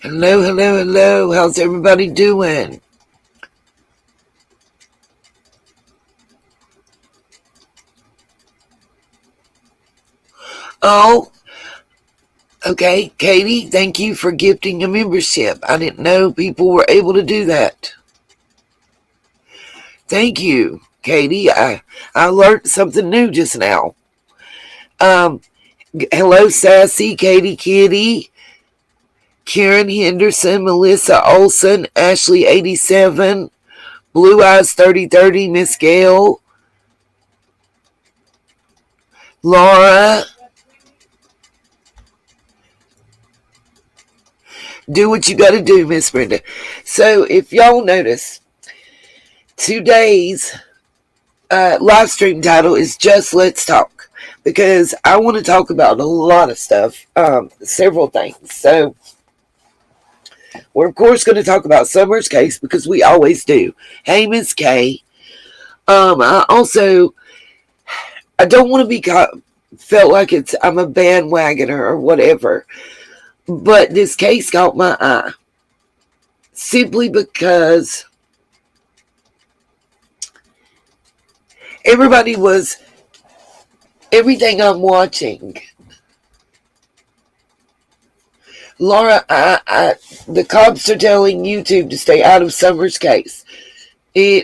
Hello, hello, hello. How's everybody doing? Oh, okay. Katie, thank you for gifting a membership. I didn't know people were able to do that. Thank you, Katie. I learned something new just now. Um, Hello, Sassy, Katie Kitty, Karen Henderson, Melissa Olson, Ashley 87, Blue Eyes 3030, Miss Gail, Laura. Do what you got to do, Miss Brenda. So, if y'all notice, today's live stream title is Just Let's Talk, because I want to talk about a lot of stuff, several things. So, we're of course going to talk about Summer's case because we always do. Hey, Miss K. I don't want to be felt like I'm a bandwagoner or whatever, but this case caught my eye simply because everything I'm watching. Laura, the cops are telling YouTube to stay out of Summer's case.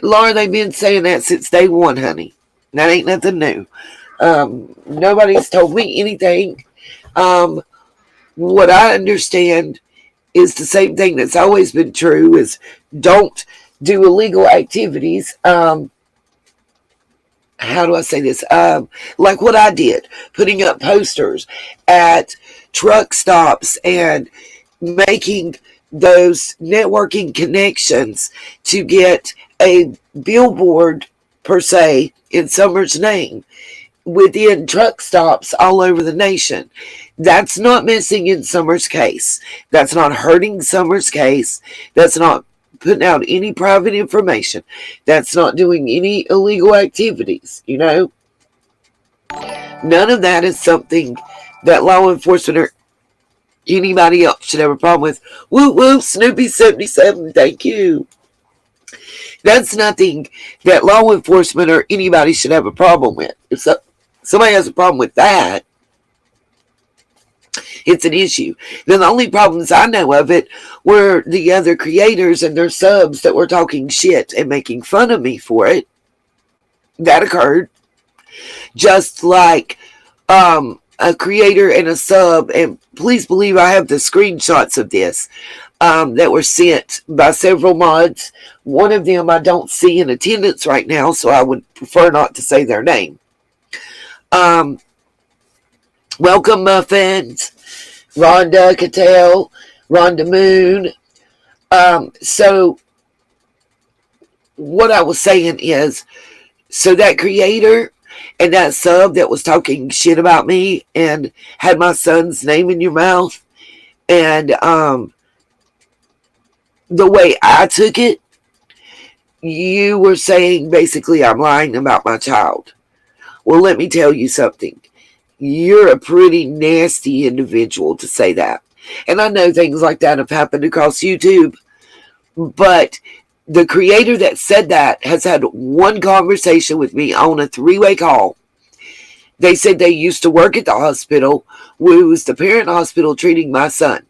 Laura, they've been saying that since day one, honey. That ain't nothing new. Nobody's told me anything. What I understand is the same thing that's always been true: is don't do illegal activities. How do I say this? Like what I did, putting up posters at truck stops and making those networking connections to get a billboard, per se, in Summer's name within truck stops all over the nation. That's not messing in Summer's case. That's not hurting Summer's case. That's not putting out any private information. That's not doing any illegal activities, None of that is something that law enforcement or anybody else should have a problem with. Woo woo, Snoopy 77, thank you. That's nothing that law enforcement or anybody should have a problem with. If somebody has a problem with that, it's an issue. Then the only problems I know of it were the other creators and their subs that were talking shit and making fun of me for it. That occurred. Just like a creator and a sub, and please believe I have the screenshots of this, that were sent by several mods. One of them I don't see in attendance right now, so I would prefer not to say their name. Welcome, Muffins, Rhonda Cattell, Rhonda Moon. So what I was saying is, so that creator and that sub that was talking shit about me and had my son's name in your mouth, and the way I took it, you were saying basically I'm lying about my child. Well, let me tell you something. You're a pretty nasty individual to say that. And I know things like that have happened across YouTube, but the creator that said that has had one conversation with me on a 3-way call. They said they used to work at the hospital, who was the parent hospital treating my son.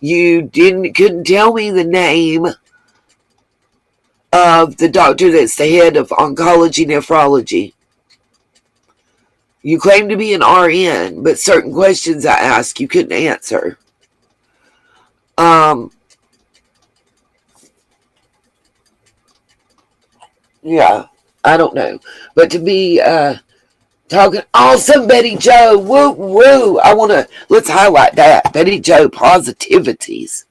You couldn't tell me the name of the doctor that's the head of oncology nephrology. You claim to be an RN, but certain questions I asked you couldn't answer. Yeah, I don't know. But to be talking awesome, Betty Joe, woo woo. Let's highlight that. Betty Joe positivities.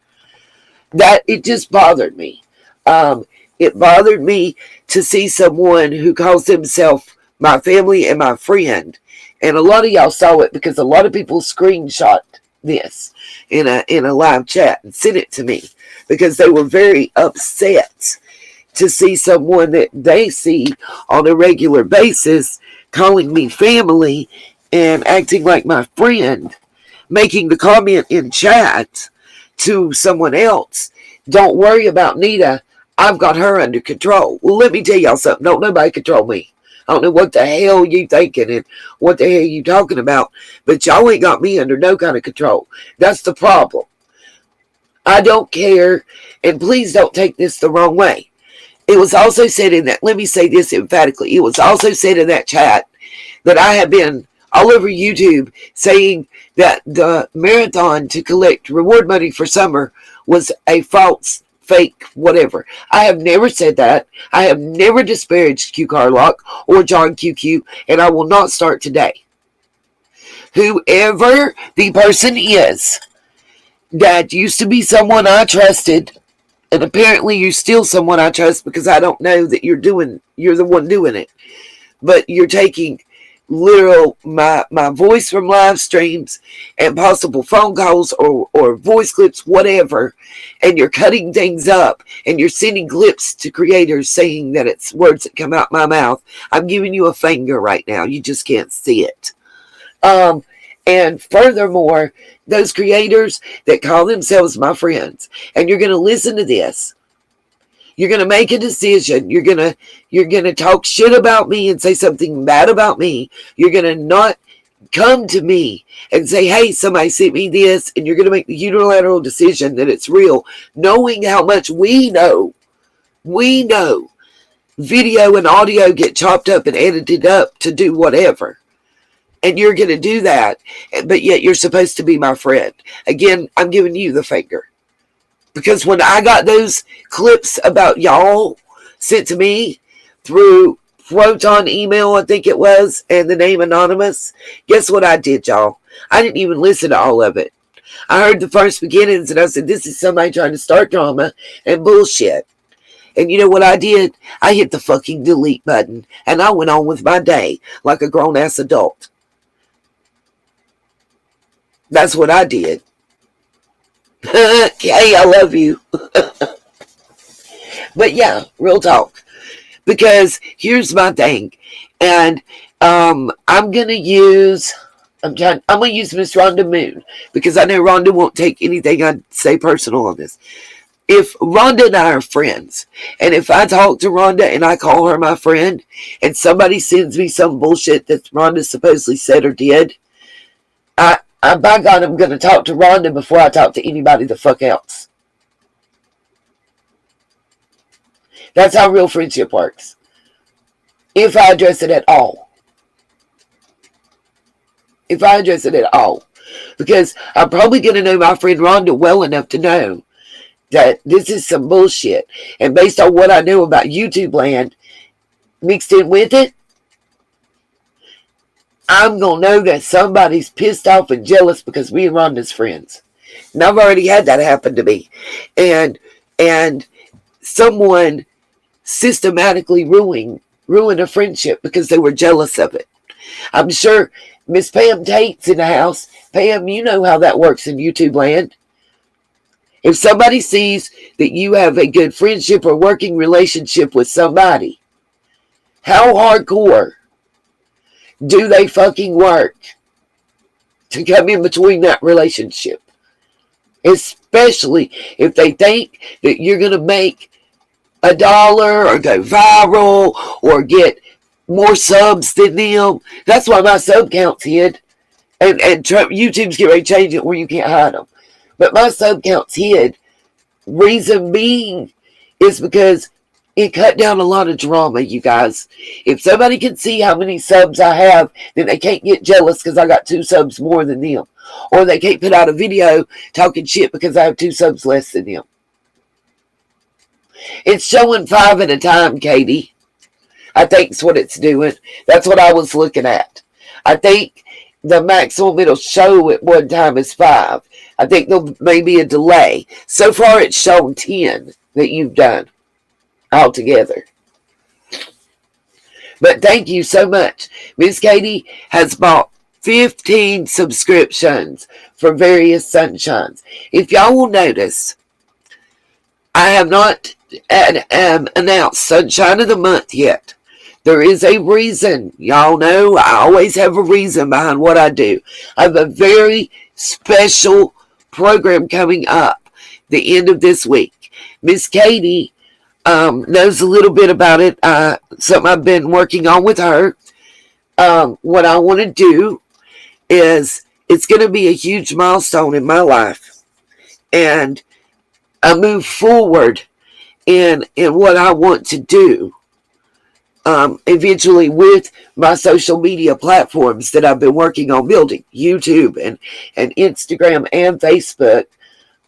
That it just bothered me. It bothered me to see someone who calls himself my family and my friend. And a lot of y'all saw it because a lot of people screenshot this in a live chat and sent it to me because they were very upset to see someone that they see on a regular basis calling me family and acting like my friend, making the comment in chat to someone else, don't worry about Nita, I've got her under control. Well, let me tell y'all something. Don't nobody control me. I don't know what the hell you thinking and what the hell you talking about, but y'all ain't got me under no kind of control. That's the problem. I don't care, and please don't take this the wrong way. It was also said in that, let me say this emphatically, it was also said in that chat that I have been all over YouTube saying that the marathon to collect reward money for summer was a false, fake, whatever. I have never said that. I have never disparaged Q Carlock or John QQ, and I will not start today. Whoever the person is that used to be someone I trusted, and apparently you're still someone I trust because I don't know that you're the one doing it, but you're taking literal my voice from live streams and possible phone calls or voice clips, whatever, and you're cutting things up and you're sending clips to creators saying that it's words that come out my mouth. I'm giving you a finger right now. You just can't see it. And furthermore, those creators that call themselves my friends, and you're going to listen to this, you're going to make a decision. You're going to talk shit about me and say something bad about me. You're going to not come to me and say, hey, somebody sent me this, and you're going to make the unilateral decision that it's real, knowing how much we know. We know video and audio get chopped up and edited up to do whatever. And you're going to do that, but yet you're supposed to be my friend. Again, I'm giving you the finger. Because when I got those clips about y'all sent to me through Proton email, I think it was, and the name Anonymous, guess what I did, y'all? I didn't even listen to all of it. I heard the first beginnings, and I said, this is somebody trying to start drama and bullshit. And you know what I did? I hit the fucking delete button, and I went on with my day like a grown-ass adult. That's what I did. Hey, I love you. But yeah, real talk. Because here's my thing. And I'm gonna use Miss Rhonda Moon, because I know Rhonda won't take anything I say personal on this. If Rhonda and I are friends, and if I talk to Rhonda and I call her my friend, and somebody sends me some bullshit that Rhonda supposedly said or did, by God, I'm going to talk to Rhonda before I talk to anybody the fuck else. That's how real friendship works. If I address it at all. If I address it at all. Because I'm probably going to know my friend Rhonda well enough to know that this is some bullshit. And based on what I know about YouTube land, mixed in with it, I'm going to know that somebody's pissed off and jealous because we and Rhonda's friends. And I've already had that happen to me. And someone systematically ruin a friendship because they were jealous of it. I'm sure Miss Pam Tate's in the house. Pam, you know how that works in YouTube land. If somebody sees that you have a good friendship or working relationship with somebody, how hardcore do they fucking work to come in between that relationship? Especially if they think that you're going to make $1 or go viral or get more subs than them. That's why my sub count's hid. And YouTube's getting ready to change it where you can't hide them. But my sub count's hid. Reason being is because it cut down a lot of drama, you guys. If somebody can see how many subs I have, then they can't get jealous because I got 2 subs more than them. Or they can't put out a video talking shit because I have 2 subs less than them. It's showing 5 at a time, Katie. I think it's what it's doing. That's what I was looking at. I think the maximum it'll show at one time is 5. I think there may be a delay. So far it's shown 10 that you've done altogether. But thank you so much. Miss Katie has bought 15 subscriptions for various sunshines. If y'all will notice, I have not announced Sunshine of the Month yet. There is a reason. Y'all know I always have a reason behind what I do. I have a very special program coming up the end of this week. Miss Katie knows a little bit about it. Something I've been working on with her. What I want to do is, it's going to be a huge milestone in my life, and I move forward in what I want to do. Eventually with my social media platforms that I've been working on building, YouTube and Instagram and Facebook,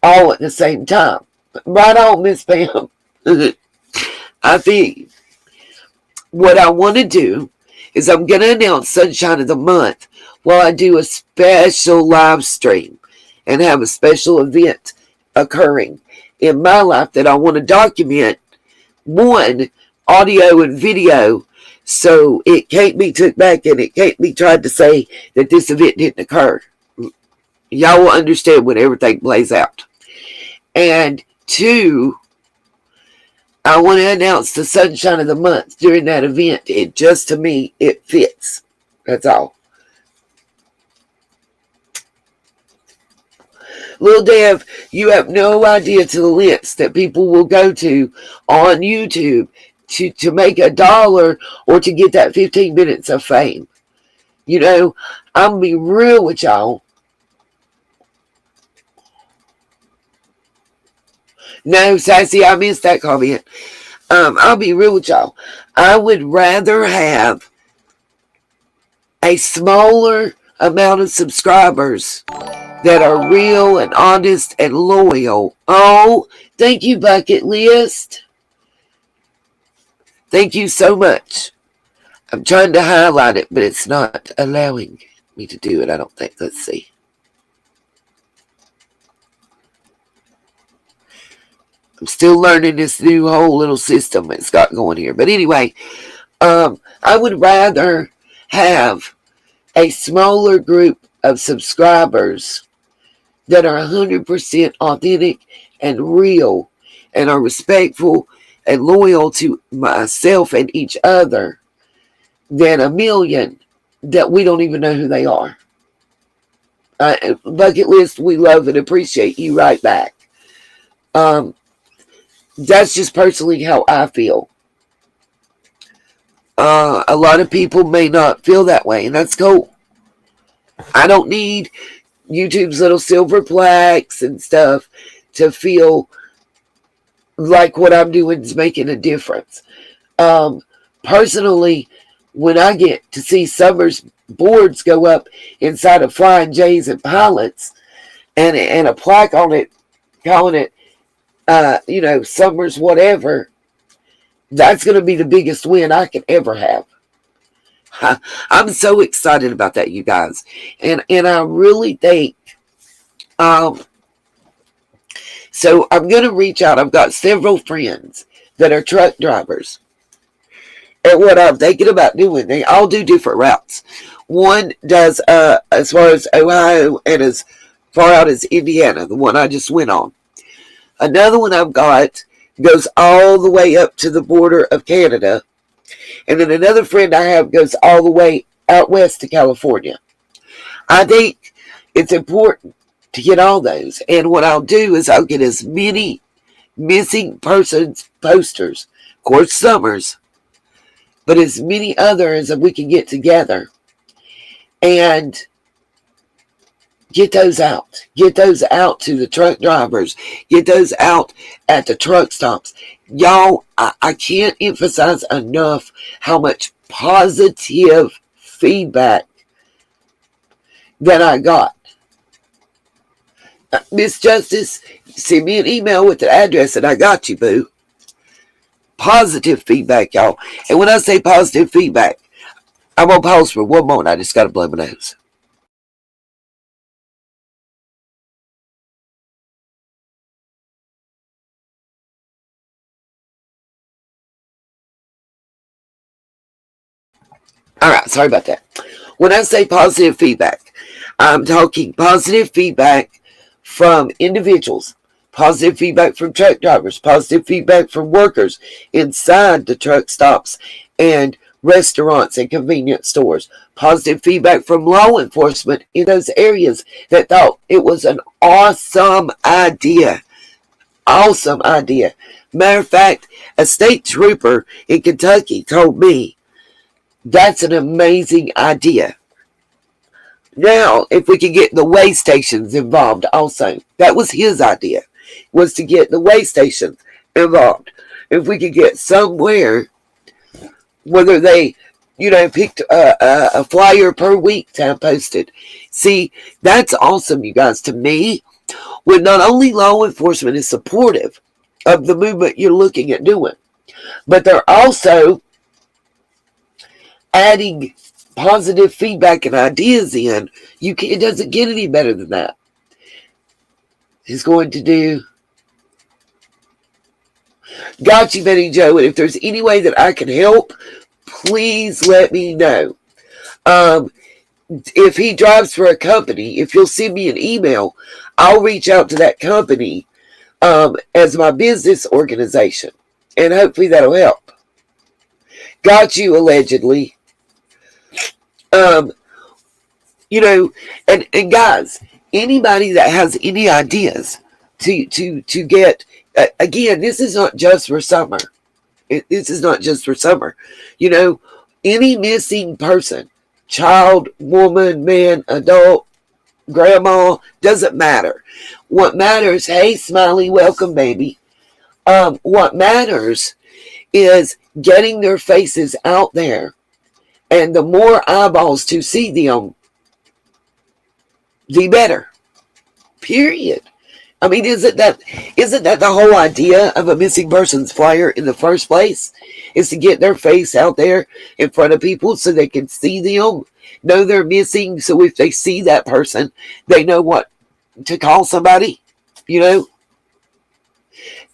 all at the same time. Right on, Miss Pam. I think what I want to do is, I'm going to announce Sunshine of the Month while I do a special live stream and have a special event occurring in my life that I want to document, one, audio and video, so it can't be took back and it can't be tried to say that this event didn't occur. Y'all will understand when everything plays out. And two, I want to announce the Sunshine of the Month during that event. It just, to me, it fits. That's all. Lil Dev, you have no idea to the lengths that people will go to on YouTube to make $1 or to get that 15 minutes of fame. You know, I'm going to be real with y'all. No, Sassy, I missed that comment. I'll be real with y'all. I would rather have a smaller amount of subscribers that are real and honest and loyal. Oh, thank you, Bucket List. Thank you so much. I'm trying to highlight it, but it's not allowing me to do it, I don't think. Let's see. I'm still learning this new whole little system it's got going here. But anyway, I would rather have a smaller group of subscribers that are 100% authentic and real and are respectful and loyal to myself and each other than 1 million that we don't even know who they are. Bucket List, we love and appreciate you right back. That's just personally how I feel. A lot of people may not feel that way, and that's cool. I don't need YouTube's little silver plaques and stuff to feel like what I'm doing is making a difference. Personally, when I get to see Summer's boards go up inside of Flying J's and Pilots and a plaque on it calling it Summer's whatever, that's going to be the biggest win I can ever have. I'm so excited about that, you guys. And I really think, so I'm going to reach out. I've got several friends that are truck drivers. And what I'm thinking about doing, they all do different routes. One does as far as Ohio and as far out as Indiana, the one I just went on. Another one I've got goes all the way up to the border of Canada. And then another friend I have goes all the way out west to California. I think it's important to get all those. And what I'll do is I'll get as many missing persons posters, of course Summers, but as many others as we can get together and get those out. Get those out to the truck drivers. Get those out at the truck stops. Y'all, I can't emphasize enough how much positive feedback that I got. Miss Justice, send me an email with the address and I got you, boo. Positive feedback, y'all. And when I say positive feedback, I'm going to pause for one moment. I just got to blow my nose. All right, sorry about that. When I say positive feedback, I'm talking positive feedback from individuals, positive feedback from truck drivers, positive feedback from workers inside the truck stops and restaurants and convenience stores, positive feedback from law enforcement in those areas that thought it was an awesome idea. Awesome idea. Matter of fact, a state trooper in Kentucky told me that's an amazing idea. Now, if we could get the way stations involved also, that was his idea, was to get the way stations involved. If we could get somewhere, whether they, picked a flyer per week to have posted. See, that's awesome, you guys. To me, when not only law enforcement is supportive of the movement you're looking at doing, but they're also adding positive feedback and ideas in, it doesn't get any better than that. He's going to do. Got you, Betty Joe. And if there's any way that I can help, please let me know. If he drives for a company, if you'll send me an email, I'll reach out to that company as my business organization. And hopefully that'll help. Got you, allegedly. And guys, anybody that has any ideas to get, again, this is not just for summer. This is not just for summer. Any missing person, child, woman, man, adult, grandma, doesn't matter. What matters, hey, Smiley, welcome, baby. What matters is getting their faces out there. And the more eyeballs to see them, the better. Period. I mean, isn't that the whole idea of a missing persons flyer in the first place? Is to get their face out there in front of people so they can see them, know they're missing. So if they see that person, they know what to call somebody.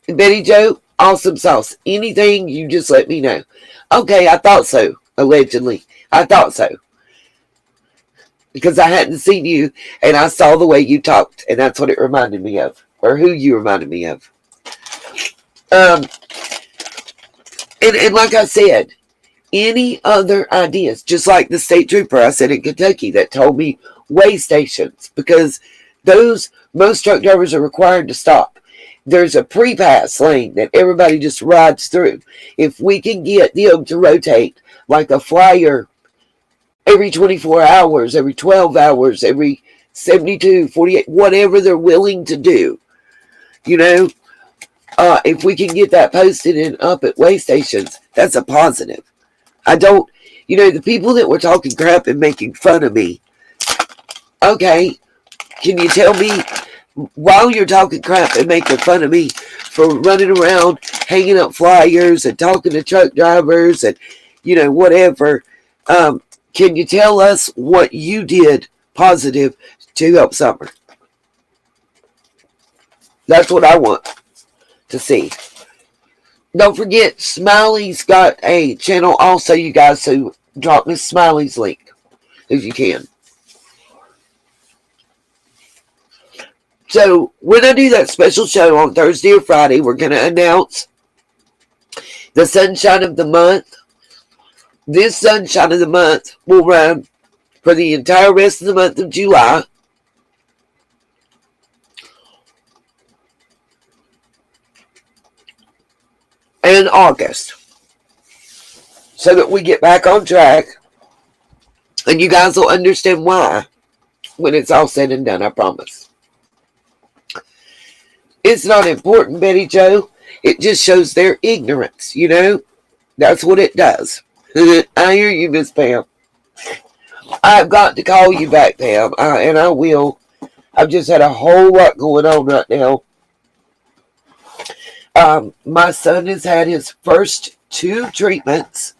Betty Joe, awesome sauce. Anything, you just let me know. Okay, I thought so. Allegedly. I thought so. Because I hadn't seen you, and I saw the way you talked, and that's what it reminded me of. Or who you reminded me of. And like I said, any other ideas, just like the state trooper I said in Kentucky that told me way stations, because most truck drivers are required to stop. There's a pre-pass lane that everybody just rides through. If we can get them to rotate like a flyer every 24 hours, every 12 hours, every 72, 48, whatever they're willing to do, if we can get that posted and up at way stations, that's a positive. I don't, the people that were talking crap and making fun of me, okay, can you tell me, while you're talking crap and making fun of me for running around, hanging up flyers and talking to truck drivers and, whatever, can you tell us what you did positive to help Summer? That's what I want to see. Don't forget, Smiley's got a channel also, you guys, so drop Miss Smiley's link if you can. So when I do that special show on Thursday or Friday, we're going to announce the Sunshine of the Month. This Sunshine of the Month will run for the entire rest of the month of July. And August. So that we get back on track. And you guys will understand why when it's all said and done, I promise. It's not important, Betty Joe. It just shows their ignorance, That's what it does. I hear you, Miss Pam. I've got to call you back, Pam, and I will. I've just had a whole lot going on right now. My son has had his first 2 treatments.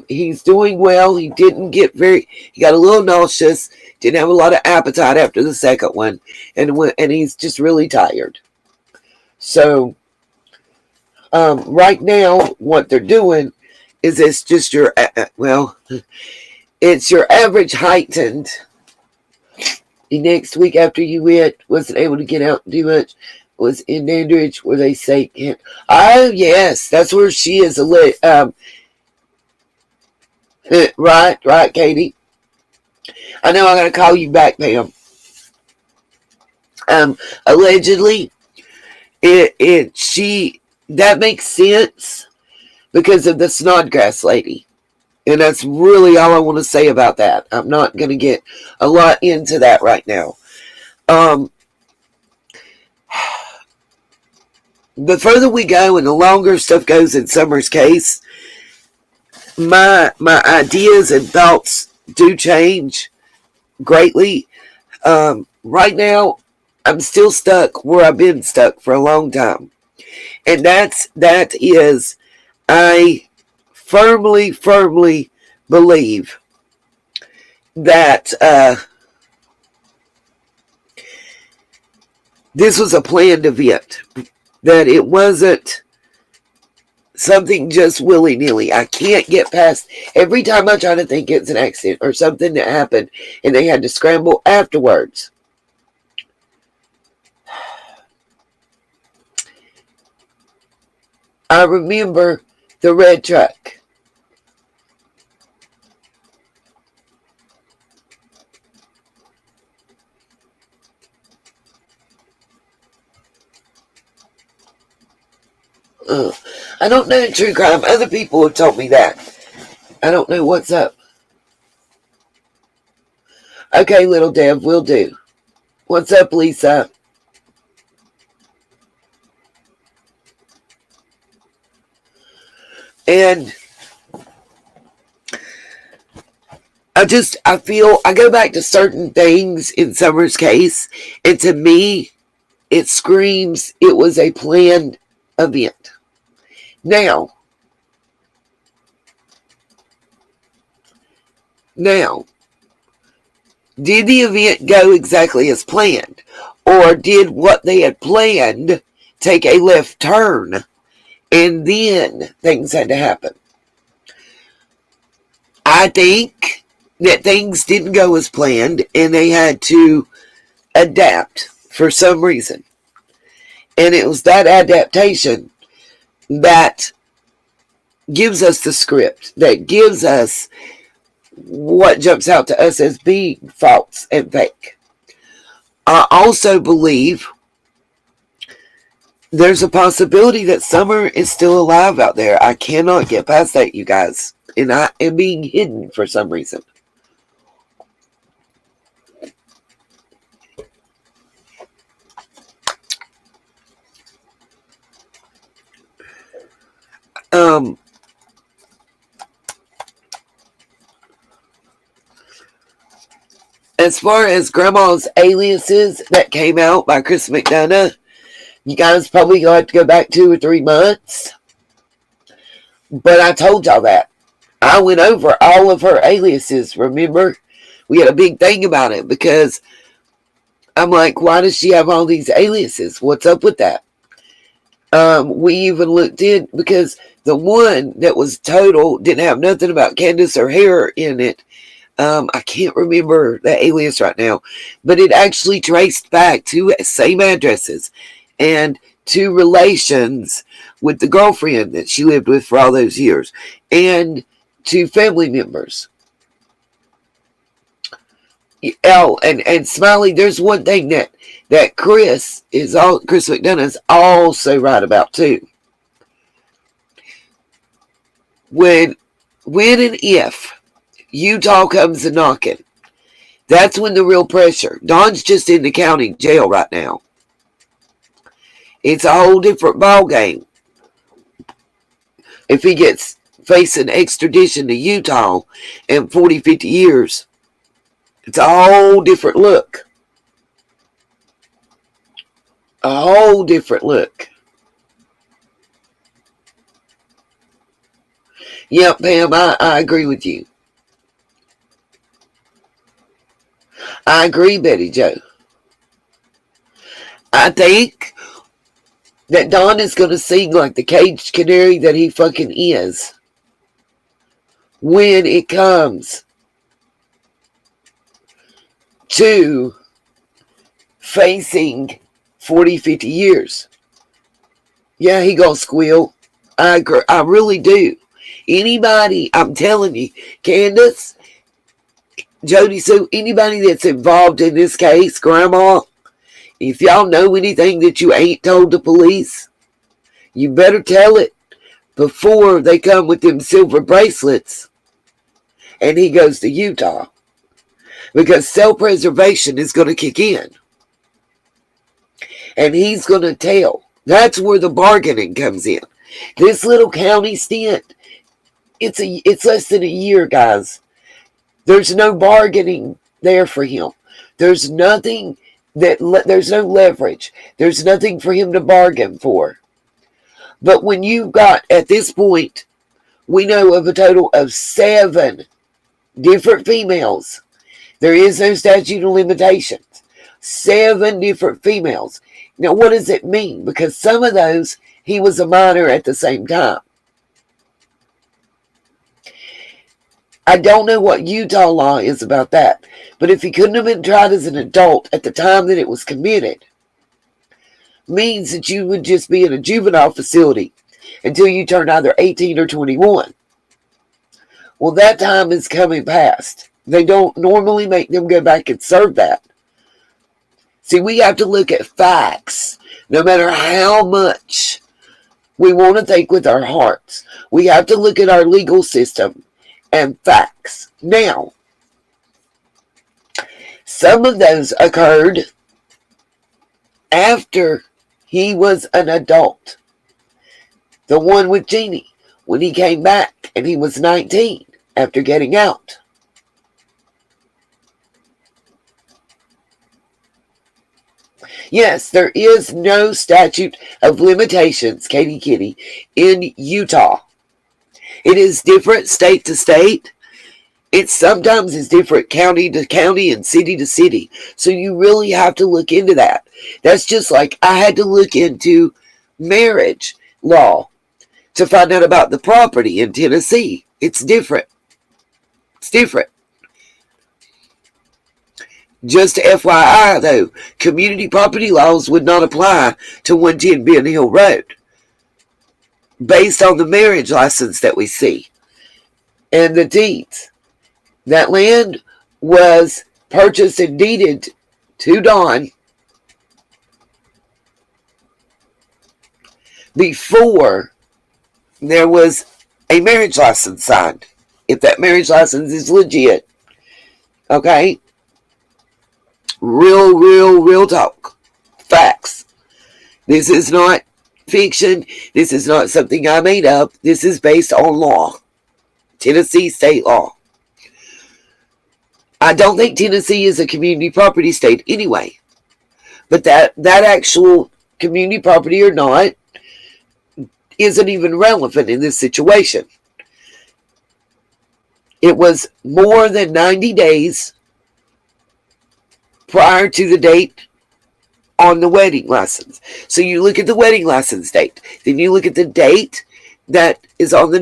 He's doing well. He got a little nauseous, didn't have a lot of appetite after the second one, and he's just really tired. So, right now, what they're doing is it's just it's your average heightened. The next week after you wasn't able to get out and do much, was in Dandridge where they say can't. Oh, yes, that's where she is. Right, Katie. I know I'm going to call you back, Pam. Allegedly, that makes sense because of the Snodgrass lady. And that's really all I want to say about that. I'm not going to get a lot into that right now. The further we go and the longer stuff goes in Summer's case, my ideas and thoughts do change greatly. Right now, I'm still stuck where I've been stuck for a long time. And that is, I firmly believe that this was a planned event, that it wasn't something just willy-nilly. I can't get past, every time I try to think it's an accident or something that happened and they had to scramble afterwards. I remember the red truck. I don't know true crime. Other people have told me that. I don't know what's up. Okay, little Dev, will do. What's up, Lisa? And I feel, I go back to certain things in Summer's case, and to me, it screams it was a planned event. Now, did the event go exactly as planned? Or did what they had planned take a left turn and then things had to happen? I think that things didn't go as planned and they had to adapt for some reason. And it was that adaptation that gives us the script, that gives us what jumps out to us as being false and fake. I also believe there's a possibility that Summer is still alive out there. I cannot get past that, you guys. And I am being hidden for some reason. As far as Grandma's aliases that came out by Chris McDonough, you guys probably going to have to go back 2 or 3 months. But I told y'all that. I went over all of her aliases, remember? We had a big thing about it because I'm like, why does she have all these aliases? What's up with that? We even looked in, because the one that was total didn't have nothing about Candace or hair in it. I can't remember the alias right now, but it actually traced back to same addresses and to relations with the girlfriend that she lived with for all those years and to family members. Oh, and Smiley, there's one thing that Chris McDonough is also right about too. When and if Utah comes a knocking, that's when the real pressure. Don's just in the county jail right now. It's a whole different ball game. If he gets facing extradition to Utah in 40, 50 years, it's a whole different look. A whole different look. Yep, Pam, I agree with you. I agree, Betty Jo. I think that Don is going to sing like the caged canary that he fucking is when it comes to facing 40, 50 years. Yeah, he gonna squeal. I agree. I really do. Anybody, I'm telling you, Candace, Jody Sue, anybody that's involved in this case, Grandma, If y'all know anything that you ain't told the police, you better tell it before they come with them silver bracelets and he goes to Utah. Because self-preservation is going to kick in. And he's going to tell. That's where the bargaining comes in. This little county stint, it's less than a year, guys. There's no bargaining there for him. There's nothing there's no leverage. There's nothing for him to bargain for. But when you've got, at this point, we know of a total of 7 different females. There is no statute of limitations. 7 different females. Now, what does it mean? Because some of those, he was a minor at the same time. I don't know what Utah law is about that. But if he couldn't have been tried as an adult at the time that it was committed, means that you would just be in a juvenile facility until you turn either 18 or 21. Well, that time is coming past. They don't normally make them go back and serve that. See, we have to look at facts. No matter how much we want to think with our hearts, we have to look at our legal system and facts. Now, some of those occurred after he was an adult. The one with Jeannie, when he came back and he was 19 after getting out. Yes, there is no statute of limitations, Katie Kitty, in Utah. It is different state to state. It sometimes is different county to county and city to city. So you really have to look into that. That's just like I had to look into marriage law to find out about the property in Tennessee. It's different. It's different. Just FYI, though, community property laws would not apply to 110 Ben Hill Road based on the marriage license that we see and the deeds. That land was purchased and deeded to Don before there was a marriage license signed. If that marriage license is legit, okay? Real talk. Facts. This is not fiction. This is not something I made up. This is based on law. Tennessee state law. I don't think Tennessee is a community property state anyway. But that actual community property or not isn't even relevant in this situation. It was more than 90 days prior to the date on the wedding license. So you look at the wedding license date. Then you look at the date that is on the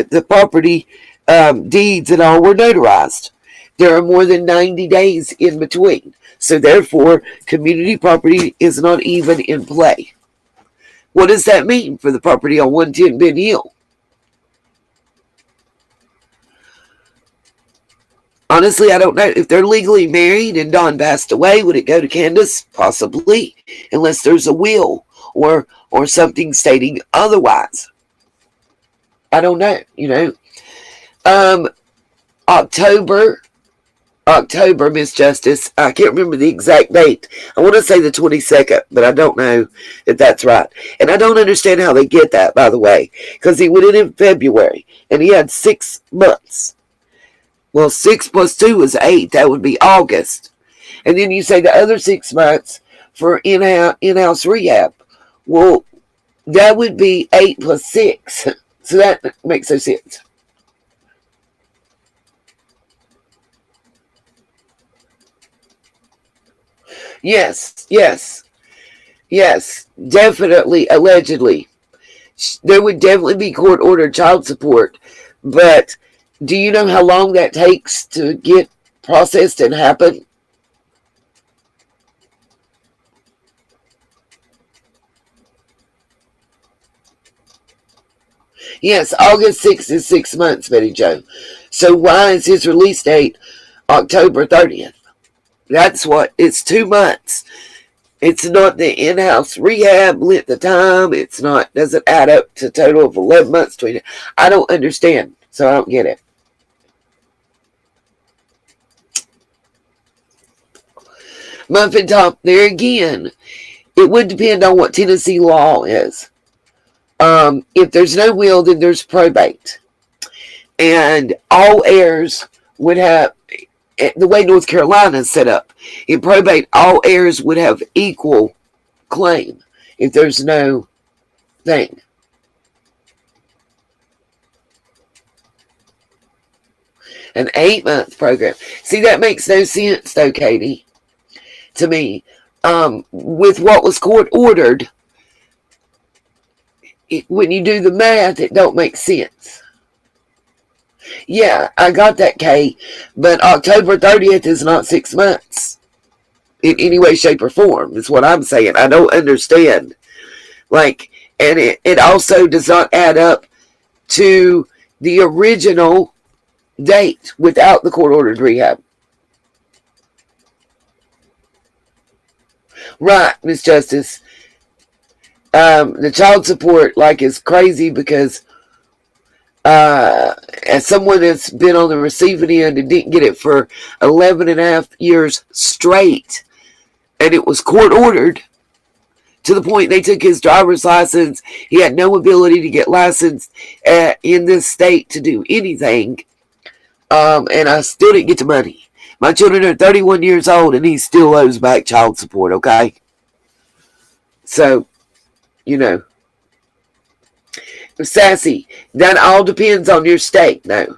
the property deeds and all were notarized. There are more than 90 days in between. So therefore, community property is not even in play. What does that mean for the property on 110 Ben Hill? Honestly, I don't know. If they're legally married and Don passed away, would it go to Candace? Possibly, unless there's a will or something stating otherwise. I don't know, October, Miss Justice. I can't remember the exact date. I want to say the 22nd, but I don't know if that's right. And I don't understand how they get that, by the way, because he went in February, and he had 6 months. Well, 6 plus 2 is 8. That would be August. And then you say the other 6 months for in-house rehab. Well, that would be 8 plus 6. So that makes no sense. Yes, definitely, allegedly. There would definitely be court-ordered child support, but do you know how long that takes to get processed and happen? Yes, August 6th is 6 months, Betty Jo. So why is his release date October 30th? That's what, it's 2 months. It's not the in-house rehab length of time. It's not, doesn't add up to a total of 11 months. I don't understand, so I don't get it. Muffin Top, there again, it would depend on what Tennessee law is. If there's no will, then there's probate. And all heirs would have, the way North Carolina is set up, in probate, all heirs would have equal claim if there's no thing. An 8-month program. See, that makes no sense, though, Katie, to me. With what was court ordered, when you do the math, it don't make sense. Yeah, I got that, Kay, but October 30th is not 6 months in any way, shape, or form, is what I'm saying. I don't understand. Like, and it also does not add up to the original date without the court-ordered rehab. Right, Miss Justice. The child support, like, is crazy because as someone that's been on the receiving end and didn't get it for 11 and a half years straight, and it was court-ordered to the point they took his driver's license. He had no ability to get licensed in this state to do anything, and I still didn't get the money. My children are 31 years old, and he still owes back child support, okay? So, you know. Sassy, that all depends on your state. No.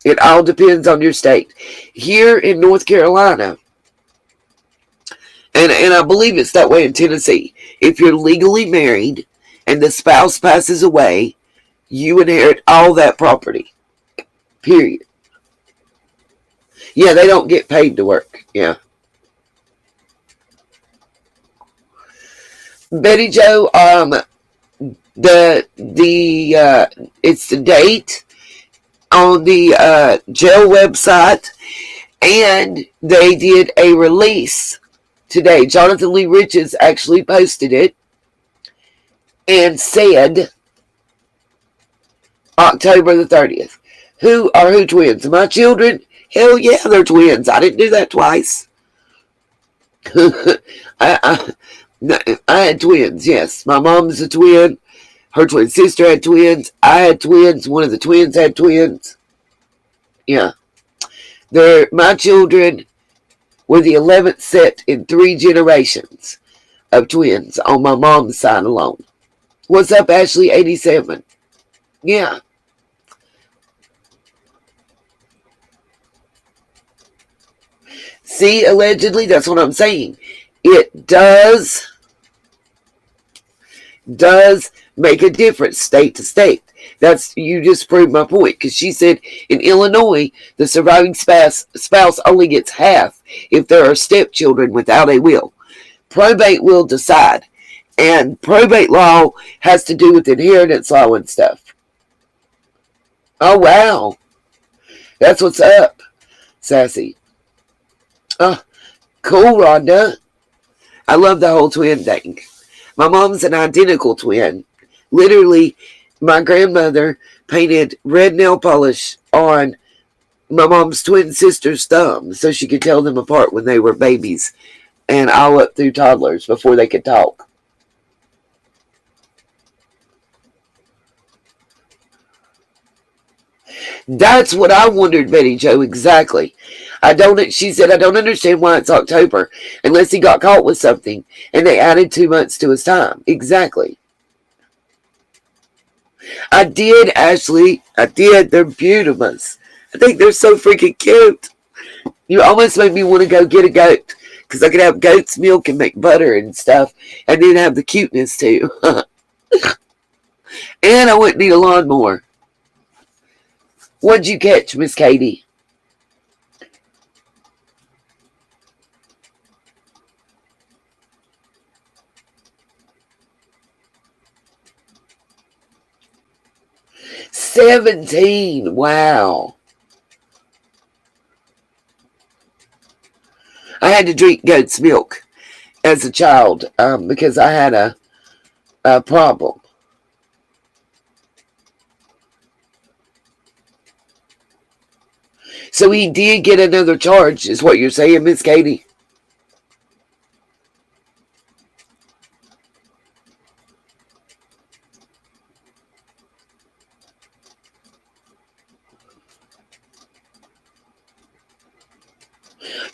It all depends on your state. Here in North Carolina, and I believe it's that way in Tennessee, if you're legally married and the spouse passes away, you inherit all that property. Period. Yeah, they don't get paid to work. Yeah. Betty Joe, it's the date on the jail website, and they did a release today. Jonathan Lee Riches actually posted it and said October the 30th. Who are who twins? My children? Hell yeah, they're twins. I didn't do that twice. I had twins, yes. My mom's a twin. Her twin sister had twins. I had twins. One of the twins had twins. Yeah. My children were the 11th set in 3 generations of twins on my mom's side alone. What's up, Ashley? 87. Yeah. See, allegedly, that's what I'm saying. It does make a difference state to state. You just proved my point, because she said in Illinois the surviving spouse only gets half if there are stepchildren without a will. Probate will decide, and probate law has to do with inheritance law and stuff. Oh wow, that's what's up, Sassy. Oh, cool, Rhonda. I love the whole twin thing. My mom's an identical twin. Literally, my grandmother painted red nail polish on my mom's twin sister's thumbs so she could tell them apart when they were babies and all up through toddlers before they could talk. That's what I wondered, Betty Joe, exactly. She said, I don't understand why it's October unless he got caught with something and they added 2 months to his time. Exactly. I did, Ashley. I did. They're beautiful. I think they're so freaking cute. You almost made me want to go get a goat because I could have goat's milk and make butter and stuff and then have the cuteness too. And I wouldn't need a lawnmower. What'd you catch, Miss Katie? $17. Wow. I had to drink goat's milk as a child because I had a problem. So he did get another charge, is what you're saying, Miss Katie?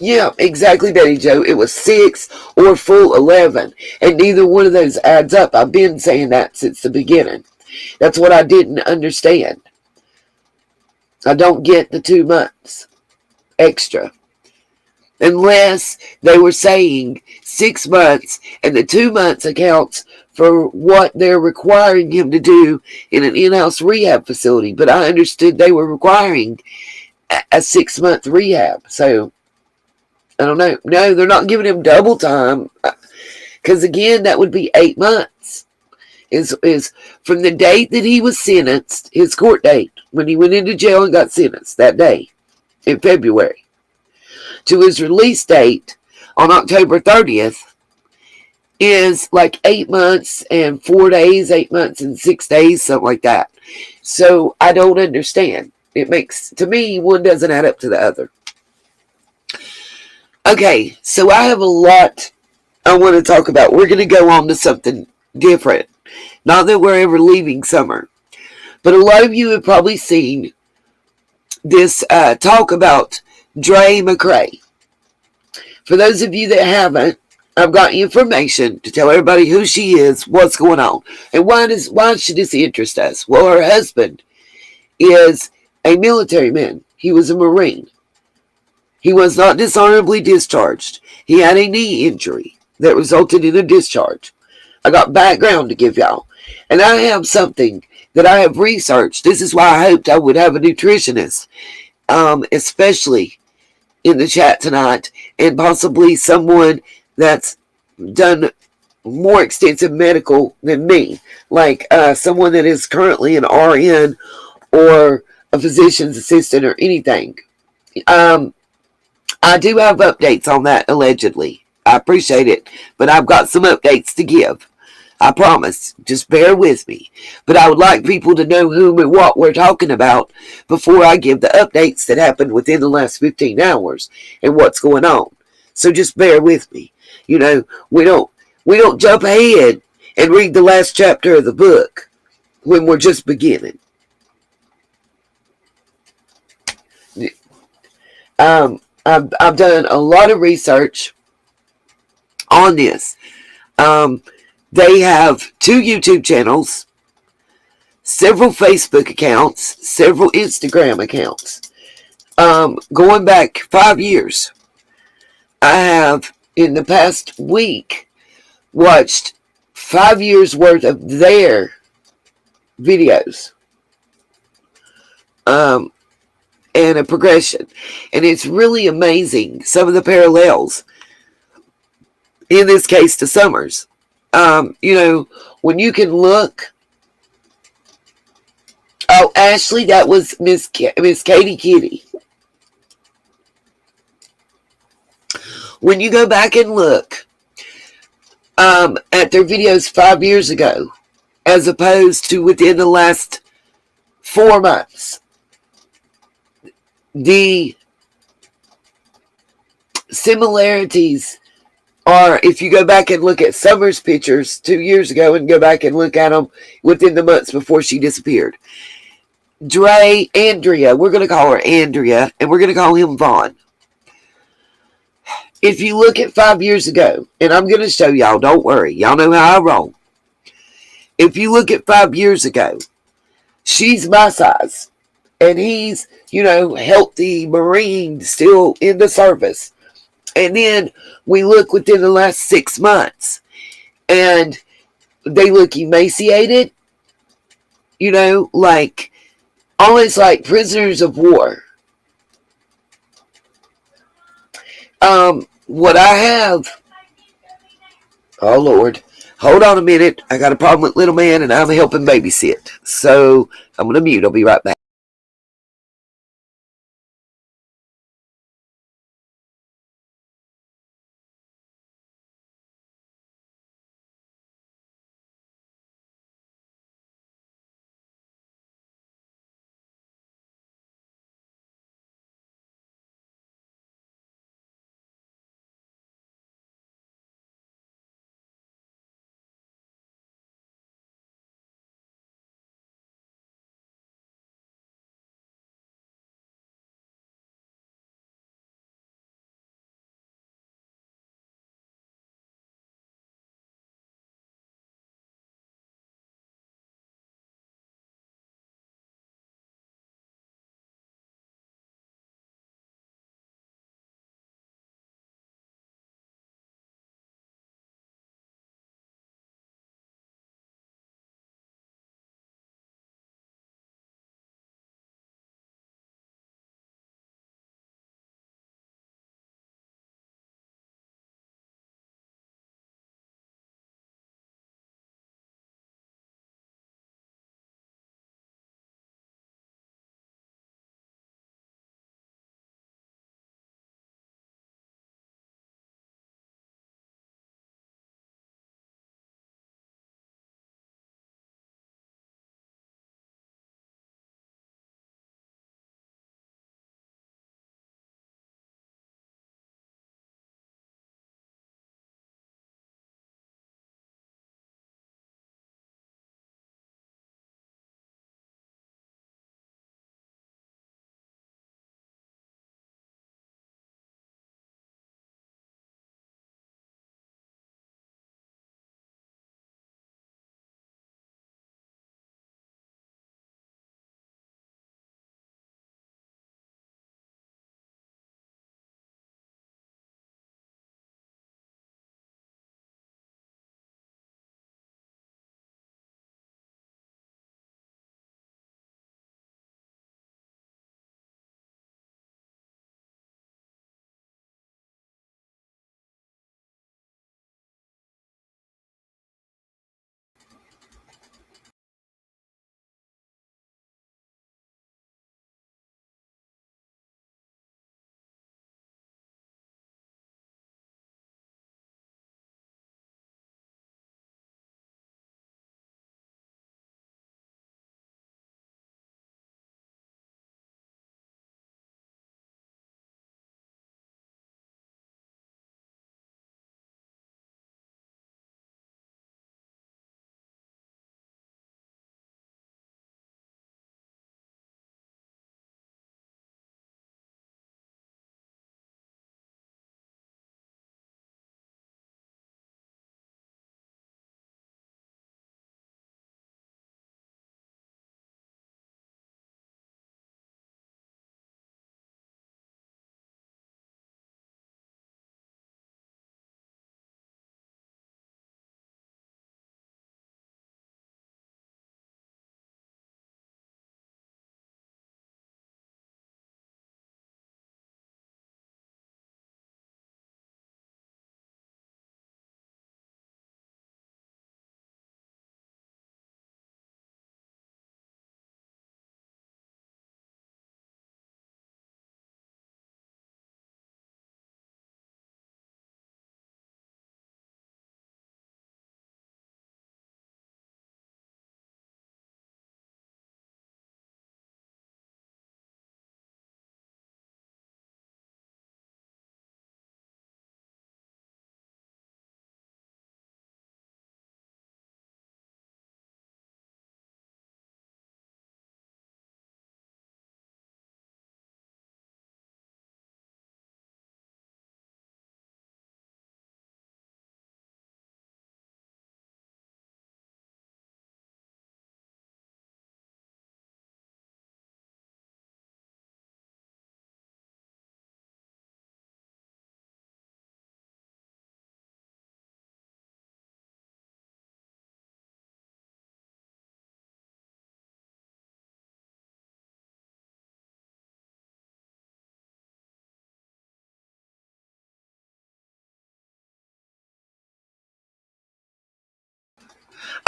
Yeah, exactly, Betty Joe. It was 6 or full 11, and neither one of those adds up. I've been saying that since the beginning. That's what I didn't understand. I don't get the 2 months extra. Unless they were saying 6 months, and the 2 months accounts for what they're requiring him to do in an in-house rehab facility. But I understood they were requiring a 6-month rehab. So, I don't know. No, they're not giving him double time. Because again, that would be 8 months. Is from the date that he was sentenced, his court date, when he went into jail and got sentenced that day in February, to his release date on October 30th is like 8 months and 4 days, 8 months and 6 days, something like that. So I don't understand. It makes, to me, one doesn't add up to the other. Okay, so I have a lot I want to talk about. We're going to go on to something different. Not that we're ever leaving summer, but a lot of you have probably seen this talk about Dre McCray. For those of you that haven't, I've got information to tell everybody who she is, what's going on, and why should this interest us? Well, her husband is a military man. He was a Marine. He was not dishonorably discharged. He had a knee injury that resulted in a discharge. I got background to give y'all. And I have something that I have researched. This is why I hoped I would have a nutritionist, especially in the chat tonight, and possibly someone that's done more extensive medical than me, like someone that is currently an RN or a physician's assistant or anything. I do have updates on that, allegedly. I appreciate it, but I've got some updates to give. I promise. Just bear with me. But I would like people to know whom and what we're talking about before I give the updates that happened within the last 15 hours and what's going on. So just bear with me. You know, we don't jump ahead and read the last chapter of the book when we're just beginning. I've done a lot of research on this. They have 2 YouTube channels, several Facebook accounts, several Instagram accounts. Going back 5 years, I have, in the past week, watched 5 years worth of their videos. And a progression. And it's really amazing, some of the parallels, in this case, to Summers. You know, when you can look. Oh, Ashley, that was Miss Katie Kitty. When you go back and look at their videos 5 years ago, as opposed to within the last 4 months, the similarities are, if you go back and look at Summer's pictures 2 years ago and go back and look at them within the months before she disappeared. Andrea, we're going to call her Andrea, and we're going to call him Vaughn. If you look at 5 years ago, and I'm going to show y'all, don't worry, y'all know how I roll. If you look at 5 years ago, she's my size, and he's, you know, healthy Marine, still in the service. And then we look within the last 6 months, and they look emaciated, you know, like almost like prisoners of war. What I have, oh Lord, hold on a minute. I got a problem with little man, and I'm helping babysit. So I'm going to mute. I'll be right back.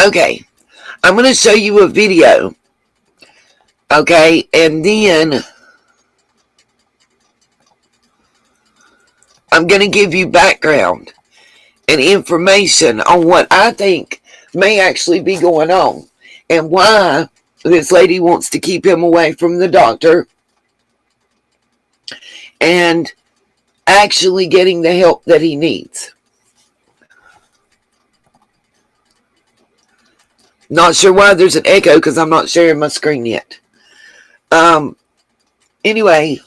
Okay, I'm going to show you a video. Okay, and then I'm going to give you background and information on what I think may actually be going on and why this lady wants to keep him away from the doctor and actually getting the help that he needs. Not sure why there's an echo because I'm not sharing my screen yet. Anyway,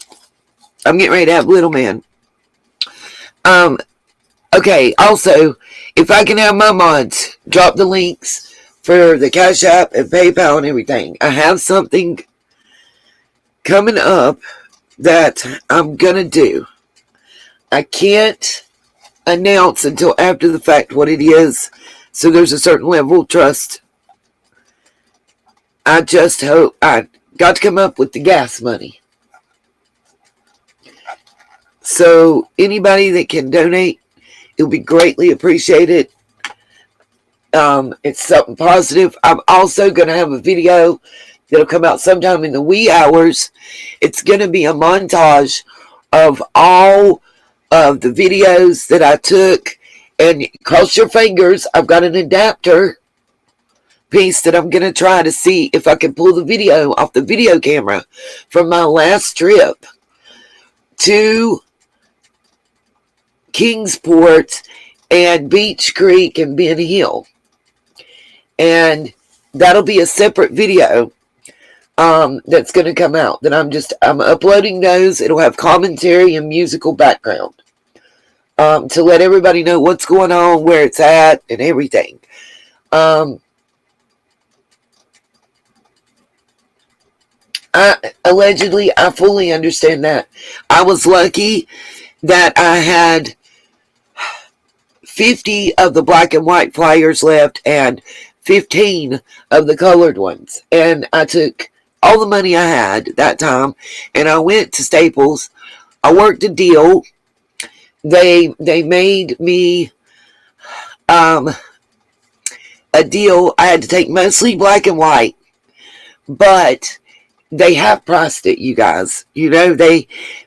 I'm getting ready to have little man. Okay, also, if I can have my mods drop the links for the Cash App and PayPal and everything. I have something coming up that I'm going to do. I can't announce until after the fact what it is, so there's a certain level of trust. I just hope I got to come up with the gas money. So anybody that can donate, it'll be greatly appreciated. It's something positive. I'm also going to have a video that'll come out sometime in the wee hours. It's going to be a montage of all of the videos that I took. And cross your fingers, I've got an adapter piece that I'm going to try to see if I can pull the video off the video camera from my last trip to Kingsport and Beach Creek and Ben Hill. And that'll be a separate video that's going to come out. That I'm uploading those. It'll have commentary and musical background to let everybody know what's going on, where it's at, and everything. I fully understand that. I was lucky that I had 50 of the black and white flyers left and 15 of the colored ones. And I took all the money I had that time and I went to Staples. I worked a deal. They made me a deal. I had to take mostly black and white, but they half priced it, you guys. You know,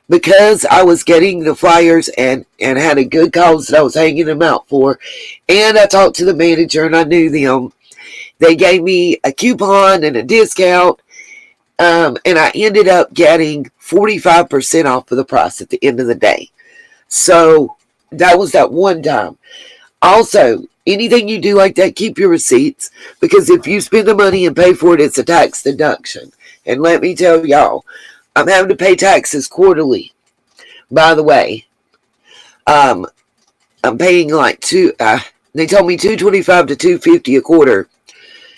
because I was getting the flyers and had a good cause that I was hanging them out for, and I talked to the manager and I knew them. They gave me a coupon and a discount, and I ended up getting 45% off of the price at the end of the day. So that was that one time. Also, anything you do like that, keep your receipts, because if you spend the money and pay for it, it's a tax deduction. And let me tell y'all, I'm having to pay taxes quarterly. By the way, I'm paying like they told me $225 to $250 a quarter,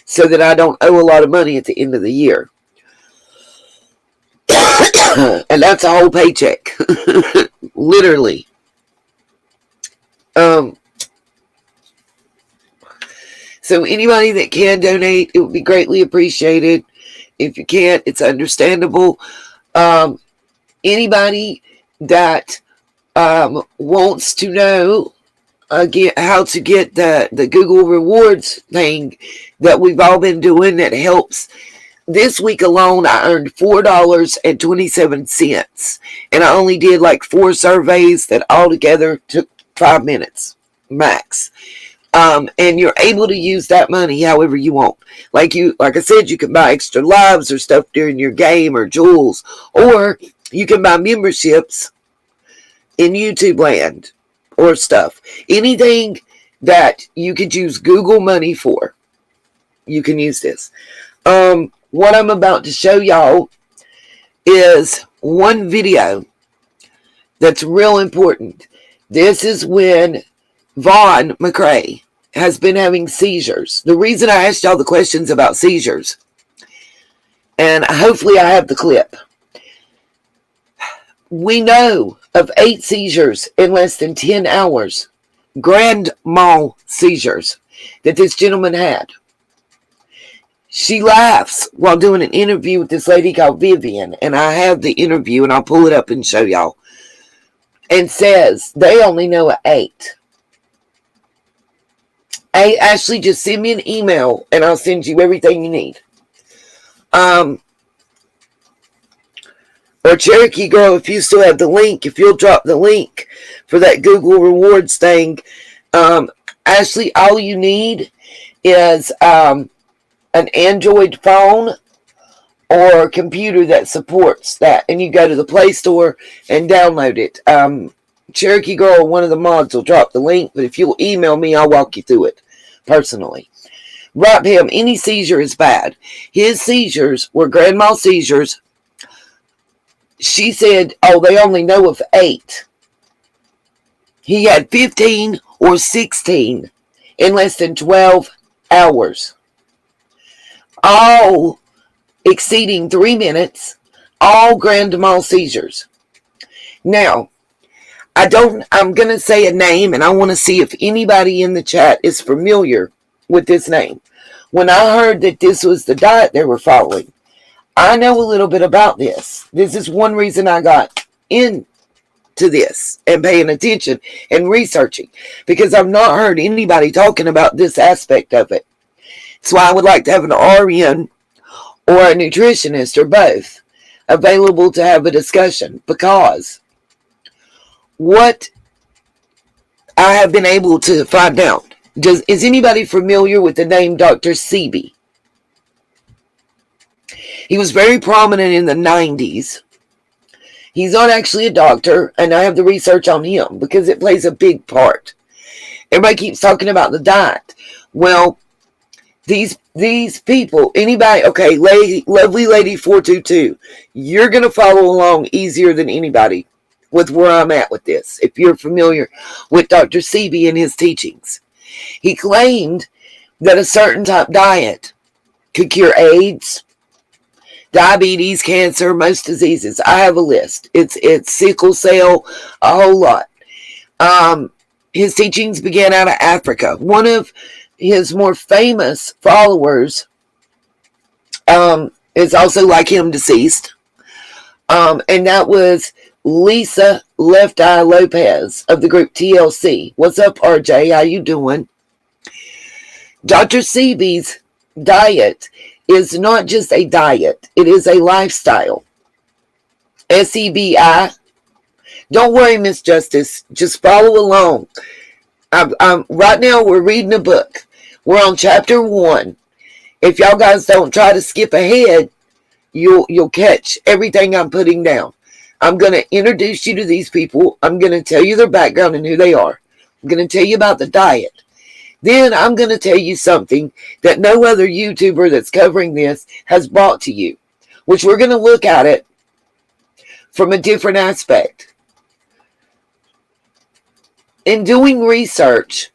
so that I don't owe a lot of money at the end of the year. And that's a whole paycheck. Literally. So anybody that can donate, it would be greatly appreciated. If you can't, it's understandable. Anybody that wants to know how to get the Google Rewards thing that we've all been doing that helps. This week alone, I earned $4.27. And I only did like 4 surveys that altogether took 5 minutes max. And you're able to use that money however you want. Like I said, you can buy extra lives or stuff during your game or jewels, or you can buy memberships in YouTube land or stuff. Anything that you could use Google money for, you can use this. What I'm about to show y'all is one video that's real important. This is when Vaughn McCrae has been having seizures. The reason I asked y'all the questions about seizures, and hopefully I have the clip. We know of 8 seizures in less than 10 hours. Grand mal seizures that this gentleman had. She laughs while doing an interview with this lady called Vivian, and I have the interview and I'll pull it up and show y'all, and says they only know of 8. Hey, Ashley, just send me an email and I'll send you everything you need. Or Cherokee Girl, if you still have the link, if you'll drop the link for that Google Rewards thing. Ashley, all you need is an Android phone or a computer that supports that, and you go to the Play Store and download it. Cherokee Girl, one of the mods, will drop the link, but if you'll email me, I'll walk you through it personally. Right, him, any seizure is bad. His seizures were grand mal seizures. She said, they only know of 8. He had 15 or 16 in less than 12 hours. All exceeding 3 minutes, all grand mal seizures. Now, I'm going to say a name, and I want to see if anybody in the chat is familiar with this name. When I heard that this was the diet they were following, I know a little bit about this. This is one reason I got into this and paying attention and researching, because I've not heard anybody talking about this aspect of it. So I would like to have an RN or a nutritionist or both available to have a discussion, because what I have been able to find out, is anybody familiar with the name Dr. Sebi? He was very prominent in the 90s. He's not actually a doctor, and I have the research on him because it plays a big part. Everybody keeps talking about the diet. Well, these people, anybody, okay, lovely lady 422, you're going to follow along easier than anybody with where I'm at with this, if you're familiar with Dr. Sebi and his teachings. He claimed that a certain type diet could cure AIDS, diabetes, cancer, most diseases. I have a list. It's sickle cell, a whole lot. His teachings began out of Africa. One of his more famous followers is also like him, deceased. And that was Lisa Left Eye Lopez of the group TLC. What's up, RJ? How you doing? Dr. Sebi's diet is not just a diet. It is a lifestyle. SEBI. Don't worry, Miss Justice. Just follow along. Right now, we're reading a book. We're on chapter 1. If y'all guys don't try to skip ahead, you'll catch everything I'm putting down. I'm going to introduce you to these people. I'm going to tell you their background and who they are. I'm going to tell you about the diet. Then I'm going to tell you something that no other YouTuber that's covering this has brought to you, which we're going to look at it from a different aspect. In doing research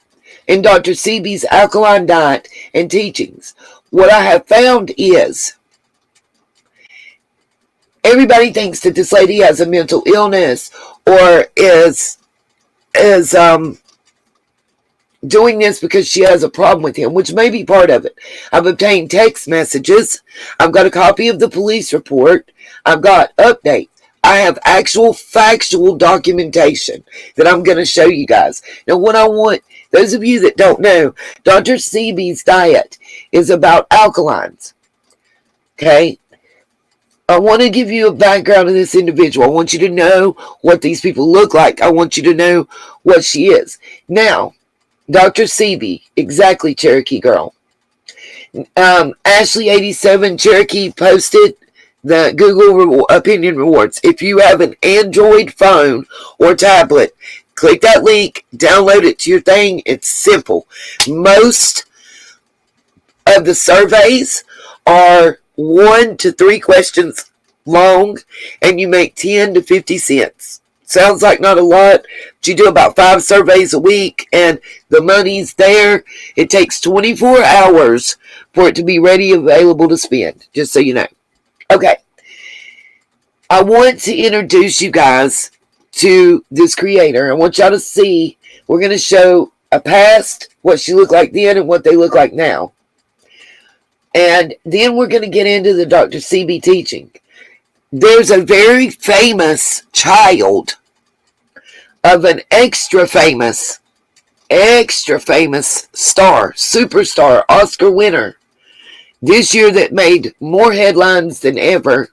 in Dr. Sebi's alkaline diet and teachings, what I have found is everybody thinks that this lady has a mental illness or is doing this because she has a problem with him, which may be part of it. I've obtained text messages. I've got a copy of the police report. I've got updates. I have actual factual documentation that I'm going to show you guys. Now, what I want, those of you that don't know, Dr. Sebi's diet is about alkalines. Okay? I want to give you a background of this individual. I want you to know what these people look like. I want you to know what she is. Now, Dr. Sebi, exactly, Cherokee Girl. Ashley87, Cherokee posted the Google Opinion Rewards. If you have an Android phone or tablet, click that link, download it to your thing. It's simple. Most of the surveys are 1 to 3 questions long, and you make 10 to 50 cents. Sounds like not a lot, but you do about 5 surveys a week, and the money's there. It takes 24 hours for it to be ready, available to spend, just so you know. Okay. I want to introduce you guys to this creator. I want y'all to see, we're going to show a past, what she looked like then and what they look like now. And then we're going to get into the Dr. Sebi teaching. There's a very famous child of an extra famous extra famous star, superstar, Oscar winner this year that made more headlines than ever.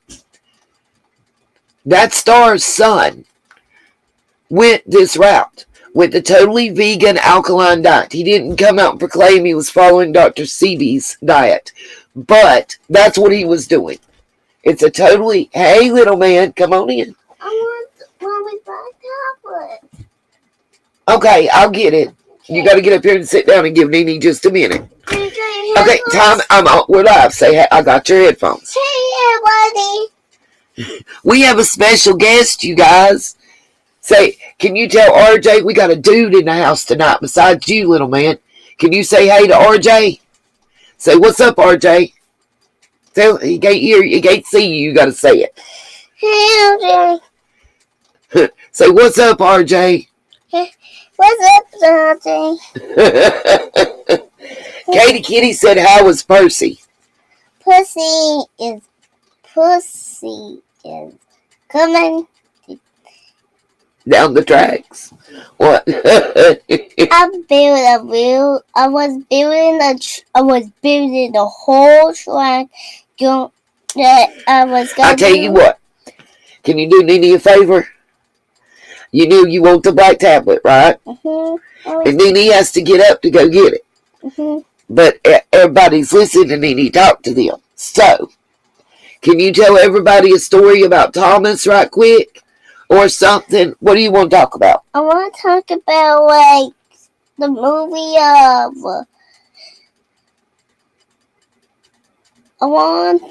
That star's son went this route, went the totally vegan alkaline diet. He didn't come out and proclaim he was following Dr. Sebi's diet, but that's what he was doing. It's a totally, hey little man, come on in. I want Mommy's tablet. Okay, I'll get it. You got to get up here and sit down and give Nene just a minute. Okay, time. We're live. Say, I got your headphones. Hey, buddy. We have a special guest, you guys. Say, can you tell RJ we got a dude in the house tonight besides you, little man? Can you say hey to RJ? Say, what's up, RJ? Tell, he can't hear you. He can't see you. You got to say it. Hey, RJ. Say, what's up, RJ? What's up, RJ? Katie Kitty said, how was Percy? Pussy is coming Down the tracks. What? I was building the whole track. I tell you what. Can you do Nene a favor? You knew you want the black tablet, right? Mm-hmm. And Nene has to get up to go get it. Mm-hmm. But everybody's listening to Nene talk to them. So, can you tell everybody a story about Thomas right quick? Or something? What do you want to talk about? I want to talk about, like, the movie of... I want,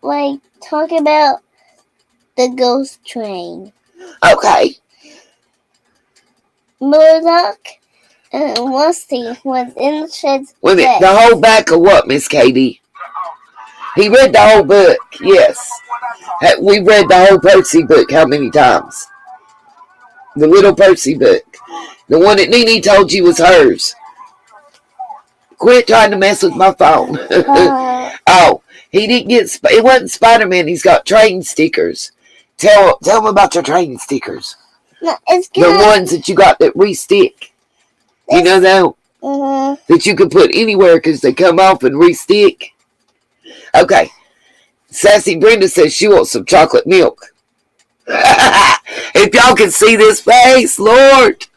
like, talk about the ghost train. Okay. Murdoch and Rusty was in the shed's Wait a minute. The whole back of what, Miss Katie? He read the whole book, yes. We read the whole Percy book how many times? The little Percy book. The one that Nene told you was hers. Quit trying to mess with my phone. Oh, he didn't get... It wasn't Spider-Man. He's got train stickers. Tell him about your train stickers. No, it's good. The ones that you got that re-stick. You know that? Mm-hmm. That you can put anywhere because they come off and re-stick. Okay. Sassy Brenda says she wants some chocolate milk. If y'all can see this face, Lord.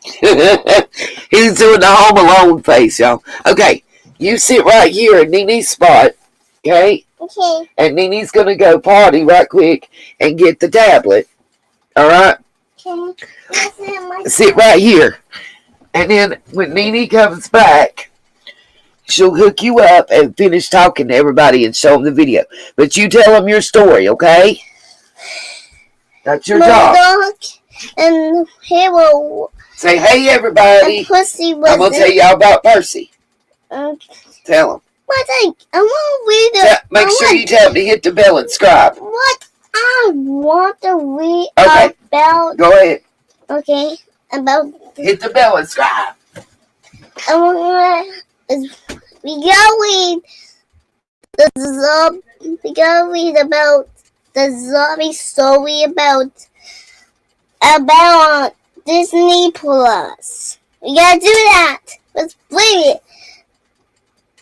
He's doing the Home Alone face, y'all. Okay. You sit right here in Nene's spot. Okay? Okay. And Nene's going to go potty right quick and get the tablet. All right? Okay. Sit right here. And then when Nene comes back, she'll hook you up and finish talking to everybody and show them the video. But you tell them your story, okay? That's your job. And Hero. Say, hey, everybody. And Pussy was I'm going to tell y'all about Percy. Tell them. What I want to read it. Make sure you tell them to hit the bell and subscribe. What I want to read about. Go ahead. Okay. About. Hit the bell and subscribe. I want to read we gotta read about the zombie story about Disney Plus. We gotta do that. Let's play it.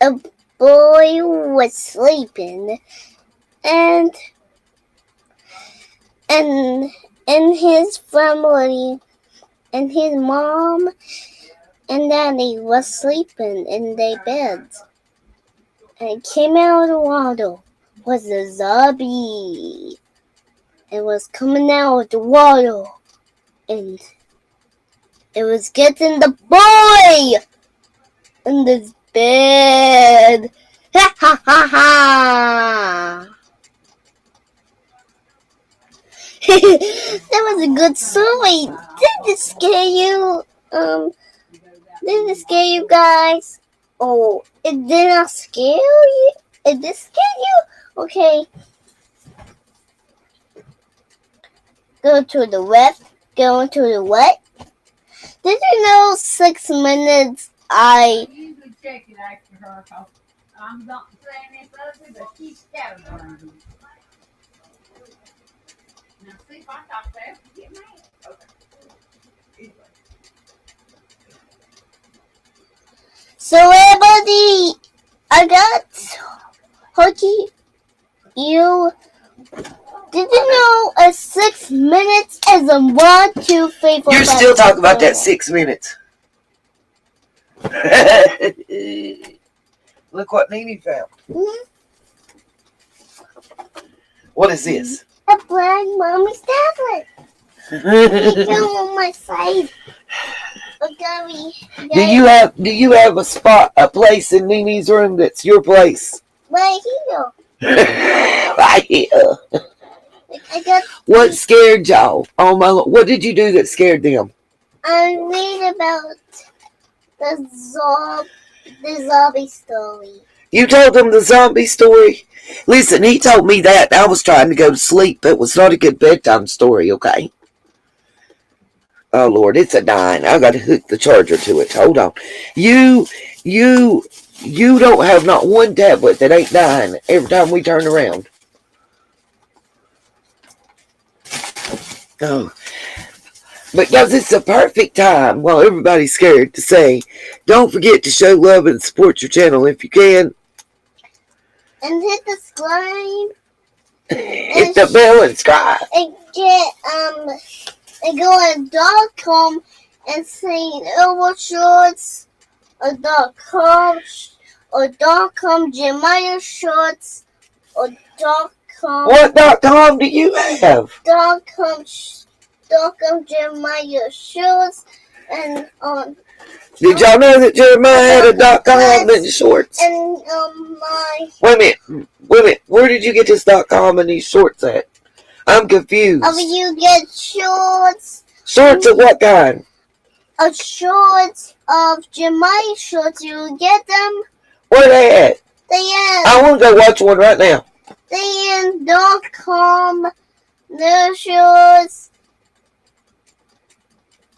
A boy was sleeping, and his family and his mom and daddy was sleeping in their beds. And came out of the water was a zombie. It was coming out of the water. And it was getting the boy in the bed. Ha ha ha ha. That was a good story. Did it scare you? Did it scare you guys? Oh, it did not scare you? It did scare you? Okay. Go to the left. Go to the what? Did you know 6 minutes I... You could check it after her. I'm not saying it's ugly, but she's scatterbrained. Now see if I got that. Get mad. Okay. Anyway. So everybody, I got Hooky. You did you know 6 minutes is a 1, 2, 3, 4, You're 5, still 6 talking about that minutes. 6 minutes. Look what Nene found. What is this? A black mommy's tablet. It's on my side. Do you have a place in Nene's room that's your place? Right here. Right here. I got. What scared y'all? Oh my! What did you do that scared them? I read about the zombie story. You told them the zombie story? Listen, he told me that. I was trying to go to sleep. It was not a good bedtime story, okay? Oh, Lord, it's a dying. I got to hook the charger to it. Hold on. You don't have not one tablet that ain't dying every time we turn around. Oh. Because it's a perfect time while everybody's scared to say, don't forget to show love and support your channel if you can. And hit the subscribe. Hit the bell and subscribe. And get and go on .com and say shorts or .com or .com Jeremiah shorts or .com. What .com do you have? .com Jeremiah shorts and on. Did y'all know that Jeremiah had a .com in shorts? And my. Wait a minute. Where did you get this .com and these shorts at? I'm confused. You get shorts. Shorts of what kind? Shorts of Jeremiah shorts. You get them. Where they at? I want to go watch one right now. They in .com. The shorts.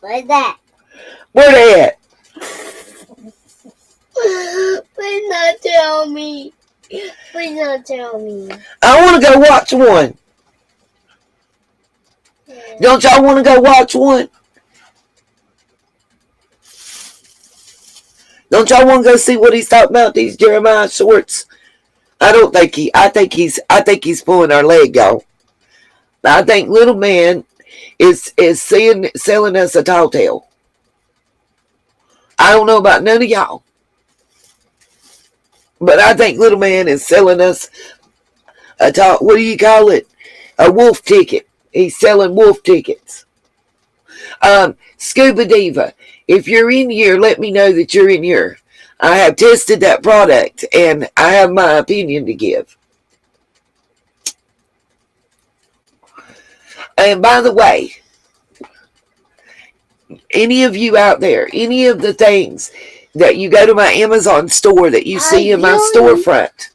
Like that. Where they at? Please not tell me. Please not tell me. I want to go watch one. Yeah. Don't y'all want to go watch one? Don't y'all want to go see what he's talking about? These Jeremiah shorts. I think he's pulling our leg, y'all. I think little man is selling us a tall tale. I don't know about none of y'all, but I think little man is selling us what do you call it? A wolf ticket. He's selling wolf tickets. Scuba Diva, if you're in here, let me know that you're in here. I have tested that product and I have my opinion to give. And by the way, any of you out there, any of the things that you go to my Amazon store that you see in my storefront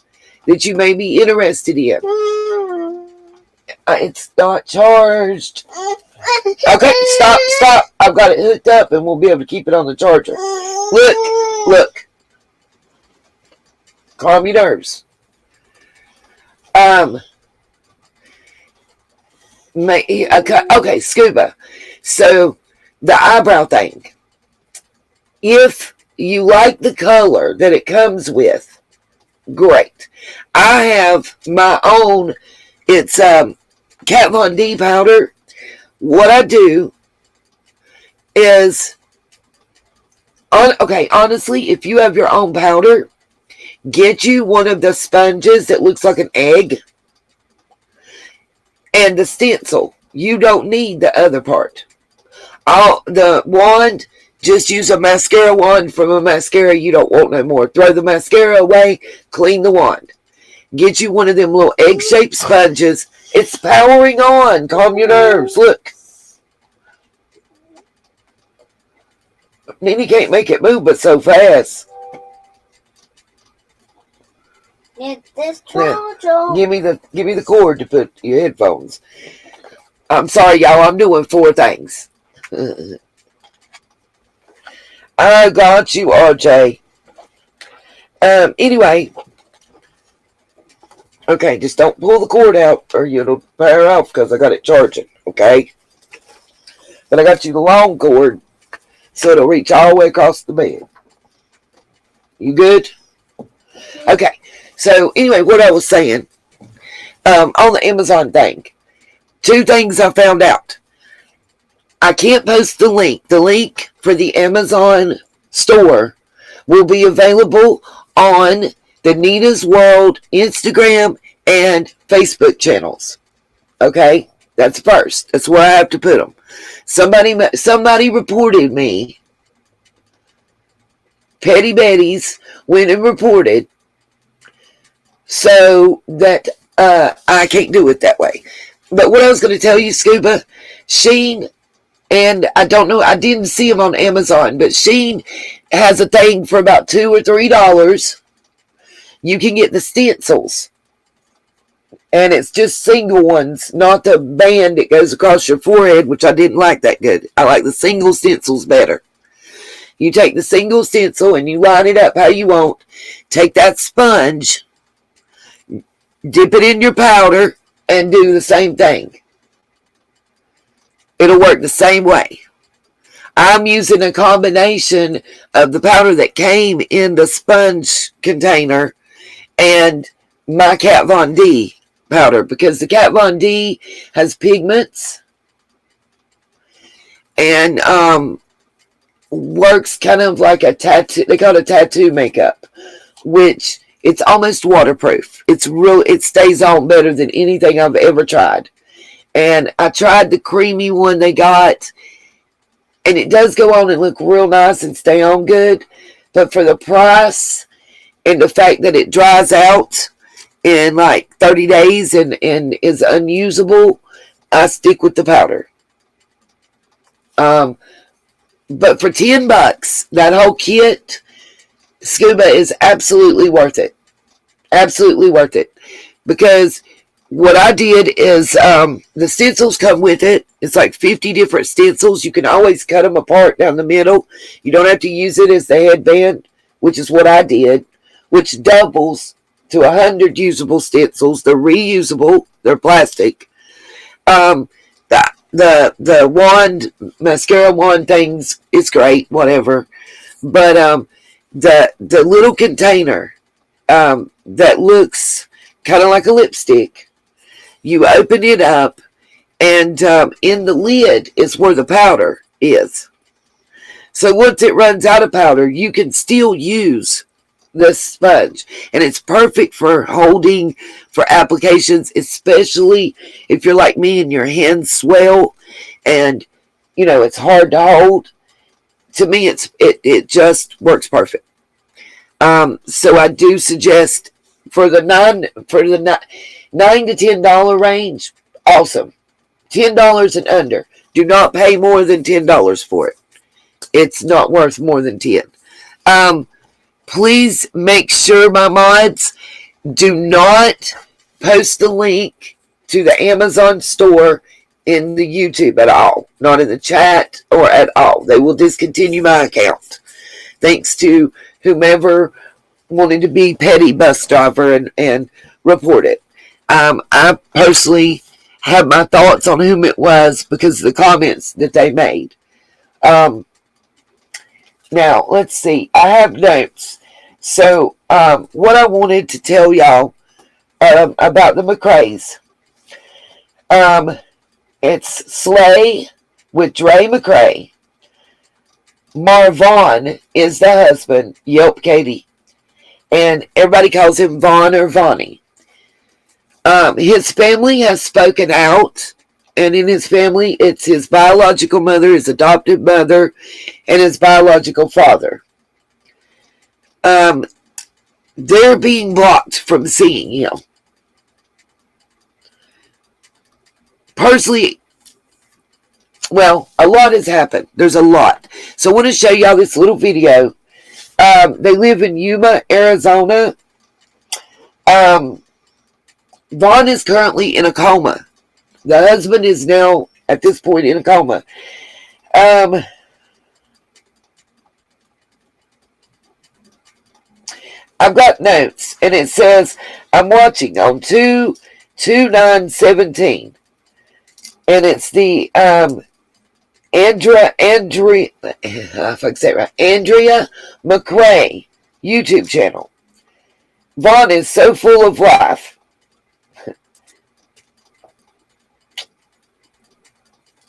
that you may be interested in, it's not charged. Okay, stop. I've got it hooked up and we'll be able to keep it on the charger. Look. Calm your nerves. Okay, Scuba. So, the eyebrow thing. If you like the color that it comes with, great. I have my own, it's Kat Von D powder. What I do is, honestly, if you have your own powder, get you one of the sponges that looks like an egg and the stencil. You don't need the other part. The wand, just use a mascara wand from a mascara you don't want no more. Throw the mascara away, clean the wand. Get you one of them little egg-shaped sponges. It's powering on. Calm your nerves. Look. Nene can't make it move but so fast. Get this charger. Give me the cord to put your headphones. I'm sorry, y'all. I'm doing 4 things. I got you, RJ. Anyway. Okay, just don't pull the cord out or it'll power off because I got it charging, okay? But I got you the long cord so it'll reach all the way across the bed. You good? Okay. So anyway, what I was saying, on the Amazon thing, 2 things I found out. I can't post the link. The link for the Amazon store will be available on the Nina's World Instagram and Facebook channels. Okay? That's first. That's where I have to put them. Somebody reported me. Petty Betty's went and reported, so that I can't do it that way. But what I was going to tell you, Scuba, Sheen, and I don't know, I didn't see them on Amazon, but Sheen has a thing for about $2 or $3. You can get the stencils. And it's just single ones, not the band that goes across your forehead, which I didn't like that good. I like the single stencils better. You take the single stencil and you line it up how you want. Take that sponge, dip it in your powder, and do the same thing. It'll work the same way. I'm using a combination of the powder that came in the sponge container and my Kat Von D powder, because the Kat Von D has pigments and works kind of like a tattoo. They call it a tattoo makeup, which it's almost waterproof. It stays on better than anything I've ever tried. And I tried the creamy one they got, and it does go on and look real nice and stay on good. But for the price and the fact that it dries out in like 30 days and is unusable, I stick with the powder. But for $10, that whole kit, Scuba, is absolutely worth it. Absolutely worth it. Because what I did is, the stencils come with it. It's like 50 different stencils. You can always cut them apart down the middle. You don't have to use it as the headband, which is what I did, which doubles to 100 usable stencils. They're reusable. They're plastic. The wand, mascara wand things, it's great, whatever. But the little container that looks kind of like a lipstick, you open it up, and in the lid is where the powder is. So once it runs out of powder, you can still use this sponge, and it's perfect for holding, for applications, especially if you're like me and your hands swell and it's hard to hold. To me, it just works perfect. So I do suggest for the $9 to $10 range, awesome. $10 and under. Do not pay more than $10 for it. It's not worth more than $10. Please make sure, my mods, do not post the link to the Amazon store in the YouTube at all. Not in the chat or at all. They will discontinue my account. Thanks to whomever wanted to be petty bus driver and report it. I personally have my thoughts on whom it was because of the comments that they made. Now, let's see. I have notes. So, what I wanted to tell y'all about the McCraes. It's Slay with Dre McCrae. Marvon is the husband. Yep, Katie. And everybody calls him Vaughn or Vonnie. His family has spoken out. And in his family, it's his biological mother, his adopted mother, and his biological father. They're being blocked from seeing him. Personally, well, a lot has happened. There's a lot. So I want to show y'all this little video. They live in Yuma, Arizona. Vaughn is currently in a coma. The husband is now, at this point, in a coma. I've got notes, and it says, I'm watching on 2/9/17. And it's the Andrea McCrae YouTube channel. Vaughn is so full of life.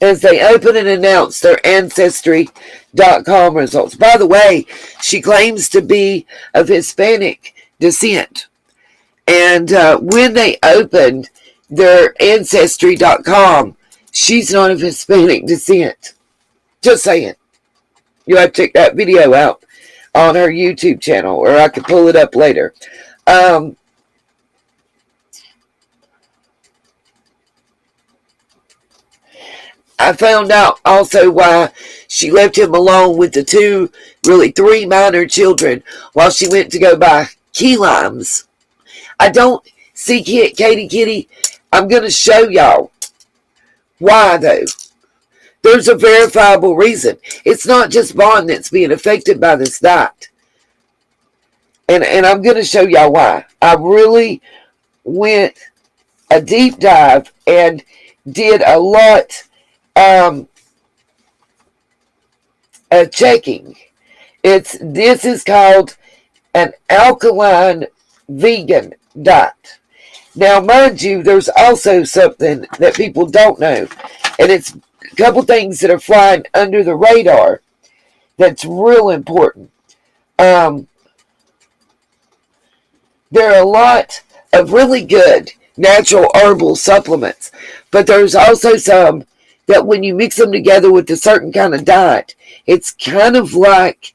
As they open and announce their Ancestry.com results. By the way, she claims to be of Hispanic descent. And when they opened their Ancestry.com, she's not of Hispanic descent. Just saying. You'll have to check that video out on her YouTube channel, or I could pull it up later. I found out also why she left him alone with the three minor children while she went to go buy key limes. I don't see Katie Kitty. I'm going to show y'all why, though. There's a verifiable reason. It's not just Vaughn that's being affected by this diet. And I'm going to show y'all why. I really went a deep dive and did a lot of checking. This is called an alkaline vegan diet. Now, mind you, there's also something that people don't know, and it's a couple things that are flying under the radar that's real important. There are a lot of really good natural herbal supplements, but there's also some that when you mix them together with a certain kind of diet, it's kind of like,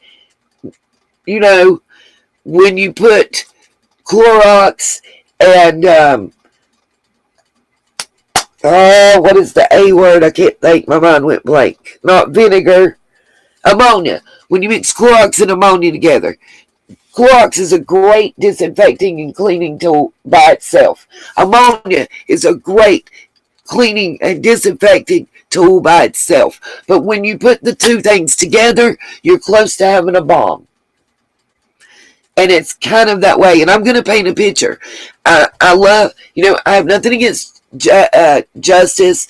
you know, when you put Clorox and, what is the A word? I can't think. My mind went blank. Not vinegar. Ammonia. When you mix Clorox and ammonia together. Clorox is a great disinfecting and cleaning tool by itself. Ammonia is a great cleaning and disinfecting tool by itself. But when you put the two things together, you're close to having a bomb. And it's kind of that way. And I'm going to paint a picture. I love, I have nothing against Justice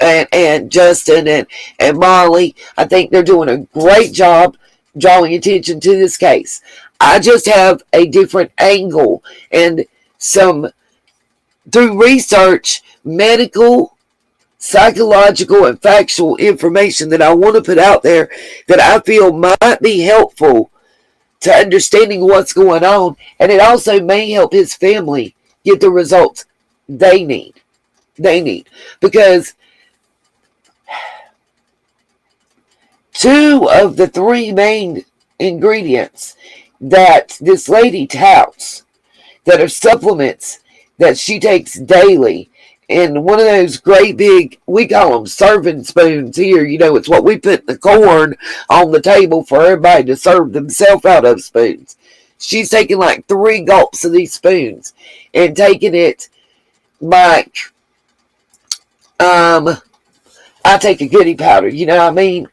and Justin and Molly. I think they're doing a great job drawing attention to this case. I just have a different angle and through research, medical, psychological, and factual information that I want to put out there that I feel might be helpful to understanding what's going on, and it also may help his family get the results they need. Because 2 of the 3 main ingredients that this lady touts that are supplements that she takes daily in one of those great big, we call them serving spoons here. It's what we put the corn on the table for everybody to serve themselves out of spoons. She's taking like 3 gulps of these spoons and taking it like, I take a goodie powder, you know what I mean?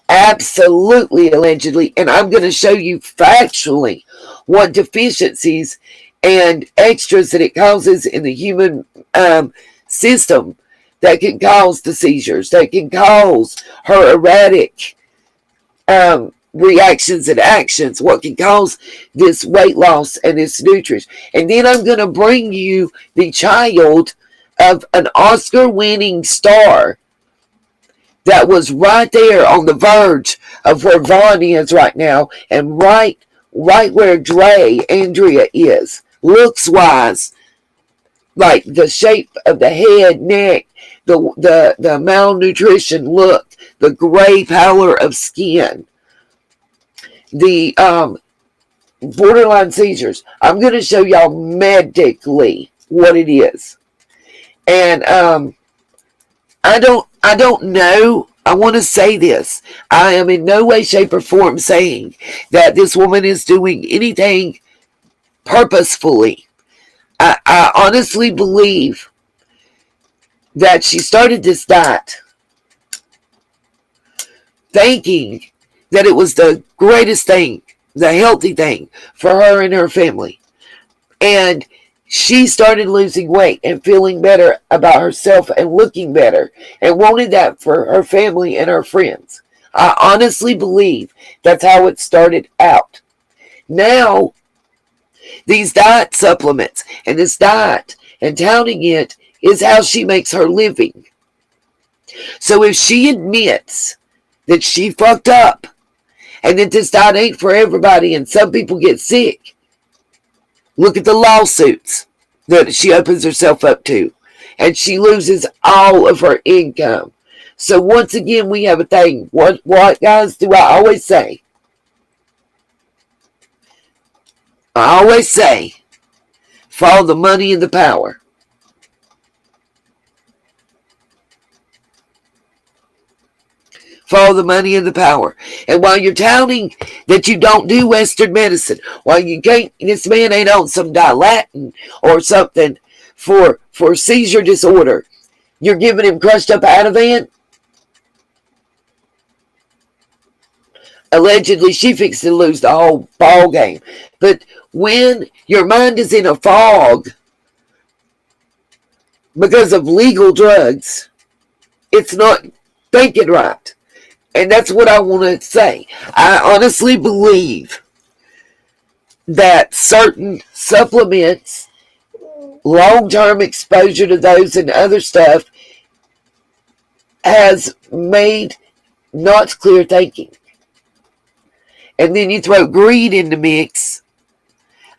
Absolutely, allegedly. And I'm going to show you factually what deficiencies and extras that it causes in the human system that can cause the seizures, that can cause her erratic reactions and actions, what can cause this weight loss and this nutrition. And then I'm going to bring you the child of an Oscar-winning star that was right there on the verge of where Vaughn is right now, and right where Andrea is, looks-wise, like the shape of the head, neck, the malnutrition look, the gray pallor of skin, the borderline seizures. I'm going to show y'all medically what it is. And I don't know. I want to say this. I am in no way, shape, or form saying that this woman is doing anything purposefully. I honestly believe that she started this diet thinking that it was the greatest thing, the healthy thing for her and her family. And she started losing weight and feeling better about herself and looking better and wanted that for her family and her friends. I honestly believe that's how it started out. Now, these diet supplements and this diet and touting it is how she makes her living. So if she admits that she fucked up and that this diet ain't for everybody and some people get sick, look at the lawsuits that she opens herself up to. And she loses all of her income. So once again, we have a thing. What guys, do I always say? I always say, follow the money and the power. Follow the money and the power. And while you're touting that you don't do Western medicine, while you can't, this man ain't on some Dilatin or something for seizure disorder, you're giving him crushed up Ativan. Allegedly, she fixed to lose the whole ball game. But when your mind is in a fog because of legal drugs, it's not thinking right. And that's what I want to say. I honestly believe that certain supplements, long-term exposure to those and other stuff, has made not clear thinking. And then you throw greed in the mix.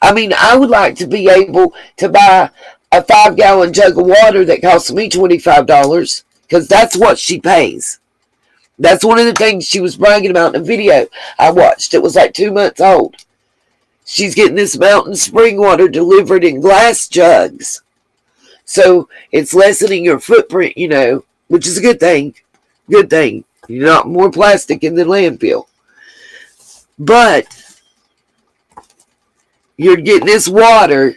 I mean, I would like to be able to buy a 5-gallon jug of water that costs me $25, because that's what she pays. That's one of the things she was bragging about in a video I watched. It was like 2 months old. She's getting this mountain spring water delivered in glass jugs. So it's lessening your footprint, which is a good thing. Good thing. You're not more plastic in the landfill. But you're getting this water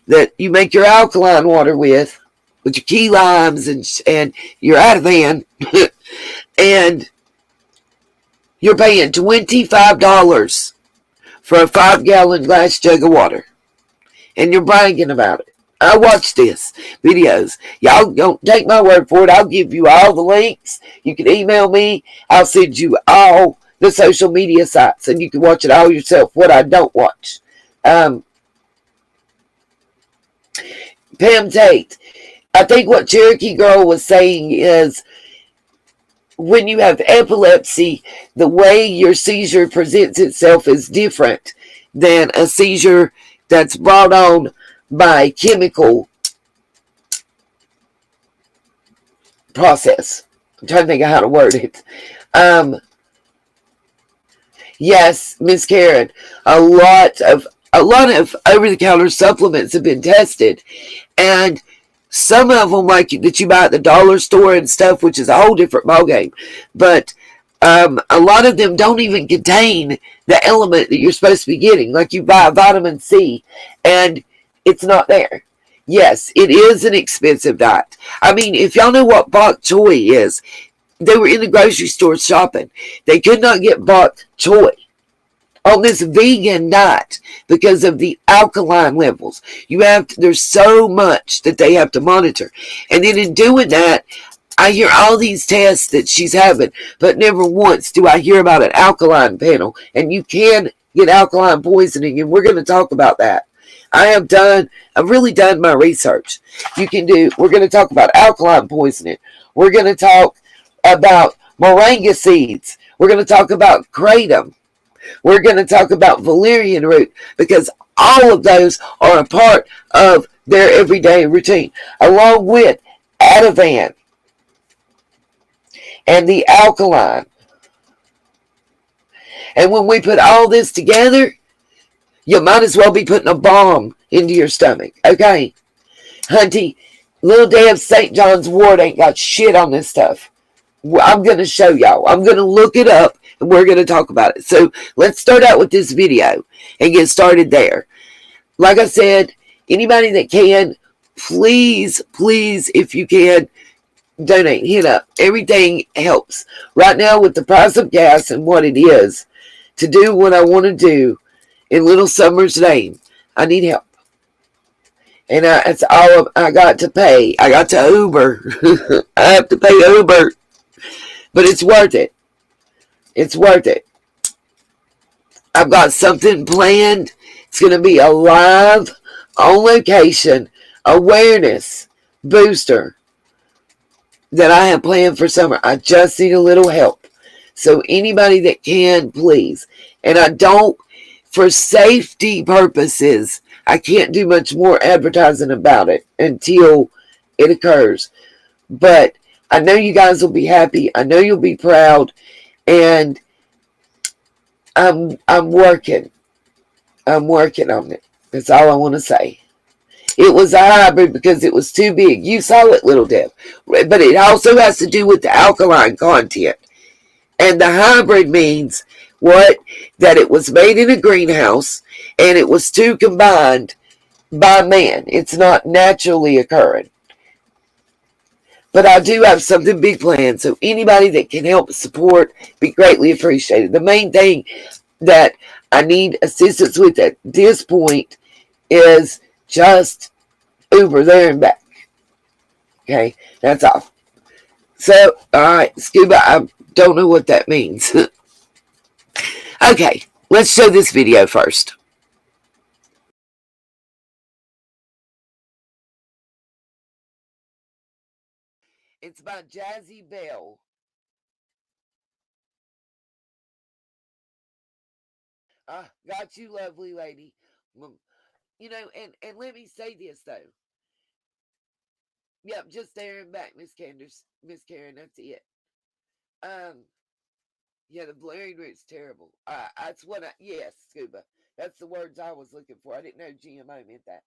that you make your alkaline water with your key limes and your Ativan, and you're paying $25 for a 5-gallon glass jug of water, and you're bragging about it. I watched this videos. Y'all don't take my word for it. I'll give you all the links. You can email me. I'll send you all the social media sites, and you can watch it all yourself. What I don't watch. Pam Tate. I think what Cherokee Girl was saying is, when you have epilepsy, the way your seizure presents itself is different than a seizure that's brought on by chemical process. I'm trying to think of how to word it. Yes, Miss Karen, a lot of over-the-counter supplements have been tested, and some of them, like that you buy at the dollar store and stuff, which is a whole different ballgame, but a lot of them don't even contain the element that you're supposed to be getting. Like you buy vitamin C, and it's not there. Yes, it is an expensive diet. I mean, if y'all know what bok choy is, they were in the grocery store shopping. They could not get bok choy on this vegan diet because of the alkaline levels. There's so much that they have to monitor. And then in doing that, I hear all these tests that she's having, but never once do I hear about an alkaline panel. And you can get alkaline poisoning, and we're going to talk about that. I've really done my research. We're going to talk about alkaline poisoning. We're going to talk about moringa seeds. We're going to talk about kratom. We're going to talk about valerian root, because all of those are a part of their everyday routine, along with Ativan and the alkaline. And when we put all this together, you might as well be putting a bomb into your stomach. Okay, Hunty, little Deb St. John's wort ain't got shit on this stuff. I'm going to show y'all. I'm going to look it up, and we're going to talk about it. So let's start out with this video and get started there. Like I said, anybody that can, please, if you can, donate. Hit up. Everything helps. Right now, with the price of gas and what it is, to do what I want to do in Little Summer's name, I need help. And that's all I got to pay. I got to Uber. I have to pay Uber. But it's worth it. It's worth it. I've got something planned. It's going to be a live, on location, awareness booster that I have planned for summer. I just need a little help. So anybody that can, please. And I don't, for safety purposes, I can't do much more advertising about it until it occurs. But I know you guys will be happy. I know you'll be proud. And I'm working. I'm working on it. That's all I want to say. It was a hybrid because it was too big. You saw it, Little Deb. But it also has to do with the alkaline content. And the hybrid means what? That it was made in a greenhouse and it was two combined by man. It's not naturally occurring. But I do have something big planned. So anybody that can help support be greatly appreciated. The main thing that I need assistance with at this point is just Uber there and back. Okay, that's all. So, alright, Scuba, I don't know what that means. Okay, let's show this video first. It's by Jazzy Bell. Got you, lovely lady. You know, and let me say this, though. Yep, just there and back, Miss Karen, that's it. Yeah, the Valerian Root's terrible. That's what yes, Scuba. That's the words I was looking for. I didn't know GMO meant that.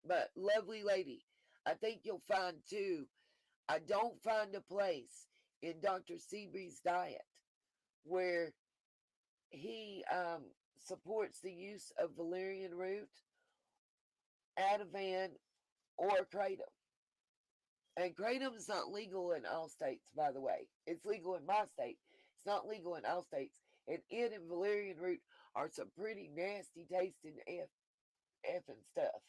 But, lovely lady, I think you'll find, too, I don't find a place in Dr. Seabury's diet where he supports the use of Valerian Root, Ativan, or Kratom. And Kratom is not legal in all states, by the way. It's legal in my state. It's not legal in all states. And it and Valerian Root are some pretty nasty tasting effing stuff.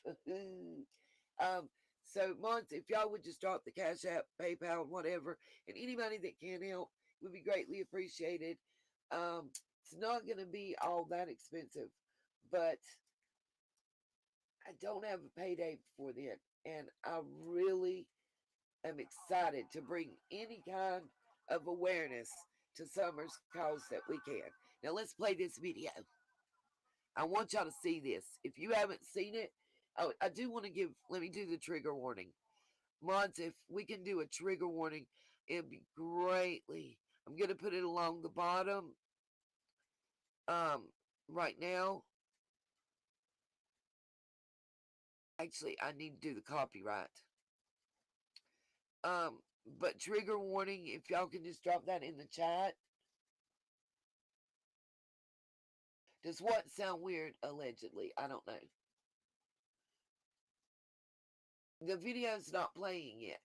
So, Mons, if y'all would just drop the Cash App, PayPal, whatever, and anybody that can help would be greatly appreciated. It's not going to be all that expensive, but I don't have a payday before then, and I really am excited to bring any kind of awareness to summer's cause that we can. Now, let's play this video. I want y'all to see this. If you haven't seen it, I do want to let me do the trigger warning. Mods, if we can do a trigger warning, it'd be greatly. I'm going to put it along the bottom right now. Actually, I need to do the copyright. But trigger warning, if y'all can just drop that in the chat. Does what sound weird, allegedly? I don't know. The video's not playing yet.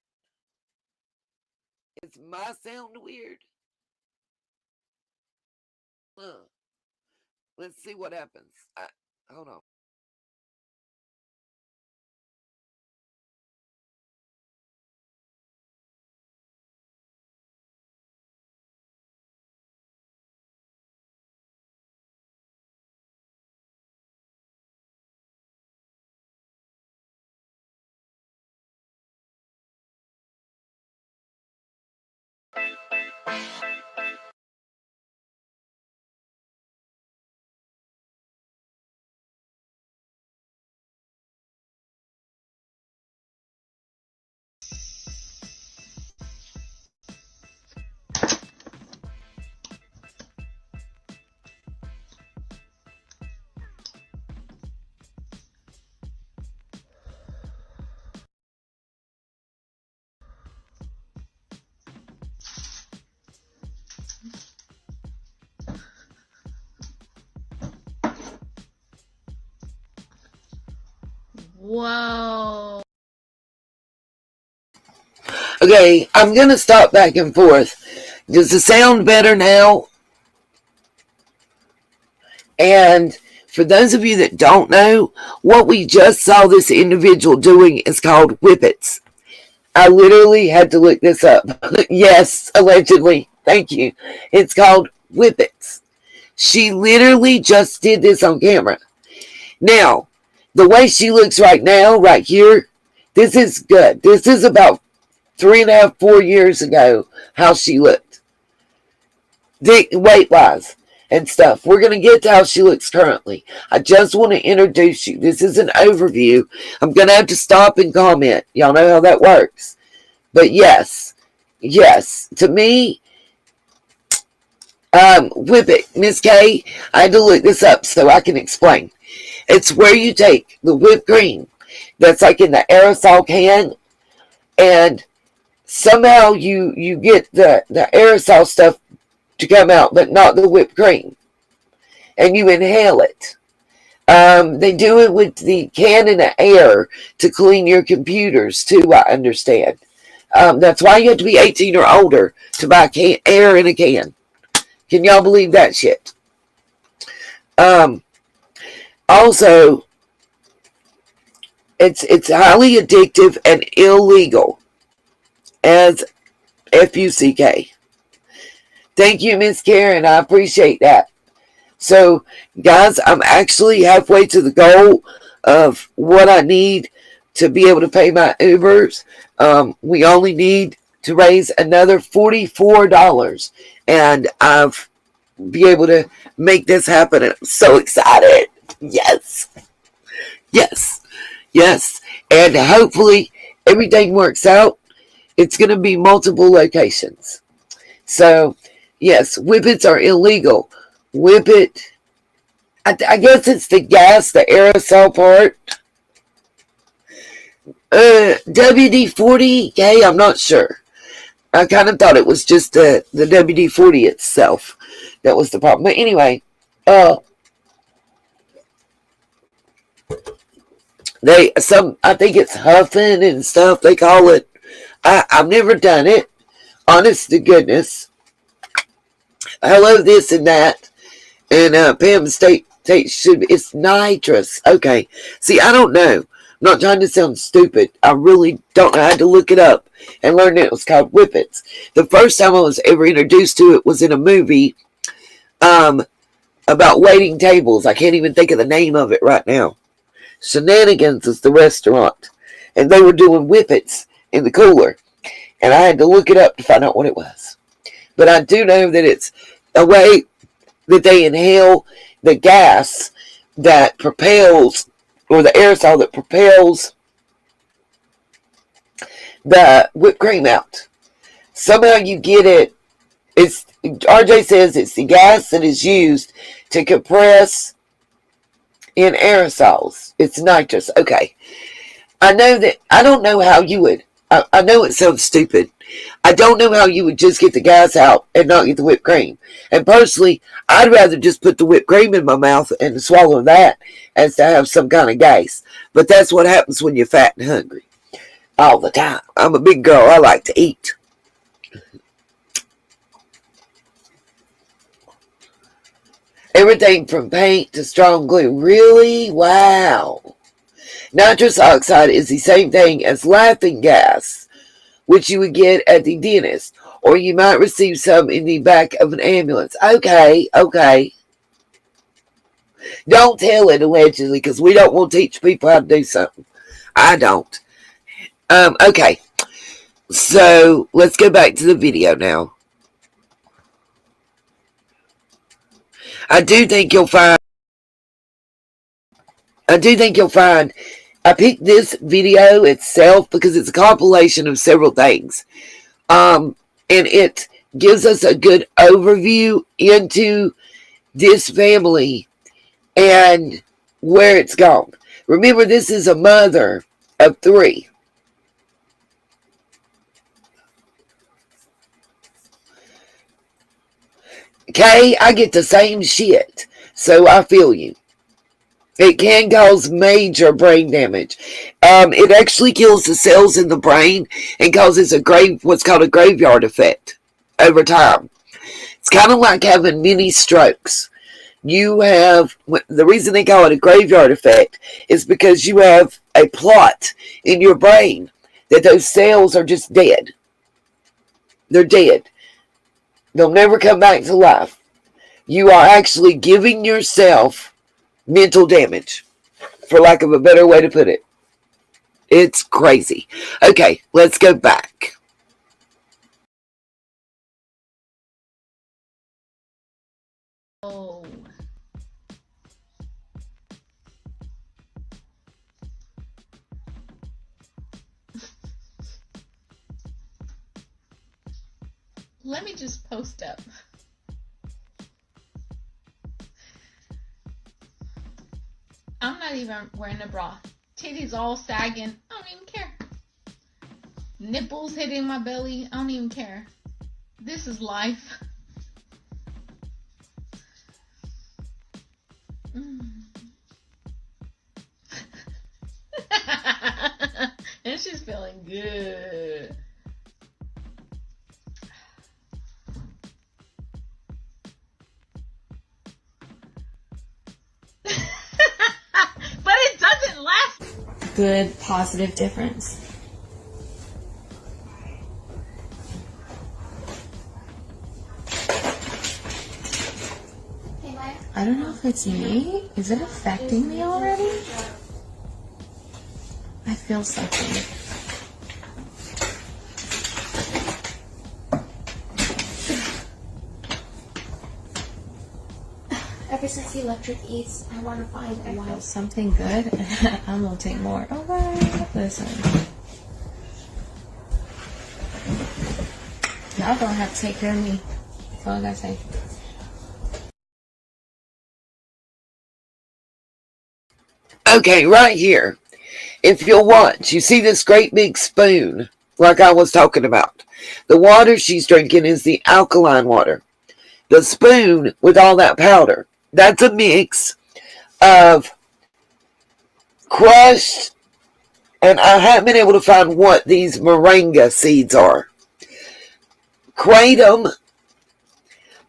Is my sound weird? Let's see what happens. Hold on. Whoa. Okay, I'm going to stop back and forth. Does it sound better now? And for those of you that don't know, what we just saw this individual doing is called whippets. I literally had to look this up. Yes, allegedly. Thank you. It's called whippets. She literally just did this on camera. Now, the way she looks right now, right here, this is good. This is about 3.5, 4 years ago, how she looked. Weight-wise and stuff. We're going to get to how she looks currently. I just want to introduce you. This is an overview. I'm going to have to stop and comment. Y'all know how that works. But yes, to me, Whip It, Miss K, I had to look this up so I can explain. It's where you take the whipped cream that's like in the aerosol can, and somehow you get the aerosol stuff to come out, but not the whipped cream, and you inhale it. They do it with the can in the air to clean your computers too, I understand. That's why you have to be 18 or older to buy air in a can. Can y'all believe that shit? Also, it's highly addictive and illegal as FUCK. Thank you, Miss Karen. I appreciate that. So, guys, I'm actually halfway to the goal of what I need to be able to pay my Ubers. We only need to raise another $44, and I'll be able to make this happen. I'm so excited. Yes. And hopefully everything works out. It's going to be multiple locations. So, yes, Whippets are illegal. Whippet, I guess it's the gas, the aerosol part. WD-40, okay, I'm not sure. I kind of thought it was just the WD-40 itself that was the problem. But anyway, I think it's huffing and stuff, they call it. I've never done it. Honest to goodness. Hello, this and that. And Pam State it's nitrous. Okay. See, I don't know. I'm not trying to sound stupid. I really don't know. I had to look it up and learn that it was called Whippets. The first time I was ever introduced to it was in a movie about waiting tables. I can't even think of the name of it right now. Shenanigans is the restaurant. And they were doing Whippets in the cooler. And I had to look it up to find out what it was. But I do know that it's a way that they inhale the gas that propels, or the aerosol that propels the whipped cream out. Somehow you get it. RJ says it's the gas that is used to compress in aerosols. It's nitrous. Okay. I know that. I don't know how you would. I know it sounds stupid. I don't know how you would just get the gas out and not get the whipped cream. And personally, I'd rather just put the whipped cream in my mouth and swallow that as to have some kind of gas. But that's what happens when you're fat and hungry. All the time. I'm a big girl. I like to eat. Everything from paint to strong glue. Really? Wow. Nitrous oxide is the same thing as laughing gas, which you would get at the dentist, or you might receive some in the back of an ambulance. Okay. Don't tell it allegedly, because we don't want to teach people how to do something. I don't. Okay. So, let's go back to the video now. I do think you'll find, I picked this video itself because it's a compilation of several things. And it gives us a good overview into this family and where it's gone. Remember, this is a mother of 3. Okay, I get the same shit. So I feel you. It can cause major brain damage. It actually kills the cells in the brain and causes what's called a graveyard effect over time. It's kind of like having mini strokes. The reason they call it a graveyard effect is because you have a plot in your brain that those cells are just dead. They're dead. They'll never come back to life. you are actually giving yourself mental damage, for lack of a better way to put it. It's crazy. Okay, let's go back. Oh. Let me just post up. I'm not even wearing a bra. Titties all sagging. I don't even care. Nipples hitting my belly. I don't even care. This is life. And she's feeling good. But it doesn't last. Good, positive difference. I don't know if it's me. Is it affecting me already? I feel something. Ever since the electric eats, I want to find a while something good. I'm gonna take more. Alright, listen. Y'all gonna have to take care of me. That's all I gotta say. Okay, right here. If you'll watch, you see this great big spoon, like I was talking about. The water she's drinking is the alkaline water. The spoon with all that powder, that's a mix of crushed, and I haven't been able to find what these moringa seeds are. Kratom,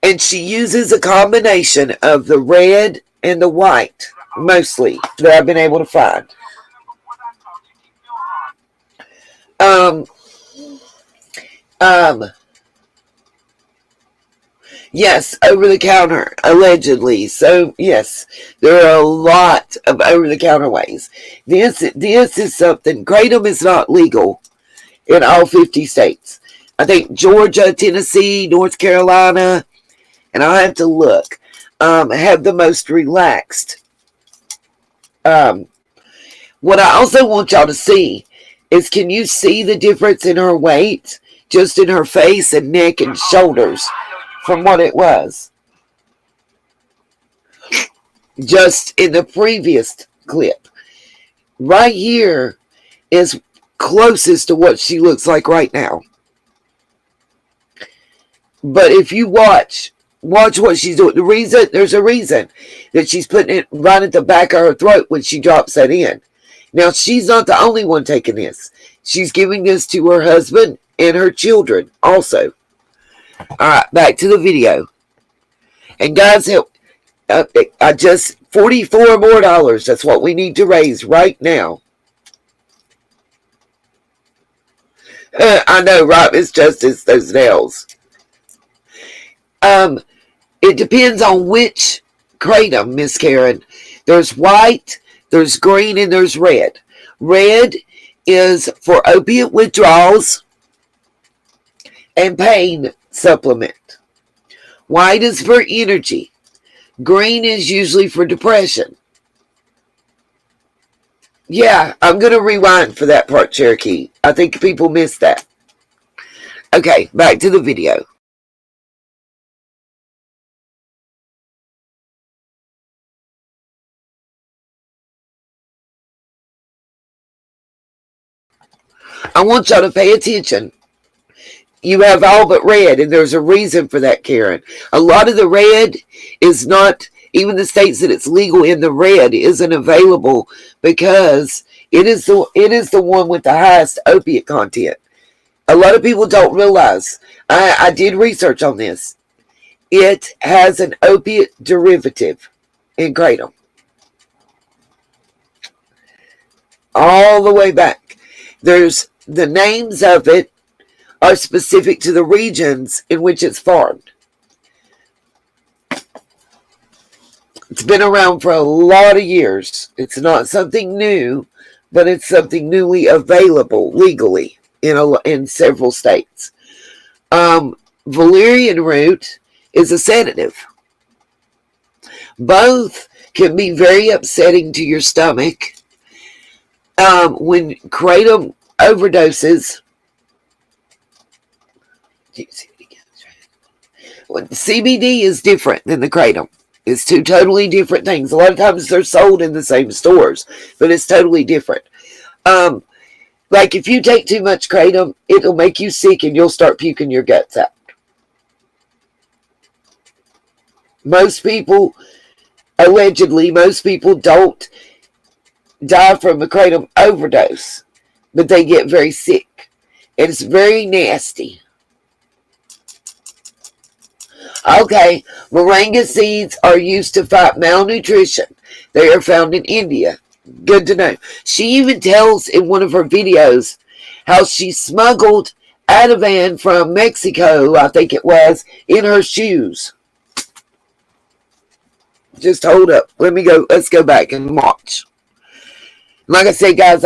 and she uses a combination of the red and the white, mostly, that I've been able to find. Yes, over the counter, allegedly. So, yes, there are a lot of over the counter ways. This is something. Kratom is not legal in all 50 states. I think Georgia, Tennessee, North Carolina, and I'll have to look, have the most relaxed. What I also want y'all to see is, can you see the difference in her weight, just in her face and neck and shoulders from what it was just in the previous clip? Right here is closest to what she looks like right now. But if you watch what she's doing. There's a reason that she's putting it right at the back of her throat when she drops that in. Now, she's not the only one taking this. She's giving this to her husband and her children also. All right, back to the video. And guys, help. I just $44 more. That's what we need to raise right now. I know, right, Miss Justice, those nails. It depends on which kratom, Miss Karen. There's white, there's green, and there's red. Red is for opiate withdrawals and pain supplement. White is for energy. Green is usually for depression. Yeah, I'm going to rewind for that part, Cherokee. I think people missed that. Okay, back to the video. I want y'all to pay attention. You have all but red, and there's a reason for that, Karen. A lot of the red is not, even the states that it's legal in, the red isn't available because it is the one with the highest opiate content. A lot of people don't realize. I did research on this. It has an opiate derivative in kratom. All the way back. There's the names of it are specific to the regions in which it's farmed. It's been around for a lot of years. It's not something new, but it's something newly available legally in several states. Valerian root is a sedative. Both can be very upsetting to your stomach. When kratom overdoses, CBD is different than the kratom. It's two totally different things. A lot of times they're sold in the same stores, but it's totally different. Like if you take too much kratom, it'll make you sick and you'll start puking your guts out. Allegedly, most people don't die from a kratom overdose, but they get very sick. And it's very nasty. Okay, moringa seeds are used to fight malnutrition. They are found in India. Good to know. She even tells in one of her videos how she smuggled Ativan from Mexico, I think it was, in her shoes. Just hold up. Let's go back and watch. Like I said, guys,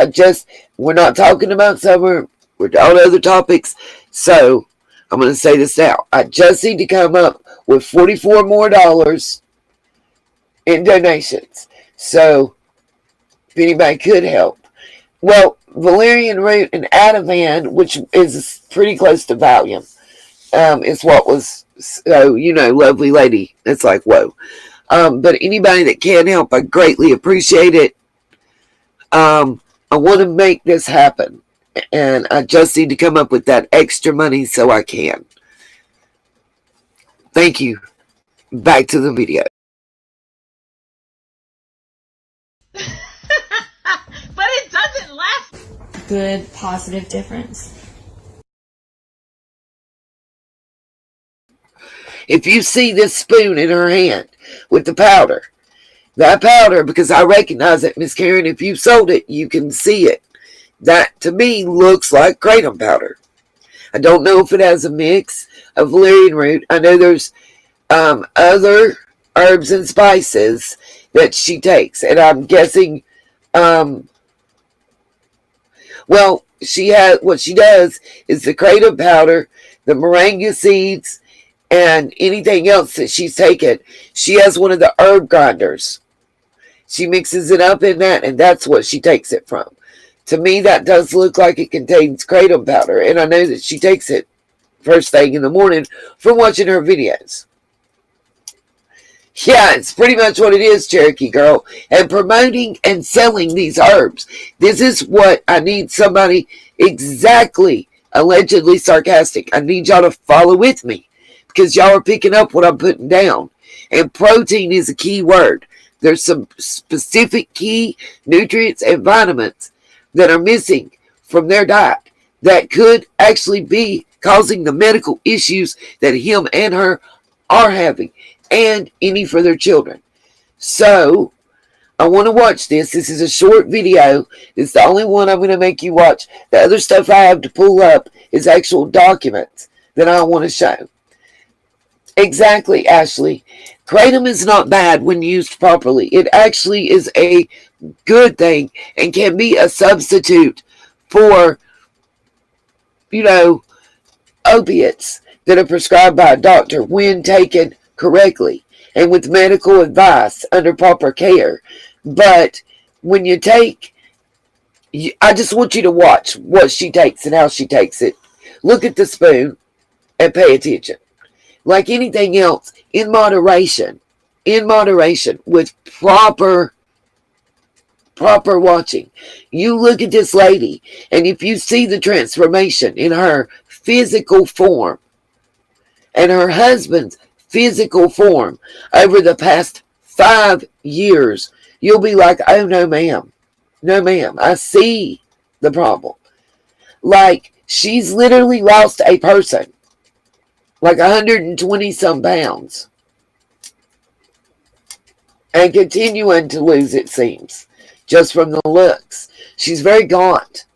we're not talking about summer. We're on other topics. So, I'm going to say this now. I just need to come up with $44 more in donations. So, if anybody could help. Well, Valerian Root and Ativan, which is pretty close to Valium, is what was, so, lovely lady. It's like, whoa. But anybody that can help, I greatly appreciate it. I want to make this happen. And I just need to come up with that extra money so I can. Thank you. Back to the video. But it doesn't last. Good, positive difference. If you see this spoon in her hand with the powder, that powder, because I recognize it, Miss Karen, if you sold it, you can see it. That, to me, looks like kratom powder. I don't know if it has a mix of valerian root. I know there's other herbs and spices that she takes. And I'm guessing, what she does is the kratom powder, the moringa seeds, and anything else that she's taken. She has one of the herb grinders. She mixes it up in that, and that's what she takes it from. To me, that does look like it contains kratom powder, and I know that she takes it first thing in the morning from watching her videos. Yeah, it's pretty much what it is, Cherokee Girl. And promoting and selling these herbs. This is what I need somebody exactly, allegedly sarcastic. I need y'all to follow with me because y'all are picking up what I'm putting down. And protein is a key word. There's some specific key nutrients and vitamins that are missing from their diet that could actually be causing the medical issues that him and her are having, and any for their children. So, I want to watch this. This is a short video. It's the only one I'm going to make you watch. The other stuff I have to pull up is actual documents that I want to show. Exactly, Ashley. Kratom is not bad when used properly. It actually is a good thing and can be a substitute for, opiates that are prescribed by a doctor when taken correctly and with medical advice under proper care. But when you take, I just want you to watch what she takes and how she takes it. Look at the spoon and pay attention. Like anything else, in moderation, with proper watching. You look at this lady, and if you see the transformation in her physical form and her husband's physical form over the past 5 years, you'll be like, oh, no, ma'am. No, ma'am. I see the problem. Like, she's literally lost a person. Like 120 some pounds. And continuing to lose, it seems. Just from the looks. She's very gaunt.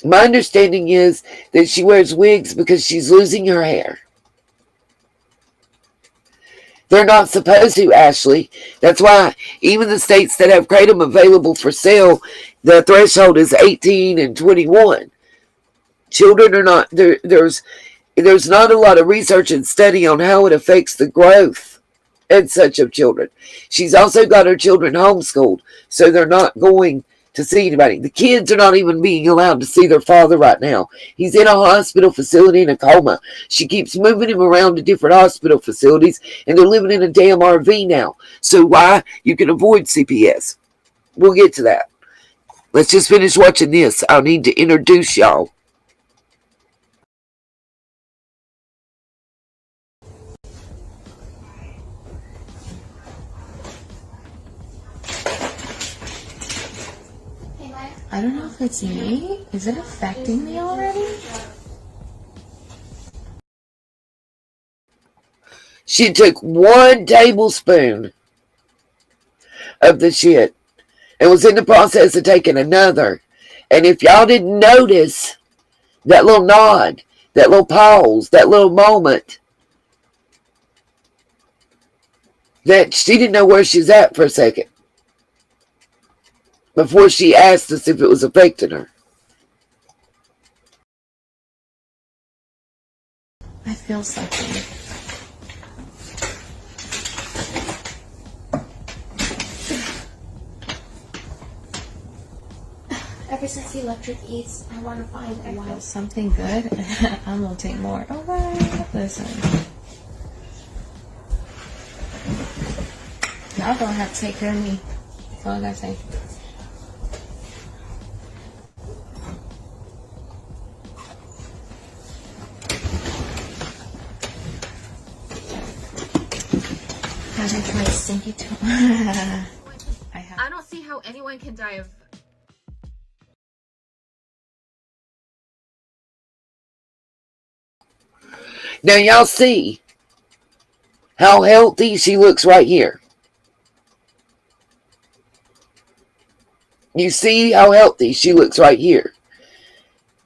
My understanding is that she wears wigs because she's losing her hair. They're not supposed to, Ashley. That's why even the states that have kratom available for sale, the threshold is 18 and 21. Children are not there. There's not a lot of research and study on how it affects the growth and such of children. She's also got her children homeschooled, so they're not going to see anybody. The kids are not even being allowed to see their father right now. He's in a hospital facility in a coma. She keeps moving him around to different hospital facilities, and they're living in a damn RV now. So why? You can avoid CPS. We'll get to that. Let's just finish watching this. I need to introduce y'all. I don't know if it's me. Is it affecting me already? She took 1 tablespoon of the shit and was in the process of taking another. And if y'all didn't notice that little nod, that little pause, that little moment, that she didn't know where she's at for a second before she asked us if it was affecting her. I feel something. Ever since the electric eats, I want to find a while something good. I'm gonna take more. All right, listen. Y'all gonna have to take care of me. That's all I gotta say. Haven't tried stinky toe. I don't see how anyone can die of. Now y'all see how healthy she looks right here. You see how healthy she looks right here.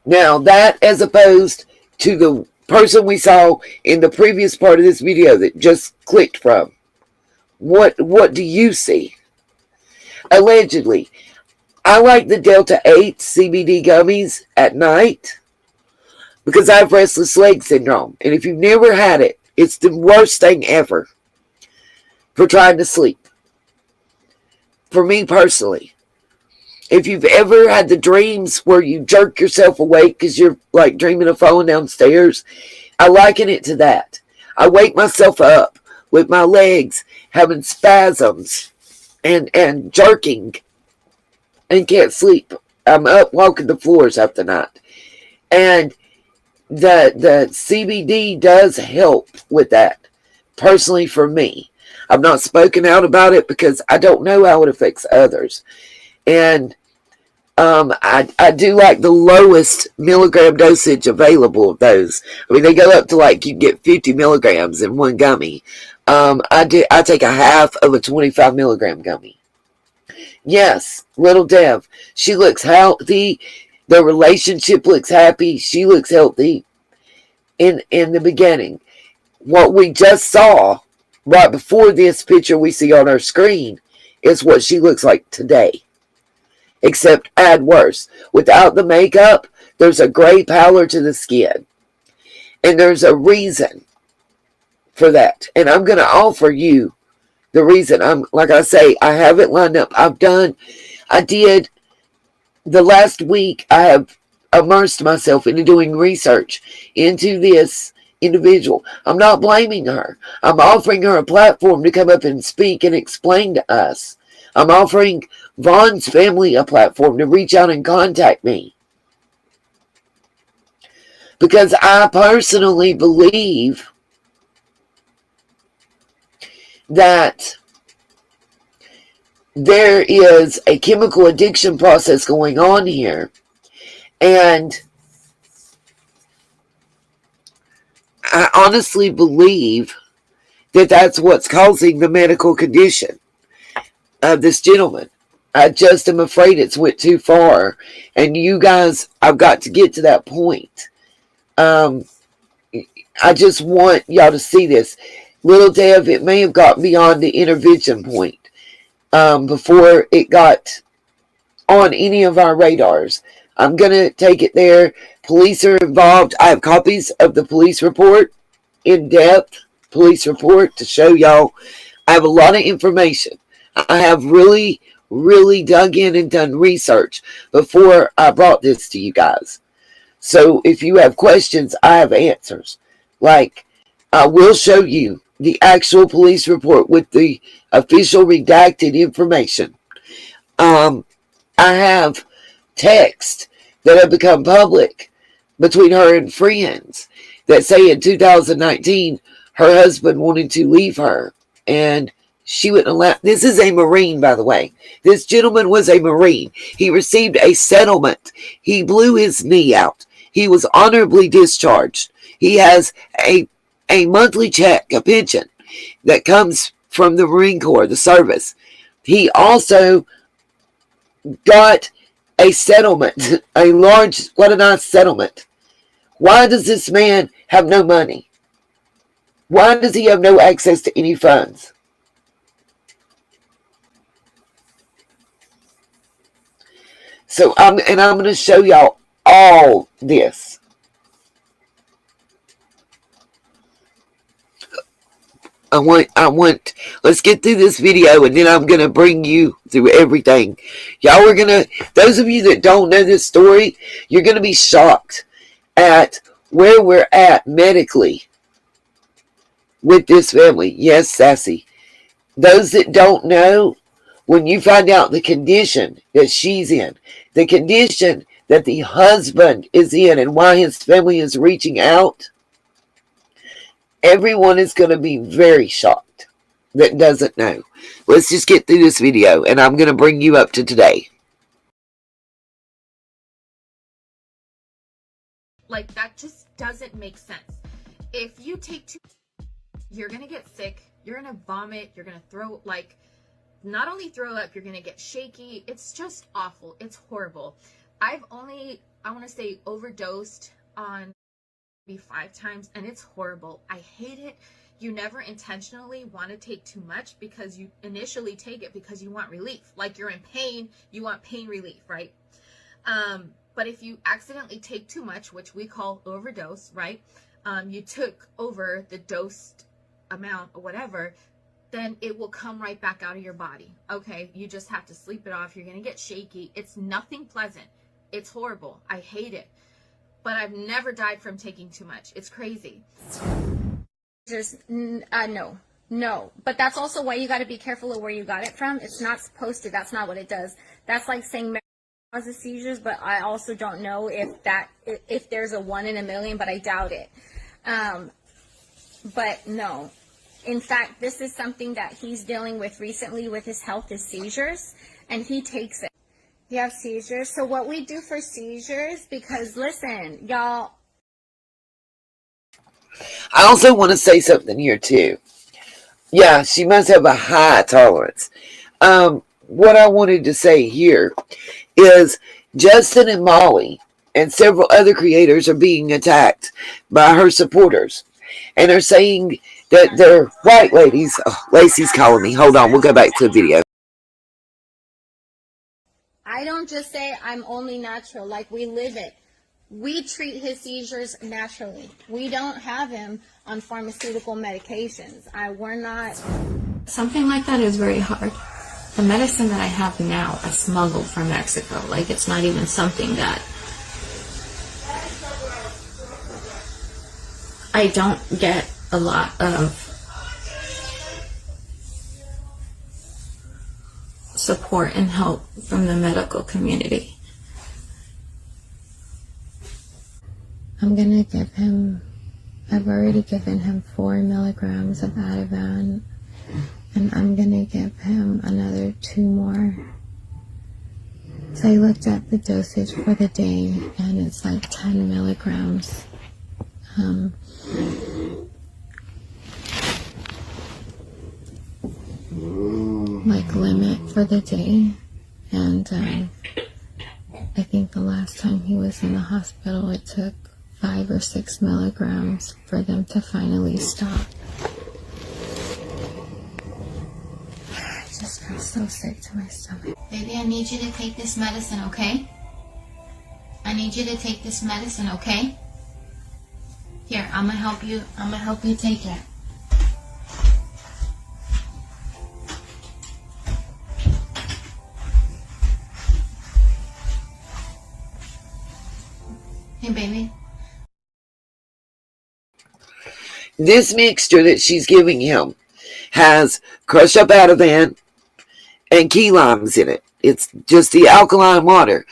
Now that, as opposed to the person we saw in the previous part of this video that just clicked from, what do you see? Allegedly, I like the Delta 8 CBD gummies at night because I have restless leg syndrome. And if you've never had it, it's the worst thing ever for trying to sleep. For me personally. If you've ever had the dreams where you jerk yourself awake because you're like dreaming of falling downstairs, I liken it to that. I wake myself up with my legs having spasms and jerking and can't sleep. I'm up walking the floors half the night. And the CBD does help with that, personally for me. I've not spoken out about it because I don't know how it affects others. And I do like the lowest milligram dosage available of those. I mean, they go up to like you get 50 milligrams in one gummy. I take a half of a 25 milligram gummy. Yes, little Dev, she looks healthy. The relationship looks happy. She looks healthy in the beginning. What we just saw right before this picture we see on our screen is what she looks like today. Except add worse. Without the makeup, there's a gray pallor to the skin. And there's a reason for that. And I'm going to offer you the reason. Like I say, I have it lined up. I did the last week, I have immersed myself into doing research into this individual. I'm not blaming her. I'm offering her a platform to come up and speak and explain to us. I'm offering Vaughn's family a platform to reach out and contact me. Because I personally believe that there is a chemical addiction process going on here. And I honestly believe that that's what's causing the medical condition of this gentleman. I just am afraid it's went too far. And you guys, I've got to get to that point. I just want y'all to see this. little Dev, it may have got beyond the intervention point before it got on any of our radars. I'm going to take it there. Police are involved. I have copies of the police report, in-depth police report to show y'all. I have a lot of information. I have really, really dug in and done research before I brought this to you guys. So if you have questions, I have answers. Like, I will show you the actual police report with the official redacted information. I have text that have become public between her and friends that say in 2019 her husband wanted to leave her and she wouldn't allow. This is a Marine, by the way. This gentleman was a Marine. He received a settlement. He blew his knee out. He was honorably discharged. He has a monthly check, a pension that comes from the Marine Corps, the service. He also got a settlement, a large, what a nice settlement. Why does this man have no money? Why does he have no access to any funds? So I'm going to show y'all all this. I want, let's get through this video and then I'm going to bring you through everything. Y'all are going to, those of you that don't know this story, you're going to be shocked at where we're at medically with this family. Yes, Sassy. Those that don't know, when you find out the condition that she's in, the condition that the husband is in and why his family is reaching out, everyone is going to be very shocked that doesn't know. Let's just get through this video and I'm going to bring you up to today. Like, that just doesn't make sense. If you take too, you're going to get sick, you're going to vomit, you're going to throw, like, not only throw up, you're going to get shaky. It's just awful. It's horrible. I've only, I want to say, overdosed on maybe 5 times, and it's horrible. I hate it. You never intentionally want to take too much because you initially take it because you want relief. Like, you're in pain, you want pain relief, right? But if you accidentally take too much, which we call overdose, right? You took over the dosed amount or whatever, then it will come right back out of your body. Okay, you just have to sleep it off. You're going to get shaky. It's nothing pleasant. It's horrible. I hate it. But I've never died from taking too much. It's crazy. No. But that's also why you got to be careful of where you got it from. It's not supposed to. That's not what it does. That's like saying marijuana causes seizures, but I also don't know if there's a 1 in a million, but I doubt it. But no. In fact, this is something that he's dealing with recently with his health is seizures, and he takes it. You have seizures. So what we do for seizures, because listen, y'all. I also want to say something here too. Yeah, she must have a high tolerance. What I wanted to say here is Justin and Molly and several other creators are being attacked by her supporters and are saying that they're white ladies. Oh, Lacey's calling me. Hold on, we'll go back to the video. I don't just say I'm only natural, like we live it. We treat his seizures naturally. We don't have him on pharmaceutical medications. We're not. Something like that is very hard. The medicine that I have now, I smuggled from Mexico. Like, it's not even something that I don't get a lot of support and help from the medical community. I'm gonna give him, I've already given him 4 milligrams of Ativan, and I'm gonna give him another 2 more. So I looked at the dosage for the day, and it's like 10 milligrams. Like limit for the day, and I think the last time he was in the hospital it took 5 or 6 milligrams for them to finally stop. so sick to my stomach. Baby, I need you to take this medicine, okay? I need you to take this medicine, okay? Here, I'm gonna help you. I'm gonna help you take it. Hey, baby. This mixture that she's giving him has crushed up Ativan and key limes in it. It's just the alkaline water.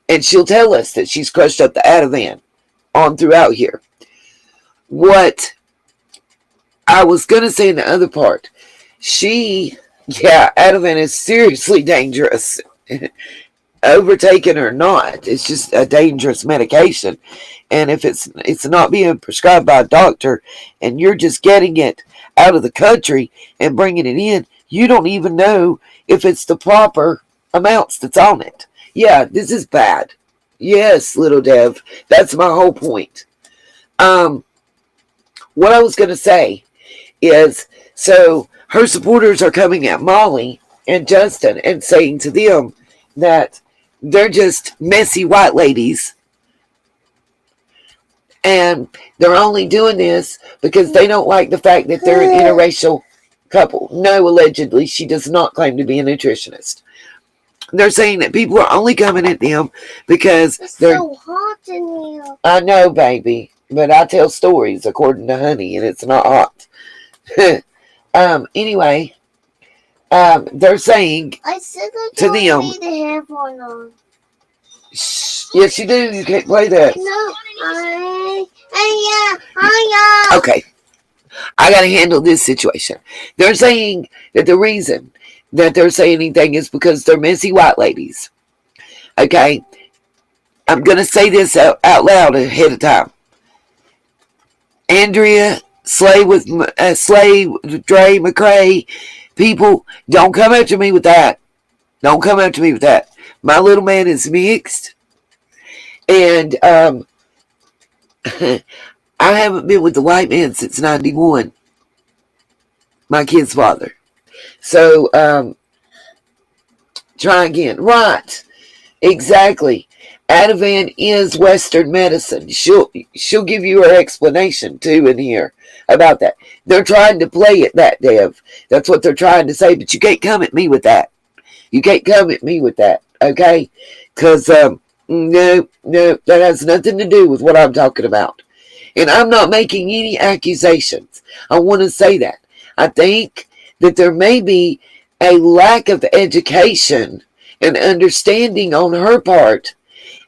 And she'll tell us that she's crushed up the Ativan on throughout here. What I was going to say in the other part, Ativan is seriously dangerous. Overtaken or not, it's just a dangerous medication. And if it's not being prescribed by a doctor and you're just getting it out of the country and bringing it in, you don't even know if it's the proper amounts that's on it. Yeah, this is bad. Yes, little Dev, that's my whole point. What I was going to say is, so her supporters are coming at Molly and Justin and saying to them that they're just messy white ladies. And they're only doing this because they don't like the fact that they're an interracial couple. No, allegedly, she does not claim to be a nutritionist. They're saying that people are only coming at them because they're so hot in here. I know, baby, but I tell stories according to Honey, and it's not hot. Anyway, they're saying I said I to don't them, need to have one on. yes, you do. You can't play that. No, Okay, I got to handle this situation. They're saying that the reason that they're saying anything is because they're messy white ladies. Okay, I'm going to say this out loud ahead of time. Andrea, Slay, Dre, McCrae, people, don't come after me with that. Don't come after me with that. My little man is mixed. And I haven't been with the white man since 91. My kid's father. So, try again. Right. Exactly. Ativan is Western medicine. She'll give you her explanation too in here about that. They're trying to play it that, Dev. That's what they're trying to say, but you can't come at me with that. You can't come at me with that, okay? Because, no, that has nothing to do with what I'm talking about. And I'm not making any accusations. I want to say that. I think that there may be a lack of education and understanding on her part,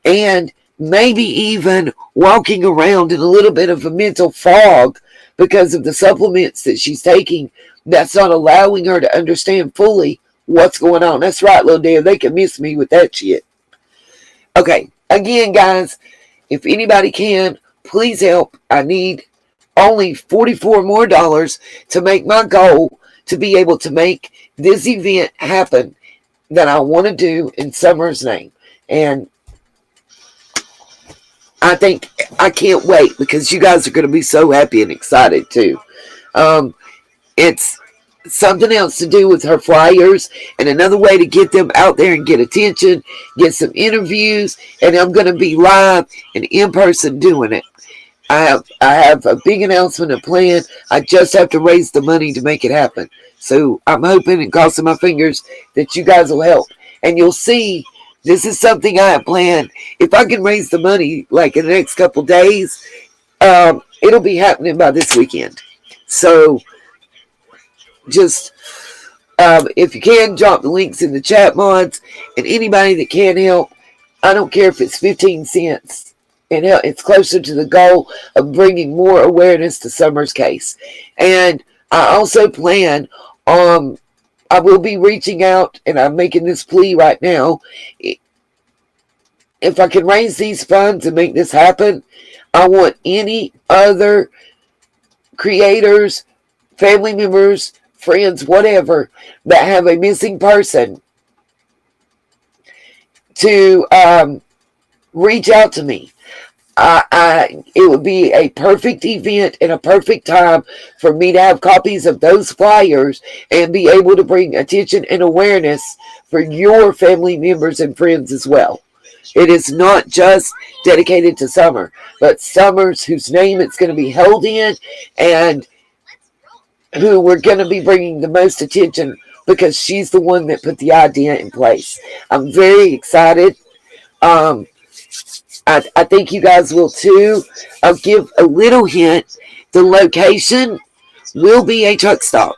and maybe even walking around in a little bit of a mental fog because of the supplements that she's taking that's not allowing her to understand fully what's going on. That's right, little Dave. They can miss me with that shit. Okay, again, guys, if anybody can, please help. I need only $44 more to make my goal to be able to make this event happen that I want to do in Summer's name. And I think I can't wait because you guys are going to be so happy and excited too. It's something else to do with her flyers and another way to get them out there and get attention, get some interviews, and I'm going to be live and in person doing it. I have a big announcement and plan. I just have to raise the money to make it happen. So I'm hoping and crossing my fingers that you guys will help. And you'll see this is something I have planned. If I can raise the money like in the next couple days, it'll be happening by this weekend. So just if you can, drop the links in the chat mods. And anybody that can help, I don't care if it's 15 cents. And it's closer to the goal of bringing more awareness to Summer's case. And I also plan on, I will be reaching out, and I'm making this plea right now. If I can raise these funds and make this happen, I want any other creators, family members, friends, whatever, that have a missing person to reach out to me. It would be a perfect event and a perfect time for me to have copies of those flyers and be able to bring attention and awareness for your family members and friends as well. It is not just dedicated to Summer, but Summers whose name it's going to be held in and who we're going to be bringing the most attention because she's the one that put the idea in place. I'm very excited. Um, I think you guys will too. I'll give a little hint. The location will be a truck stop,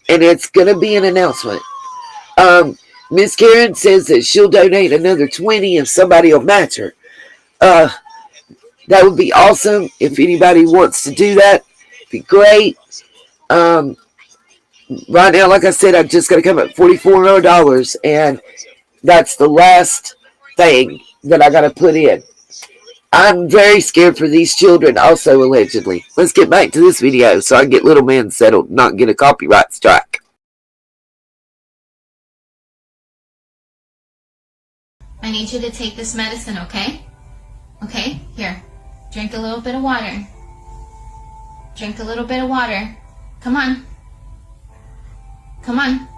and it's going to be an announcement. Um, Miss Karen says that she'll donate another 20 if somebody will match her. Uh, that would be awesome. If anybody wants to do that, it'd be great. Um, right now, like I said, I'm just going to come up $4,400, and that's the last thing that I got to put in. I'm very scared for these children also, allegedly. Let's get back to this video so I can get Little Man settled, not get a copyright strike. I need you to take this medicine, okay? Okay, here. Drink a little bit of water. Drink a little bit of water. Come on. Come on.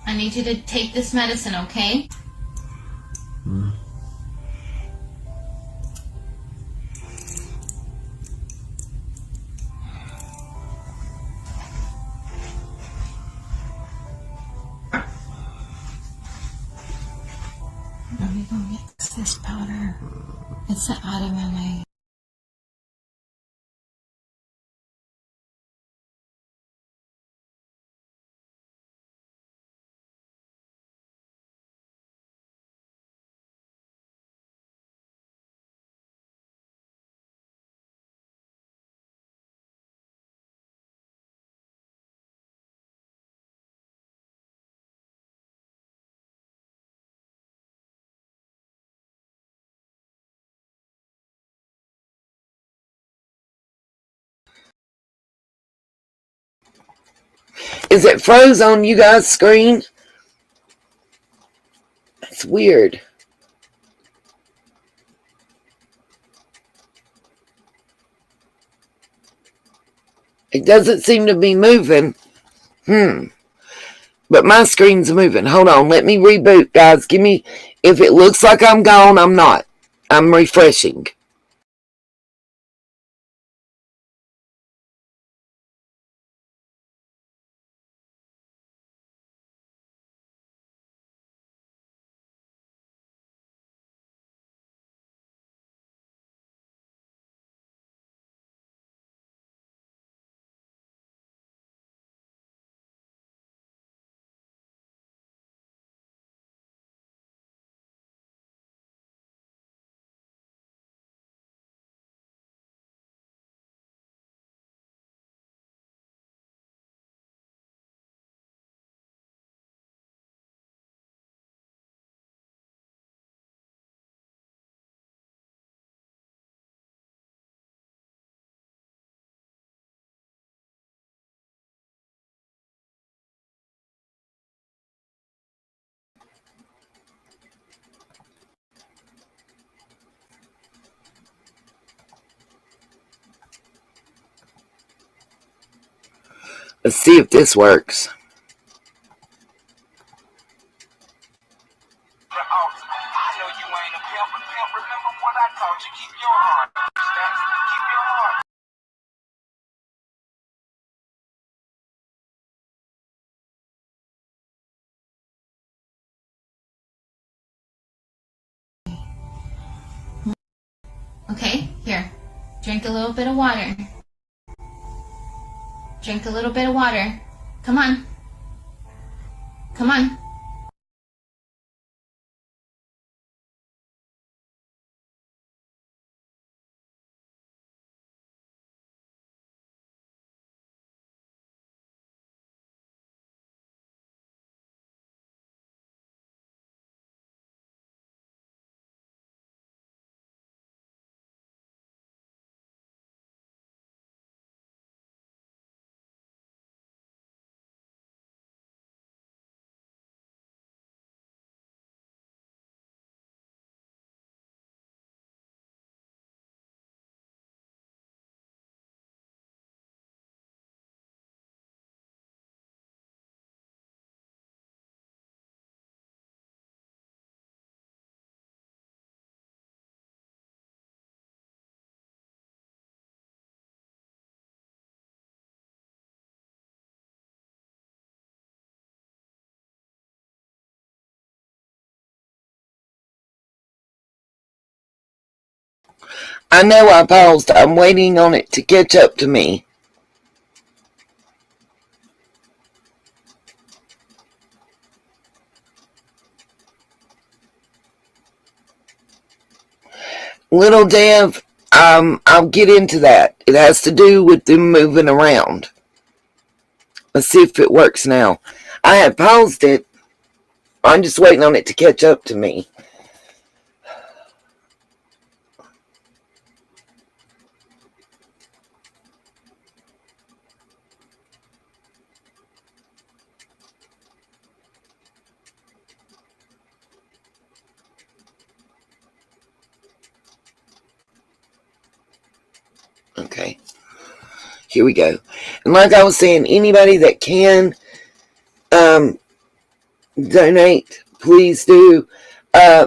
I need you to take this medicine, okay? Let me go mix this powder. It's the Adamant. Is it froze on you guys' screen? That's weird. It doesn't seem to be moving. But my screen's moving. Hold on. Let me reboot, guys. Give me... If it looks like I'm gone, I'm not. I'm refreshing. Let's see if this works. Okay, here. Drink a little bit of water. Drink a little bit of water. Come on. Come on. I know I paused. I'm waiting on it to catch up to me. Little Dev, I'll get into that. It has to do with them moving around. Let's see if it works now. I had paused it. I'm just waiting on it to catch up to me. Okay. Here we go. And like I was saying, anybody that can donate, please do.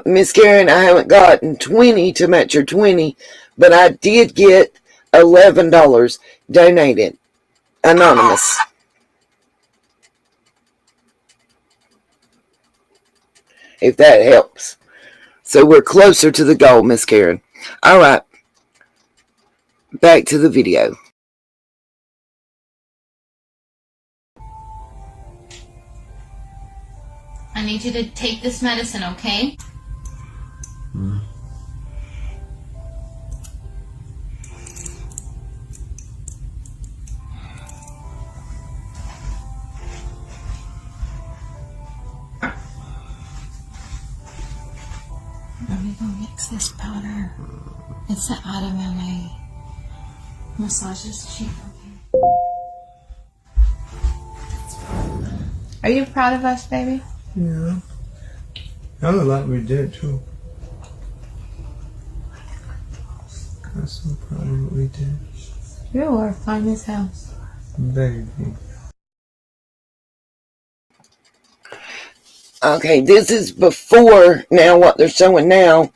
Miss Karen, I haven't gotten 20 to match your 20, but I did get $11 donated. Anonymous. If that helps. So we're closer to the goal, Miss Karen. All right. Back to the video. I need you to take this medicine, okay? Let me go mix this powder. It's the Adaman. Massage this cheek, okay? Are you proud of us, baby? Yeah. I look like we did too. I'm so proud of what we did. You are fine as hell. Baby. Okay, this is before now what they're showing now.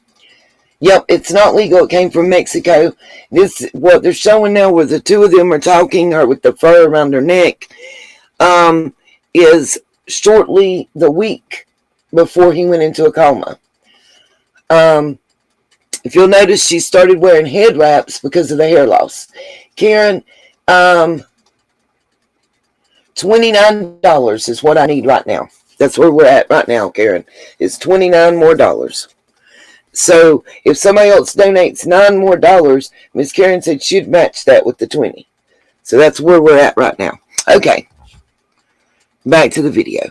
Yep, it's not legal. It came from Mexico. This what they're showing now where the two of them are talking or with the fur around their neck is shortly the week before he went into a coma. If you'll notice, she started wearing head wraps because of the hair loss. Karen, $29 is what I need right now. That's where we're at right now, Karen. It's $29 more. So if somebody else donates $9 more, Miss Karen said she'd match that with the 20. So that's where we're at right now. Okay. Back to the video.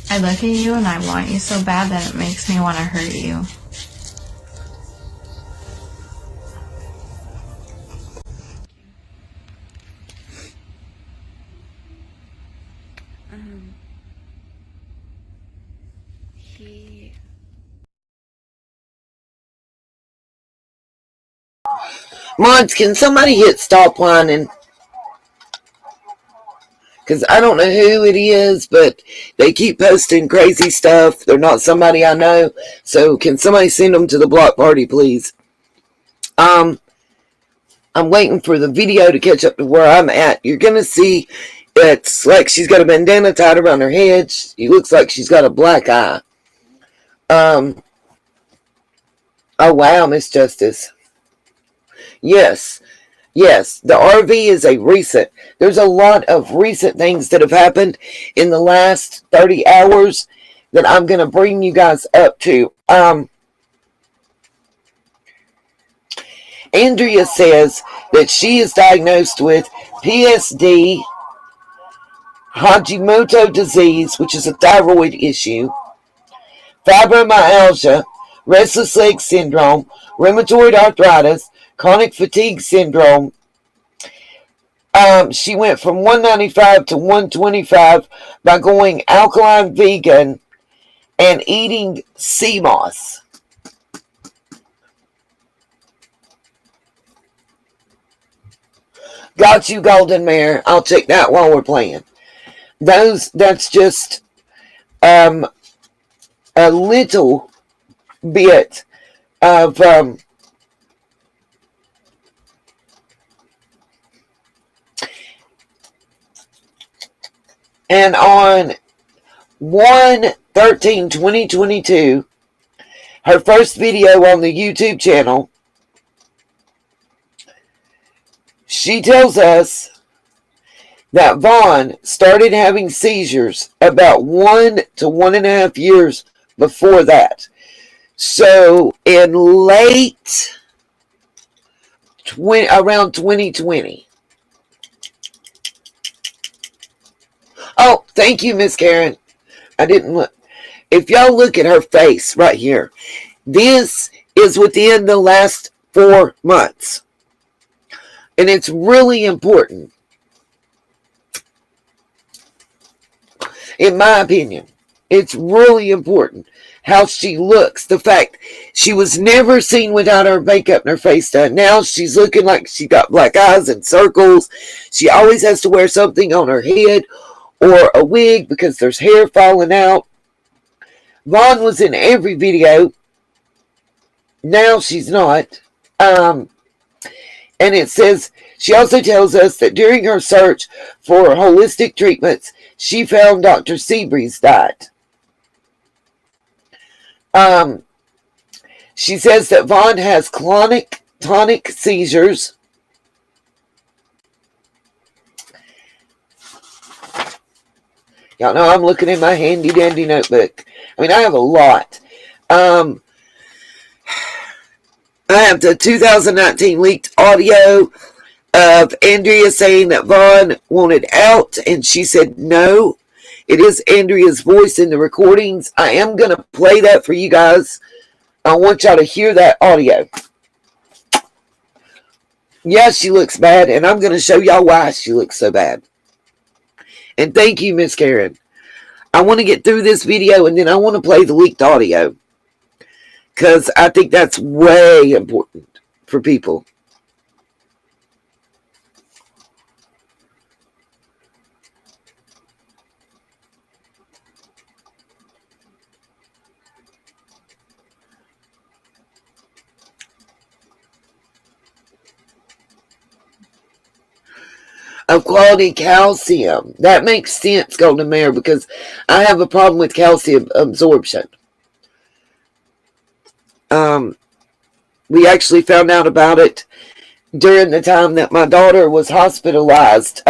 I look at you and I want you so bad that it makes me want to hurt you. Mods, can somebody hit stop whining? Because I don't know who it is, but they keep posting crazy stuff. They're not somebody I know. So can somebody send them to the block party, please? I'm waiting for the video to catch up to where I'm at. You're going to see it's like she's got a bandana tied around her head. She looks like she's got a black eye. Oh, wow, Miss Justice. Yes. Yes, the RV is a recent. There's a lot of recent things that have happened in the last 30 hours that I'm going to bring you guys up to. Andrea says that she is diagnosed with PSD, Hashimoto disease, which is a thyroid issue, fibromyalgia, restless leg syndrome, rheumatoid arthritis, chronic fatigue syndrome. She went from 195 to 125 by going alkaline vegan and eating sea moss. Got you, Golden Mare. I'll check that while we're playing. That's just a little bit of And on 1/13/2022, her first video on the YouTube channel, she tells us that Vaughn started having seizures about 1 to 1.5 years before that. So in late around 2020. Oh, thank you, Miss Karen. I didn't look. If y'all look at her face right here, this is within the last 4 months. And it's really important, in my opinion. It's really important how she looks. The fact she was never seen without her makeup and her face done. Now she's looking like she got black eyes and circles. She always has to wear something on her head or a wig because there's hair falling out. Vaughn was in every video. Now she's not. And it says, she also tells us that during her search for holistic treatments, she found Dr. Seabreeze's diet. She says that Vaughn has tonic seizures. Y'all know I'm looking in my handy dandy notebook. I mean, I have a lot. I have the 2019 leaked audio of Andrea saying that Vaughn wanted out, and she said no. It is Andrea's voice in the recordings. I am going to play that for you guys. I want y'all to hear that audio. Yeah, she looks bad, and I'm going to show y'all why she looks so bad. And thank you, Miss Karen. I want to get through this video, and then I want to play the leaked audio, because I think that's way important for people. Of quality calcium. That makes sense, Golden Mare, because I have a problem with calcium absorption. We actually found out about it during the time that my daughter was hospitalized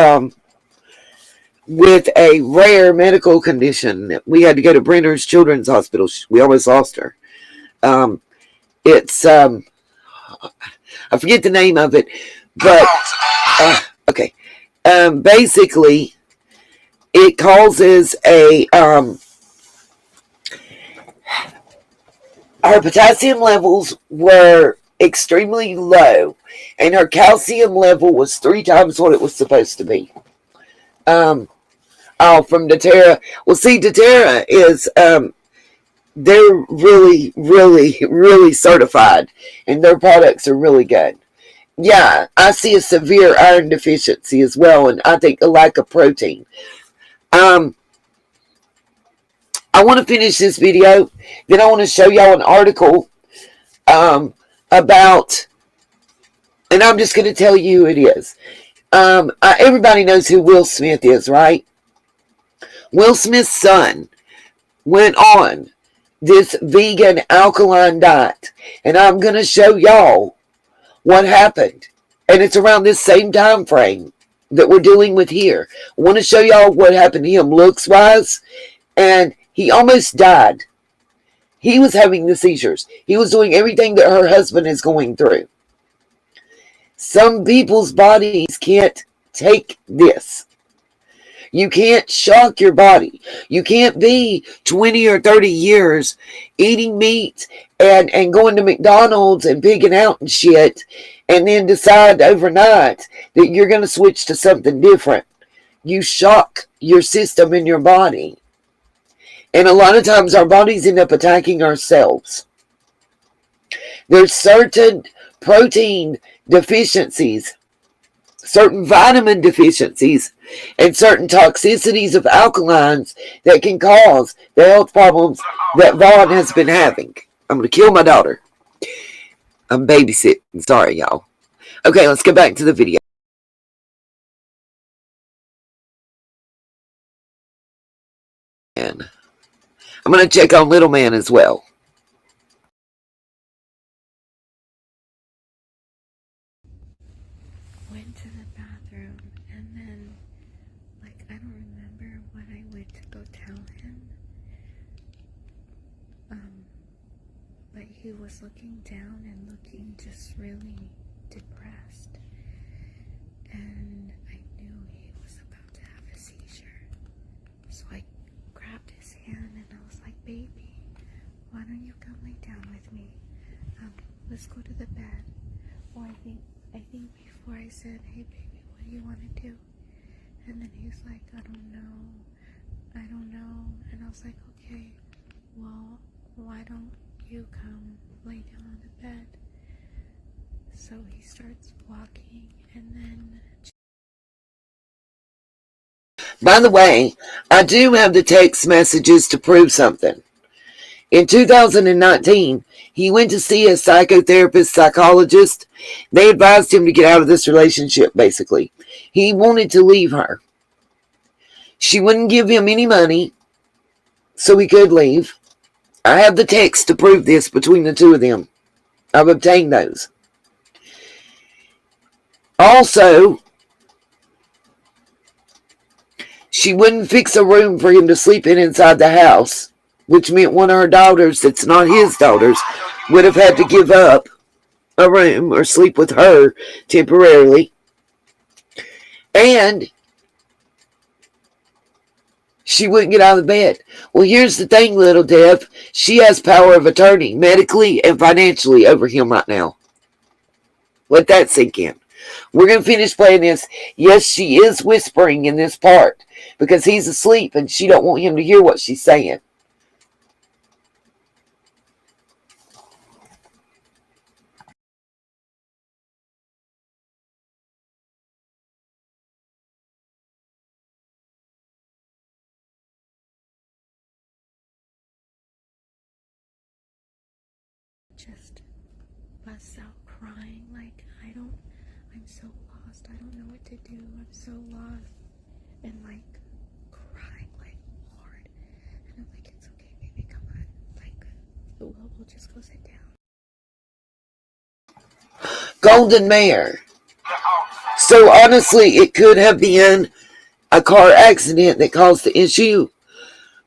with a rare medical condition. We had to go to Brenner's Children's Hospital. We almost lost her. It's, I forget the name of it, but, okay. Basically, it causes her potassium levels were extremely low, and her calcium level was 3 times what it was supposed to be. From doTERRA. Well, see, doTERRA is, they're really, really, really certified, and their products are really good. Yeah, I see a severe iron deficiency as well, and I think a lack of protein. I want to finish this video, then I want to show y'all an article about, and I'm just going to tell you who it is. Everybody knows who Will Smith is, right? Will Smith's son went on this vegan alkaline diet, and I'm going to show y'all what happened. And it's around this same time frame that we're dealing with here. I want to show y'all what happened to him looks wise, and he almost died. He was having the seizures. He was doing everything that her husband is going through. Some people's bodies can't take this. You can't shock your body. You can't be 20 or 30 years eating meat and going to McDonald's and pigging out and shit, and then decide overnight that you're going to switch to something different. You shock your system and your body. And a lot of times our bodies end up attacking ourselves. There's certain protein deficiencies, certain vitamin deficiencies, and certain toxicities of alkalines that can cause the health problems that Vaughn has been having. I'm going to kill my daughter. I'm babysitting. Sorry, y'all. Okay, let's get back to the video. man. I'm going to check on little man as well. Went to the bathroom, and then, like, I don't remember when I went to go tell him. But he was looking down and looking just really depressed. And I knew he was about to have a seizure. So I grabbed his hand and I was like, baby, why don't you come lay down with me? Let's go to the bed. Or I think before I said, hey baby, what do you want to do? And then he's like, I don't know. And I was like, okay, well, why don't you come lay down on the bed? So he starts walking, and then... By the way, I do have the text messages to prove something. In 2019, he went to see a psychotherapist, psychologist. They advised him to get out of this relationship, basically. He wanted to leave her. She wouldn't give him any money, so he could leave. I have the text to prove this between the two of them. I've obtained those. Also, she wouldn't fix a room for him to sleep in inside the house, which meant one of her daughters, that's not his daughters, would have had to give up a room or sleep with her temporarily. And she wouldn't get out of the bed. Well, here's the thing, little Dev. She has power of attorney, medically and financially, over him right now. Let that sink in. We're going to finish playing this. Yes, she is whispering in this part because he's asleep and she don't want him to hear what she's saying. just busts out crying like, I'm so lost, I don't know what to do, I'm so lost, and like crying like hard, and I'm like, it's okay baby, come on, like we'll just go sit down. Golden Mare. So honestly, it could have been a car accident that caused the issue,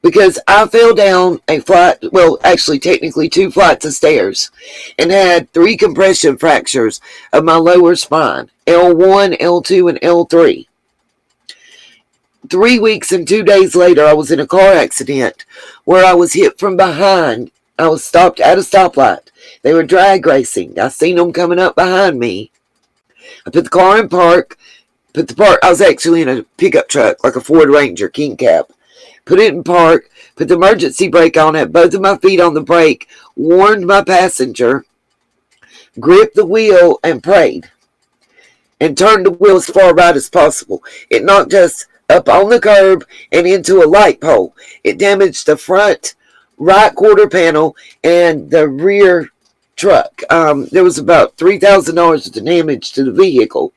because I fell down a flight, well, actually technically 2 flights of stairs, and had 3 compression fractures of my lower spine, L1, L2, and L3. 3 weeks and 2 days later, I was in a car accident where I was hit from behind. I was stopped at a stoplight. They were drag racing. I seen them coming up behind me. I put the car in park. I was actually in a pickup truck, like a Ford Ranger King Cab. Put it in park, put the emergency brake on it, both of my feet on the brake, warned my passenger, gripped the wheel, and prayed. And turned the wheel as far right as possible. It knocked us up on the curb and into a light pole. It damaged the front right quarter panel and the rear truck. There was about $3,000 of damage to the vehicle.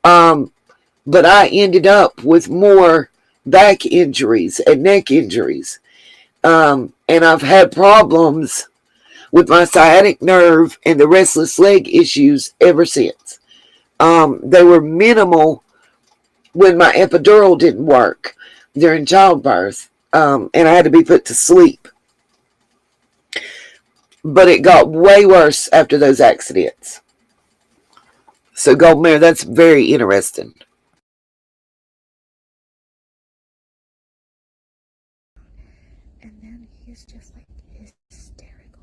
But I ended up with more back injuries and neck injuries. And I've had problems with my sciatic nerve and the restless leg issues ever since. They were minimal when my epidural didn't work during childbirth, and I had to be put to sleep. But it got way worse after those accidents. So, Golden Mare, that's very interesting. And then he's just like hysterical.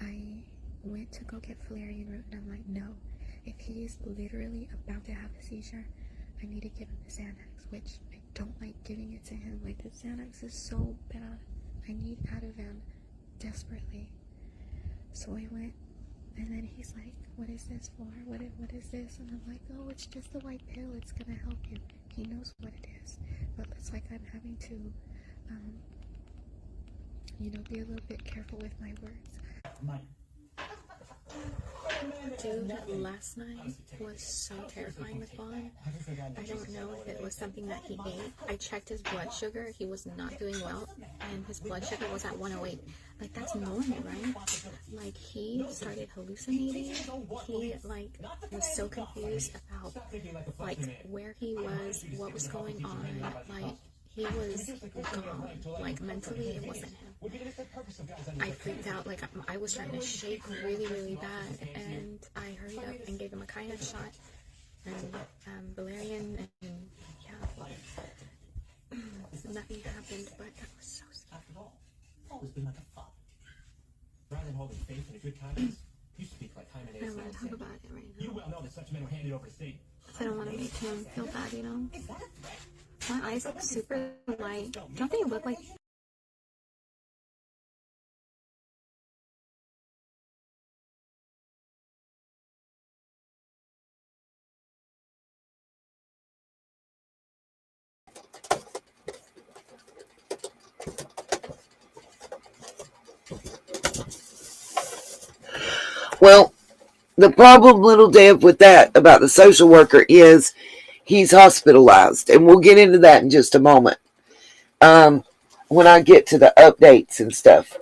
I went to go get Valerian Root, and I'm like, no. If he's literally about to have a seizure, I need to give him the Xanax, which I don't like giving it to him. Like, the Xanax is so bad. I need Ativan desperately. So I went, and then he's like, what is this for? What is this? And I'm like, oh, it's just the white pill. It's gonna help you. He knows what it is. But it's like I'm having to, be a little bit careful with my words. Dude, last night was so terrifying with Vaughn. I don't know if it was something that he ate. I checked his blood sugar. He was not doing well, and his blood sugar was at 108. Like, that's normal, right? Like, he started hallucinating. He, like, was so confused about, like, where he was, what was going on. Like, he was gone. Like, mentally, it wasn't him. I freaked out. Like, I was starting to shake really, really bad, and I hurried up and gave him a cyanide shot, and Valerian, and yeah, nothing happened, but that was so scary. After all, always been like a father. Rather than holding faith in a good conscience, you speak like Hymenaeus. I don't want to talk about it right now. You well know that such men were handed over to Satan. I don't want to make him feel bad, you know? My eyes look super light. Don't they look like... Well, the problem, little Deb, with that about the social worker is he's hospitalized, and we'll get into that in just a moment when I get to the updates and stuff.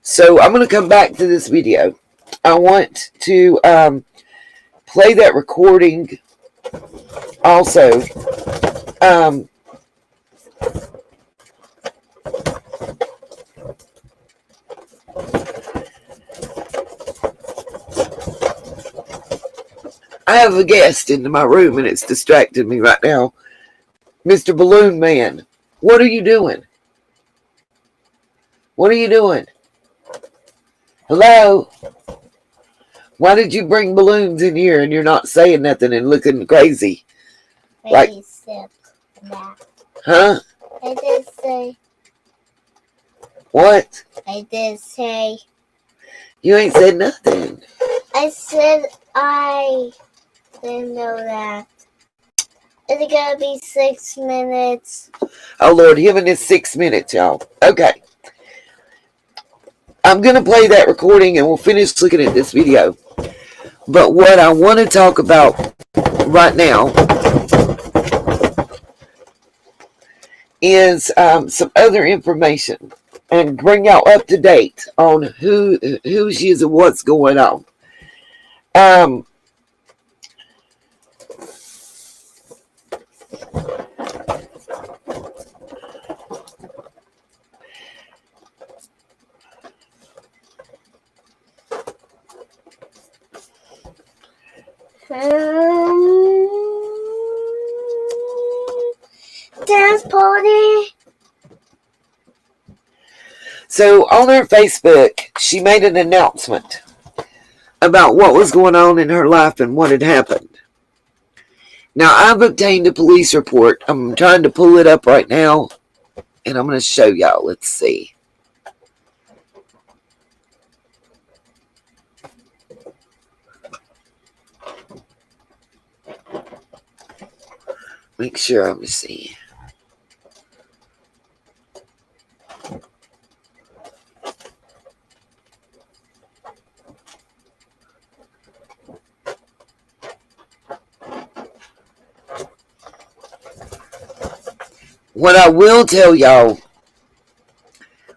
So I'm going to come back to this video. I want to play that recording also. I have a guest in my room and it's distracting me right now. Mr. Balloon Man, what are you doing? What are you doing? Hello? Why did you bring balloons in here and you're not saying nothing and looking crazy? Like, Said that. huh? I did say. What? I did say. You ain't said nothing. I said I didn't know that. It's gonna be 6 minutes. Oh, Lord, him and his 6 minutes, y'all. Okay. I'm going to play that recording and we'll finish looking at this video. But what I want to talk about right now is some other information and bring y'all up to date on who she is and what's going on. Dance party. So on her Facebook, she made an announcement about what was going on in her life and what had happened. Now, I've obtained a police report. I'm trying to pull it up right now, and I'm going to show y'all. Let's see. Make sure I'm seeing. What I will tell y'all,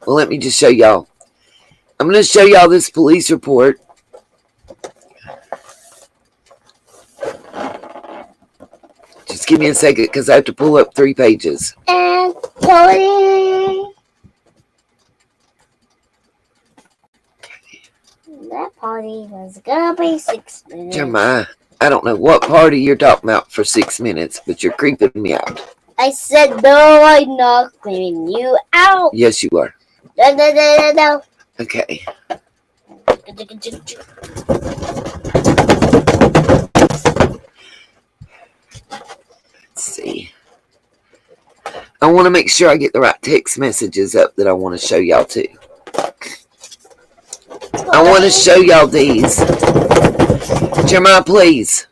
well, let me just show y'all. I'm going to show y'all this police report. Just give me a second because I have to pull up 3 pages. And party. That party was gonna be 6 minutes. Jeremiah, I don't know what party you're talking about for 6 minutes, but you're creeping me out. I said no, I'm not cleaning you out. Yes, you are. No. Okay. Let's see. I want to make sure I get the right text messages up that I want to show y'all too. I want to show y'all these. Jeremiah, please.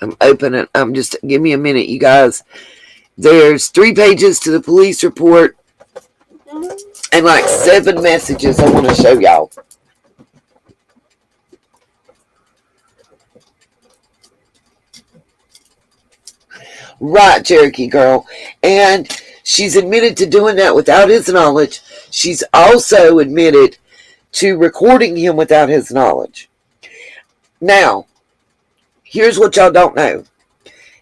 I'm opening. Give me a minute, you guys. There's 3 pages to the police report. and like 7 messages I want to show y'all. Right, Cherokee girl. And she's admitted to doing that without his knowledge. She's also admitted to recording him without his knowledge. Now, here's what y'all don't know.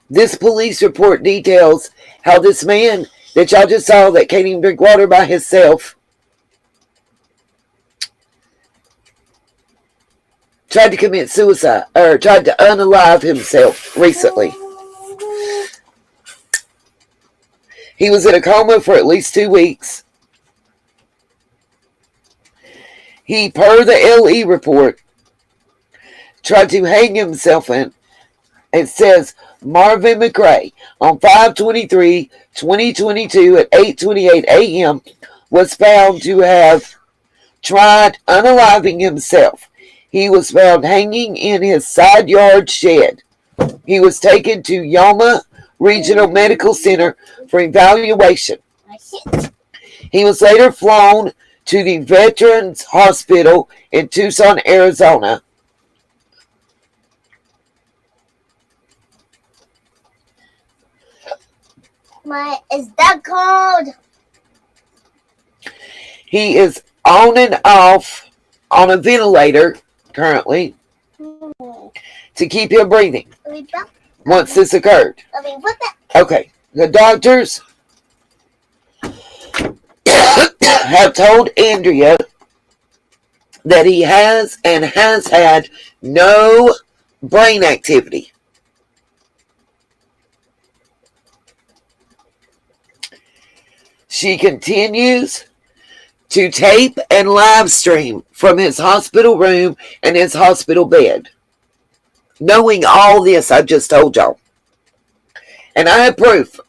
This police report details how this man that y'all just saw that can't even drink water by himself tried to commit suicide, or tried to unalive himself recently. He was in a coma for at least 2 weeks. He, per the LE report, tried to hang himself in. It says Marvin McRae on 5/23/2022 at 8:28 a.m. was found to have tried unaliving himself. He was found hanging in his side yard shed. He was taken to Yuma Regional Medical Center for evaluation. He was later flown to the Veterans Hospital in Tucson, Arizona. What is that called? He is on and off on a ventilator currently to keep him breathing once this occurred. Okay, the doctors have told Andrea that he has and has had no brain activity. She continues to tape and live stream from his hospital room and his hospital bed. Knowing all this I've just told y'all. And I have proof.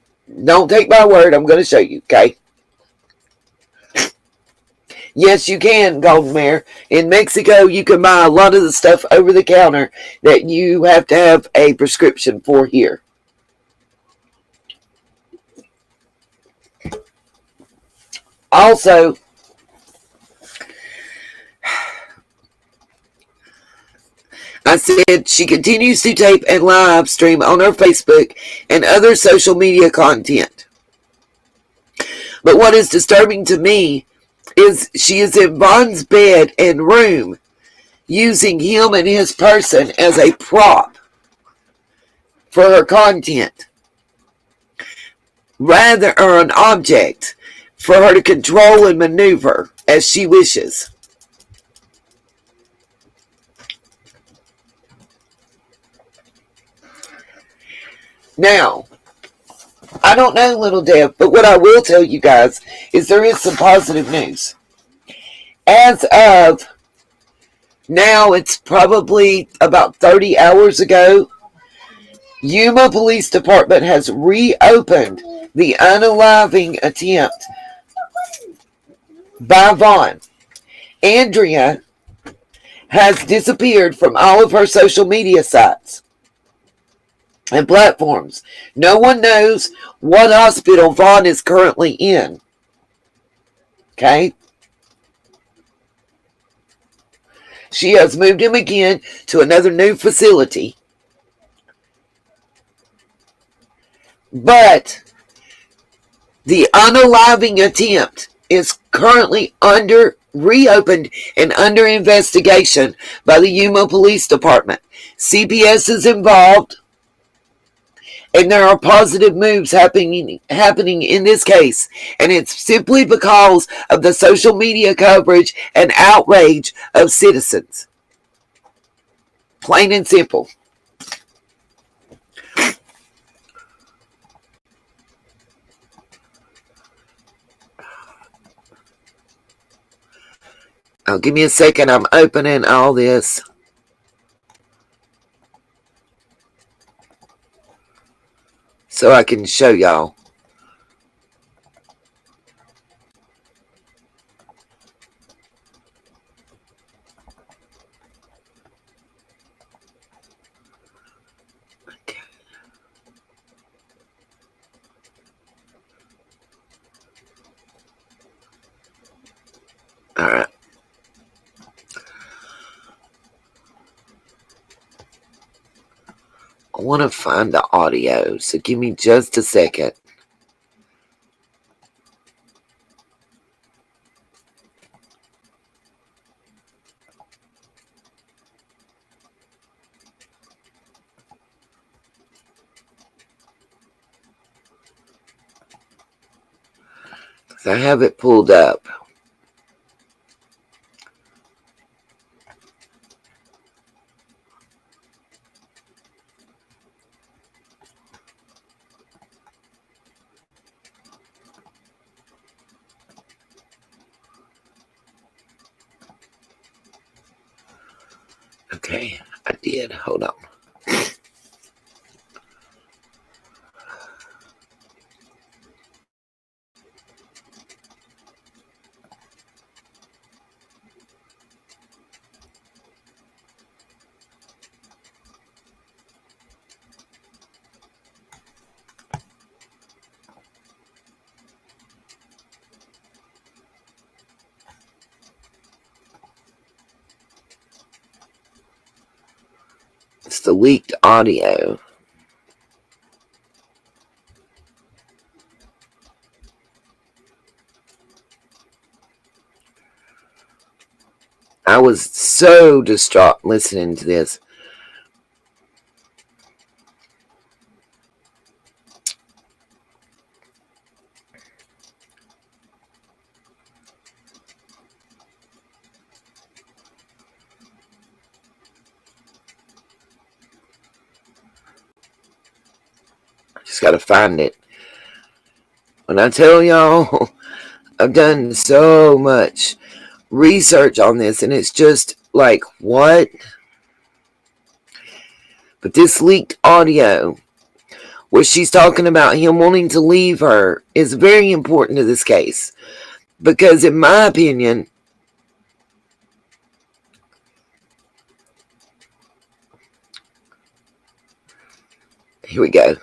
Don't take my word, I'm going to show you, okay? Yes, you can, Golden Mare. In Mexico, you can buy a lot of the stuff over the counter that you have to have a prescription for here. Also, I said she continues to tape and live stream on her Facebook and other social media content. But what is disturbing to me is she is in Von's bed and room using him and his person as a prop for her content, rather, or an object for her to control and maneuver as she wishes. Now, I don't know, Little Dev, but what I will tell you guys is there is some positive news. As of now, it's probably about 30 hours ago, Yuma Police Department has reopened the unaliving attempt by Vaughn. Andrea has disappeared from all of her social media sites and platforms. No one knows what hospital Vaughn is currently in. Okay? She has moved him again to another new facility. But the unaliving attempt is currently reopened and under investigation by the Yuma Police Department. CPS is involved, and there are positive moves happening in this case. And it's simply because of the social media coverage and outrage of citizens. Plain and simple. Oh, give me a second. I'm opening all this. So I can show y'all. Okay. I want to find the audio, so give me just a second. I have it pulled up. Okay, I did. Hold on. It's the leaked audio. I was so distraught listening to this. Just gotta find it. When I tell y'all, I've done so much research on this, and it's just like, what? But this leaked audio, where she's talking about him wanting to leave her, is very important to this case. Because in my opinion, here we go.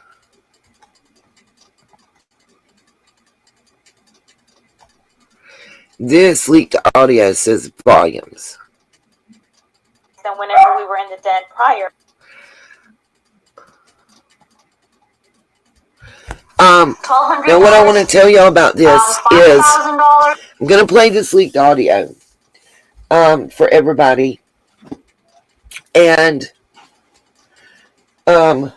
This leaked audio says volumes. Than whenever we were in the den prior. Now what I want to tell y'all about this is I'm going to play this leaked audio for everybody. And gosh,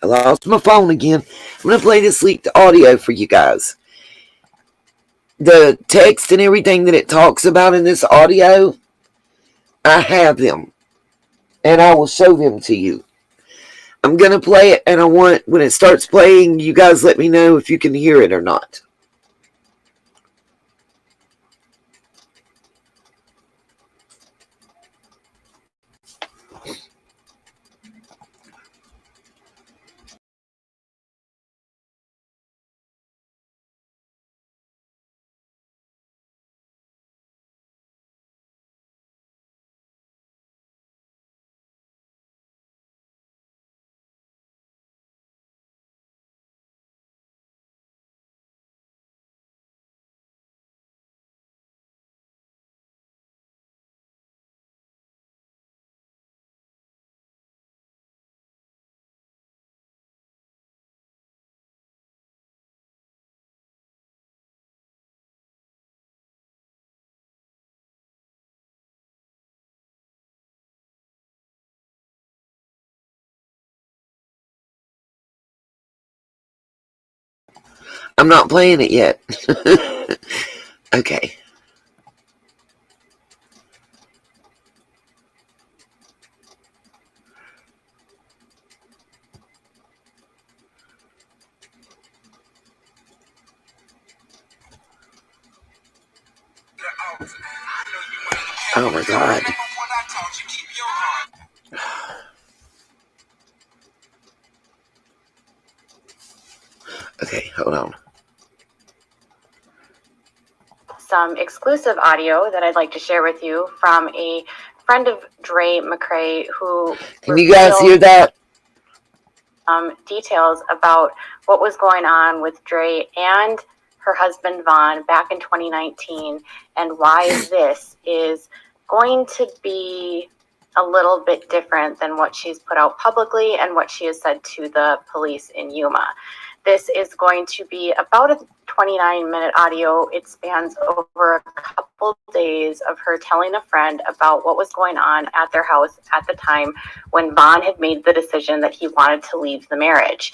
I lost my phone again. I'm going to play this leaked audio for you guys. The text and everything that it talks about in this audio, I have them. And I will show them to you. I'm going to play it, and I want, when it starts playing, you guys let me know if you can hear it or not. I'm not playing it yet. Okay. Oh my God. Okay, hold on. Some exclusive audio that I'd like to share with you from a friend of Dre McCrae who Can you guys hear that? Details about what was going on with Dre and her husband Vaughn back in 2019 and why this is going to be a little bit different than what she's put out publicly and what she has said to the police in Yuma. This is going to be about a 29-minute audio. It spans over a couple days of her telling a friend about what was going on at their house at the time when Vaughn had made the decision that he wanted to leave the marriage.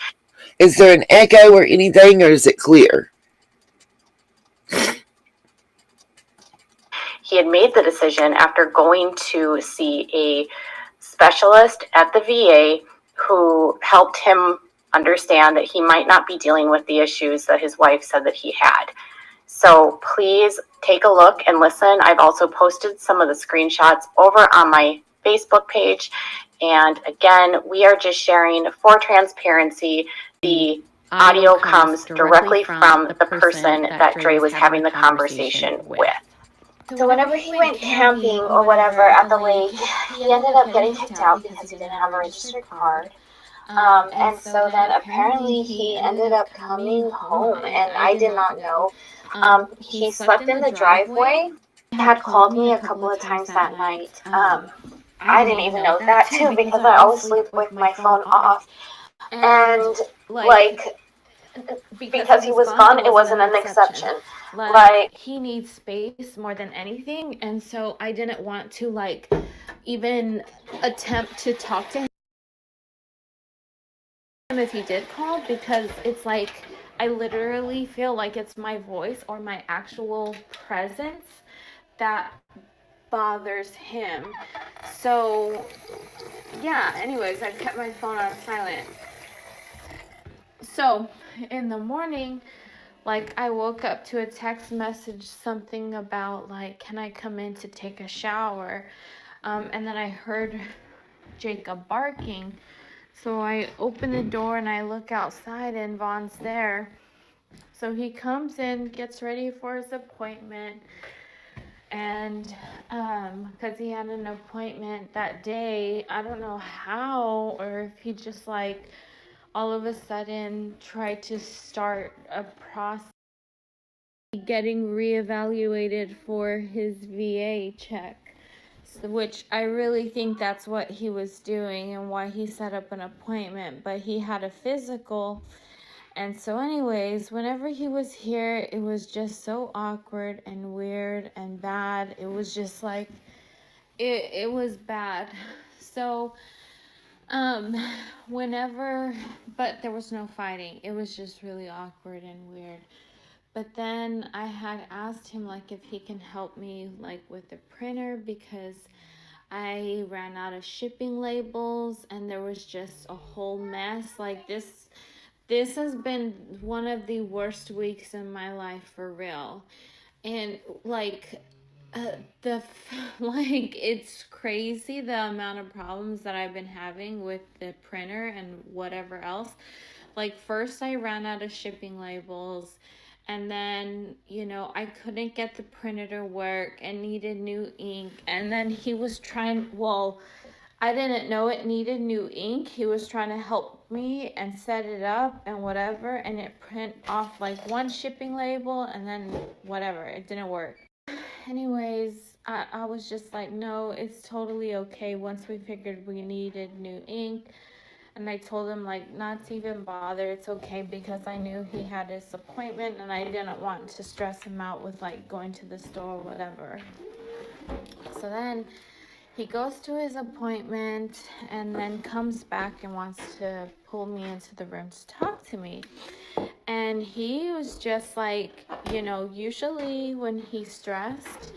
Is there an echo or anything, or is it clear? He had made the decision after going to see a specialist at the VA who helped him understand that he might not be dealing with the issues that his wife said that he had. So please take a look and listen. I've also posted some of the screenshots over on my Facebook page. And again, we are just sharing for transparency. The audio comes directly from the person that Dre was having the conversation with. So whenever he went camping or whatever at the lake, he ended up getting kicked out because he didn't have a registered card. And so then apparently he ended up coming home, and I did not know. He slept in the driveway. He had called me a couple of times that night. I didn't even know that too, because I always sleep with my phone off. And like, because he was gone, it wasn't an exception. Like, he needs space more than anything, and so I didn't want to like even attempt to talk to him if he did call, because it's like I literally feel like it's my voice or my actual presence that bothers him. So yeah, anyways, I kept my phone on silent. So in the morning, like, I woke up to a text message, something about like, can I come in to take a shower? And then I heard Jacob barking. So I open the door and I look outside, and Vaughn's there. So he comes in, gets ready for his appointment, and because he had an appointment that day, I don't know how, or if he just like all of a sudden tried to start a process getting reevaluated for his VA check. Which I really think that's what he was doing and why he set up an appointment, but he had a physical. And so anyways, whenever he was here, it was just so awkward and weird and bad. It was just like, it was bad. So but there was no fighting. It was just really awkward and weird. But then I had asked him like if he can help me like with the printer, because I ran out of shipping labels and there was just a whole mess. Like this has been one of the worst weeks in my life, for real. And like it's crazy the amount of problems that I've been having with the printer and whatever else. Like, first I ran out of shipping labels, and then, I couldn't get the printer to work and needed new ink. And then he was I didn't know it needed new ink. He was trying to help me and set it up and whatever, and it print off like one shipping label and then whatever. It didn't work. Anyways, I was just like, no, it's totally okay. Once we figured we needed new ink, and I told him like not to even bother, it's okay, because I knew he had his appointment and I didn't want to stress him out with like going to the store or whatever. So then he goes to his appointment and then comes back and wants to pull me into the room to talk to me. And he was just like, usually when he's stressed,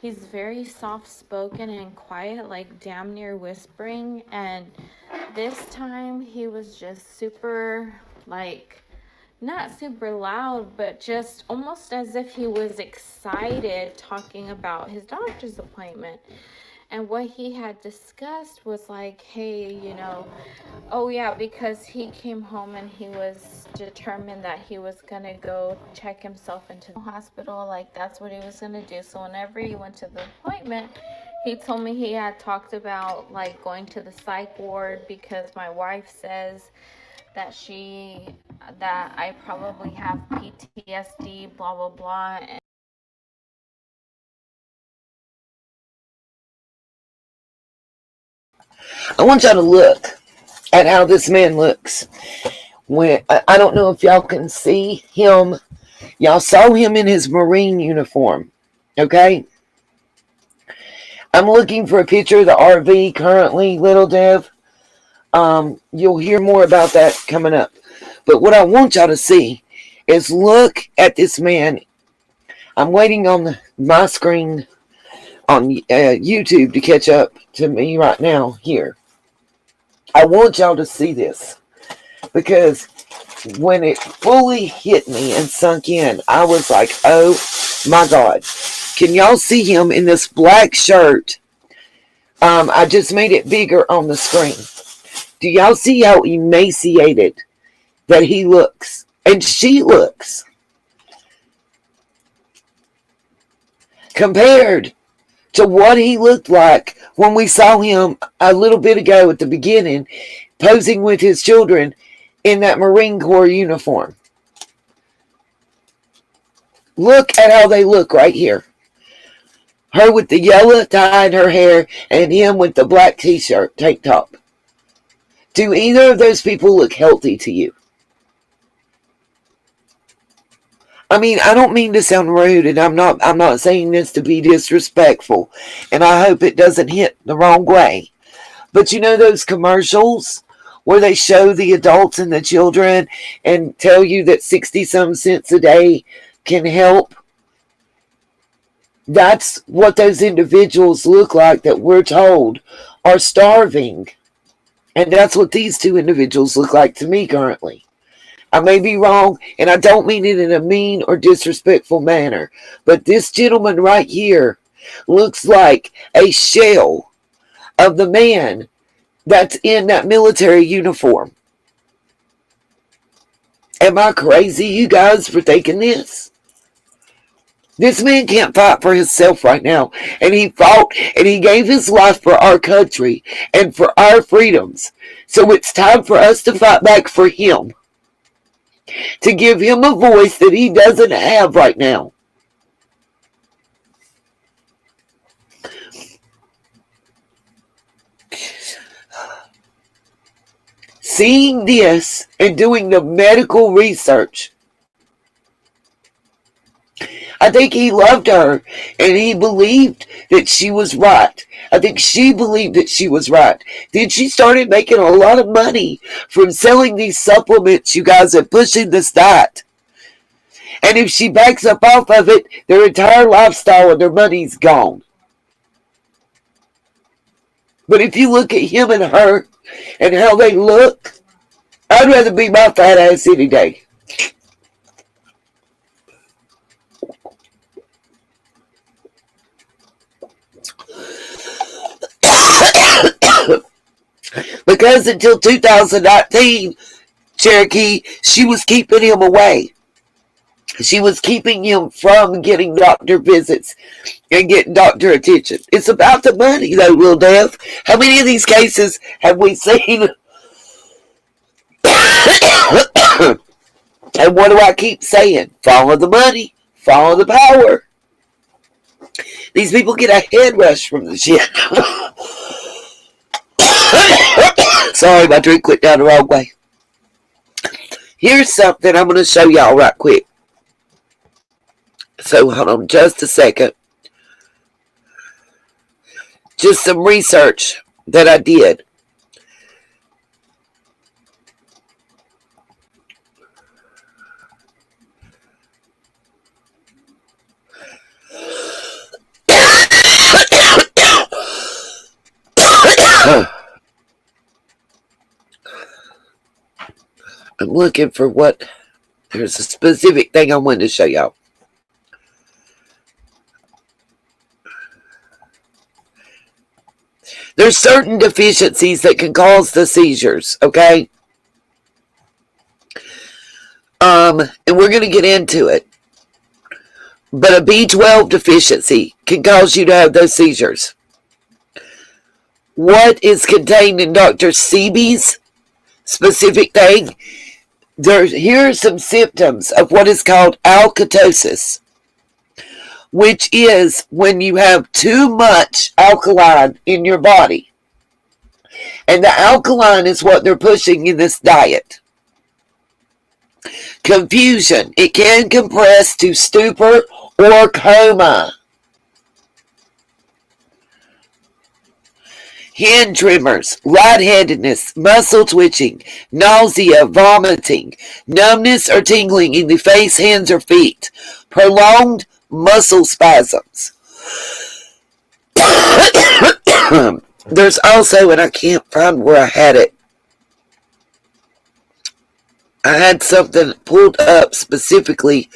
he's very soft-spoken and quiet, like damn near whispering. And this time he was just super, like, not super loud, but just almost as if he was excited talking about his doctor's appointment. And what he had discussed was like, hey, oh yeah, because he came home and he was determined that he was going to go check himself into the hospital. Like, that's what he was going to do. So whenever he went to the appointment, he told me he had talked about like going to the psych ward, because my wife says that I probably have PTSD, blah, blah, blah. I want y'all to look at how this man looks. When I don't know if y'all can see him. Y'all saw him in his Marine uniform. Okay? I'm looking for a picture of the RV currently, Little Dev. You'll hear more about that coming up. But what I want y'all to see is look at this man. I'm waiting on my screen on YouTube to catch up to me right now here. I want y'all to see this because when it fully hit me and sunk in, I was like, oh my God. Can y'all see him in this black shirt? I just made it bigger on the screen. Do y'all see how emaciated that he looks? And she looks. Compared to what he looked like when we saw him a little bit ago at the beginning, posing with his children in that Marine Corps uniform. Look at how they look right here. Her with the yellow tie in her hair and him with the black t-shirt, tank top. Do either of those people look healthy to you? I mean, I don't mean to sound rude, and I'm not saying this to be disrespectful, and I hope it doesn't hit the wrong way. But you know those commercials where they show the adults and the children and tell you that 60-some cents a day can help? That's what those individuals look like that we're told are starving. And that's what these two individuals look like to me currently. I may be wrong, and I don't mean it in a mean or disrespectful manner, but this gentleman right here looks like a shell of the man that's in that military uniform. Am I crazy, you guys, for thinking this? This man can't fight for himself right now, and he fought and he gave his life for our country and for our freedoms. So it's time for us to fight back for him. To give him a voice that he doesn't have right now. Seeing this and doing the medical research, I think he loved her and he believed that she was right. I think she believed that she was right. Then she started making a lot of money from selling these supplements, you guys, and pushing this diet. And if she backs up off of it, their entire lifestyle and their money's gone. But if you look at him and her and how they look, I'd rather be my fat ass any day. Because until 2019, Cherokee, she was keeping him away. She was keeping him from getting doctor visits and getting doctor attention. It's about the money, though, Lil Dev. How many of these cases have we seen? And what do I keep saying? Follow the money. Follow the power. These people get a head rush from the shit. Sorry, my drink went down the wrong way. Here's something I'm going to show y'all right quick. So hold on just a second. Just some research that I did. I'm looking for what. There's a specific thing I wanted to show y'all. There's certain deficiencies that can cause the seizures, okay? And we're going to get into it. But a B12 deficiency can cause you to have those seizures. What is contained in Dr. Seby's specific thing? Here are some symptoms of what is called alkatosis, which is when you have too much alkaline in your body. And the alkaline is what they're pushing in this diet. Confusion. It can compress to stupor or coma. Hand tremors, lightheadedness, muscle twitching, nausea, vomiting, numbness or tingling in the face, hands, or feet, prolonged muscle spasms. There's also, and I can't find where I had it, I had something pulled up specifically.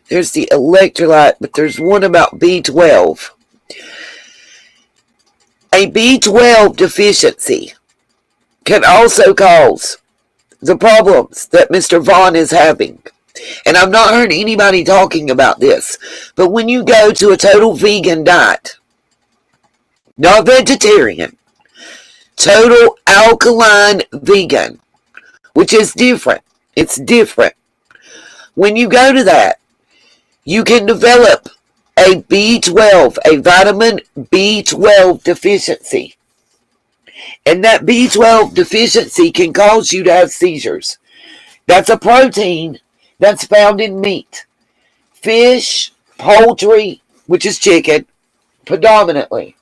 There's the electrolyte, but there's one about B12. A B12 deficiency can also cause the problems that Mr. Vaughn is having. And I've not heard anybody talking about this. But when you go to a total vegan diet, not vegetarian, total alkaline vegan, which is different. It's different. When you go to that, you can develop a B12, a vitamin B12 deficiency. And that B12 deficiency can cause you to have seizures. That's a protein that's found in meat, fish, poultry, which is chicken, predominantly.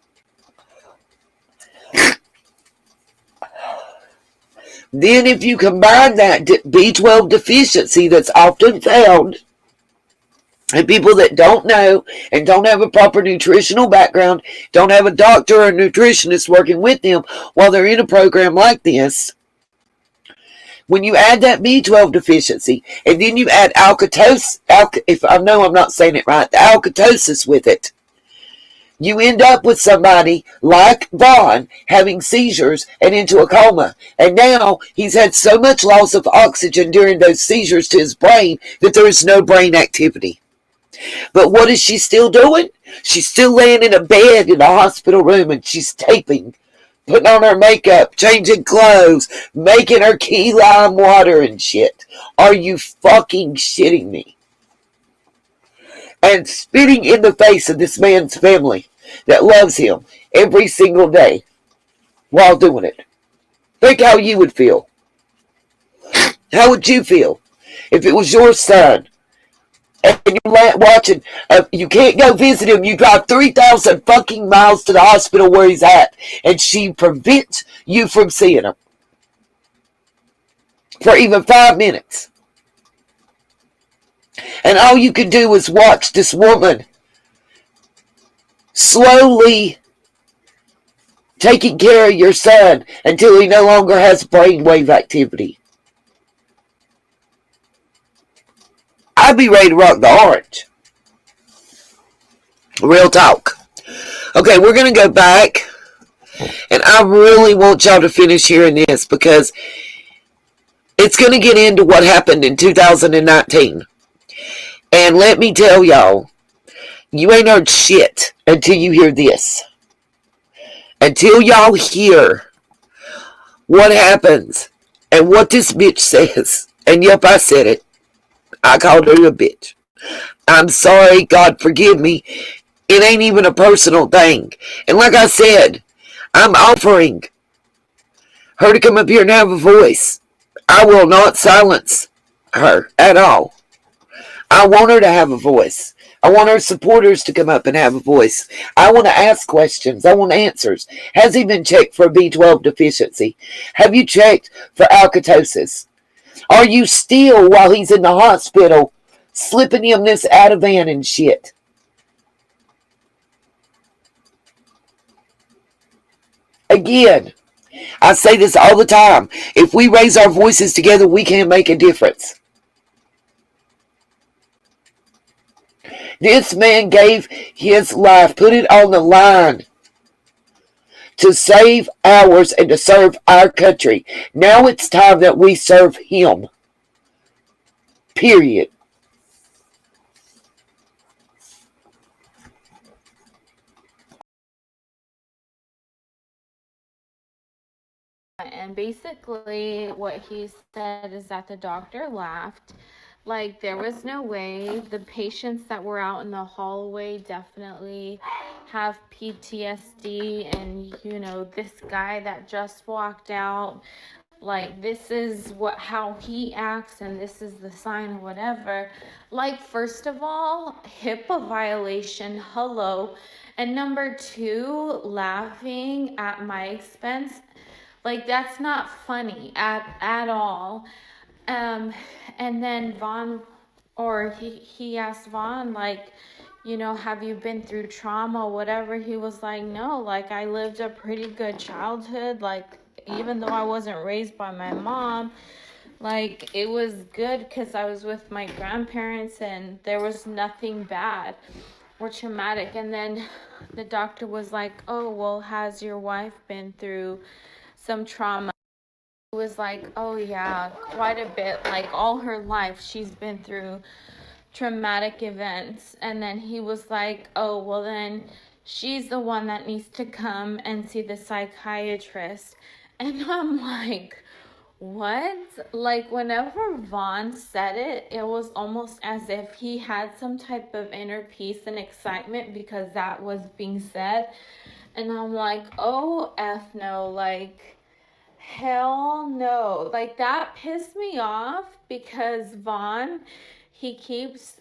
Then if you combine that B12 deficiency that's often found in people that don't know and don't have a proper nutritional background, don't have a doctor or a nutritionist working with them while they're in a program like this, when you add that B12 deficiency and then you add if I know I'm not saying it right, the alkatosis with it, you end up with somebody like Vaughn having seizures and into a coma. And now he's had so much loss of oxygen during those seizures to his brain that there is no brain activity. But what is she still doing? She's still laying in a bed in a hospital room and she's taping, putting on her makeup, changing clothes, making her key lime water and shit. Are you fucking shitting me? And spitting in the face of this man's family that loves him every single day while doing it. Think how you would feel. How would you feel if it was your son and you're watching, you can't go visit him, you drive 3,000 fucking miles to the hospital where he's at, and she prevents you from seeing him for even 5 minutes. And all you can do is watch this woman slowly taking care of your son until he no longer has brainwave activity. I'd be ready to rock the orange. Real talk. Okay, we're going to go back. And I really want y'all to finish hearing this because it's going to get into what happened in 2019. And let me tell y'all, you ain't heard shit until you hear this. Until y'all hear what happens and what this bitch says. And yep, I said it. I called her a bitch. I'm sorry, God forgive me. It ain't even a personal thing. And like I said, I'm offering her to come up here and have a voice. I will not silence her at all. I want her to have a voice. I want her supporters to come up and have a voice. I want to ask questions. I want answers. Has he been checked for B12 deficiency? Have you checked for alkatosis? Are you still, while he's in the hospital, slipping him this Ativan and shit? Again, I say this all the time. If we raise our voices together, we can make a difference. This man gave his life, put it on the line to save ours and to serve our country. Now it's time that we serve him. Period. And basically what he said is that the doctor laughed Like, there was no way. The patients that were out in the hallway definitely have PTSD. And, you know, this guy that just walked out, like, this is how he acts, and this is the sign or whatever. Like, first of all, HIPAA violation, hello. And number two, laughing at my expense. Like, that's not funny at all. And then Vaughn, or he asked Vaughn, like, you know, have you been through trauma, whatever? He was like, no, like, I lived a pretty good childhood. Like, even though I wasn't raised by my mom, like, it was good because I was with my grandparents and there was nothing bad or traumatic. And then the doctor was like, oh, well, has your wife been through some trauma? It was like, oh yeah, quite a bit. Like, all her life she's been through traumatic events. And then he was like, oh, well, then she's the one that needs to come and see the psychiatrist. And I'm like, what? Like, whenever Vaughn said it, it was almost as if he had some type of inner peace and excitement because that was being said. And I'm like, oh, F no, like, hell no. Like, that pissed me off because Vaughn, he keeps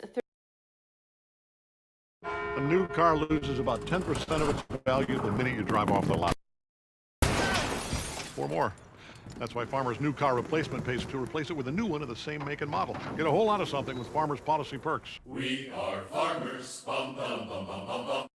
A new car loses about 10% of its value the minute you drive off the lot. Or more. That's why Farmer's new car replacement pays to replace it with a new one of the same make and model. Get a whole lot of something with Farmer's policy perks. We are farmers. Bum, bum, bum, bum, bum, bum.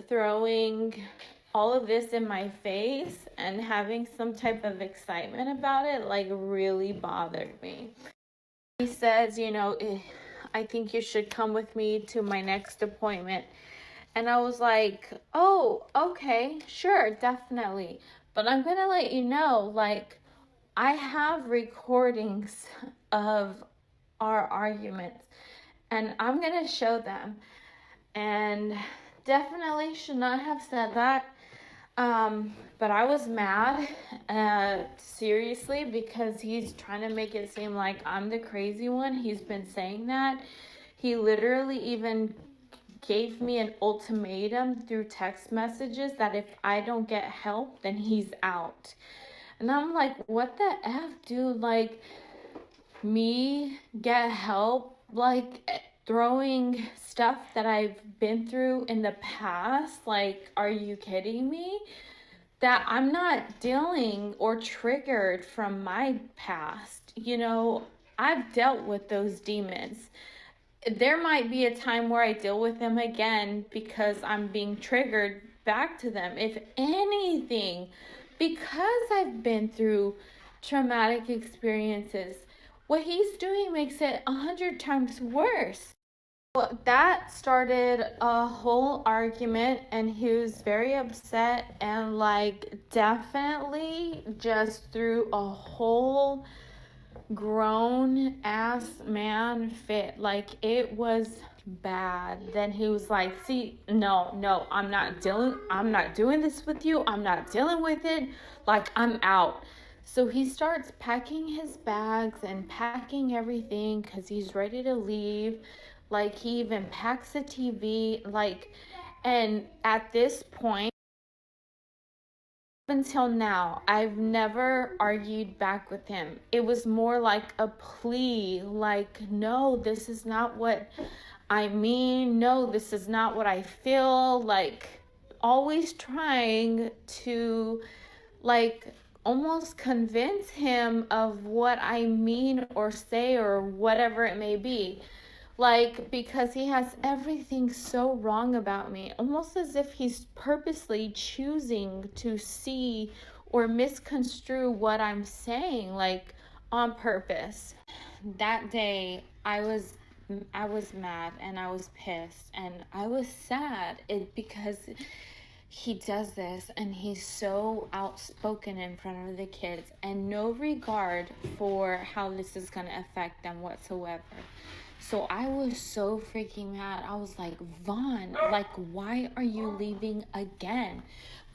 throwing all of this in my face and having some type of excitement about it, like, really bothered me. He says, you know, I think you should come with me to my next appointment. And I was like, oh, okay, sure, definitely. But I'm gonna let you know, like, I have recordings of our arguments and I'm gonna show them. And definitely should not have said that. But I was mad, seriously, because he's trying to make it seem like I'm the crazy one. He's been saying that. He literally even gave me an ultimatum through text messages that if I don't get help, then he's out. And I'm like, what the F, dude? Like, me get help? Like, throwing stuff that I've been through in the past? Like, are you kidding me? That I'm not dealing or triggered from my past. You know, I've dealt with those demons. There might be a time where I deal with them again because I'm being triggered back to them. If anything, because I've been through traumatic experiences, what he's doing makes it 100 times worse. Well, that started a whole argument, and he was very upset and, like, definitely just threw a whole grown ass man fit. Like, it was bad. Then he was like, see, no, I'm not doing this with you. I'm not dealing with it. Like, I'm out. So he starts packing his bags and packing everything because he's ready to leave. Like, he even packs a TV, like, and at this point, until now, I've never argued back with him. It was more like a plea, like, no, this is not what I mean. No, this is not what I feel. Like, always trying to, like, almost convince him of what I mean or say or whatever it may be. Like, because he has everything so wrong about me, almost as if he's purposely choosing to see or misconstrue what I'm saying, like on purpose. That day, I was mad and I was pissed and I was sad because he does this and he's so outspoken in front of the kids and no regard for how this is going to affect them whatsoever. So I was so freaking mad. I was like, Vaughn, like, why are you leaving again?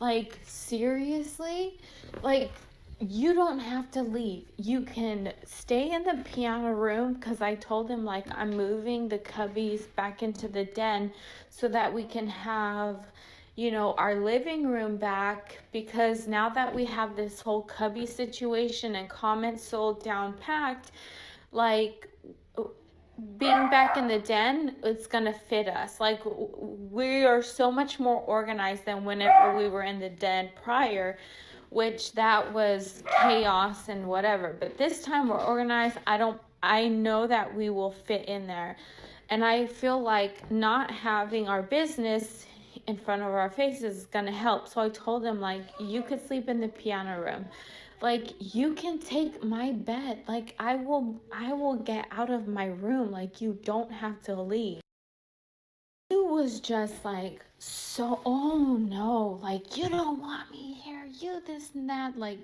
Like, seriously? Like, you don't have to leave. You can stay in the piano room, because I told him, like, I'm moving the cubbies back into the den so that we can have, you know, our living room back, because now that we have this whole cubby situation and comments sold down packed, like, being back in the den, it's gonna fit us. Like, we are so much more organized than whenever we were in the den prior, which that was chaos and whatever. But this time we're organized. I know that we will fit in there. And I feel like not having our business in front of our faces is gonna help. So I told him, like, you could sleep in the piano room. Like, you can take my bed. Like, I will get out of my room. Like, you don't have to leave. He was just like, so, oh no, like, you don't want me here, you this and that, like,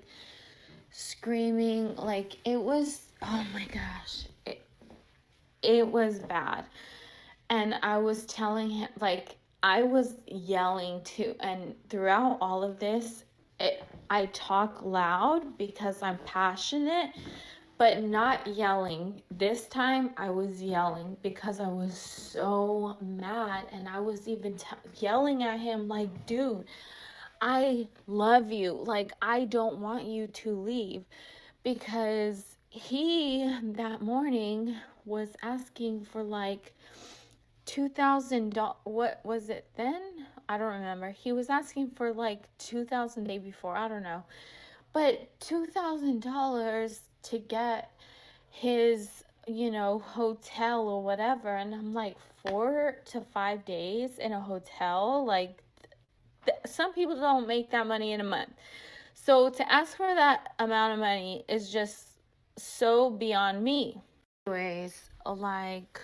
screaming. Like, it was, oh my gosh, it was bad. And I was telling him, like, I was yelling too. And throughout all of this, I talk loud because I'm passionate, but not yelling. This time I was yelling because I was so mad. And I was even yelling at him like, dude, I love you. Like, I don't want you to leave. Because he, that morning, was asking for like $2,000. What was it then? I don't remember. He was asking for like $2,000 the day before. I don't know. But $2,000 to get his, you know, hotel or whatever. And I'm like, 4 to 5 days in a hotel? Like, some people don't make that money in a month. So to ask for that amount of money is just so beyond me. Anyways, like,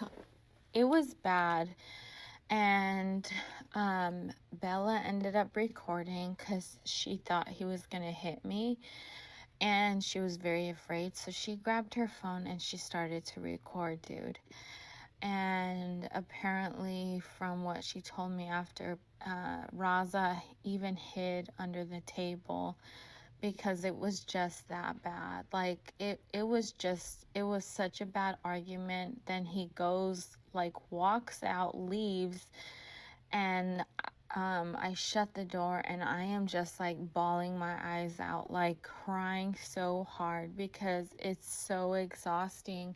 it was bad. And Bella ended up recording because she thought he was gonna hit me, and she was very afraid. So she grabbed her phone and she started to record, dude. And apparently, from what she told me after, Raza even hid under the table because it was just that bad. Like, it was such a bad argument. Then he goes, like, walks out, leaves, and I shut the door, and I am just like bawling my eyes out, like crying so hard because it's so exhausting.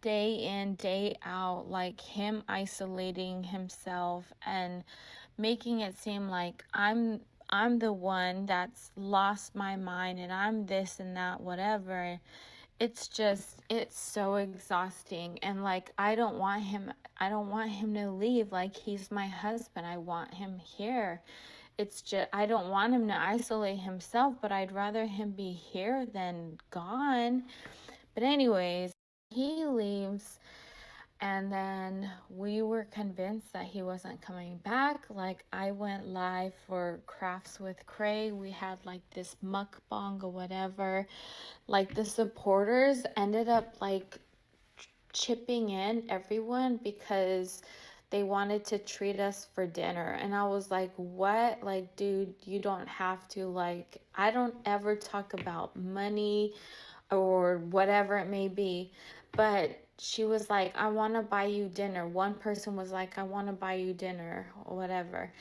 Day in, day out, like him isolating himself and making it seem like I'm the one that's lost my mind and I'm this and that, whatever. It's so exhausting. And like, I don't want him to leave. Like, he's my husband. I want him here. It's just, I don't want him to isolate himself, but I'd rather him be here than gone. But anyways, he leaves. And then we were convinced that he wasn't coming back. Like, I went live for Crafts with Cray. We had like this mukbang or whatever. Like, the supporters ended up like chipping in, everyone, because they wanted to treat us for dinner. And I was like, what? Like, dude, you don't have to. Like, I don't ever talk about money or whatever it may be. But she was like, I want to buy you dinner. One person was like, I want to buy you dinner or whatever.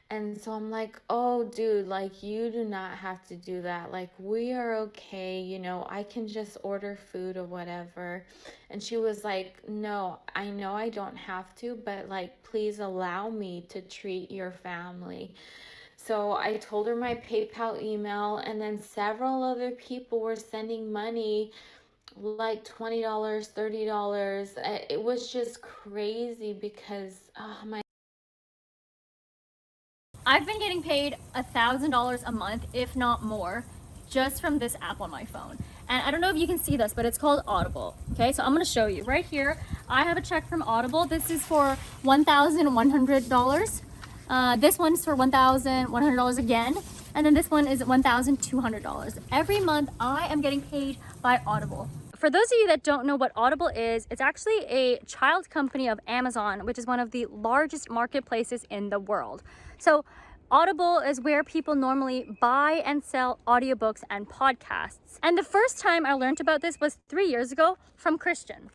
And so I'm like, oh, dude, like, you do not have to do that. Like, we are okay. You know, I can just order food or whatever. And she was like, no, I know I don't have to, but like, please allow me to treat your family. So I told her my PayPal email, and then several other people were sending money like $20, $30. It was just crazy because I've been getting paid $1,000 a month, if not more, just from this app on my phone. And I don't know if you can see this, but it's called Audible. Okay, so I'm gonna show you right here. I have a check from Audible. This is for $1,100. This one's for $1,100 again. And then this one is $1,200. Every month I am getting paid by Audible. For those of you that don't know what Audible is, it's actually a child company of Amazon, which is one of the largest marketplaces in the world. So Audible is where people normally buy and sell audiobooks and podcasts. And the first time I learned about this was 3 years ago from Christian.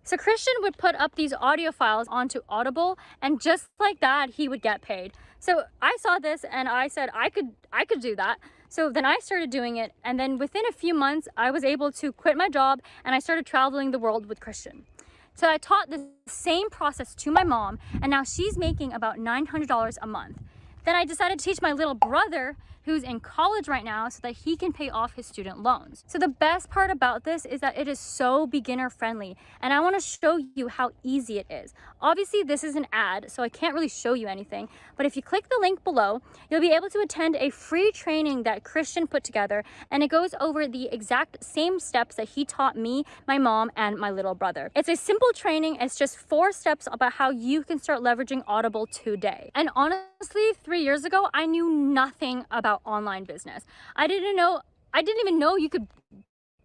So Christian would put up these audio files onto Audible, and just like that, he would get paid. So I saw this and I said I could do that. So then I started doing it, and then within a few months, I was able to quit my job and I started traveling the world with Christian. So I taught the same process to my mom, and now she's making about $900 a month. Then I decided to teach my little brother, who's in college right now, so that he can pay off his student loans. So the best part about this is that it is so beginner friendly, and I want to show you how easy it is. Obviously this is an ad, so I can't really show you anything, but if you click the link below, you'll be able to attend a free training that Christian put together, and it goes over the exact same steps that he taught me, my mom, and my little brother. It's a simple training. It's just 4 steps about how you can start leveraging Audible today. And honestly, 3 years ago, I knew nothing about online business. I didn't even know you could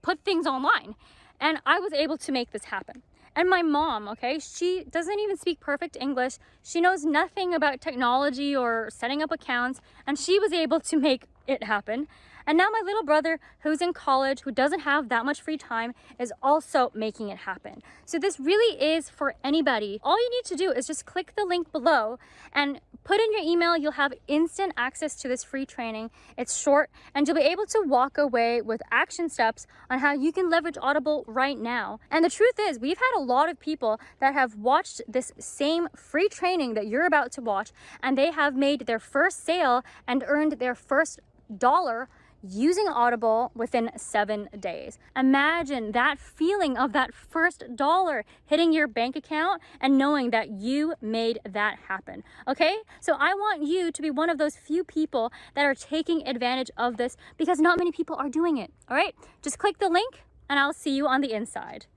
put things online, and I was able to make this happen. And my mom, okay, she doesn't even speak perfect English. She knows nothing about technology or setting up accounts, and she was able to make it happen. And now my little brother, who's in college, who doesn't have that much free time, is also making it happen. So this really is for anybody. All you need to do is just click the link below and put in your email. You'll have instant access to this free training. It's short, and you'll be able to walk away with action steps on how you can leverage Audible right now. And the truth is, we've had a lot of people that have watched this same free training that you're about to watch, and they have made their first sale and earned their first dollar using Audible within 7 days. Imagine that feeling of that first dollar hitting your bank account and knowing that you made that happen. Okay? So I want you to be one of those few people that are taking advantage of this, because not many people are doing it. All right? Just click the link and I'll see you on the inside.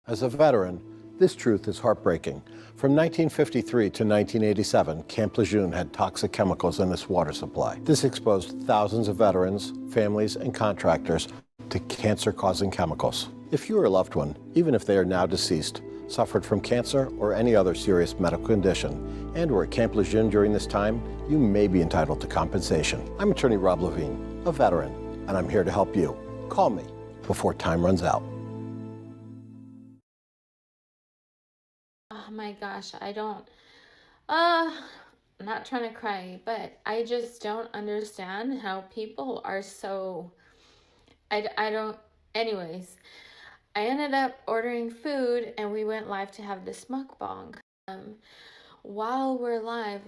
As a veteran, this truth is heartbreaking. From 1953 to 1987, Camp Lejeune had toxic chemicals in its water supply. This exposed thousands of veterans, families, and contractors to cancer-causing chemicals. If you or a loved one, even if they are now deceased, suffered from cancer or any other serious medical condition, and were at Camp Lejeune during this time, you may be entitled to compensation. I'm attorney Rob Levine, a veteran, and I'm here to help you. Call me before time runs out. oh my gosh, I'm not trying to cry, but I just don't understand how people are so, I don't, anyways, I ended up ordering food and we went live to have this mukbang. While we're live,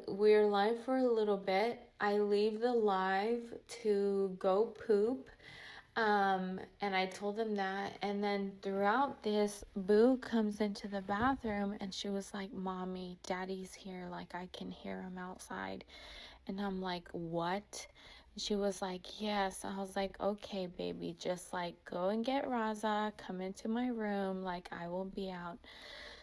we're live for a little bit, I leave the live to go poop. And I told them that, and then throughout this, Boo comes into the bathroom and she was like, "Mommy, Daddy's here, like I can hear him outside." And I'm like, "What?" And she was like, "Yes." I was like, "Okay, baby, just like go and get Raza, come into my room, like I will be out."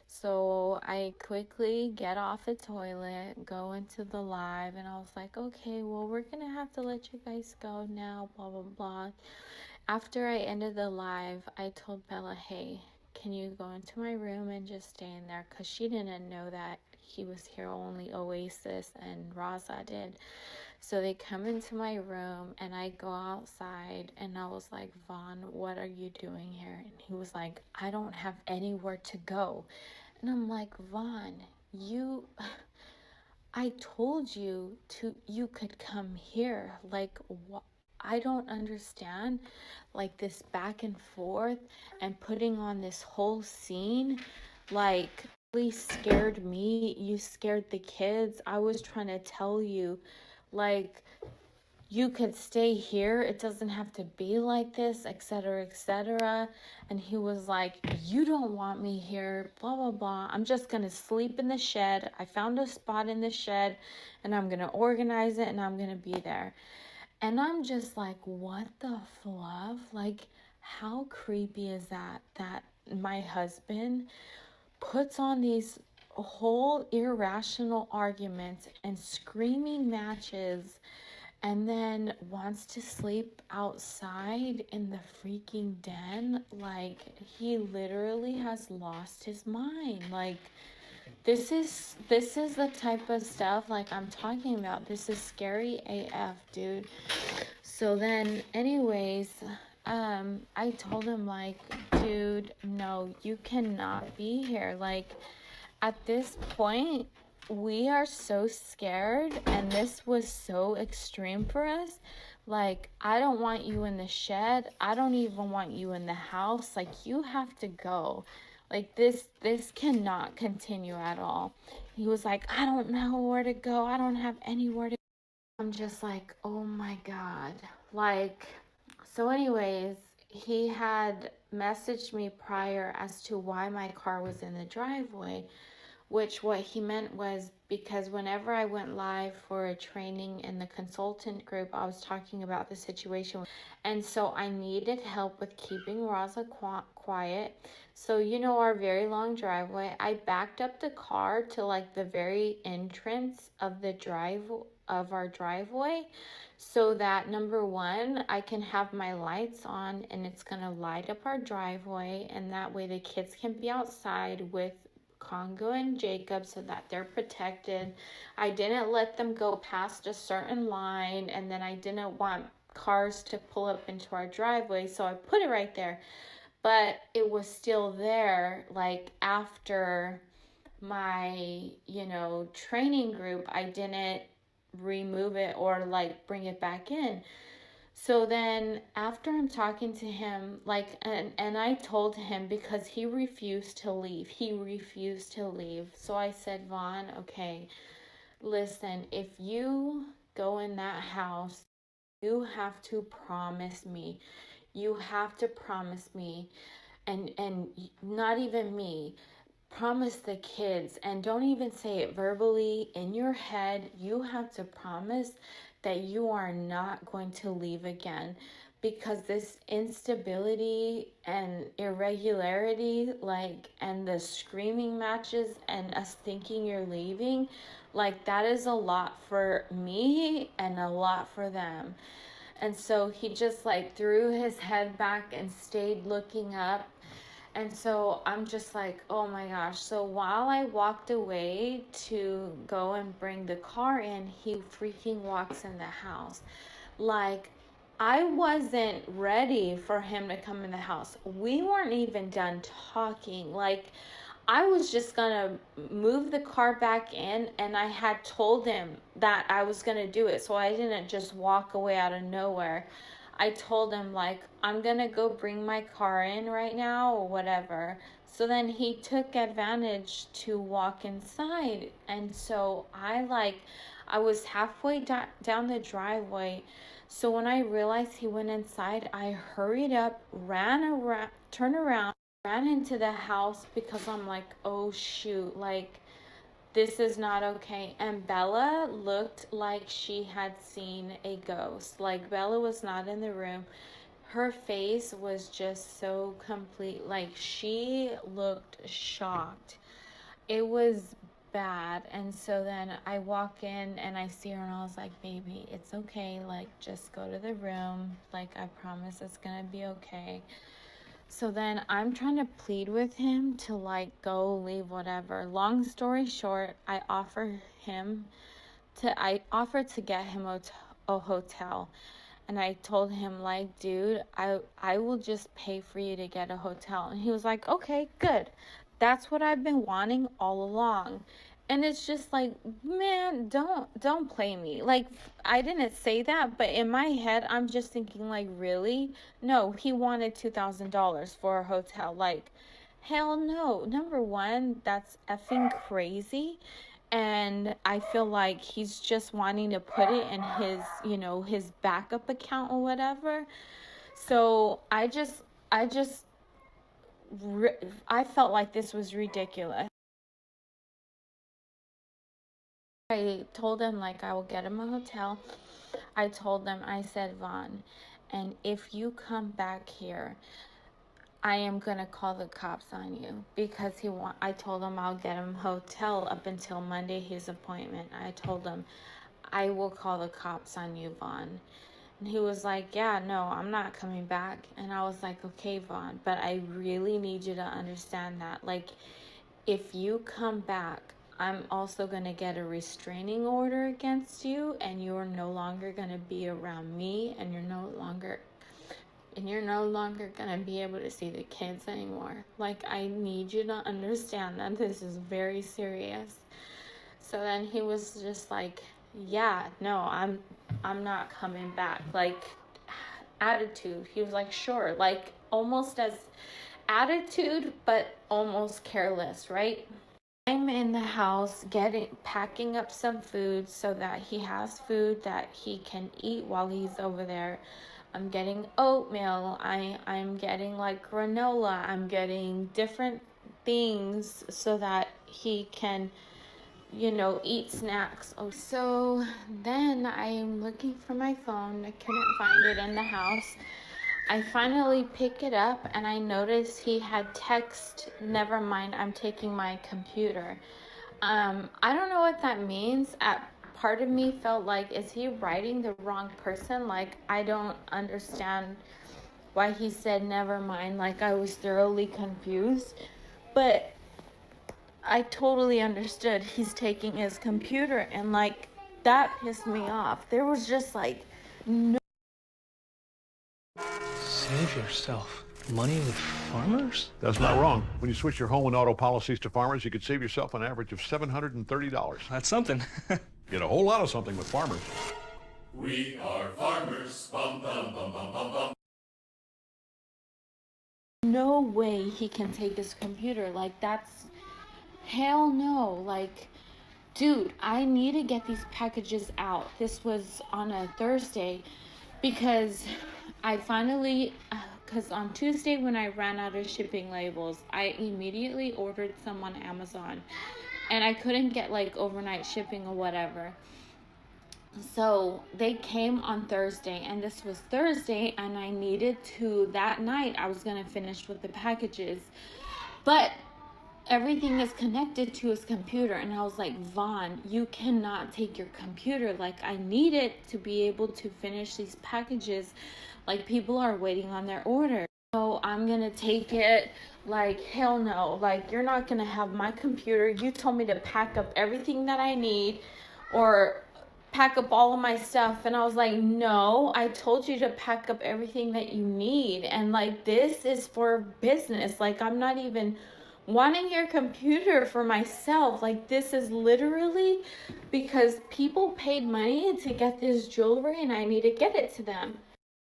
So I quickly get off the toilet, go into the live, and I was like, "Okay, well, we're gonna have to let you guys go now, blah blah blah." After I ended the live, I told Bella, "Hey, can you go into my room and just stay in there?" Because she didn't know that he was here, only Oasis and Raza did. So they come into my room and I go outside and I was like, "Vaughn, what are you doing here?" And he was like, "I don't have anywhere to go." And I'm like, "Vaughn, I told you you could come here. Like, what? I don't understand, like, this back and forth and putting on this whole scene, like, really scared me. You scared the kids. I was trying to tell you, like, you could stay here. It doesn't have to be like this, etc., etc. And he was like, you don't want me here, blah, blah, blah. I'm just going to sleep in the shed. I found a spot in the shed and I'm going to organize it and I'm going to be there. And I'm just like, what the fluff? Like, how creepy is that? That my husband puts on these whole irrational arguments and screaming matches and then wants to sleep outside in the freaking den. Like, he literally has lost his mind. Like, this is the type of stuff, like, I'm talking about. This is scary AF, dude. So then, anyways, I told him, like, dude, no, you cannot be here. Like, at this point, we are so scared, and this was so extreme for us. Like, I don't want you in the shed. I don't even want you in the house. Like, you have to go. Like, this cannot continue at all. He was like, I don't know where to go. I don't have anywhere to go. I'm just like, oh my God. Like, so anyways, he had messaged me prior as to why my car was in the driveway, which what he meant was because whenever I went live for a training in the consultant group, I was talking about the situation. And so I needed help with keeping Raza quiet. So, you know, our very long driveway, I backed up the car to like the very entrance of the our driveway, so that number one, I can have my lights on and it's gonna light up our driveway, and that way the kids can be outside with Congo and Jacob so that they're protected. I didn't let them go past a certain line, and then I didn't want cars to pull up into our driveway, so I put it right there. But it was still there, like, after my, you know, training group. I didn't remove it or like bring it back in. So then after I'm talking to him, like, and I told him, because he refused to leave. So I said, Vaughn, okay, listen, if you go in that house, you have to promise me. You have to promise me, and not even me. Promise the kids, and don't even say it verbally, in your head. You have to promise that you are not going to leave again, because this instability and irregularity, like, and the screaming matches and us thinking you're leaving, like, that is a lot for me and a lot for them. And so he just like threw his head back and stayed looking up. And so I'm just like, oh my gosh. So while I walked away to go and bring the car in, he freaking walks in the house. Like, I wasn't ready for him to come in the house. We weren't even done talking. Like, I was just gonna move the car back in, and I had told him that I was gonna do it, so I didn't just walk away out of nowhere. I told him, like, I'm gonna go bring my car in right now or whatever. So then he took advantage to walk inside, and so I was halfway down the driveway. So when I realized he went inside, I hurried up, turned around, ran into the house, because I'm like, oh shoot, like, this is not okay. And Bella looked like she had seen a ghost. Like, Bella was not in the room. Her face was just so complete. Like, she looked shocked. It was bad. And so then I walk in and I see her, and I was like, baby, it's okay. Like, just go to the room. Like, I promise it's gonna be okay. So then I'm trying to plead with him to, like, go, leave, whatever. Long story short, I offered to get him a hotel. And I told him, like, dude, I will just pay for you to get a hotel. And he was like, okay, good. That's what I've been wanting all along. And it's just like, man, don't play me. Like, I didn't say that, but in my head, I'm just thinking, like, really? No, he wanted $2,000 for a hotel. Like, hell no. Number one, that's effing crazy. And I feel like he's just wanting to put it in his, his backup account or whatever. So I felt like this was ridiculous. I told him, like, I will get him a hotel. I told them, I said, Vaughn, and if you come back here, I am going to call the cops on you, because I told him I'll get him a hotel up until Monday, his appointment. I told him, I will call the cops on you, Vaughn. And he was like, yeah, no, I'm not coming back. And I was like, okay, Vaughn, but I really need you to understand that. Like, if you come back, I'm also going to get a restraining order against you, and you're no longer going to be around me, and you're no longer going to be able to see the kids anymore. Like, I need you to understand that this is very serious. So then he was just like, yeah, no, I'm not coming back. Like, attitude. He was like, sure, like almost as attitude, but almost careless, right? I'm in the house packing up some food so that he has food that he can eat while he's over there. I'm getting oatmeal. I'm getting like granola. I'm getting different things so that he can, eat snacks. Oh, so then I'm looking for my phone. I couldn't find it in the house. I finally pick it up and I notice he had text, never mind, I'm taking my computer. I don't know what that means. Part of me felt like, is he writing the wrong person? Like, I don't understand why he said never mind. Like, I was thoroughly confused. But I totally understood he's taking his computer, and like, that pissed me off. There was just like no. Save yourself money with Farmers? That's not wrong. When you switch your home and auto policies to Farmers, you could save yourself an average of $730. That's something. Get a whole lot of something with Farmers. We are farmers. Bum, bum, bum, bum, bum, bum. No way he can take his computer. Like, that's hell no. Like, dude, I need to get these packages out. This was on a Thursday because I finally, because on Tuesday when I ran out of shipping labels, I immediately ordered some on Amazon, and I couldn't get like overnight shipping or whatever. So they came on Thursday, and this was Thursday, and I needed to, that night I was going to finish with the packages, but everything is connected to his computer. And I was like, Vaughn, you cannot take your computer. Like, I need it to be able to finish these packages. Like, people are waiting on their order. So I'm gonna take it. Like, hell no. Like, you're not gonna have my computer. You told me to pack up everything that I need, or pack up all of my stuff. And I was like, no, I told you to pack up everything that you need. And like, this is for business. Like, I'm not even wanting your computer for myself. Like, this is literally because people paid money to get this jewelry, and I need to get it to them.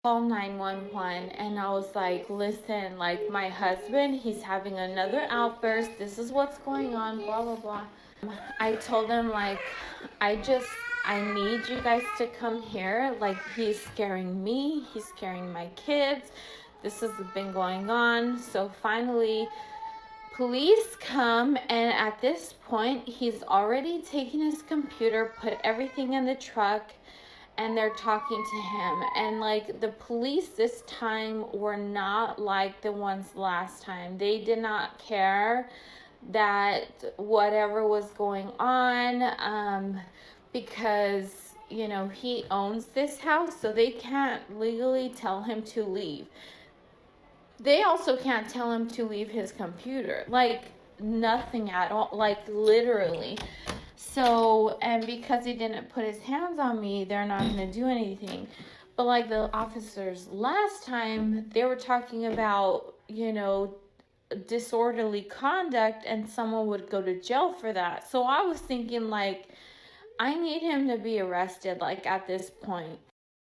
Call 911, and I was like, listen, like, my husband, he's having another outburst. This is what's going on, blah, blah, blah. I told him, like, I need you guys to come here. Like, he's scaring me. He's scaring my kids. This has been going on. So finally, police come, and at this point, he's already taken his computer, put everything in the truck, and they're talking to him. And like, the police this time were not like the ones last time. They did not care that whatever was going on, because, you know, he owns this house, so they can't legally tell him to leave. They also can't tell him to leave his computer. Like, nothing at all. Like, literally. So, and because he didn't put his hands on me, they're not going to do anything. But like, the officers last time, they were talking about, you know, disorderly conduct and someone would go to jail for that. So I was thinking, like, I need him to be arrested, like, at this point.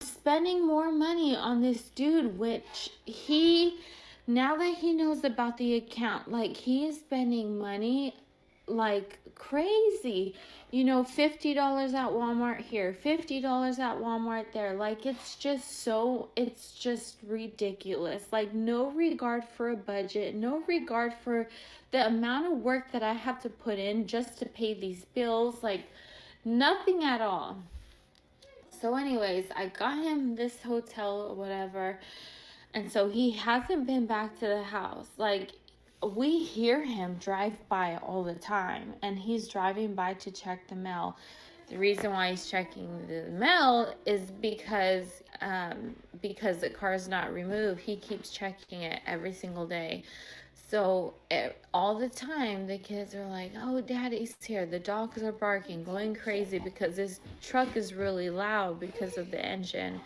Spending more money on this dude, which now that he knows about the account, like, he is spending money like crazy. You know, $50 at Walmart here, $50 at Walmart there. Like, it's just ridiculous. Like, no regard for a budget, no regard for the amount of work that I have to put in just to pay these bills. Like, nothing at all. So anyways, I got him this hotel or whatever, and so he hasn't been back to the house. Like, we hear him drive by all the time, and he's driving by to check the mail. The reason why he's checking the mail is because the car is not removed. He keeps checking it every single day. So all the time, the kids are like, oh, Daddy's here. The dogs are barking, going crazy because this truck is really loud because of the engine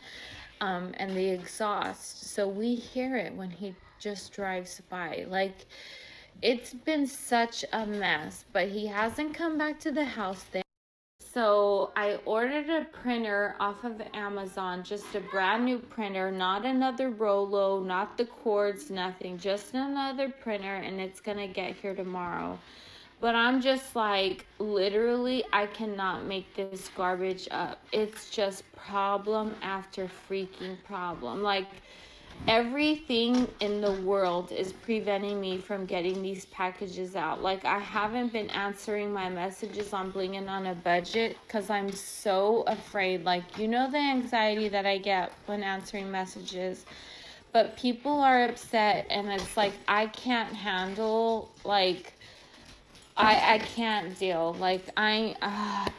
and the exhaust. So we hear it when he just drives by. Like, it's been such a mess, but he hasn't come back to the house there. So I ordered a printer off of Amazon, just a brand new printer, not another Rollo, not the cords, nothing, just another printer, and it's gonna get here tomorrow. But I'm just like, literally, I cannot make this garbage up. It's just problem after freaking problem. Like, everything in the world is preventing me from getting these packages out. Like, I haven't been answering my messages on Blingin' on a Budget because I'm so afraid. Like, you know the anxiety that I get when answering messages. But people are upset, and it's like, I can't handle, like, I can't deal. Like,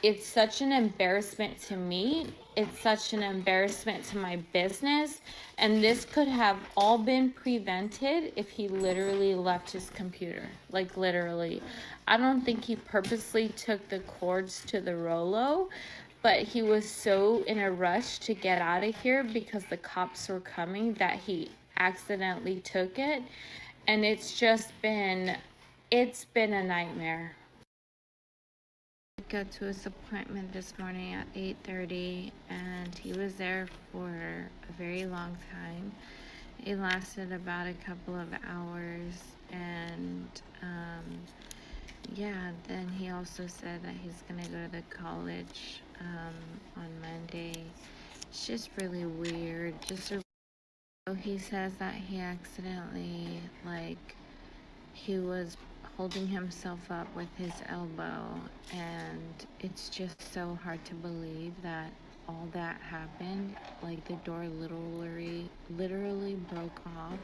it's such an embarrassment to me. It's such an embarrassment to my business. And this could have all been prevented if he literally left his computer. Like, literally. I don't think he purposely took the cords to the Rollo, but he was so in a rush to get out of here because the cops were coming that he accidentally took it. And it's been a nightmare. I got to his appointment this morning at 8:30, and he was there for a very long time. It lasted about a couple of hours, and then he also said that he's gonna go to the college on Monday. It's just really weird. So he says that he accidentally, like, he was holding himself up with his elbow, and it's just so hard to believe that all that happened. Like, the door literally broke off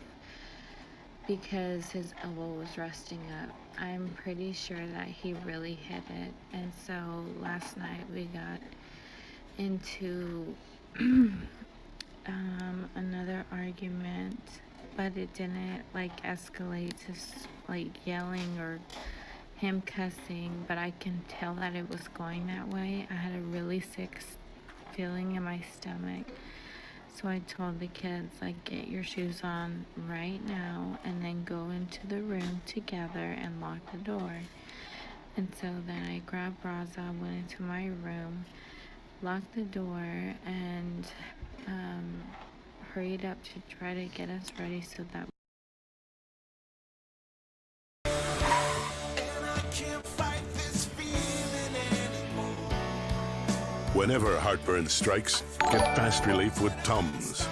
because his elbow was resting up. I'm pretty sure that he really hit it. And so last night we got into another argument, but it didn't, like, escalate to like yelling or him cussing, but I can tell that it was going that way. I had a really sick feeling in my stomach. So I told the kids, like, get your shoes on right now and then go into the room together and lock the door. And so then I grabbed Raza, went into my room, locked the door, and hurried up to try to get us ready so that Whenever heartburn strikes, get fast relief with Tums.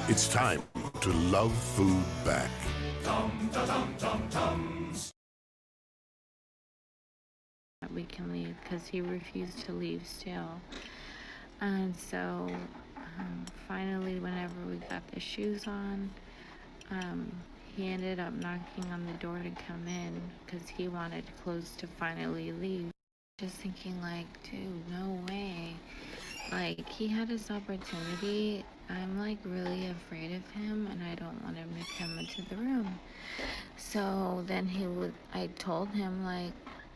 It's time to love food back. Tums. we can leave, because he refused to leave still. And so finally, whenever we got the shoes on, he ended up knocking on the door to come in because he wanted clothes to finally leave. Just thinking, like, dude, no way. Like, he had his opportunity. I'm, like, really afraid of him, and I don't want him to come into the room. So then I told him, like,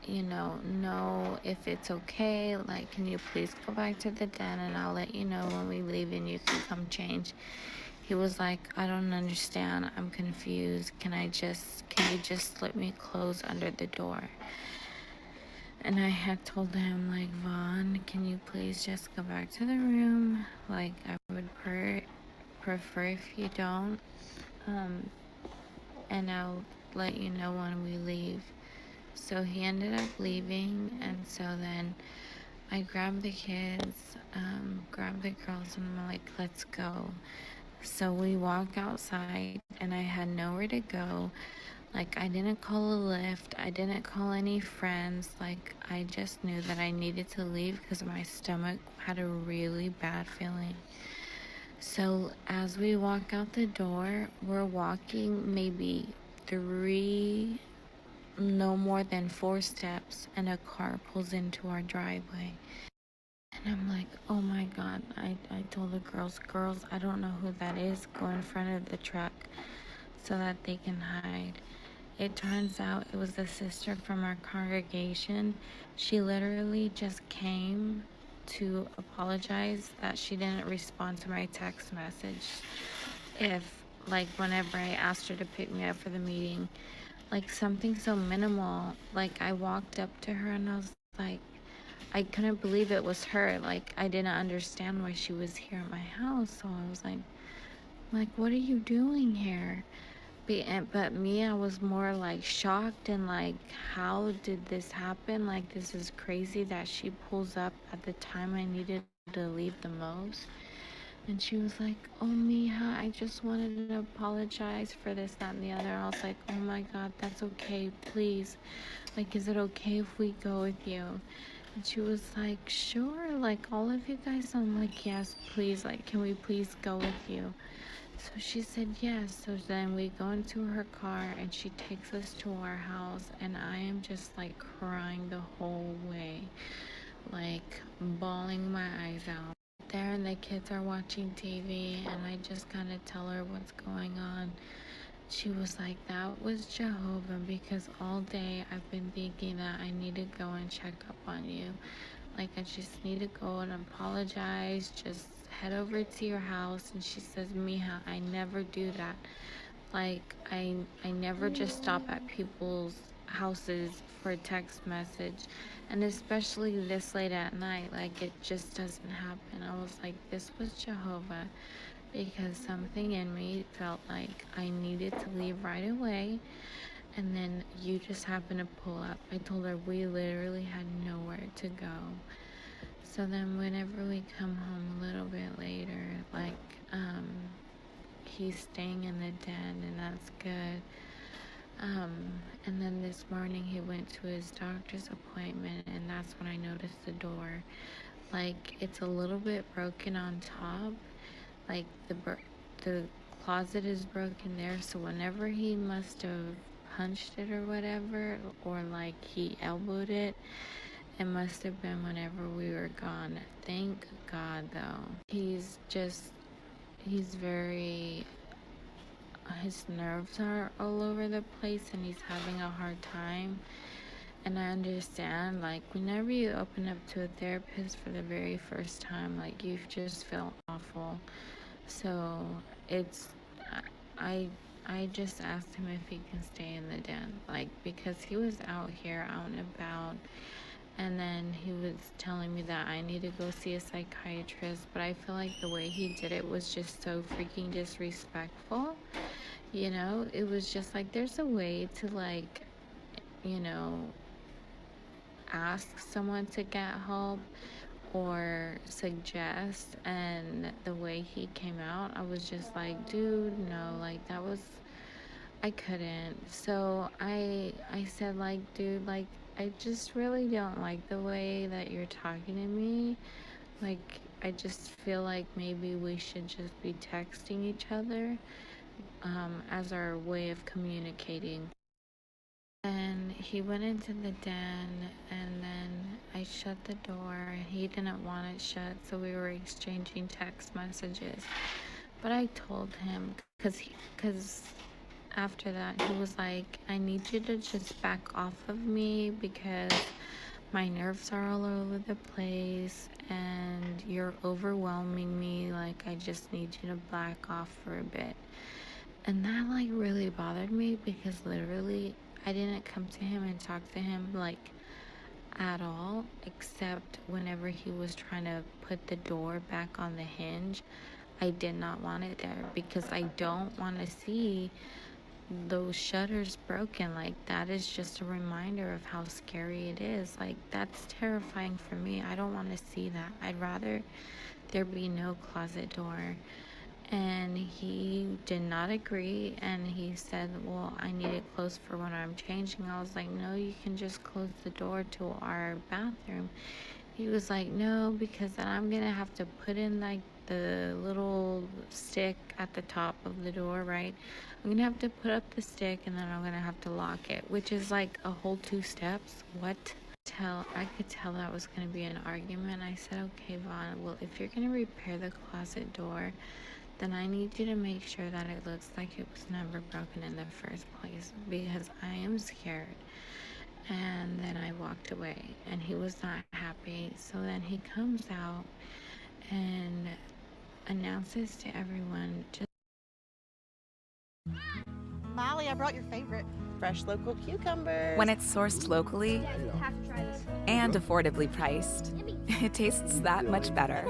you know, no, if it's okay, like, can you please go back to the den, and I'll let you know when we leave and you can come change. he was like, I don't understand. I'm confused. Can you just slip me clothes under the door? And I had told him, like, Vaughn, can you please just go back to the room? Like, I would prefer if you don't. And I'll let you know when we leave. So he ended up leaving, and so then I grabbed the kids, grabbed the girls, and I'm like, let's go. So we walk outside, and I had nowhere to go. Like, I didn't call a Lyft. I didn't call any friends. Like, I just knew that I needed to leave because my stomach had a really bad feeling. So as we walk out the door, we're walking maybe no more than 4 steps, and a car pulls into our driveway. And I'm like, oh my God. I told the girls, I don't know who that is. Go in front of the truck so that they can hide. It turns out it was a sister from our congregation. She literally just came to apologize that she didn't respond to my text message. Whenever I asked her to pick me up for the meeting, like something so minimal. Like, I walked up to her and I was like, I couldn't believe it was her. Like, I didn't understand why she was here at my house. So I was like, what are you doing here? But me, I was more like shocked and like, how did this happen? Like, this is crazy that she pulls up at the time I needed to leave the most. And she was like, oh, Mija, I just wanted to apologize for this, that, and the other. I was like, oh my God, that's okay, please. Like, is it okay if we go with you? And she was like, sure, like, all of you guys. I'm like, yes, please, like, can we please go with you? So she said yes. So then we go into her car and she takes us to our house, and I am just like crying the whole way, like bawling my eyes out. There, and the kids are watching TV, and I just kind of tell her what's going on. She was like, that was Jehovah, because all day I've been thinking that I need to go and check up on you. Like, I just need to go and apologize, just head over to your house. And she says, Mija, I never do that. Like, I never just stop at people's houses for a text message, and especially this late at night. Like, it just doesn't happen. I was like, this was Jehovah, because something in me felt like I needed to leave right away, and then you just happened to pull up. I told her we literally had nowhere to go. So then whenever we come home a little bit later, like, he's staying in the den, and that's good. And then this morning he went to his doctor's appointment, and that's when I noticed the door. Like, it's a little bit broken on top. Like, the closet is broken there, so whenever he must have punched it or whatever, or like he elbowed it, it must have been whenever we were gone. Thank God, though. His nerves are all over the place, and he's having a hard time. And I understand, like, whenever you open up to a therapist for the very first time, like, you just feel awful. So I just asked him if he can stay in the den, like, because he was out here, out and about. And then he was telling me that I need to go see a psychiatrist, but I feel like the way he did it was just so freaking disrespectful. You know, it was just like, there's a way to, like, you know, ask someone to get help or suggest, and the way he came out, I was just like, dude, no, like, I couldn't. So I said, like, dude, like, I just really don't like the way that you're talking to me. Like, I just feel like maybe we should just be texting each other as our way of communicating. And he went into the den, and then I shut the door. He didn't want it shut, so we were exchanging text messages. But I told him, because after that, he was like, I need you to just back off of me, because my nerves are all over the place and you're overwhelming me. Like, I just need you to back off for a bit. And that like really bothered me because literally I didn't come to him and talk to him like at all, except whenever he was trying to put the door back on the hinge. I did not want it there because I don't want to see those shutters broken. Like, that is just a reminder of how scary it is. Like, that's terrifying for me. I don't want to see that. I'd rather there be no closet door. And he did not agree, and he said, well, I need it closed for when I'm changing. I was like, no, you can just close the door to our bathroom. He was like, no, because then I'm gonna have to put in like the little stick at the top of the door, right? I'm gonna have to put up the stick and then I'm gonna have to lock it, which is like a whole 2 steps. What? I could tell that was gonna be an argument. I said, okay, Vaughn, well, if you're gonna repair the closet door, then I need you to make sure that it looks like it was never broken in the first place, because I am scared. And then I walked away, and he was not happy. So then he comes out and announces to everyone, Molly, I brought your favorite fresh local cucumbers. When it's sourced locally and affordably priced, it tastes that much better.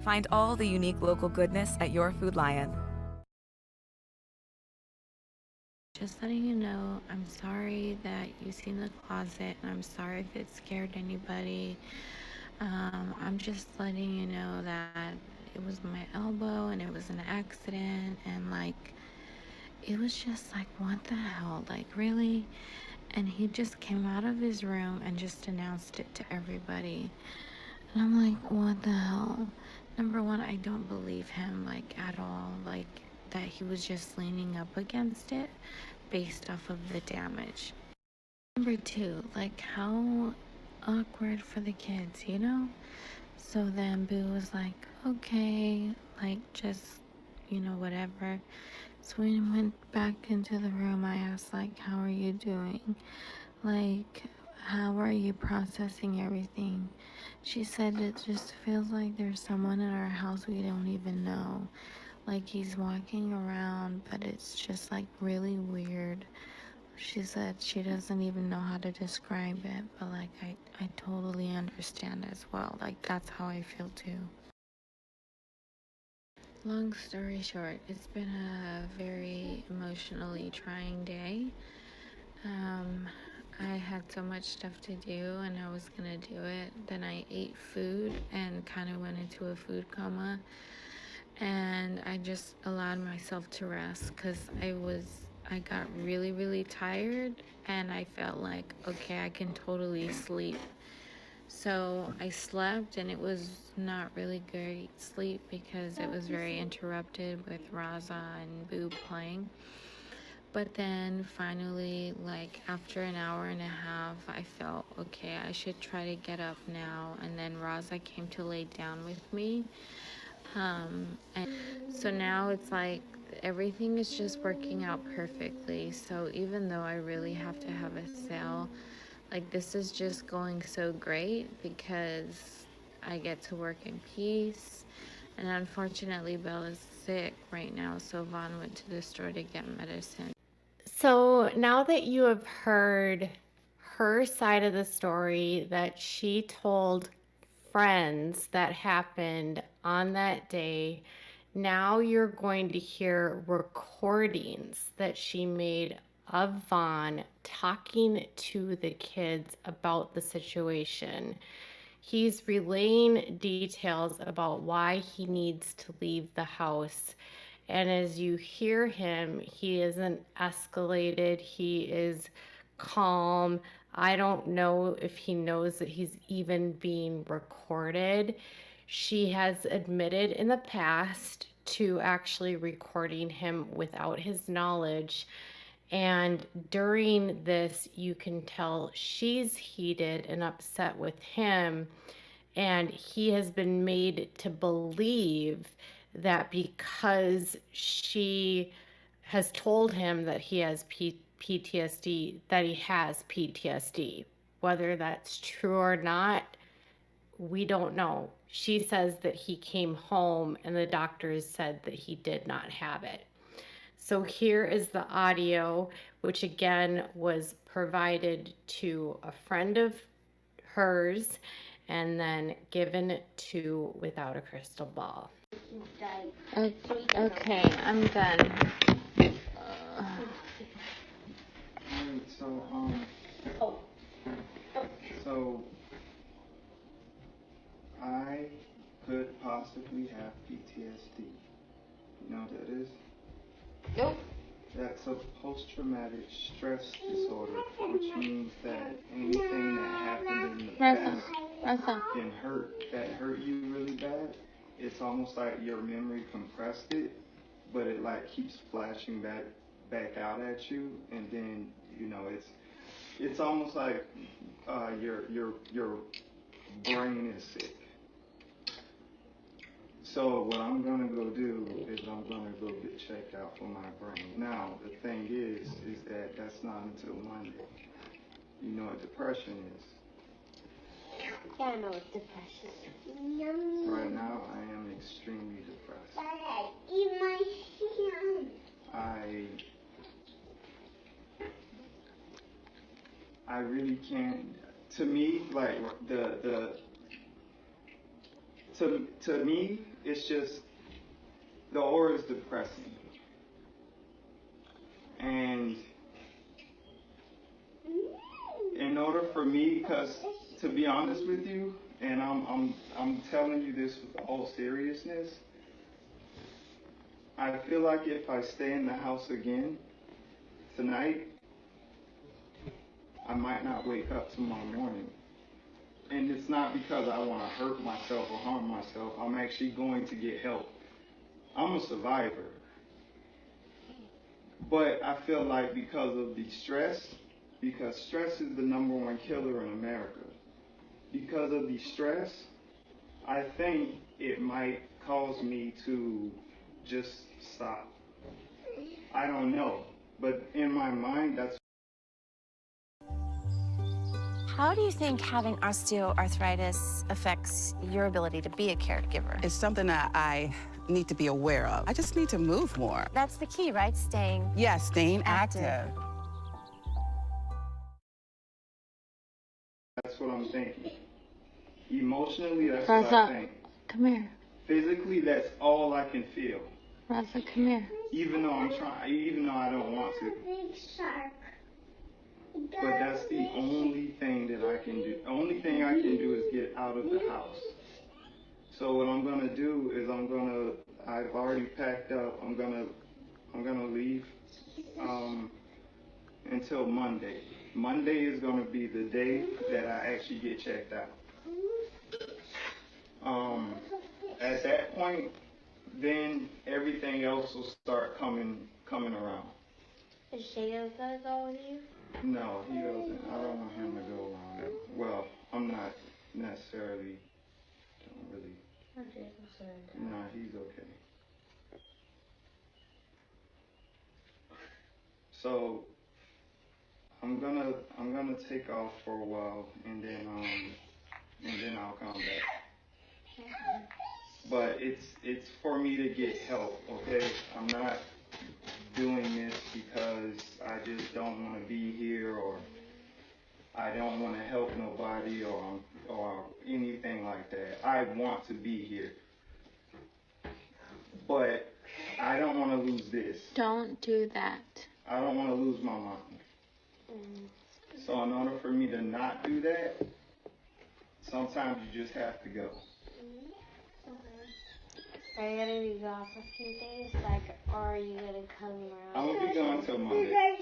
Find all the unique local goodness at your Food Lion. just letting you know, I'm sorry that you've seen the closet, and I'm sorry if it scared anybody. I'm just letting you know that it was my elbow and it was an accident, and like, it was just like, what the hell, like, really? And he just came out of his room and just announced it to everybody. And I'm like, what the hell? Number one, I don't believe him, like, at all. Like, that he was just leaning up against it based off of the damage. Number two, like, how awkward for the kids, you know? So then Boo was like, okay, like, just, you know, whatever. So when I went back into the room, I asked, like, how are you doing? Like, how are you processing everything? She said it just feels like there's someone in our house we don't even know. Like, he's walking around, but it's just like really weird. She said she doesn't even know how to describe it, but like, I totally understand as well. Like, that's how I feel too. Long story short, it's been a very emotionally trying day. I had so much stuff to do and I was gonna do it. Then I ate food and kind of went into a food coma. And I just allowed myself to rest because I got really, really tired and I felt like, okay, I can totally sleep. So I slept, and it was not really great sleep because it was very interrupted with Raza and Boo playing. But then finally, like after an hour and a half, I felt, okay, I should try to get up now. And then Raza came to lay down with me. And so now it's like everything is just working out perfectly. So even though I really have to have a sale, like, this is just going so great because I get to work in peace. And unfortunately, Bella's sick right now, so Vaughn went to the store to get medicine. So now that you have heard her side of the story that she told friends that happened on that day, now you're going to hear recordings that she made of Vaughn talking to the kids about the situation. He's relaying details about why he needs to leave the house. And as you hear him, he isn't escalated. He is calm. I don't know if he knows that he's even being recorded. She has admitted in the past to actually recording him without his knowledge. And during this, you can tell she's heated and upset with him. And he has been made to believe that because she has told him that he has PTSD, that he has PTSD. Whether that's true or not, we don't know. She says that he came home and the doctors said that he did not have it. So here is the audio, which again was provided to a friend of hers and then given to Without a Crystal Ball. Okay, I'm done. So I could possibly have PTSD. You know what that is? Nope. That's a post-traumatic stress disorder, which means that anything that happened in the past that hurt you really bad, it's almost like your memory compressed it, but it like keeps flashing back out at you, and then it's almost like your brain is sick. So what I'm gonna go do is I'm gonna go get checked out for my brain. Now the thing is that that's not until Monday. You know what depression is? Yeah, I know what depression is. Yummy. Right now I am extremely depressed. Dad, eat my hand. I really can't. To me, like to me, it's just the aura is depressing, and in order for me, because to be honest with you, and I'm telling you this with all seriousness, I feel like if I stay in the house again tonight, I might not wake up tomorrow morning. And it's not because I want to hurt myself or harm myself. I'm actually going to get help. I'm a survivor. But I feel like because of the stress, because stress is the #1 killer in America. Because of the stress, I think it might cause me to just stop. I don't know. But in my mind, that's. How do you think having osteoarthritis affects your ability to be a caregiver? It's something that I need to be aware of. I just need to move more. That's the key, right? Staying active. That's what I'm thinking. Emotionally, that's what I think. Come here. Physically, that's all I can feel. Raza, come here. Even though I don't want to. But that's the only thing that I can do. The only thing I can do is get out of the house. So what I'm gonna do is I've already packed up. I'm gonna leave until Monday. Monday is gonna be the day that I actually get checked out. At that point, then everything else will start coming around. Is Shayla gonna go with you? No, he doesn't. I don't want him to go around that. Well, I'm not necessarily, don't really. Nah, he's okay. So I'm gonna take off for a while, and then I'll come back. But it's for me to get help, okay? I'm not doing this because I just don't want to be here, or I don't want to help nobody, or anything like that. I want to be here, but I don't want to lose this. Don't do that. I don't want to lose my mom. So in order for me to not do that, sometimes you just have to go. Are you gonna be gone for a few days, or are you gonna come around? I'm gonna be gone till Monday.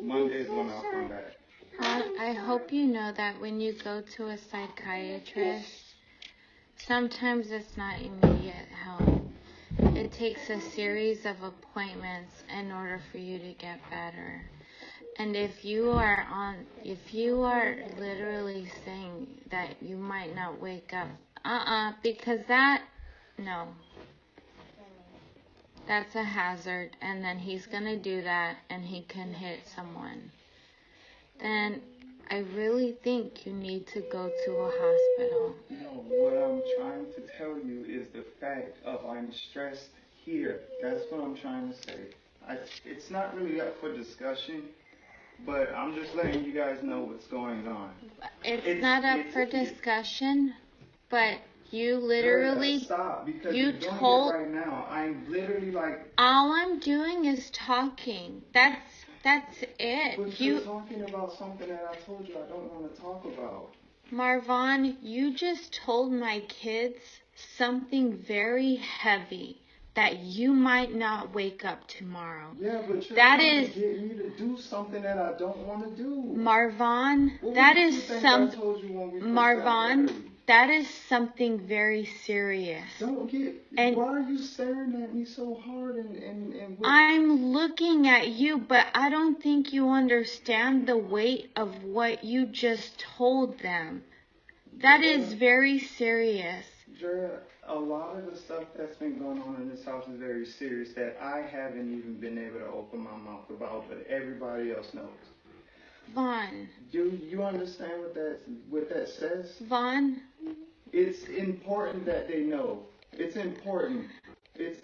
Monday is when I'll come back. I hope you know that when you go to a psychiatrist, sometimes it's not immediate help. It takes a series of appointments in order for you to get better. And if you are literally saying that you might not wake up, because no. That's a hazard, and then he's gonna do that, and he can hit someone. then I really think you need to go to a hospital. No, what I'm trying to tell you is the fact of I'm stressed here. That's what I'm trying to say. It's not really up for discussion, but I'm just letting you guys know what's going on. It's not up for discussion, but you literally, stop, because you you're doing it told, right now. I'm literally like, all I'm doing is talking. That's it. but you're talking about something that I told you I don't want to talk about. Marvon, you just told my kids something very heavy that you might not wake up tomorrow. Yeah, but you're that trying is to get me to do something that I don't want to do. Marvon, What that were the is two things some I told you when we first got Marvon, married? that is something very serious. Don't get. And why are you staring at me so hard and I'm looking at you, but I don't think you understand the weight of what you just told them. That is very serious. Drea, a lot of the stuff that's been going on in this house is very serious that I haven't even been able to open my mouth about, but everybody else knows. Vaughn. You understand what that says? Vaughn. It's important that they know. It's important. It's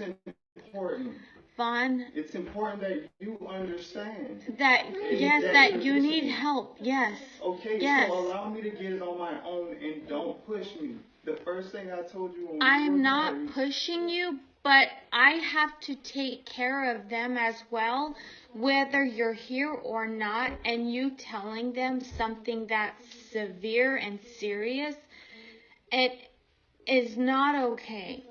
important. Vaughn. It's important that you understand. That that you need help. Yes. Okay, yes. So allow me to get it on my own and don't push me. The first thing I told you when we I'm were not married, pushing you, but I have to take care of them as well, whether you're here or not, and you telling them something that's severe and serious, it is not okay.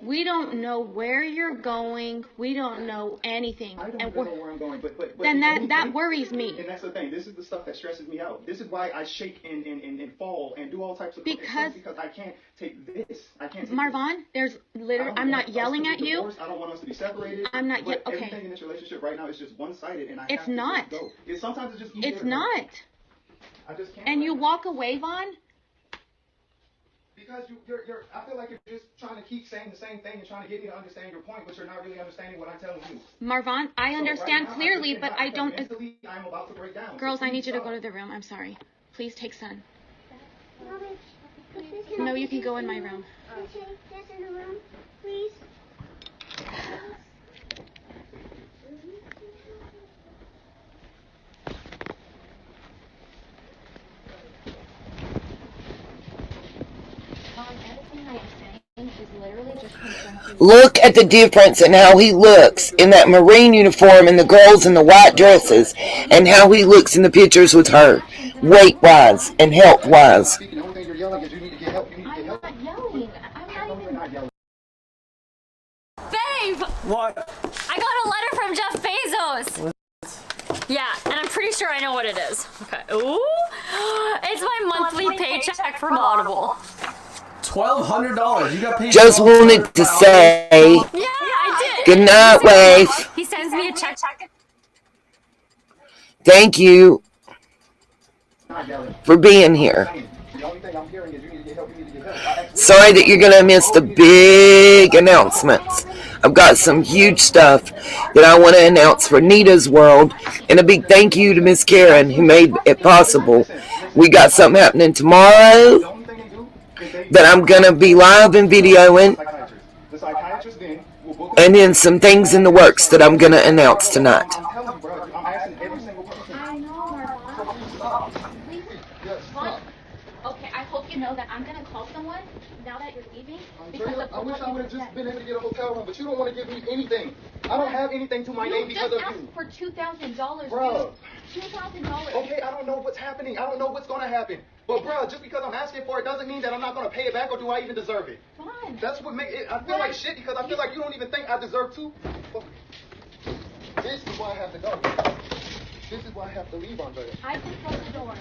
We don't know where you're going. We don't know anything. I don't know where I'm going, but then that worries me. And that's the thing. This is the stuff that stresses me out. This is why I shake and fall and do all types of because I can't take this. I can't take Marvon, this. there's literally, I'm not yelling at you. Divorced. I don't want us to be separated. I'm not okay. Everything in this relationship right now is just one-sided, and it's not. Just go. Sometimes it's just easier. It's not. I just can't. And you walk away, Vaughn? Because I feel like you're just trying to keep saying the same thing and trying to get me to understand your point, but you're not really understanding what I'm telling you. Marvon, I understand right now, clearly, but I don't. Mentally, I'm about to break down. Girls, I need you to go to the room. I'm sorry. Please take Son. No, you can go in my room. Take this in the room, please. Look at the difference in how he looks in that Marine uniform and the girls in the white dresses, and how he looks in the pictures with her, weight-wise and health-wise. The only thing you're yelling is you need to get help. You need to get help. I'm not yelling. I'm not even. Babe! What? I got a letter from Jeff Bezos. Yeah, and I'm pretty sure I know what it is. Okay. Ooh! It's my monthly paycheck from Audible. $1,200. You got paid. Just wanted to say. Yeah, I did. Good night, wife. He sends me a check. Thank you for being here. Sorry that you're going to miss the big announcements. I've got some huge stuff that I want to announce for Nita's World. And a big thank you to Miss Karen who made it possible. We got something happening tomorrow that I'm going to be live and videoing. And then some things in the works that I'm going to announce tonight. Okay, I hope you know that I'm going to call someone now that you're leaving. I wish I would have just been able to get a hotel room, but you don't want to give me anything. I don't have anything to my name because of you. For $2,000, Bro. $2,000. Okay, I don't know what's happening. I don't know what's going to happen. But, bro, just because I'm asking for it doesn't mean that I'm not going to pay it back, or do I even deserve it? Fine. That's what makes it. I feel like shit because I feel like you don't even think I deserve to. This is why I have to go. This is why I have to leave, Andrea. I can close the door.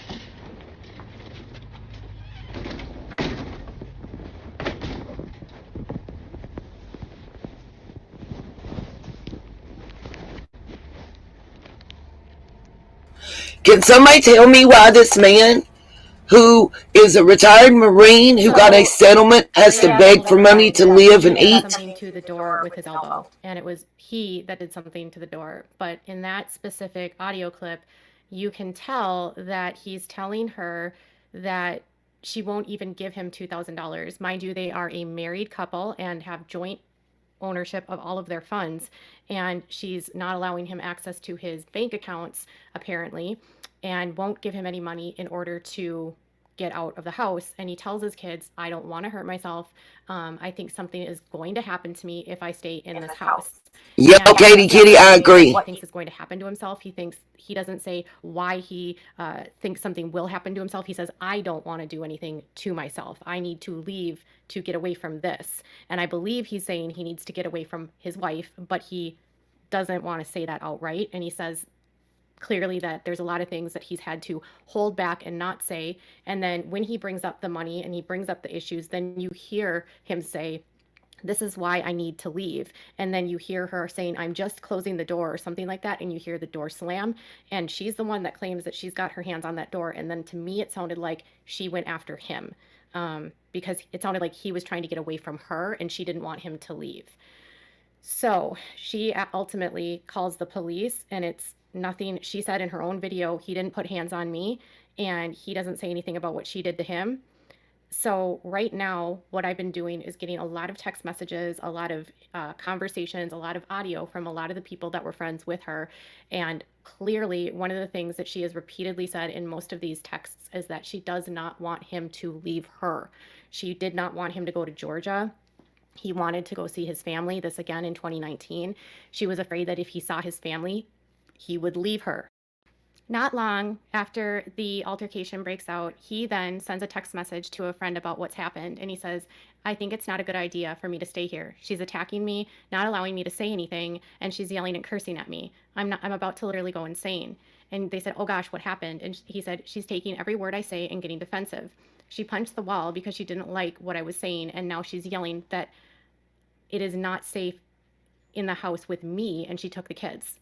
Can somebody tell me why this man, who is a retired Marine who got a settlement, has to beg for money to live and eat? Something to the door with his elbow, and it was he that did something to the door. But in that specific audio clip, you can tell that he's telling her that she won't even give him $2,000. Mind you, they are a married couple and have joint ownership of all of their funds, and she's not allowing him access to his bank accounts apparently, and won't give him any money in order to get out of the house. And he tells his kids, I don't want to hurt myself. I think something is going to happen to me if I stay in this house. Yep, And Katie, Kitty, I agree. what he thinks is going to happen to himself. He doesn't say why he thinks something will happen to himself. He says, I don't want to do anything to myself. I need to leave to get away from this. And I believe he's saying he needs to get away from his wife, but he doesn't want to say that outright. And he says clearly that there's a lot of things that he's had to hold back and not say. And then when he brings up the money and he brings up the issues, then you hear him say, this is why I need to leave. And then you hear her saying, I'm just closing the door or something like that. And you hear the door slam. And she's the one that claims that she's got her hands on that door. And then to me, it sounded like she went after him because it sounded like he was trying to get away from her and she didn't want him to leave. So she ultimately calls the police, and it's nothing. She said in her own video, he didn't put hands on me, and he doesn't say anything about what she did to him. So right now, what I've been doing is getting a lot of text messages, a lot of conversations, a lot of audio from a lot of the people that were friends with her. And clearly, one of the things that she has repeatedly said in most of these texts is that she does not want him to leave her. She did not want him to go to Georgia. He wanted to go see his family, this again in 2019. She was afraid that if he saw his family, he would leave her. Not long after the altercation breaks out, he then sends a text message to a friend about what's happened. And he says, I think it's not a good idea for me to stay here. She's attacking me, not allowing me to say anything, and she's yelling and cursing at me. I'm about to literally go insane. And they said, oh gosh, what happened? And he said, she's taking every word I say and getting defensive. She punched the wall because she didn't like what I was saying, and now she's yelling that it is not safe in the house with me, and she took the kids.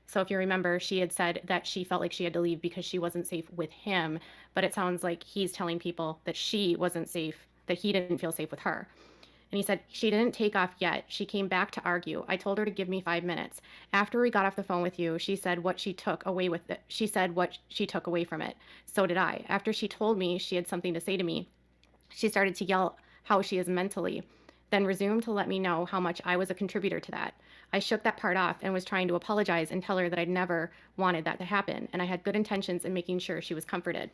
So if you remember, she had said that she felt like she had to leave because she wasn't safe with him, but it sounds like he's telling people that she wasn't safe, that he didn't feel safe with her. And he said, she didn't take off yet. She came back to argue. I told her to give me 5 minutes. After we got off the phone with you, she said what she took away with it. She said what she took away from it. So did I. After she told me she had something to say to me, she started to yell how she is mentally, then resumed to let me know how much I was a contributor to that. I shook that part off and was trying to apologize and tell her that I'd never wanted that to happen, and I had good intentions in making sure she was comforted.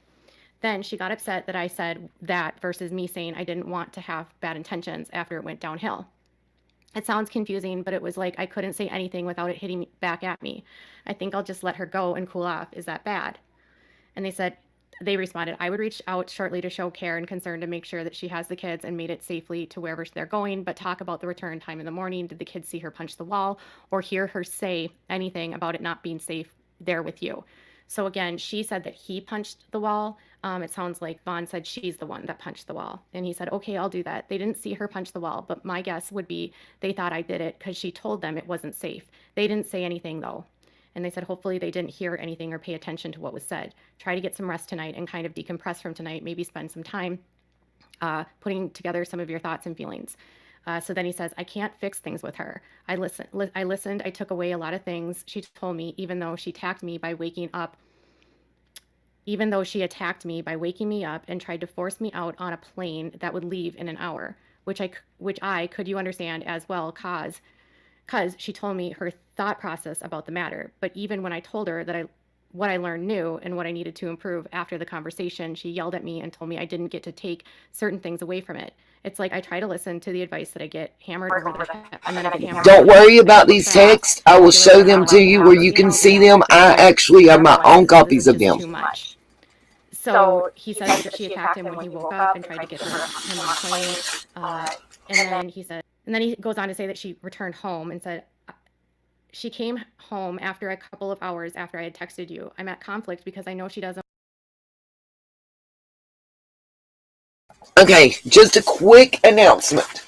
Then she got upset that I said that versus me saying I didn't want to have bad intentions after it went downhill. It sounds confusing, but it was like I couldn't say anything without it hitting back at me. I think I'll just let her go and cool off. Is that bad? And they responded, I would reach out shortly to show care and concern to make sure that she has the kids and made it safely to wherever they're going, but talk about the return time in the morning. Did the kids see her punch the wall or hear her say anything about it not being safe there with you? So again, she said that he punched the wall. It sounds like Vaughn said she's the one that punched the wall. And he said, okay, I'll do that. They didn't see her punch the wall, but my guess would be they thought I did it because she told them it wasn't safe. They didn't say anything though. And they said, hopefully they didn't hear anything or pay attention to what was said. Try to get some rest tonight and kind of decompress from tonight. Maybe spend some time putting together some of your thoughts and feelings. So then he says, I can't fix things with her. I listened. I took away a lot of things she told me, even though she attacked me by waking me up and tried to force me out on a plane that would leave in an hour, which I could you understand as well, because she told me her thought process about the matter. But even when I told her that what I learned new and what I needed to improve after the conversation, she yelled at me and told me I didn't get to take certain things away from it. It's like I try to listen to the advice that I get hammered over the head, and then I get hammered. Don't worry about these texts. I will show them to you where you can see them. I actually have my own copies of them. Too much. So he says that she attacked him when he woke up and tried to get him on the plane. And then he goes on to say that she returned home and said, she came home after a couple of hours after I had texted you. I'm at conflict because I know she doesn't. Okay, just a quick announcement.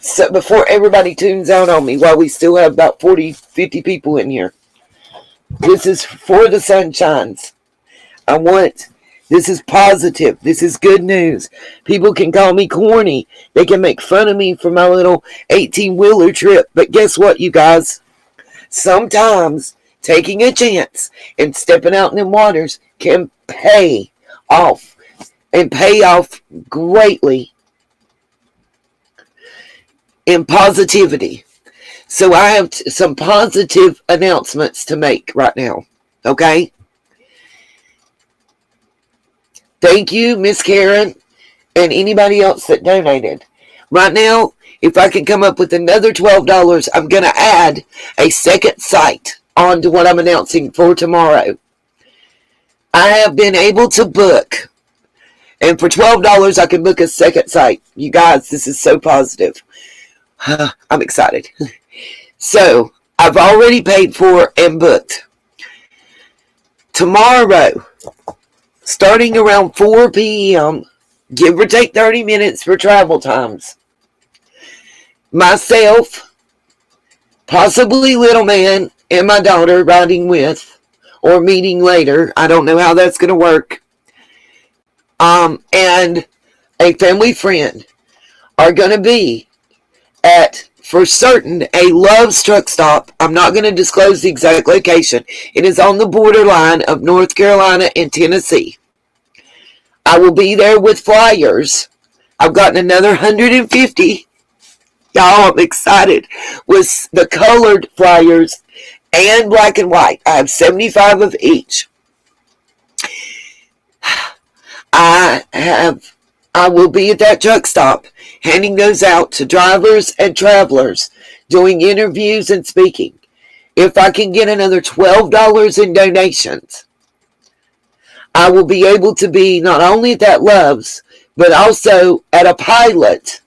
So before everybody tunes out on me, while we still have about 40, 50 people in here. This is for the sun shines. This is positive. This is good news. People can call me corny. They can make fun of me for my little 18-wheeler trip. But guess what, you guys? Sometimes taking a chance and stepping out in them waters can pay off, and pay off greatly in positivity. So I have some positive announcements to make right now. Okay? Thank you, Miss Karen, and anybody else that donated. Right now, if I can come up with another $12, I'm going to add a second site onto what I'm announcing for tomorrow. I have been able to book, and for $12 I can book a second site. You guys, this is so positive. I'm excited. So, I've already paid for and booked. Tomorrow, starting around 4 p.m., give or take 30 minutes for travel times, myself, possibly Little Man, and my daughter riding with, or meeting later. I don't know how that's going to work. And a family friend are going to be at, for certain, a Love's truck stop. I'm not going to disclose the exact location. It is on the borderline of North Carolina and Tennessee. I will be there with flyers. I've gotten another 150. Y'all, I'm excited. With the colored flyers and black and white. I have 75 of each. I will be at that truck stop handing those out to drivers and travelers, doing interviews and speaking. If I can get another $12 in donations, I will be able to be not only at that Love's, but also at a Pilot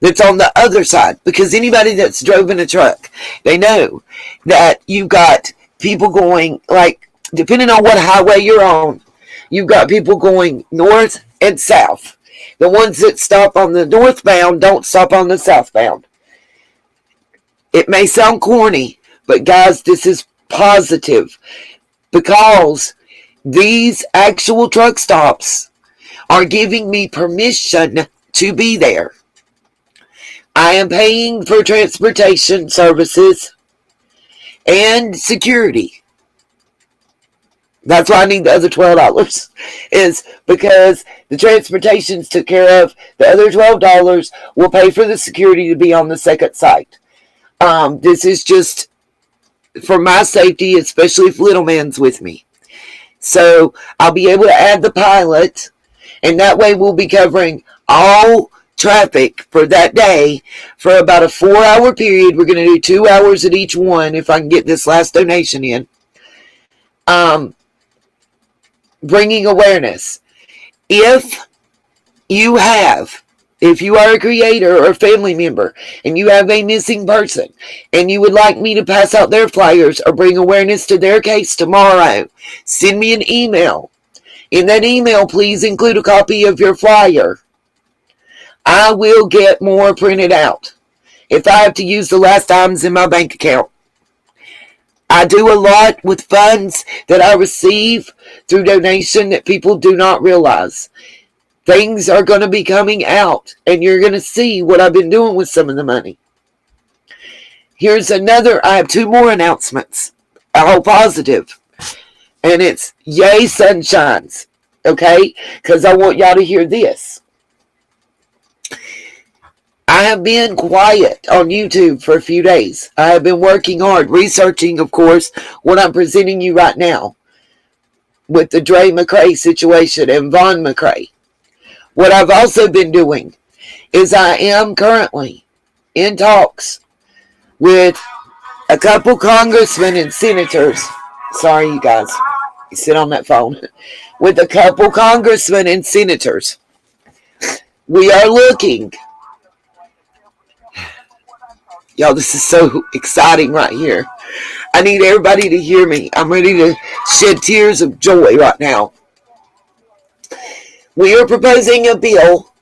that's on the other side. Because anybody that's driven a truck, they know that you've got people going, like, depending on what highway you're on, you've got people going north and south. The ones that stop on the northbound don't stop on the southbound. It may sound corny, but guys, this is positive, because these actual truck stops are giving me permission to be there. I am paying for transportation services and security. That's why I need the other $12, is because the transportations took care of. The other $12 will pay for the security to be on the second site. This is just for my safety, especially if Little Man's with me. So I'll be able to add the Pilot, and that way we'll be covering all traffic for that day for about a 4-hour period. We're going to do 2 hours at each one if I can get this last donation in. Bringing awareness. If you are a creator or a family member and you have a missing person and you would like me to pass out their flyers or bring awareness to their case tomorrow, send me an email. In that email, please include a copy of your flyer. I will get more printed out if I have to use the last items in my bank account. I do a lot with funds that I receive through donation that people do not realize. Things are going to be coming out, and you're going to see what I've been doing with some of the money. Here's another. I have 2 more announcements. All positive. And it's yay sunshines. Okay? Because I want y'all to hear this. I have been quiet on YouTube for a few days. I have been working hard, researching, of course, what I'm presenting you right now with the Dre McCray situation and Vaughn McCray. What I've also been doing is I am currently in talks with a couple congressmen and senators. Sorry, you guys. You sit on that phone. With a couple congressmen and senators. We are looking. Y'all, this is so exciting right here. I need everybody to hear me. I'm ready to shed tears of joy right now. We are proposing a bill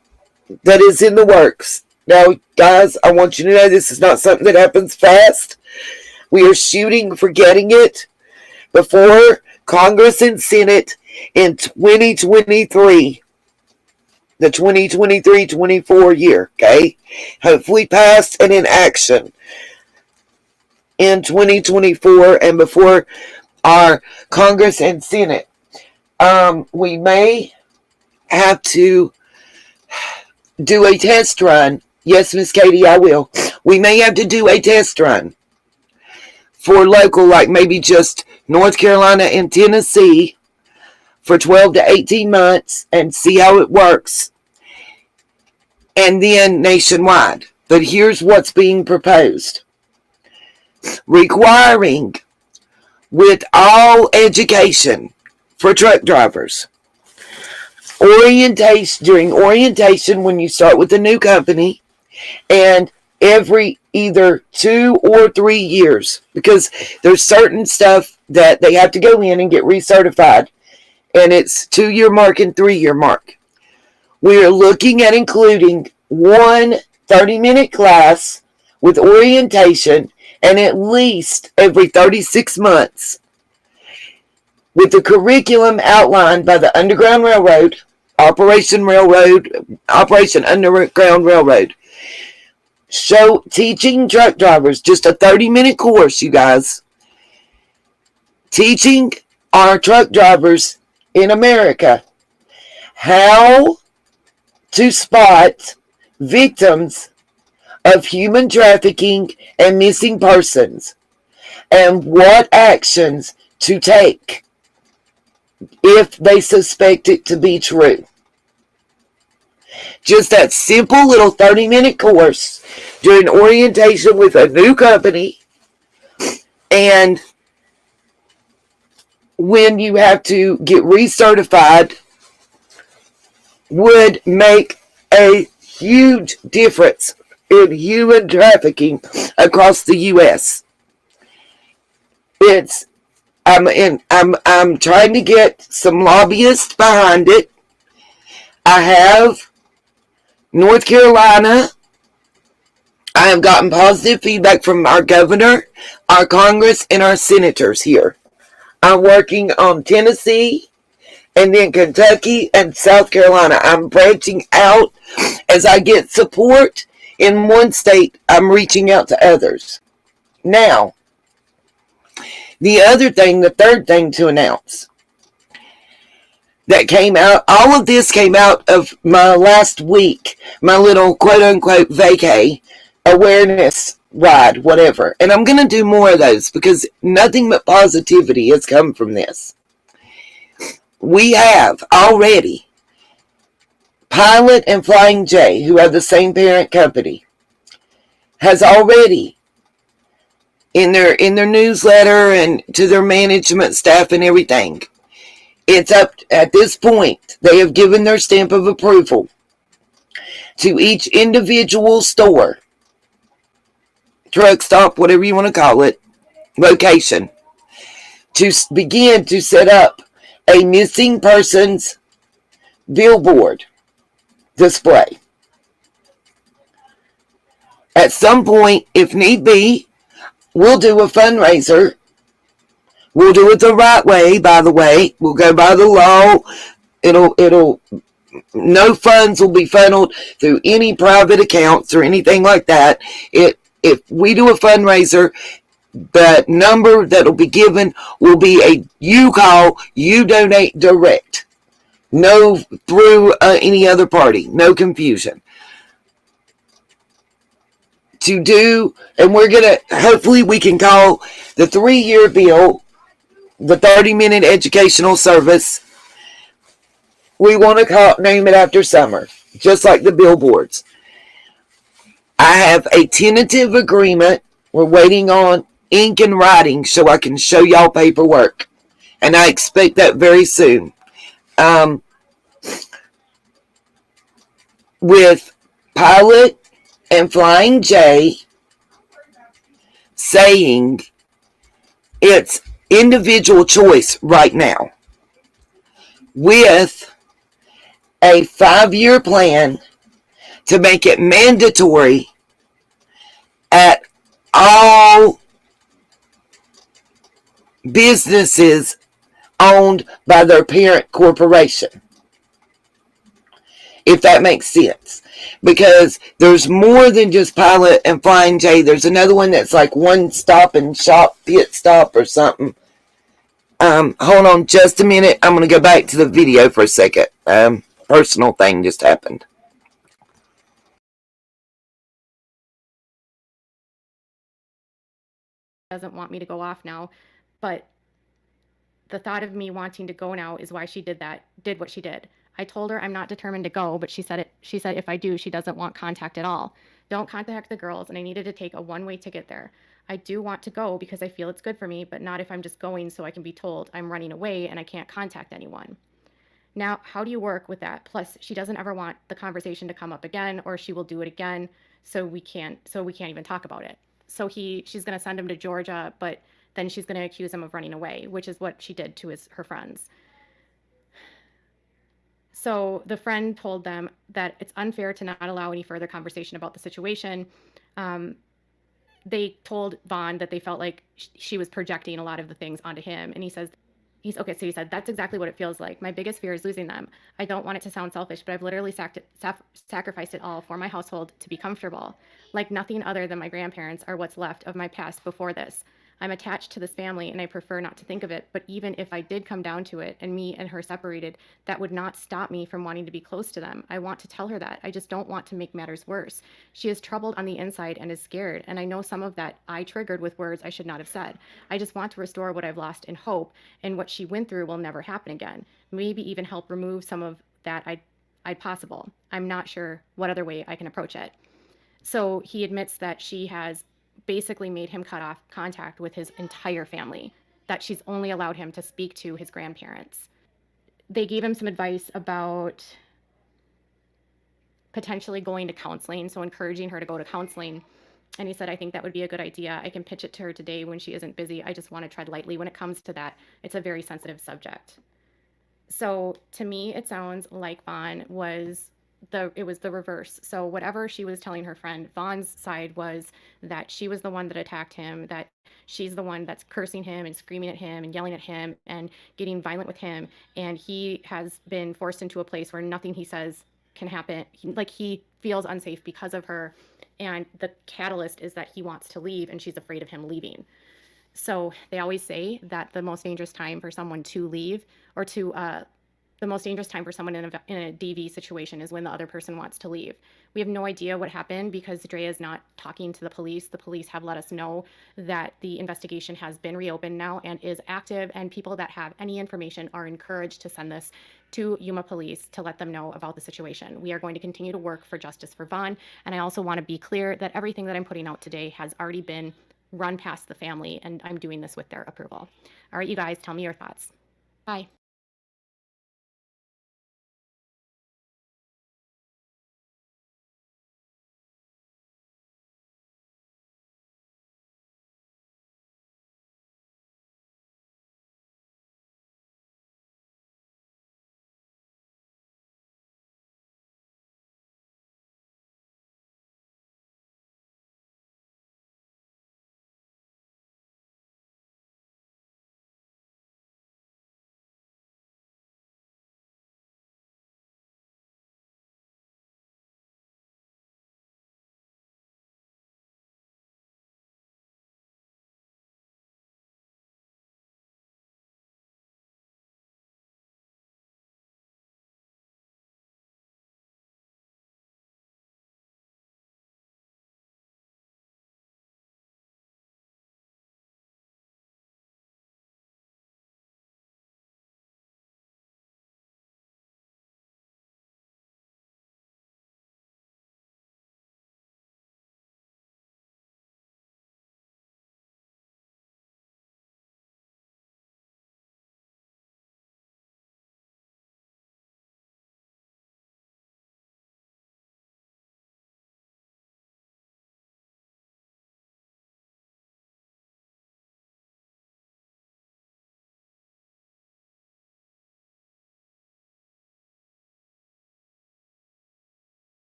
that is in the works. Now, guys, I want you to know this is not something that happens fast. We are shooting for getting it before Congress and Senate in 2023. The 2023-24 year, okay? Hopefully passed and in action. in 2024 and before our Congress and Senate. We may have to do a test run. Yes, Miss Katie, I will. We may have to do a test run for local, like maybe just North Carolina and Tennessee for 12 to 18 months and see how it works, and then nationwide. But here's what's being proposed. Requiring with all education for truck drivers, during orientation when you start with a new company, and every either 2 or 3 years, because there's certain stuff that they have to go in and get recertified, and it's 2-year mark and 3-year mark. We are looking at including one 30-minute class with orientation, and at least every 36 months with the curriculum outlined by the Underground Railroad, Operation Underground Railroad. Teaching truck drivers, just a 30-minute course, you guys. Teaching our truck drivers in America how to spot victims of human trafficking and missing persons, and what actions to take if they suspect it to be true. Just that simple little 30-minute course during orientation with a new company, and when you have to get recertified, would make a huge difference in human trafficking across the U.S. I'm trying to get some lobbyists behind it. I have North Carolina. I have gotten positive feedback from our governor, our Congress, and our senators here. I'm working on Tennessee, and then Kentucky and South Carolina. I'm branching out. As I get support in one state, I'm reaching out to others. Now, the third thing to announce that came out, all of this came out of my last week, my little quote-unquote vacay awareness ride, whatever. And I'm going to do more of those because nothing but positivity has come from this. We have already Pilot and Flying J, who are the same parent company, has already in their newsletter and to their management staff and everything. It's up at this point. They have given their stamp of approval to each individual store, truck stop, whatever you want to call it, location, to begin to set up a missing persons billboard display. At some point, if need be, we'll do a fundraiser. We'll do it the right way, by the way. We'll go by the law. No funds will be funneled through any private accounts or anything like that. If we do a fundraiser, the number that will be given will be a you call, you donate direct. No through any other party. No confusion. And we're going to, hopefully we can call the 3-year bill, the 30-minute educational service, we want to name it after summer, just like the billboards. I have a tentative agreement. We're waiting on ink and writing so I can show y'all paperwork. And I expect that very soon. With Pilot and Flying J saying it's individual choice right now, with a 5-year plan to make it mandatory at all businesses owned by their parent corporation. If that makes sense. because there's more than just Pilot and Flying J. There's another one that's like One Stop and Shop, Pit Stop or something. Hold on just a minute. I'm going to go back to the video for a second. Personal thing just happened. Doesn't want me to go off now, but the thought of me wanting to go now is why she did what she did. I told her I'm not determined to go, but she said if I do, she doesn't want contact at all. Don't contact the girls, and I needed to take a one-way ticket there. I do want to go because I feel it's good for me, but not if I'm just going so I can be told I'm running away and I can't contact anyone. Now, how do you work with that? Plus, she doesn't ever want the conversation to come up again, or she will do it again, so we can't even talk about it. So she's going to send him to Georgia, but then she's going to accuse him of running away, which is what she did to her friends. So the friend told them that it's unfair to not allow any further conversation about the situation. They told Vaughn that they felt like she was projecting a lot of the things onto him. And he said, that's exactly what it feels like. My biggest fear is losing them. I don't want it to sound selfish, but I've literally sacrificed it all for my household to be comfortable. Like nothing other than my grandparents are what's left of my past before this. I'm attached to this family and I prefer not to think of it, but even if I did come down to it and me and her separated, that would not stop me from wanting to be close to them. I want to tell her that. I just don't want to make matters worse. She is troubled on the inside and is scared, and I know some of that I triggered with words I should not have said. I just want to restore what I've lost in hope, and what she went through will never happen again. Maybe even help remove some of that I'd possible. I'm not sure what other way I can approach it. So he admits that she has basically made him cut off contact with his entire family, that she's only allowed him to speak to his grandparents. They gave him some advice about potentially going to counseling, so encouraging her to go to counseling. And he said, I think that would be a good idea. I can pitch it to her today when she isn't busy. I just want to tread lightly when it comes to that. It's a very sensitive subject. So to me, it sounds like Vaughn was it was the reverse. So whatever she was telling her friend, Vaughn's side was that she was the one that attacked him, that she's the one that's cursing him and screaming at him and yelling at him and getting violent with him. And he has been forced into a place where nothing he says can happen. He feels unsafe because of her. And the catalyst is that he wants to leave and she's afraid of him leaving. So they always say that the most dangerous time for someone to leave or the most dangerous time for someone in a DV situation is when the other person wants to leave. We have no idea what happened because Drea is not talking to the police. The police have let us know that the investigation has been reopened now and is active, and people that have any information are encouraged to send this to Yuma Police to let them know about the situation. We are going to continue to work for justice for Vaughn, and I also want to be clear that everything that I'm putting out today has already been run past the family, and I'm doing this with their approval. All right, you guys, tell me your thoughts. Bye.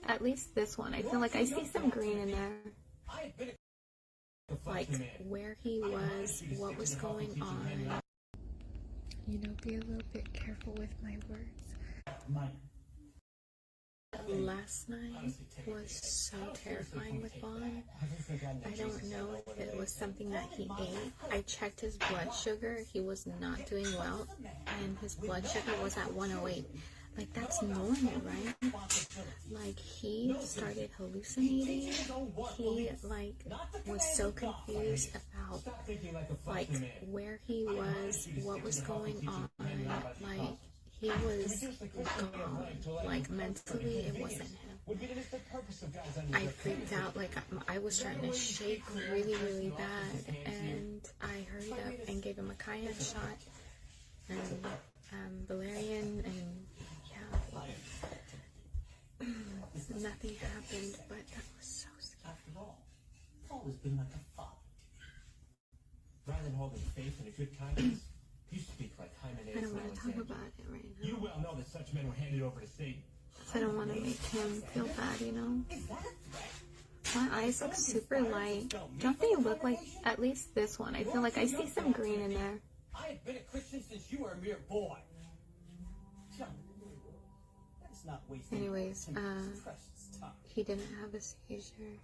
at least this one. I feel like I see some green in there. Like where he was, what was going on. You know, be a little bit careful with my words. Last night was so terrifying with Vaughn. I don't know if it was something that he ate. I checked his blood sugar. He was not doing well, and his blood sugar was at 108. Like, that's normal, right? Like, he started hallucinating. He, like, was so confused about, like, where he was, what was going on. Like, he was gone. Like, mentally, it wasn't him. I freaked out. Like, I was starting to shake really, really bad. And I hurried up and gave him a cayenne shot. And Valerian, and yeah. Nothing happened, but that was so scary. After all, Paul has been like a father. Rather than holding faith in a good conscience, you speak like Hymenaeus. I don't want to talk about it right now. You well know that such men were handed over to Satan. I don't want to make him feel bad, you know? My eyes look super light. Don't they look like, at least this one? I feel like I see some green in there. I have been a Christian since you were a mere boy. Anyways, he didn't have a seizure.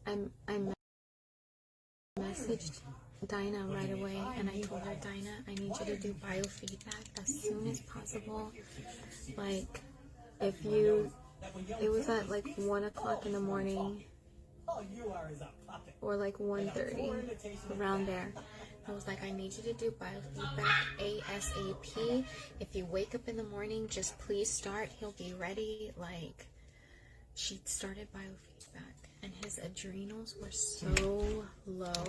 I messaged Dinah right away, and I told her, Dinah, I need you to do biofeedback as soon as possible. Like, if you, it was at like 1 o'clock in the morning, or like 1:30, around there. I was like, I need you to do biofeedback ASAP. If you wake up in the morning, just please start. He'll be ready. Like, she started biofeedback, and his adrenals were so low.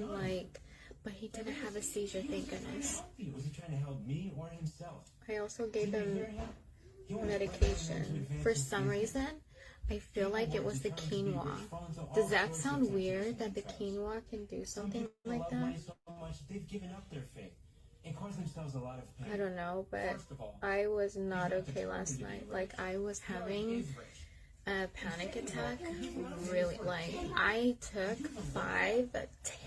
Like, but he didn't have a seizure, thank goodness. Was he trying to help me or himself? I also gave him medication. For some reason, I feel like it was the quinoa. Does that sound weird that the quinoa can do something like that? They've given up their faith and caused themselves a lot of pain. I don't know, but I was not okay last night. Like, I was having a panic attack. Really, like, I took 5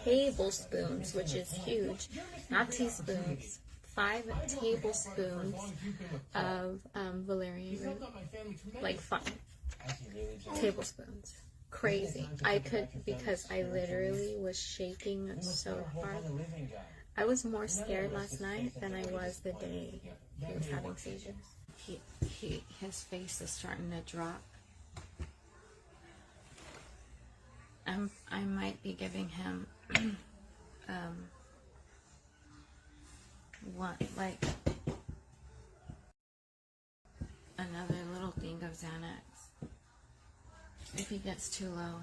tablespoons, which is huge, not teaspoons, 5 tablespoons of Valerian Root. Like 5 tablespoons. Crazy. I could, because I literally was shaking so hard. I was more scared last night than I was the day he was having seizures. His face is starting to drop. I might be giving him like another little thing of Xanax if he gets too low.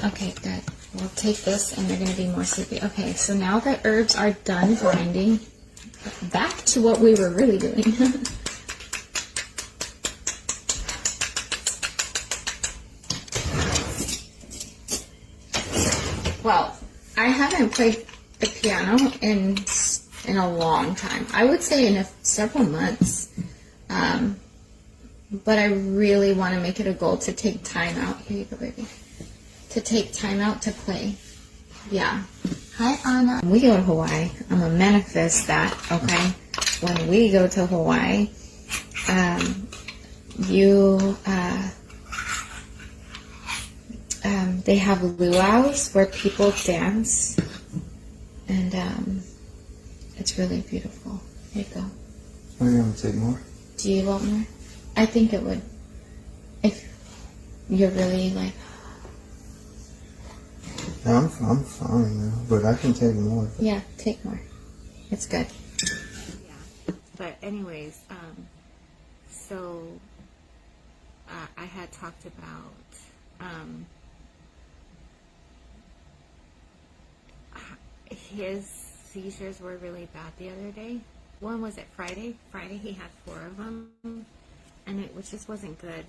Okay, good. We'll take this and you're going to be more sleepy. Okay, so now the herbs are done grinding. Back to what we were really doing. Well, I haven't played the piano in a long time. I would say in several months. But I really want to make it a goal to take time out. Here you go, baby. To take time out to play. Yeah. Hi, Anna. When we go to Hawaii, I'm going to manifest that, okay? When we go to Hawaii, they have luau's where people dance, and it's really beautiful. Here you go. Are you going to take more? Do you want more? I think it would. If you're really like... I'm fine now, but I can take more. Yeah, take more. It's good. Yeah. But anyways, so I had talked about his seizures were really bad the other day. One was it Friday? Friday he had 4 of them, and it just wasn't good.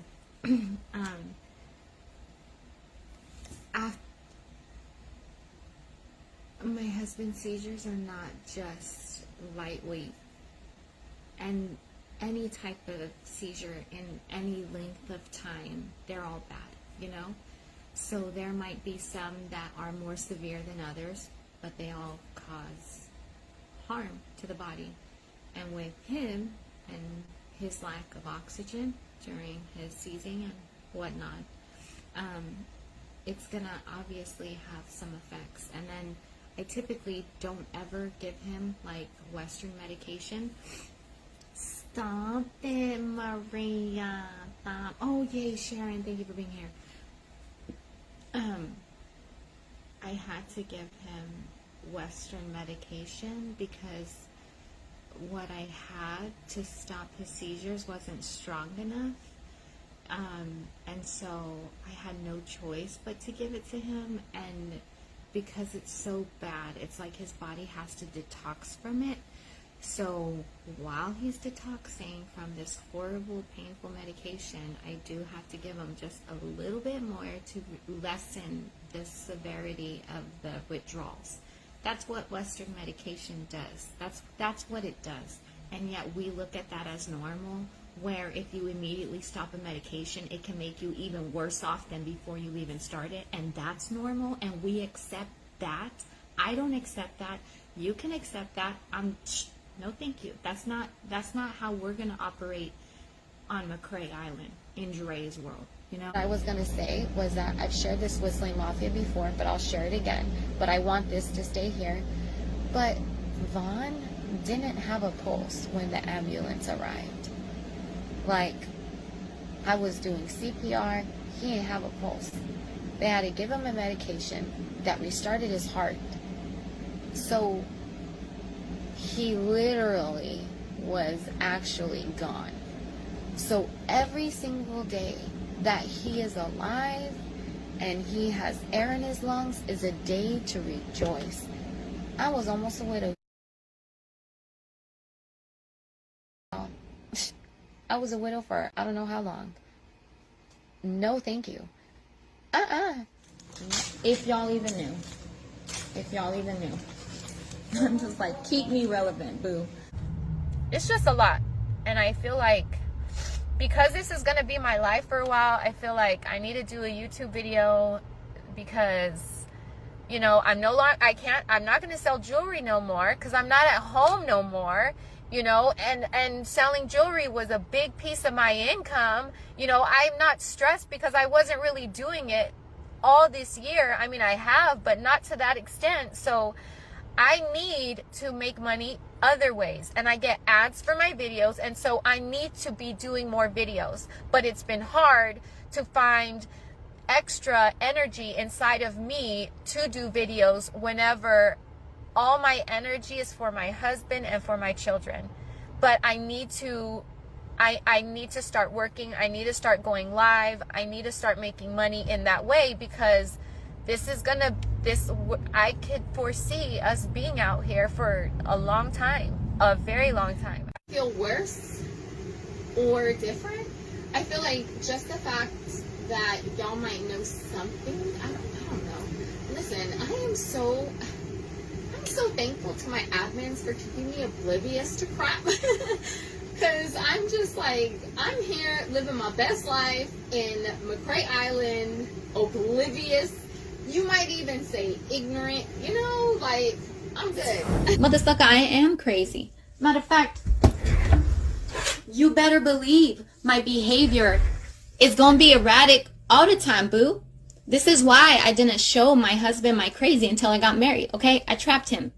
My husband's seizures are not just lightweight, and any type of seizure in any length of time, they're all bad, you know? So there might be some that are more severe than others, but they all cause harm to the body. And with him and his lack of oxygen during his seizing and whatnot, it's gonna obviously have some effects. And then I typically don't ever give him like Western medication. Stop it, Maria. Stop. Oh, yay, Sharon. Thank you for being here. I had to give him Western medication because what I had to stop his seizures wasn't strong enough. And so I had no choice but to give it to him. And because it's so bad, it's like his body has to detox from it. So while he's detoxing from this horrible, painful medication, I do have to give him just a little bit more to lessen the severity of the withdrawals. That's what Western medication does. That's what it does. And yet we look at that as normal, where if you immediately stop a medication, it can make you even worse off than before you even started. And that's normal, and we accept that. I don't accept that. You can accept that. No, thank you. That's not how we're gonna operate on McCrae Island in Dre's world. You know, what I was gonna say was that I've shared this with Slay Mafia before, but I'll share it again. But I want this to stay here. But Vaughn didn't have a pulse when the ambulance arrived. Like, I was doing CPR, he didn't have a pulse. They had to give him a medication that restarted his heart. So he literally was actually gone. So every single day that he is alive and he has air in his lungs is a day to rejoice. I was almost a widow. I was a widow for I don't know how long. No, thank you. If y'all even knew. If y'all even knew. I'm just like, keep me relevant, boo. It's just a lot. And I feel like because this is gonna be my life for a while, I feel like I need to do a YouTube video because, you know, I'm not gonna sell jewelry no more because I'm not at home no more, you know, and selling jewelry was a big piece of my income. You know, I'm not stressed because I wasn't really doing it all this year. I mean, I have, but not to that extent. So I need to make money other ways, and I get ads for my videos, and so I need to be doing more videos. But it's been hard to find extra energy inside of me to do videos whenever all my energy is for my husband and for my children. But I need to start working. I need to start going live. I need to start making money in that way because I could foresee us being out here for a long time, a very long time. I feel worse or different. I feel like just the fact that y'all might know something, I don't know. Listen, I'm so thankful to my admins for keeping me oblivious to crap. Because I'm just like, I'm here living my best life in McCrae Island, oblivious. You might even say ignorant, you know, like, I'm good. Motherfucker, I am crazy. Matter of fact, you better believe my behavior is gonna be erratic all the time, boo. This is why I didn't show my husband my crazy until I got married, okay? I trapped him.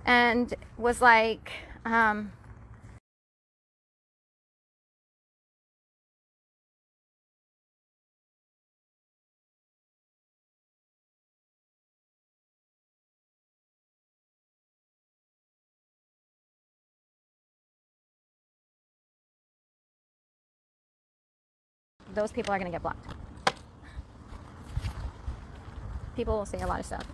and was like, those people are going to get blocked. People will say a lot of stuff.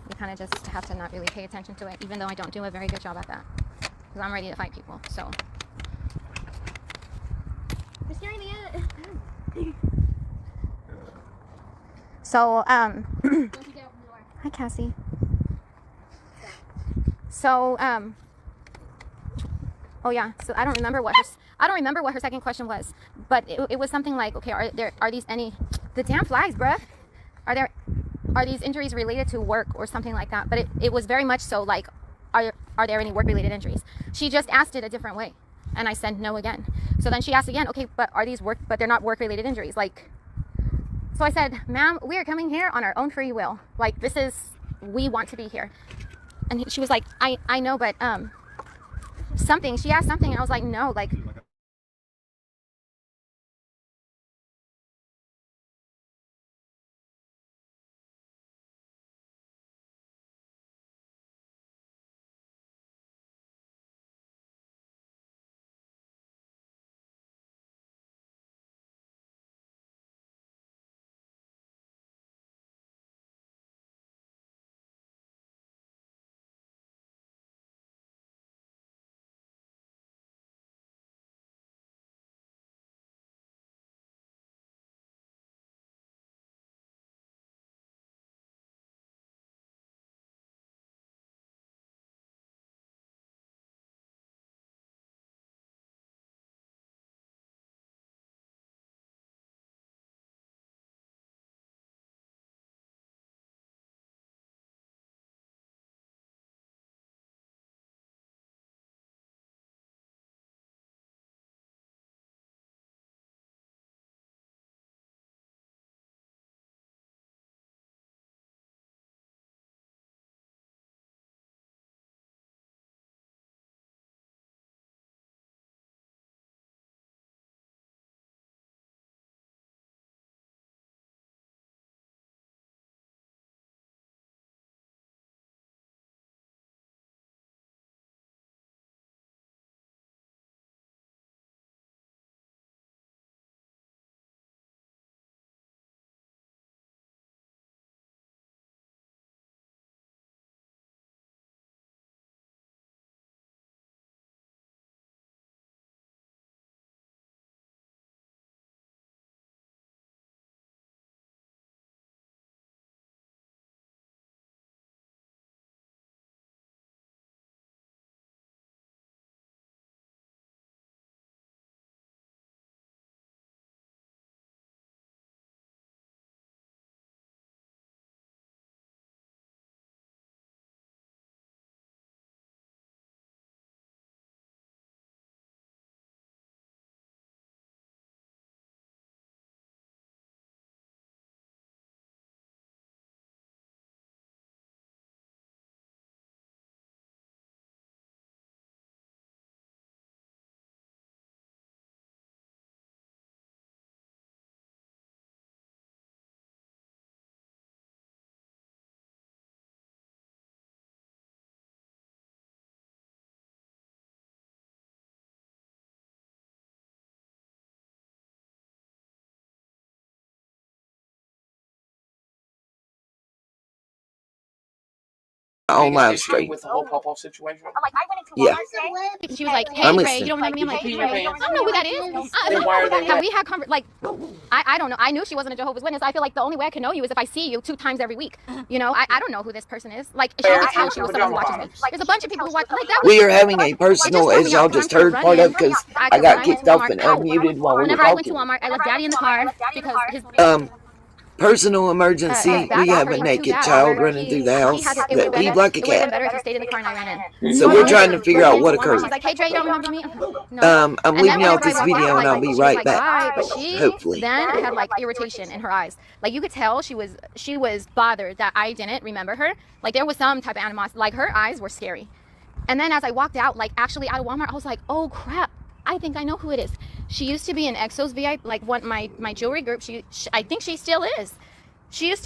You kind of just have to not really pay attention to it, even though I don't do a very good job at that. Because I'm ready to fight people, so. You're scaring me yet. So, hi Cassie. So, oh yeah, so I don't remember what her second question was, but it was something like, okay, are these the damn flags, bruh? Are these injuries related to work or something like that? But it was very much so like, are there any work-related injuries? She just asked it a different way, and I said no again. So then she asked again, okay, but but they're not work-related injuries, like. So I said, ma'am, we are coming here on our own free will. Like, we want to be here. And she was like, I know, but she asked something, and I was like, no, like. On live stream. With the whole pop-off situation? Yeah. She was like, hey, Ray, you don't remember me? I'm like, I don't know who that is. Then why are they Have we had like, I don't know. I knew she wasn't a Jehovah's Witness. I feel like the only way I can know you is if I see you 2 times every week. You know, I don't know who this person is. Like, she always tells she was someone who watches me. There's a bunch of people who watch. Like, that we are having a personal, as y'all just heard part of, because I got kicked off and unmuted while we were Whenever I went to talking. Walmart, I left Daddy in the car because his. Personal emergency. We have a naked child running through the house that peed like a It would have been cat. better if you stayed in the car and I ran in. So we're trying to figure out what occurred. She's like, hey, Dre, you don't remember me? No. I'm leaving y'all this video and I'll be right back. But she Hopefully. then had like irritation in her eyes. Like you could tell she was bothered that I didn't remember her. Like there was some type of animosity. Like her eyes were scary. And then as I walked out, like actually out of Walmart, I was like, oh crap. I think I know who it is. She used to be in Exos VIP, like my jewelry group. She I think she still is. She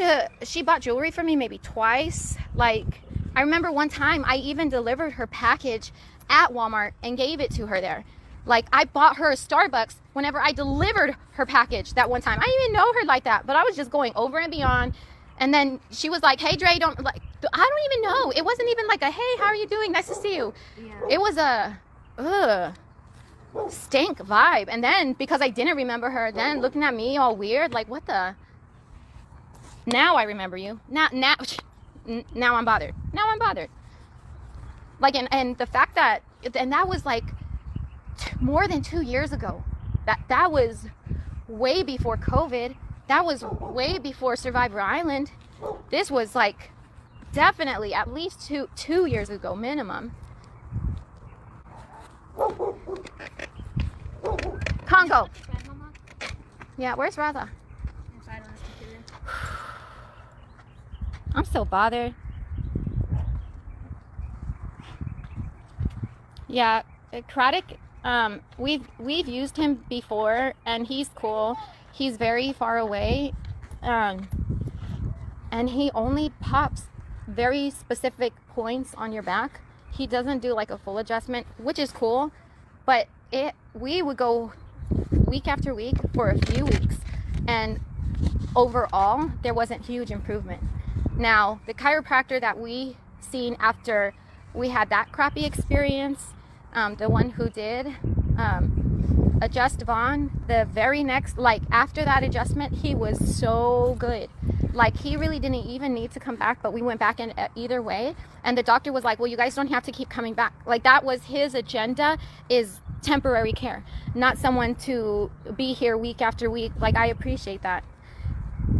bought jewelry for me maybe twice. Like I remember one time I even delivered her package at Walmart and gave it to her there. Like I bought her a Starbucks whenever I delivered her package that one time. I didn't even know her like that, but I was just going over and beyond. And then she was like, hey Dre, don't like, I don't even know. It wasn't even like a, hey, how are you doing? Nice to see you. Yeah. It was a, stank vibe. And then because I didn't remember her, then looking at me all weird, like what the, now I remember you. Now I'm bothered. Now I'm bothered. Like, and the fact that, and that was like more than 2 years ago. That was way before COVID. That was way before Survivor Island. This was like definitely at least two years ago minimum. Congo. Yeah, where's Raza? I'm so bothered. Yeah, Craddock, we've used him before and he's cool. He's very far away. And he only pops very specific points on your back. He doesn't do like a full adjustment, which is cool, but we would go week after week for a few weeks and overall there wasn't huge improvement. Now, the chiropractor that we seen after we had that crappy experience, the one who did adjust Vaughn, the very next, like after that adjustment, he was so good. Like he really didn't even need to come back, but we went back in either way. And the doctor was like, well, you guys don't have to keep coming back. Like that was his agenda, is temporary care, not someone to be here week after week. Like I appreciate that.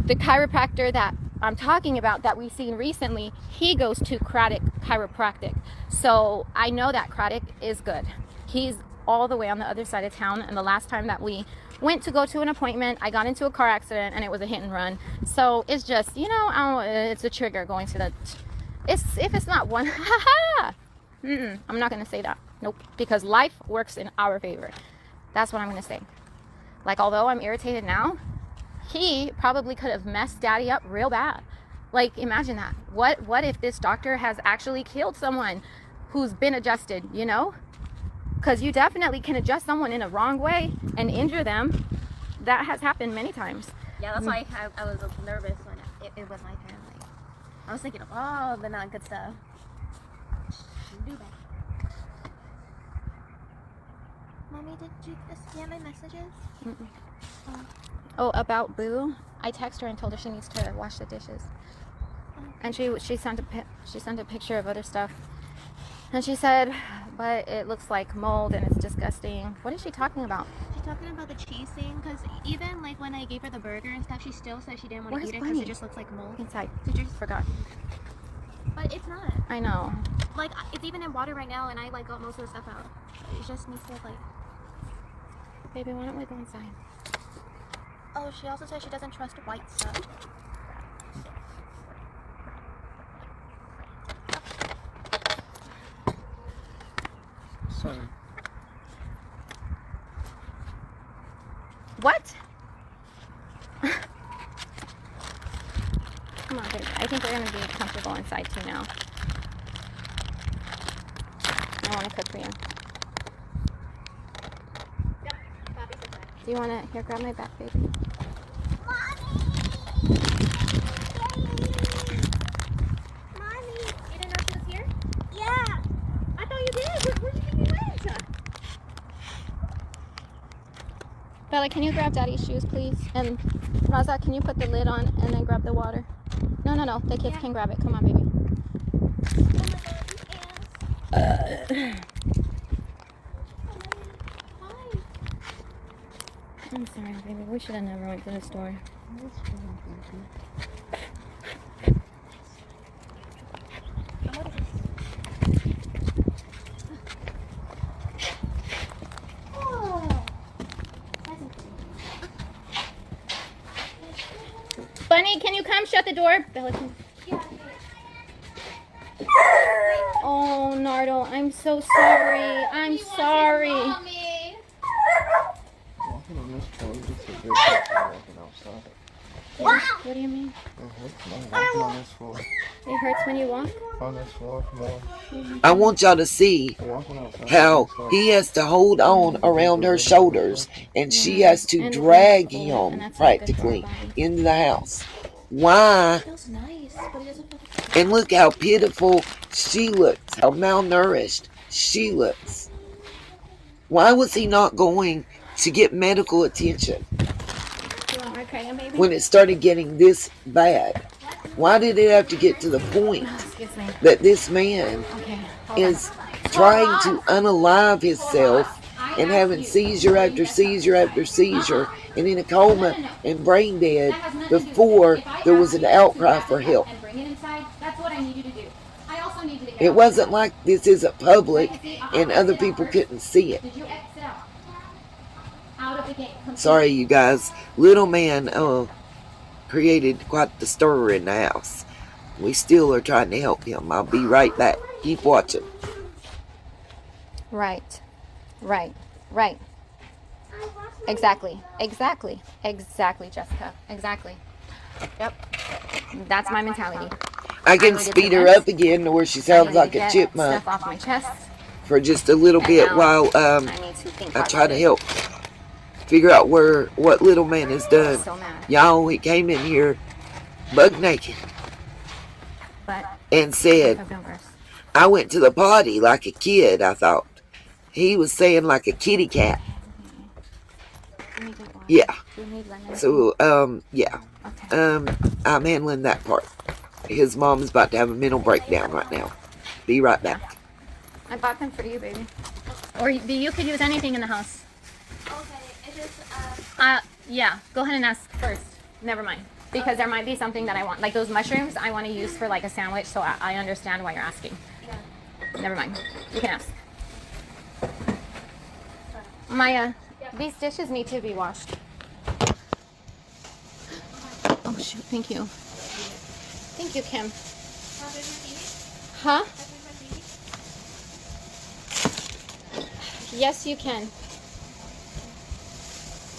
The chiropractor that I'm talking about that we've seen recently, he goes to Craddock Chiropractic. So I know that Craddock is good. He's all the way on the other side of town. And the last time that we went to go to an appointment, I got into a car accident and it was a hit and run. So it's just, you know, it's a trigger going to the, if it's not one, I'm not going to say that. Nope. Because life works in our favor. That's what I'm going to say. Like, although I'm irritated now, he probably could have messed daddy up real bad. Like, imagine that. What if this doctor has actually killed someone who's been adjusted, you know? Because you definitely can adjust someone in a wrong way and injure them. That has happened many times. Yeah, that's why I was nervous when it was my turn. Like, I was thinking of all the not good stuff. Do that. Mommy, did you scan my messages? Oh, about Boo, I texted her and told her she needs to wash the dishes. And she sent a picture of other stuff. And she said, but it looks like mold and it's disgusting. What is she talking about? She's talking about the cheese thing, because even like when I gave her the burger and stuff, she still said she didn't want to eat it because it just looks like mold. Inside. So just forgot. But it's not. I know. Like, it's even in water right now and I like got most of the stuff out. It just needs to like... Baby, why don't we go inside? Oh, she also says she doesn't trust white stuff. Sorry. What? Come on, baby. I think we're going to be comfortable inside too now. I want to cook for you. Do you want to, here, grab my back, baby. Mommy! You didn't know she was here? Yeah! I thought you did! Where did you think you went? Bella, can you grab Daddy's shoes, please? And Raza, can you put the lid on and then grab the water? No. The kids can grab it. Come on, baby. I'm sorry, baby. We should have never went to the store. Bunny, can you come shut the door? Bella, can... Oh, Nardo, I'm so sorry. I'm sorry. Walking on this floor, it's a bit like walking outside. What do you mean? Walking on this floor. It hurts when you walk? On this floor more. I want y'all to see how he has to hold on around her shoulders and she has to drag him practically into the house. Why? And look how pitiful she looks, how malnourished she looks. Why was he not going to get medical attention when it started getting this bad? Why did it have to get to the point that this man is trying to unalive himself and having seizure after seizure after seizure and in a coma and brain dead before there was an outcry for help? It wasn't like this isn't public and other people couldn't see it. Sorry, you guys. Little man created quite the stir in the house. We still are trying to help him. I'll be right back. Keep watching. Right. Exactly, Jessica. Exactly. Yep. That's my mentality. I can speed her up again to where she sounds like a chipmunk Stuff off my chest. for just a little bit while I try to help figure out what little man has done. Y'all, he came in here bug naked and said, I went to the potty like a kid. I thought he was saying like a kitty cat. Yeah. So yeah. I'm handling that part. His mom is about to have a mental breakdown right now. Be right back. I bought them for you, baby. Or you could use anything in the house. Yeah, go ahead and ask first. Never mind. Because there might be something that I want. Like those mushrooms I want to use for like a sandwich, so I understand why you're asking. Never mind. You can ask. Maya, these dishes need to be washed. Oh shoot, thank you. Thank you, Kim. Huh? Yes, you can.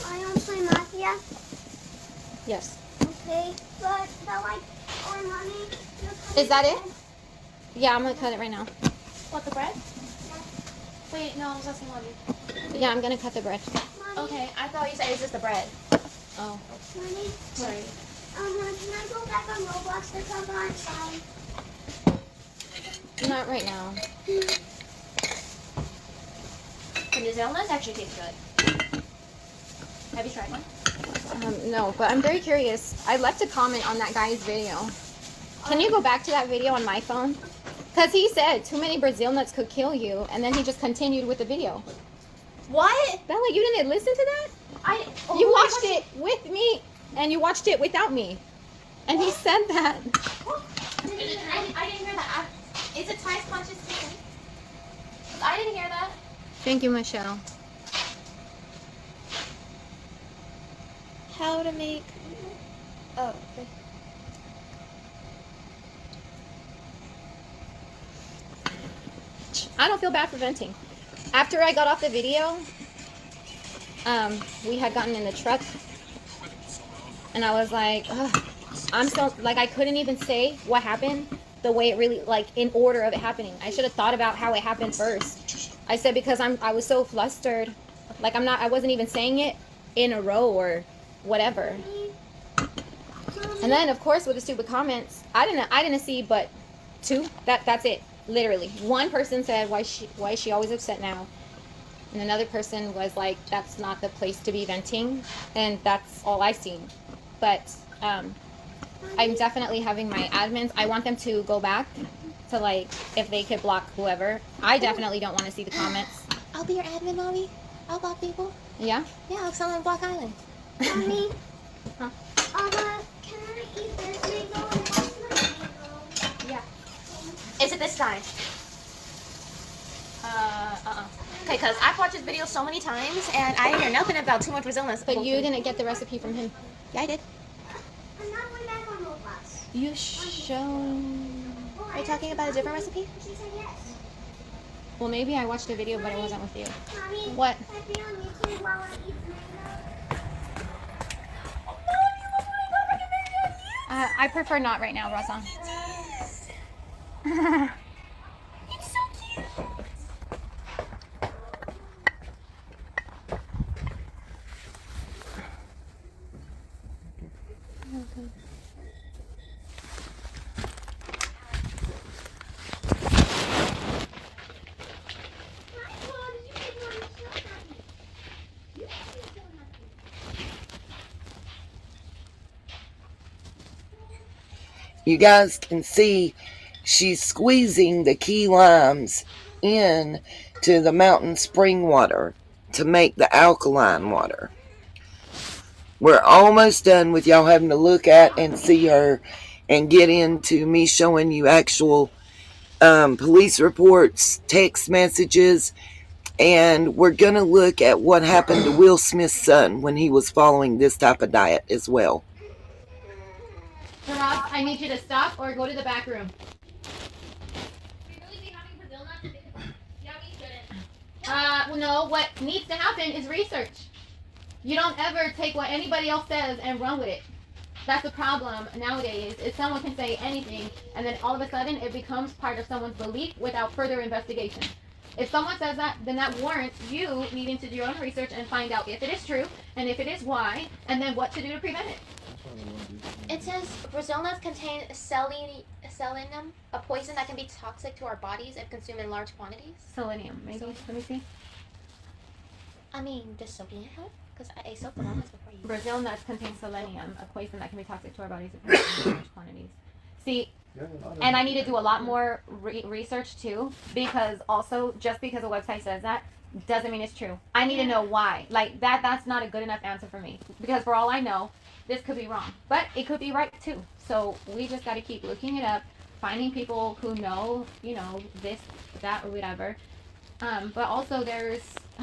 I want play Mafia. Yes. Okay, but like, oh, mommy. Is that it? Yeah, I'm gonna cut it right now. What, the bread? Wait, no, I was asking mommy. Yeah, I'm gonna cut the bread. Okay, I thought you said it's just the bread. Oh. Mommy? Sorry. Can I go back on Roblox to come outside? Not right now. The New Zealand's actually tastes good. Have you tried one? No, but I'm very curious. I left a comment on that guy's video. Can you go back to that video on my phone? Because he said too many Brazil nuts could kill you, and then he just continued with the video. What? Bella, you didn't listen to that? You watched it with me, and you watched it without me. And he said that. I didn't hear that. Is it twice conscious thinking? I didn't hear that. Thank you, Michelle. How to make... Oh, okay. I don't feel bad for venting. After I got off the video, we had gotten in the truck, and I was like, ugh, I'm so, like, I couldn't even say what happened the way it really, like, in order of it happening. I should have thought about how it happened first. I said because I was so flustered, like, I wasn't even saying it in a row or whatever. And then, of course, with the stupid comments, I didn't see but two. That's it. Literally, one person said, "Why is she always upset now?" And another person was like, "That's not the place to be venting," and that's all I seen. But I'm definitely having my admins. I want them to go back to, like, if they could block whoever. I definitely don't want to see the comments. I'll be your admin, mommy. I'll block people. Yeah. Yeah, I'll sell on Block Island. Mommy. Huh? Can I eat this mango and what's the mango? Yeah. Is it this kind? Okay, because I've watched this video so many times and I hear nothing about too much Brazil nuts. But you didn't get the recipe from him. Yeah, I did. I'm not going back on Roblox. You shown. Are you talking about a different recipe? She said yes. Well, maybe I watched a video, but it wasn't with you. Mommy, What? can I be on YouTube while I eat the mango? I prefer not right now, Rosa. It's so cute. You guys can see she's squeezing the key limes in to the mountain spring water to make the alkaline water. We're almost done with y'all having to look at and see her and get into me showing you actual police reports, text messages, and we're going to look at what happened to Will Smith's son when he was following this type of diet as well. Ross, I need you to stop or go to the back room. Well, no, what needs to happen is research. You don't ever take what anybody else says and run with it. That's the problem nowadays, is someone can say anything, and then all of a sudden it becomes part of someone's belief without further investigation. If someone says that, then that warrants you needing to do your own research and find out if it is true, and if it is, why, and then what to do to prevent it. It says Brazil nuts contain selenium, a poison that can be toxic to our bodies if consumed in large quantities. Selenium, maybe. Let me see. I mean, does soaking it help? Because I soaked the nuts before you. Brazil nuts contain selenium, a poison that can be toxic to our bodies if consumed in large quantities. See, and I need to do a lot more research too, because also, just because a website says that doesn't mean it's true. I need to know why. Like, that's not a good enough answer for me. Because for all I know, this could be wrong. But it could be right too. So we just got to keep looking it up, finding people who know, you know, this, that, or whatever. But also there's a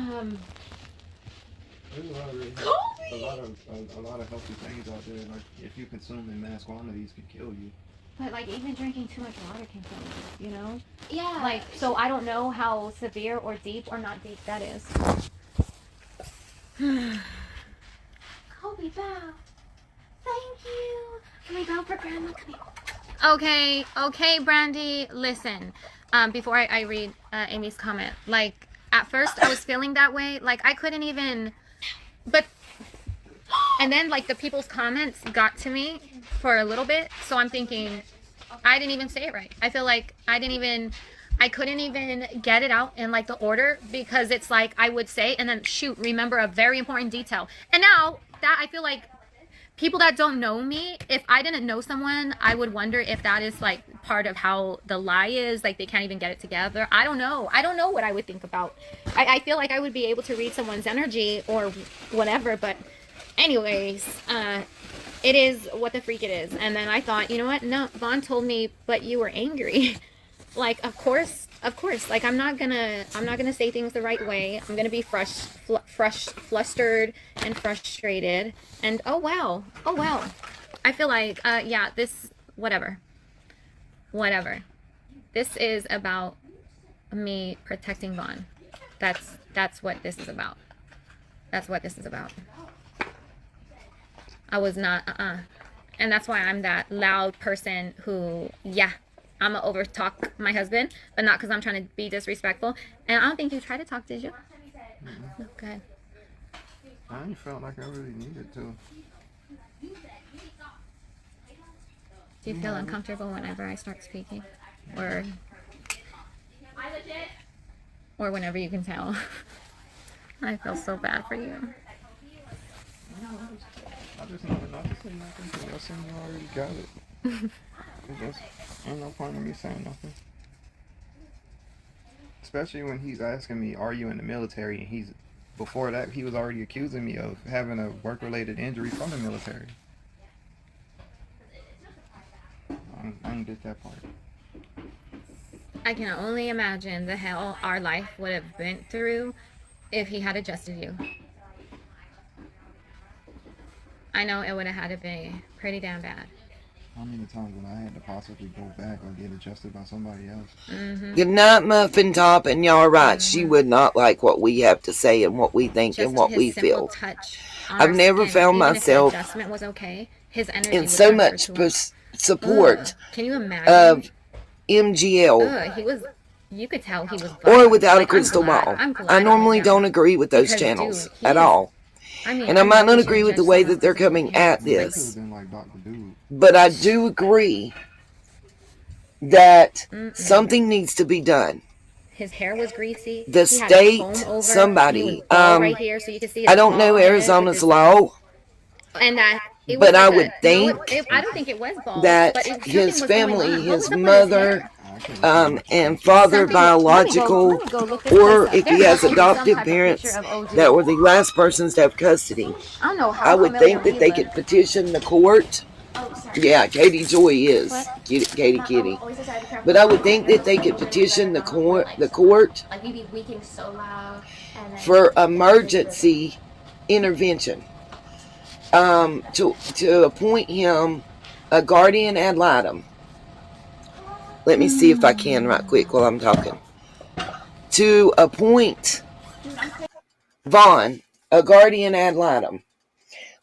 lot of healthy things out there. Like if you consume in mass quantities, can kill you. But like even drinking too much water can kill you, you know? Yeah. Like, so I don't know how severe or deep or not deep that is. Kobe, bow. Thank you. Can we bow for Grandma? Come here. Okay, Brandy, listen. Before I read Amy's comment, like at first I was feeling that way, like I couldn't even, but, and then like the people's comments got to me for a little bit, so I'm thinking, I didn't even say it right. I feel like I couldn't even get it out in like the order, because it's like I would say and then shoot, remember a very important detail. And now that I feel like people that don't know me, if I didn't know someone, I would wonder if that is like part of how the lie is, like they can't even get it together. I don't know what I would think about. I feel like I would be able to read someone's energy or whatever, but anyways, it is what the freak it is. And then I thought, you know what, no, Vaughn told me, but you were angry. Like, of course, like I'm not gonna say things the right way. I'm gonna be flustered and frustrated, and oh well. I feel like, yeah, this, whatever. This is about me protecting Vaughn. That's what this is about. That's what this is about. I was not, and that's why I'm that loud person who, yeah, I'm gonna over talk my husband, but not because I'm trying to be disrespectful. And I don't think you tried to talk, did you? Mm-hmm. Okay. I ain't felt like I really needed to. Do you feel uncomfortable whenever I start speaking? Or whenever you can tell? I feel so bad for you. I just know not to say nothing because y'all saying you already got it. There's no point in me saying nothing. Especially when he's asking me, are you in the military? And before that, he was already accusing me of having a work-related injury from the military. don't get that part. I can only imagine the hell our life would have been through if he had adjusted you. I know it would have had to be pretty damn bad. How many times when I had to possibly go back or get adjusted by somebody else? Good night, Muffin Top, and y'all are right. She would not like what we have to say and what we think and what we feel. Touch I've never found myself if the adjustment was okay, his energy in would so transfer much to us. support Can you imagine? of MGL He was. You could tell he was. or without a Like, crystal I'm glad- ball. I'm glad I it normally went down. don't agree with those Because, channels dude, he at is- all. I mean, And I might know not we agree shouldn't with the judge way someone that they're for something coming he at did, like, this. Been like Dr. Dude. But I do agree that something needs to be done. His hair was greasy. The He had a state, comb over. somebody, He was bald right here, so you can see his I don't know bald head with Arizona's his- law, And that. It but was I like would think I don't think it was bald. that but something his was going family, on. What was his up with mother, and father Something- biological, let me go look this or place up. if he There has must be some adoptive type of parents picture of OG. that were the last persons to have custody, I don't know how I would familiar think that we they live. could petition the court. Oh, sorry. Yeah, Katie Joy is What? Katie Kitty. Always decided to But I would think that they could petition the court Like you'd be weakening so loud. And then for emergency intervention. To appoint him a guardian ad litem. Let me see if I can right quick while I'm talking. To appoint Vaughn a guardian ad litem,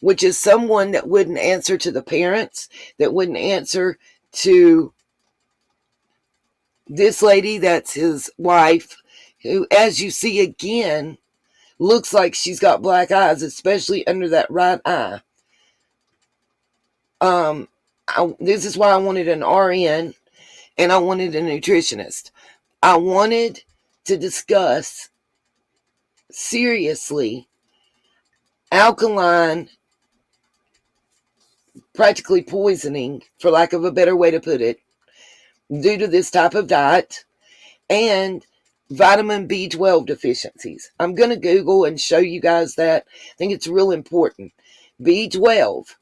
which is someone that wouldn't answer to the parents, that wouldn't answer to this lady that's his wife, who, as you see again, looks like she's got black eyes, especially under that right eye. This is why I wanted an RN and I wanted a nutritionist. I wanted to discuss seriously alkaline, practically poisoning, for lack of a better way to put it, due to this type of diet, and vitamin B12 deficiencies. I'm going to Google and show you guys that. I think it's real important. B12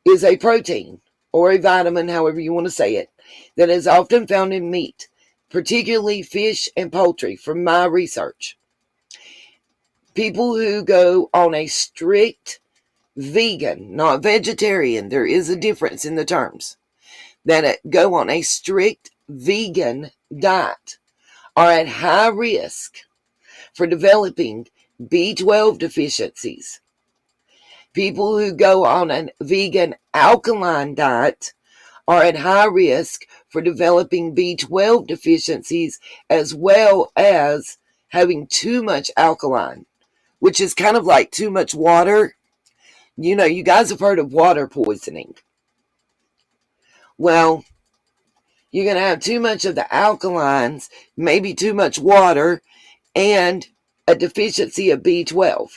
is a protein or a vitamin, however you want to say it, that is often found in meat, particularly fish and poultry, from my research. People who go on a strict vegan, not vegetarian, there is a difference in the terms, that go on a strict vegan diet are at high risk for developing B12 deficiencies. People who go on a vegan alkaline diet are at high risk for developing B12 deficiencies, as well as having too much alkaline, which is kind of like too much water. You know, you guys have heard of water poisoning. Well, you're going to have too much of the alkalines, maybe too much water, and a deficiency of B12.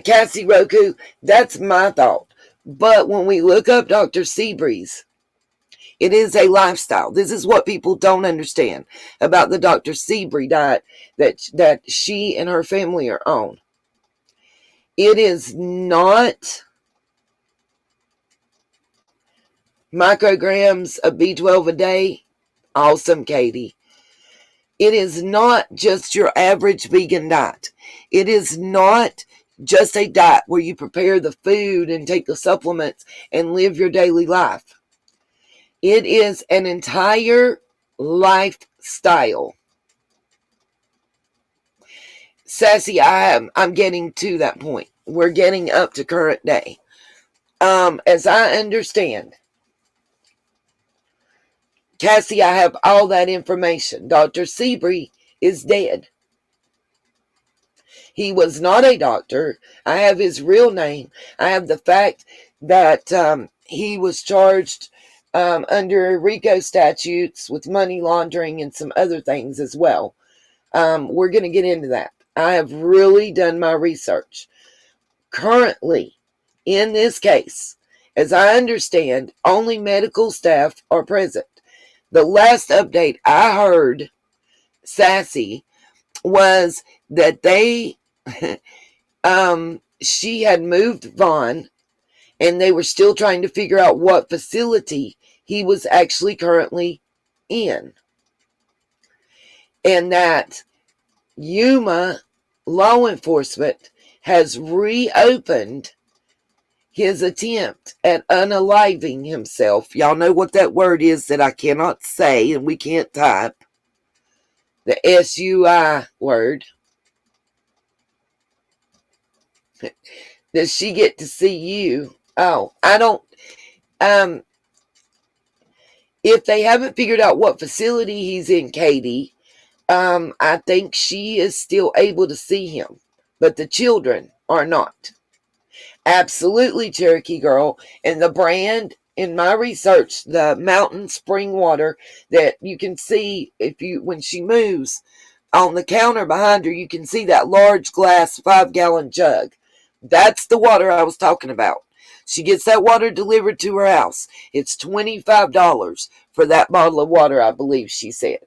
Cassie Roku, that's my thought. But when we look up Dr. Seabreeze, it is a lifestyle. This is what people don't understand about the Dr. Seabreeze diet that she and her family are on. It is not micrograms of B12 a day. Awesome, Katie. It is not just your average vegan diet. It is not just a diet where you prepare the food and take the supplements and live your daily life. It is an entire lifestyle. Sassy, I'm getting to that point. We're getting up to current day. As I understand, Cassie, I have all that information. Dr. Seabreeze is dead. He was not a doctor. I have his real name. I have the fact that he was charged under RICO statutes with money laundering and some other things as well. We're going to get into that. I have really done my research. Currently, in this case, as I understand, only medical staff are present. The last update I heard, Sassy, was that they, she had moved Vaughn And they were still trying to figure out what facility he was actually currently in. And that Yuma law enforcement has reopened his attempt at unaliving himself. Y'all know what that word is that I cannot say and we can't type. The SUI word. Does she get to see you? Oh, I don't. If they haven't figured out what facility he's in, Katie, I think she is still able to see him, but the children are not. Absolutely, Cherokee Girl. And the brand, in my research, the mountain spring water that you can see when she moves on the counter behind her, you can see that large glass 5-gallon jug. That's the water I was talking about. She gets that water delivered to her house. It's $25 for that bottle of water, I believe she said.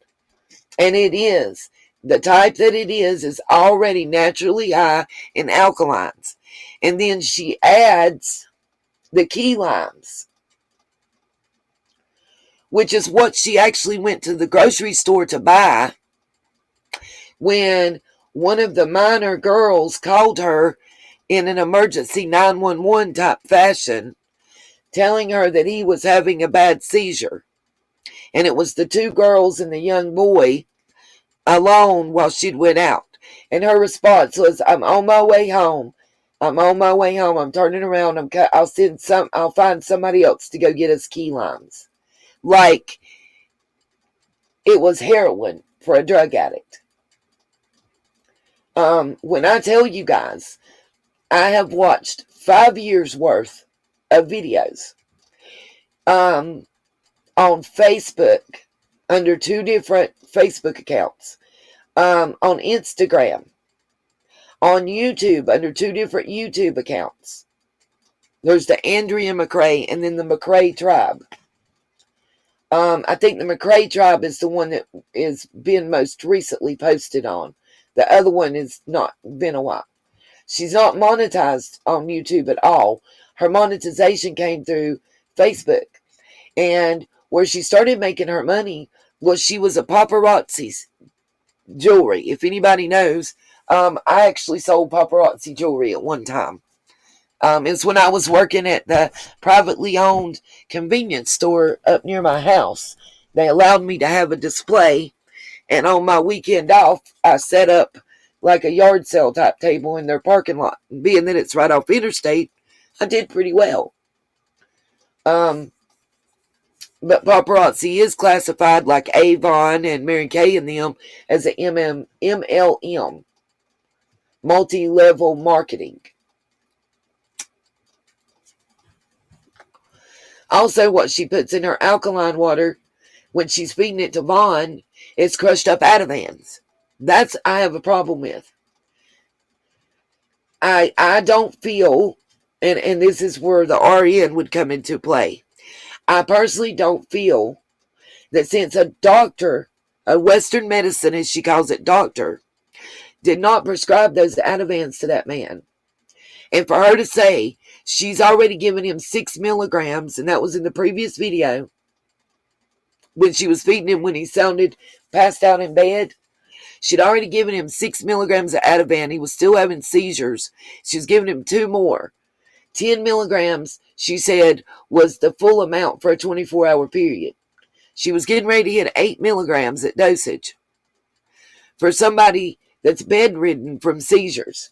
And it is. The type that it is already naturally high in alkalines. And then she adds the key limes, which is what she actually went to the grocery store to buy when one of the minor girls called her in an emergency 911 type fashion, telling her that he was having a bad seizure. And it was the 2 girls and the young boy alone while she'd went out. And her response was, I'm on my way home. I'm on my way home. I'm turning around. I'll find somebody else to go get us key limes. Like it was heroin for a drug addict. When I tell you guys, I have watched 5 years worth of videos on Facebook under 2 different Facebook accounts, on Instagram, on YouTube under 2 different YouTube accounts. There's the Andrea McRae and then the McRae Tribe. I think the McRae Tribe is the one that is been most recently posted on. The other one has not been a while. She's not monetized on YouTube at all. Her monetization came through Facebook. And where she started making her money was she was a paparazzi's jewelry. If anybody knows, I actually sold paparazzi jewelry at one time. It's when I was working at the privately owned convenience store up near my house. They allowed me to have a display, and on my weekend off, I set up like a yard sale type table in their parking lot. And being that it's right off interstate, I did pretty well. But paparazzi is classified like Avon and Mary Kay and them as a MLM, multi-level marketing. Also, what she puts in her alkaline water when she's feeding it to Vaughn is crushed up Ativans. That's I have a problem with. I don't feel, and this is where the RN would come into play. I personally don't feel that since a doctor, a Western medicine as she calls it, doctor, did not prescribe those Ativans to that man, and for her to say she's already given him 6 milligrams, and that was in the previous video, when she was feeding him when he sounded passed out in bed, she'd already given him 6 milligrams of Ativan. He was still having seizures. She was giving him 2 more. 10 milligrams, she said, was the full amount for a 24-hour period. She was getting ready to hit 8 milligrams at dosage for somebody that's bedridden from seizures.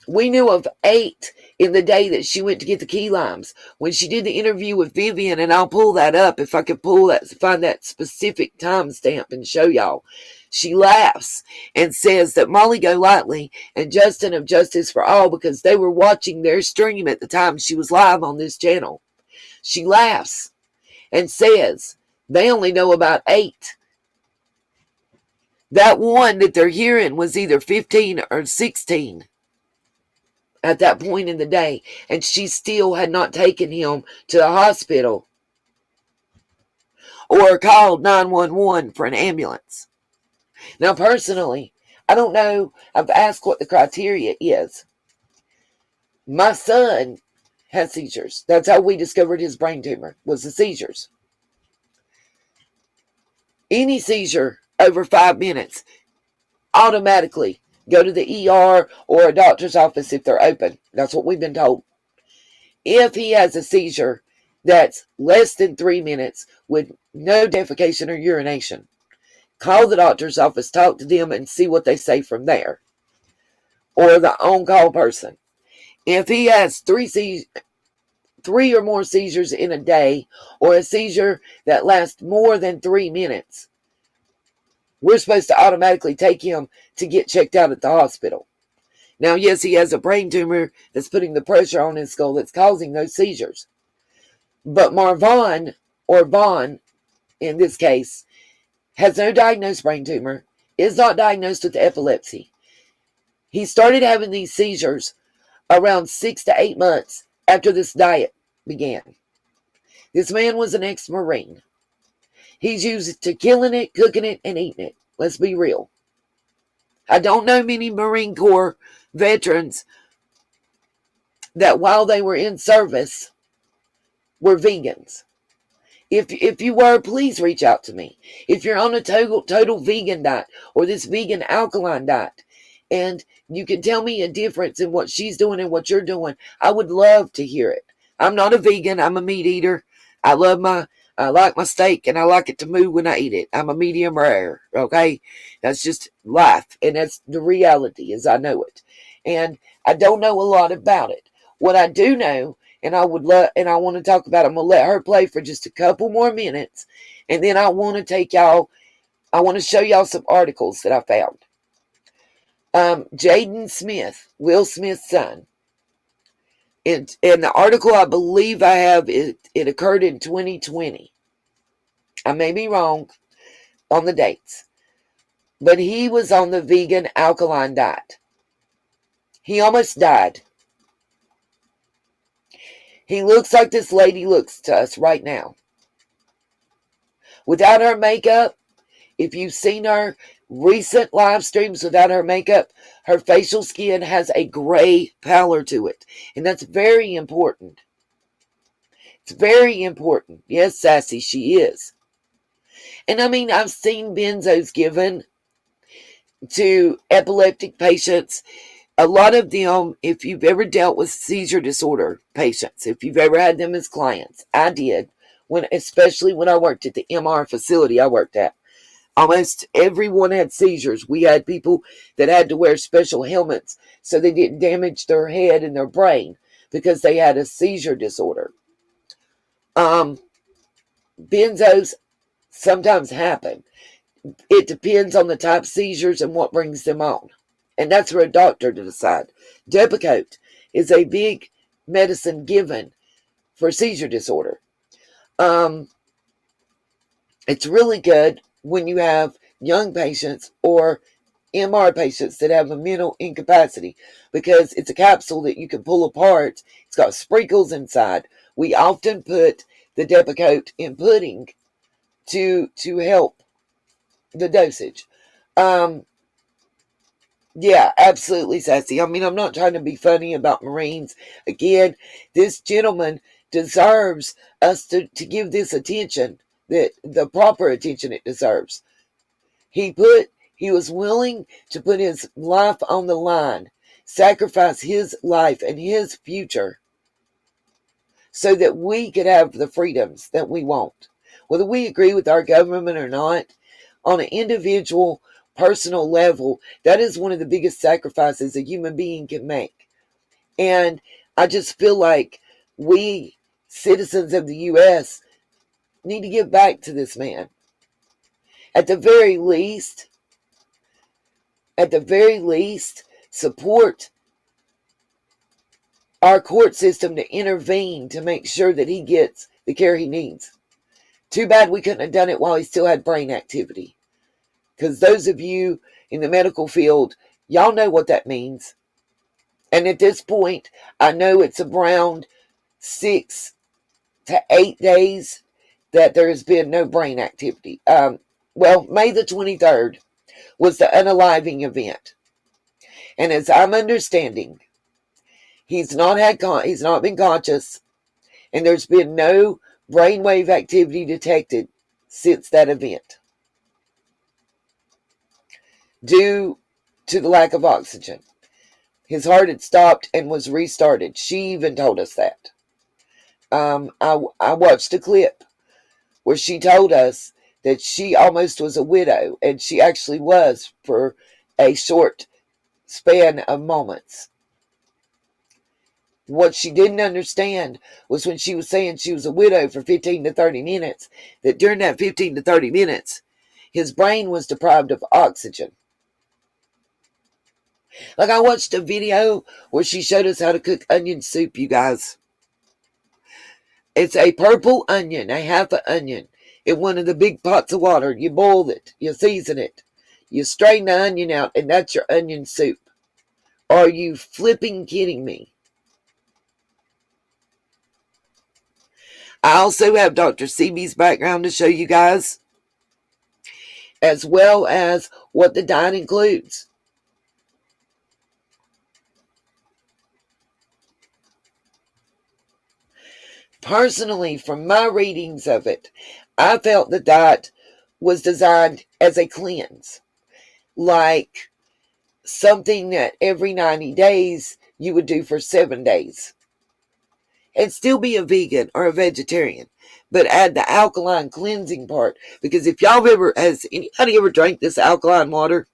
We knew of 8 in the day that she went to get the key limes. When she did the interview with Vivian, and I'll pull that up if I could find that specific timestamp and show y'all. She laughs and says that Molly Golightly and Justin of Justice for All, because they were watching their stream at the time she was live on this channel. She laughs and says they only know about 8. That one that they're hearing was either 15 or 16. At that point in the day, and she still had not taken him to the hospital or called 911 for an ambulance. Now, personally, I don't know. I've asked what the criteria is. My son has seizures. That's how we discovered his brain tumor, was the seizures. Any seizure over 5 minutes, automatically go to the ER or a doctor's office if they're open. That's what we've been told. If he has a seizure that's less than 3 minutes with no defecation or urination, call the doctor's office, talk to them, and see what they say from there. Or the on-call person. If he has three or more seizures in a day, or a seizure that lasts more than 3 minutes, we're supposed to automatically take him to get checked out at the hospital. Now, yes, he has a brain tumor that's putting the pressure on his skull that's causing those seizures. But Marvon, or Vaughn, in this case, has no diagnosed brain tumor, is not diagnosed with epilepsy. He started having these seizures around 6 to 8 months after this diet began. This man was an ex-Marine. He's used to killing it, cooking it, and eating it. Let's be real. I don't know many Marine Corps veterans that while they were in service were vegans. If you were, please reach out to me. If you're on a total vegan diet or this vegan alkaline diet, and you can tell me a difference in what she's doing and what you're doing, I would love to hear it. I'm not a vegan. I'm a meat eater. I like my steak, and I like it to move when I eat it. I'm a medium rare, okay? That's just life, and that's the reality as I know it. And I don't know a lot about it. What I do know, and I want to talk about it, I'm going to let her play for just a couple more minutes, and then I want to show y'all some articles that I found. Jaden Smith, Will Smith's son. In the article I believe I have, it occurred in 2020. I may be wrong on the dates. But he was on the vegan alkaline diet. He almost died. He looks like this lady looks to us right now. Without her makeup, if you've seen her recent live streams without her makeup, her facial skin has a gray pallor to it. And that's very important. It's very important. Yes, Sassy, she is. And I mean, I've seen benzos given to epileptic patients. A lot of them, if you've ever dealt with seizure disorder patients, if you've ever had them as clients, I did, especially when I worked at the MR facility I worked at. Almost everyone had seizures. We had people that had to wear special helmets so they didn't damage their head and their brain because they had a seizure disorder. Benzos sometimes happen. It depends on the type of seizures and what brings them on. And that's for a doctor to decide. Depakote is a big medicine given for seizure disorder. It's really good when you have young patients or MR patients that have a mental incapacity, because it's a capsule that you can pull apart. It's got sprinkles inside. We often put the Depakote in pudding to help the dosage. Yeah, absolutely, Sassy. I mean, I'm not trying to be funny about Marines. Again, this gentleman deserves us to give this attention, the proper attention it deserves. He was willing to put his life on the line, sacrifice his life and his future so that we could have the freedoms that we want. Whether we agree with our government or not, on an individual, personal level, that is one of the biggest sacrifices a human being can make. And I just feel like we, citizens of the U.S., need to give back to this man. At the very least, support our court system to intervene to make sure that he gets the care he needs. Too bad we couldn't have done it while he still had brain activity. Because those of you in the medical field, y'all know what that means. And at this point, I know it's around 6 to 8 days that there has been no brain activity. May the 23rd was the unaliving event. And as I'm understanding, He's not been conscious, and there's been no brainwave activity detected since that event due to the lack of oxygen. His heart had stopped and was restarted. She even told us that. I watched a clip where she told us that she almost was a widow, and she actually was for a short span of moments. What she didn't understand was when she was saying she was a widow for 15 to 30 minutes, that during that 15 to 30 minutes, his brain was deprived of oxygen. Like, I watched a video where she showed us how to cook onion soup, you guys. It's a purple onion, a half an onion, in one of the big pots of water. You boil it, you season it, you strain the onion out, and that's your onion soup. Are you flipping kidding me? I also have Dr. Seaby's background to show you guys, as well as what the diet includes. Personally, from my readings of it, I felt the diet was designed as a cleanse, like something that every 90 days you would do for 7 days. And still be a vegan or a vegetarian, but add the alkaline cleansing part. Because if has anybody ever drank this alkaline water?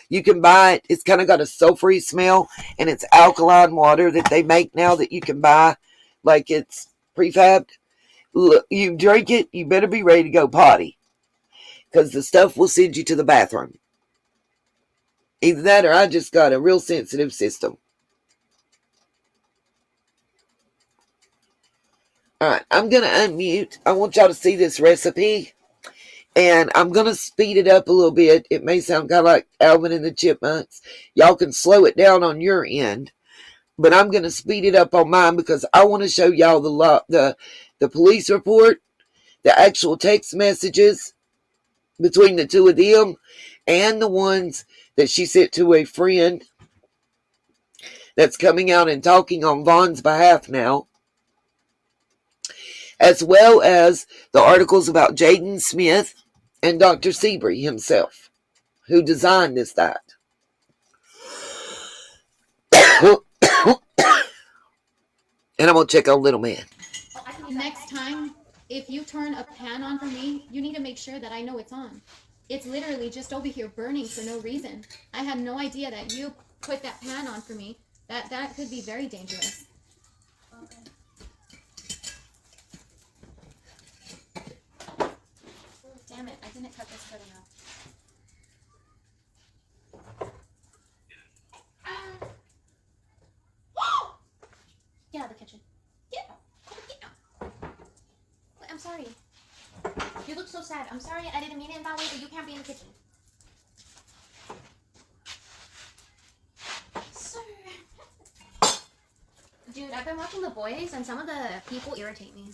You can buy it. It's kind of got a sulfury smell, and it's alkaline water that they make now that you can buy, like it's prefabbed. Look, you drink it, you better be ready to go potty, because the stuff will send you to the bathroom. Either that, or I just got a real sensitive system. Alright, I'm going to unmute. I want y'all to see this recipe. And I'm going to speed it up a little bit. It may sound kind of like Alvin and the Chipmunks. Y'all can slow it down on your end. But I'm going to speed it up on mine because I want to show y'all the police report, the actual text messages between the two of them, and the ones that she sent to a friend that's coming out and talking on Vaughn's behalf now, as well as the articles about Jaden Smith and Dr. Seabury himself, who designed this diet. And I'm going to check on little man. Next time, if you turn a pan on for me, you need to make sure that I know it's on. It's literally just over here burning for no reason. I had no idea that you put that pan on for me. That could be very dangerous. Okay. Damn it, I didn't cut this good enough. Get out of the kitchen. Get out. Get out. Wait, I'm sorry. You look so sad. I'm sorry, I didn't mean it that way, but you can't be in the kitchen. Sir. Dude, I've been watching The Boys, and some of the people irritate me.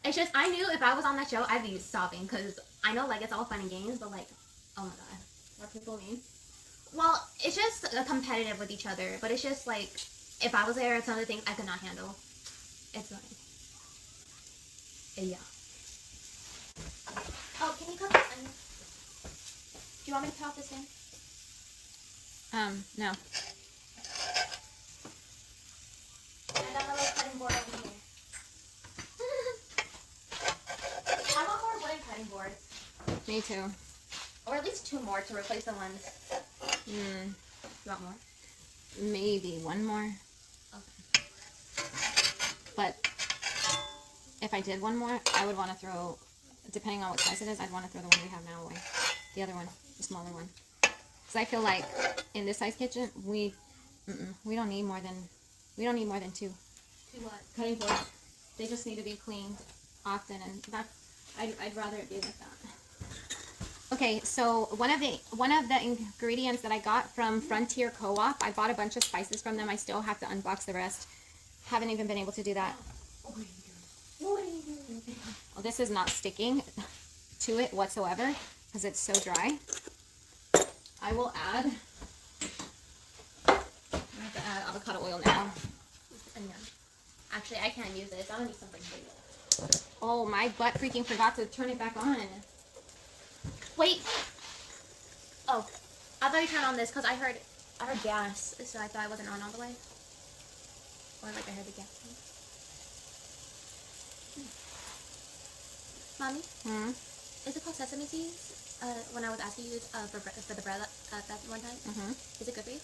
It's just, I knew if I was on that show, I'd be sobbing, because I know, like, it's all fun and games, but, like, oh my god, what people mean. Well, it's just competitive with each other, but it's just, like, if I was there, it's some of the things I could not handle. It's like, yeah. Oh, can you cut this in? Do you want me to cut this in? No. I got my little cutting board over here. I want more wooden cutting boards. Me too. Or at least 2 more to replace the ones. You want more? Maybe 1 more. Okay. But if I did 1 more, I would want to throw, depending on what size it is, I'd want to throw the one we have now away. The other one, the smaller one. Because I feel like in this size kitchen, we don't need more than 2. 2 what? Cutting boards. They just need to be cleaned often, and that's, I'd rather it be like that. Okay, so one of the ingredients that I got from Frontier Co-op, I bought a bunch of spices from them. I still have to unbox the rest. Haven't even been able to do that. What are you doing? What are you doing? Well, this is not sticking to it whatsoever because it's so dry. I will add. I have to add avocado oil now. Actually, I can't use this. I'm gonna need something big. Oh, my butt freaking forgot to turn it back on. Wait. Oh, I thought you turned on this because I heard gas, so I thought it wasn't on all the way. Or like I heard the gas. Mommy? Is it called sesame seeds? When I was asking you for the bread that one time? Is it good for you?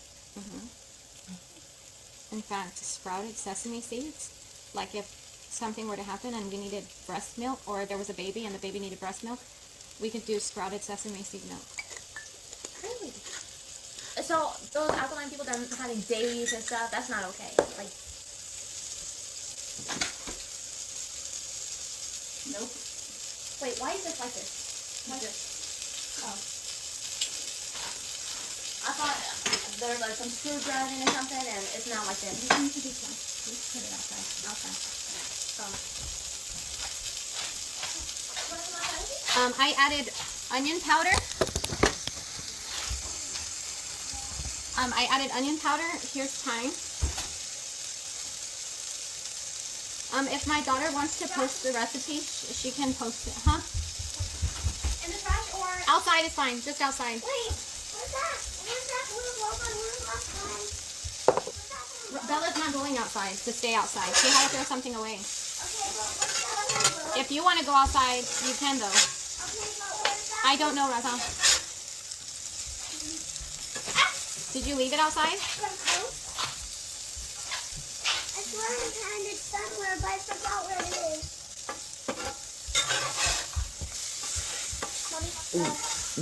In fact, sprouted sesame seeds, like if something were to happen and we needed breast milk, or there was a baby and the baby needed breast milk, we could do sprouted sesame seed milk. Really? So those alkaline people that are having dailies and stuff, that's not okay. Like, nope. Wait, why is this like this? Why this? Oh. I thought there was like some screw driving or something, and it's not like this. You can put it outside. I added onion powder. Here's thyme. If my daughter wants to post the recipe, she can post it, huh? In the trash or outside is fine. Just outside. Wait, what's that? Where's that blue one? Bella's not going outside to stay outside. She had to throw something away. Okay, but what's that? If you want to go outside, you can though. Okay, but where's that? I don't know, Raza. Did you leave it outside? I swear I found it somewhere, but I forgot where it is.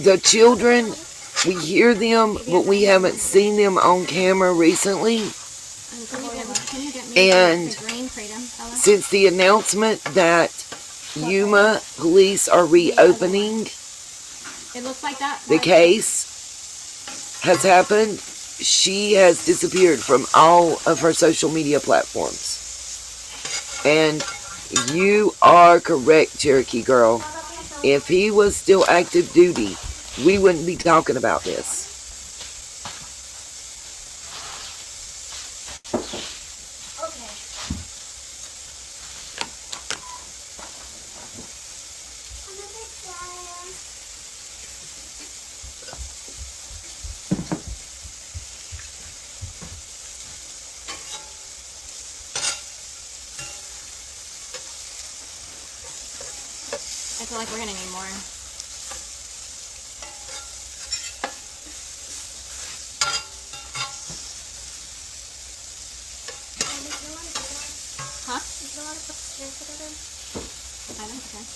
The children, we hear them, but we haven't seen them on camera recently. And since the announcement that Yuma police are reopening the case has happened, she has disappeared from all of her social media platforms. And you are correct, Cherokee girl. If he was still active duty, we wouldn't be talking about this. I feel like we're gonna need more. Huh? I don't care.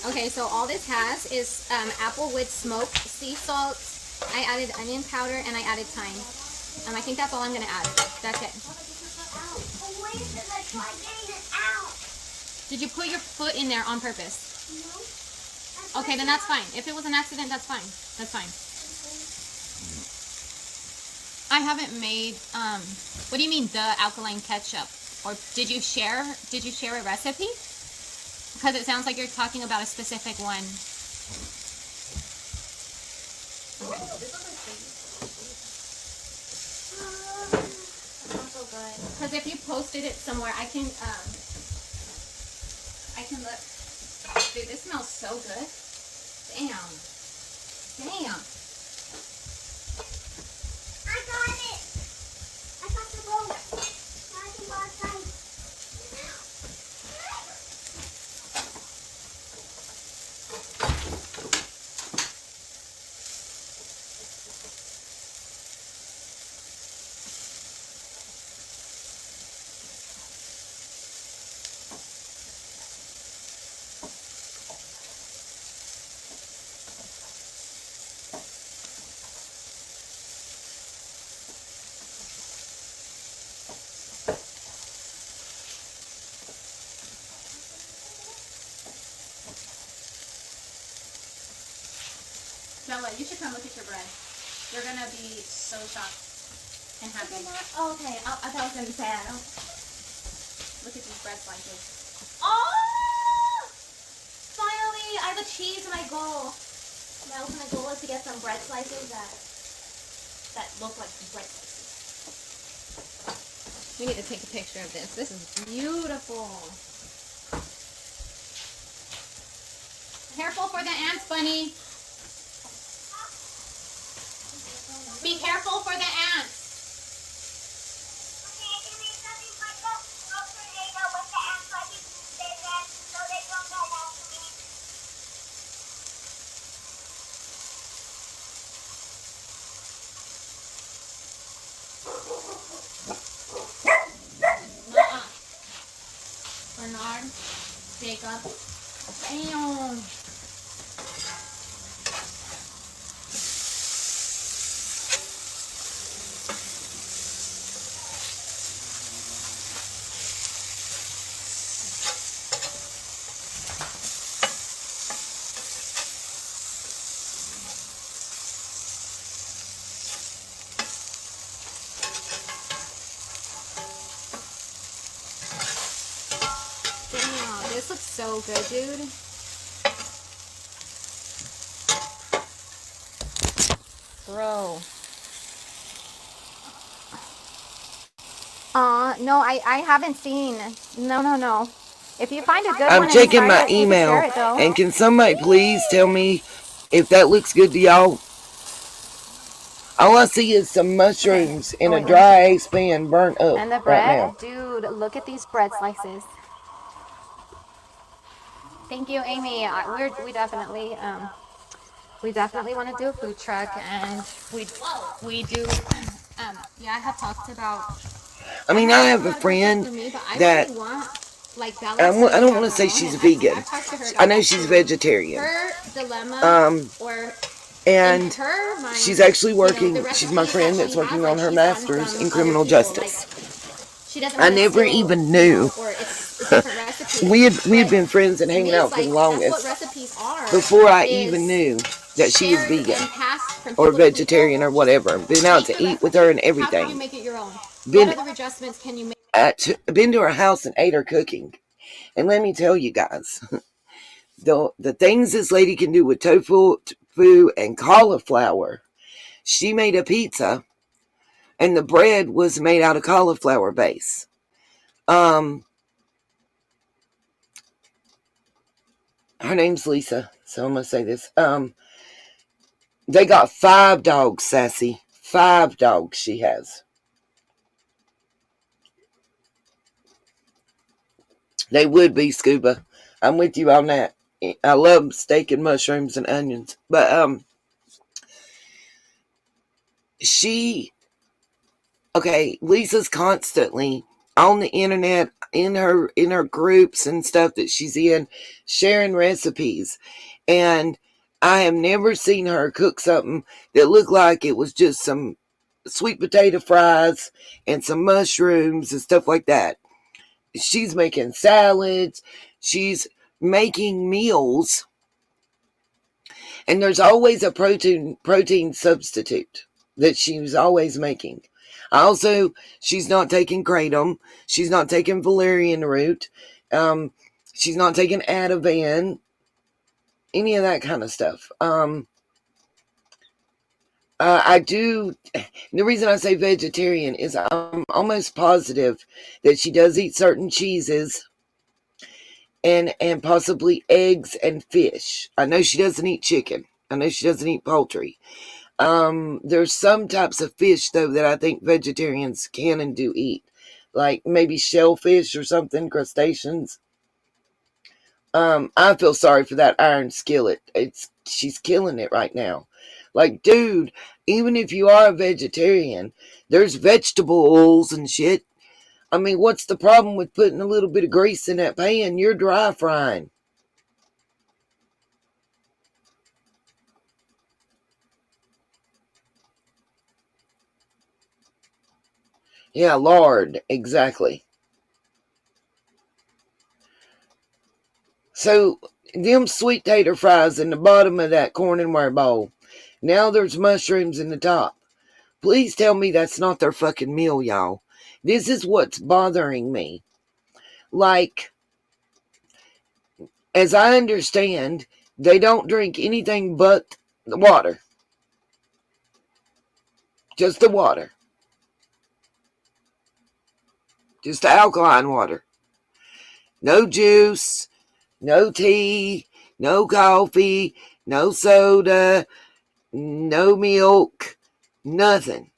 Okay, so all this has is applewood smoke, sea salt. I added onion powder and I added thyme. I think that's all I'm gonna add. That's it. Did you put your foot in there on purpose? No. Okay, then that's fine. If it was an accident, that's fine. That's fine. I haven't made what do you mean the alkaline ketchup? Or did you share a recipe? Because it sounds like you're talking about a specific one. Because if you posted it somewhere, I can look. Dude, this smells so good. Damn. Damn. I got it. I got the boat. Now I can go outside. Bella, you should come look at your bread. You're gonna be so shocked and happy. Oh, okay, I thought I was gonna be sad. Look at these bread slices. Oh! Finally, I have a cheese in my goal. My ultimate goal is to get some bread slices that look like bread slices. We need to take a picture of this. This is beautiful. Careful for the ants, Bunny. Be careful for the ants. Bernard, Jacob. Damn. Damn, this looks so good, dude. Bro. No, I haven't seen. No. If you find a good one, I'm checking my you can email, share it, though. and can somebody please tell me if that looks good to y'all? All I see is some mushrooms in a dry ice pan burnt up And the right bread, now. dude, look at these bread slices. Thank you, Amy. We definitely want to do a food truck, and we do. Yeah, I have talked about. I mean, I have a friend that really want, like, I don't want to say she's vegan. I know she's vegetarian. Her dilemma, and she's actually working. She's my friend that's working on her master's in criminal justice. I never even knew. we had been friends and hanging out for the longest before I even knew that she was vegan or vegetarian or whatever. Been out to eat with her and everything. How can you make it your own? Been, what other adjustments can you make? Been to her house and ate her cooking. And let me tell you guys, the things this lady can do with tofu and cauliflower. She made a pizza, and the bread was made out of cauliflower base. Her name's Lisa, so I'm gonna say this. They got 5 dogs, Sassy. 5 dogs she has. They would be, Scuba. I'm with you on that. I love steak and mushrooms and onions. But Lisa's constantly on the internet, in her groups and stuff that she's in, sharing recipes. And I have never seen her cook something that looked like it was just some sweet potato fries and some mushrooms and stuff like that. She's making salads. She's making meals. And there's always a protein substitute that she's always making. Also, she's not taking kratom. She's not taking Valerian Root. She's not taking Ativan. Any of that kind of stuff. The reason I say vegetarian is I'm almost positive that she does eat certain cheeses and possibly eggs and fish. I know she doesn't eat chicken. I know she doesn't eat poultry. There's some types of fish, though, that I think vegetarians can and do eat. Like maybe shellfish or something, crustaceans. I feel sorry for that iron skillet. She's killing it right now. Like, dude, even if you are a vegetarian, there's vegetable oils and shit. I mean, what's the problem with putting a little bit of grease in that pan? You're dry frying. Yeah, lard, exactly. So, them sweet tater fries in the bottom of that cornware bowl. Now there's mushrooms in the top. Please tell me that's not their fucking meal, y'all. This is what's bothering me. Like, as I understand, they don't drink anything but The water. Just the water. Just the alkaline water. No juice, no tea, no coffee, no soda, no milk, nothing.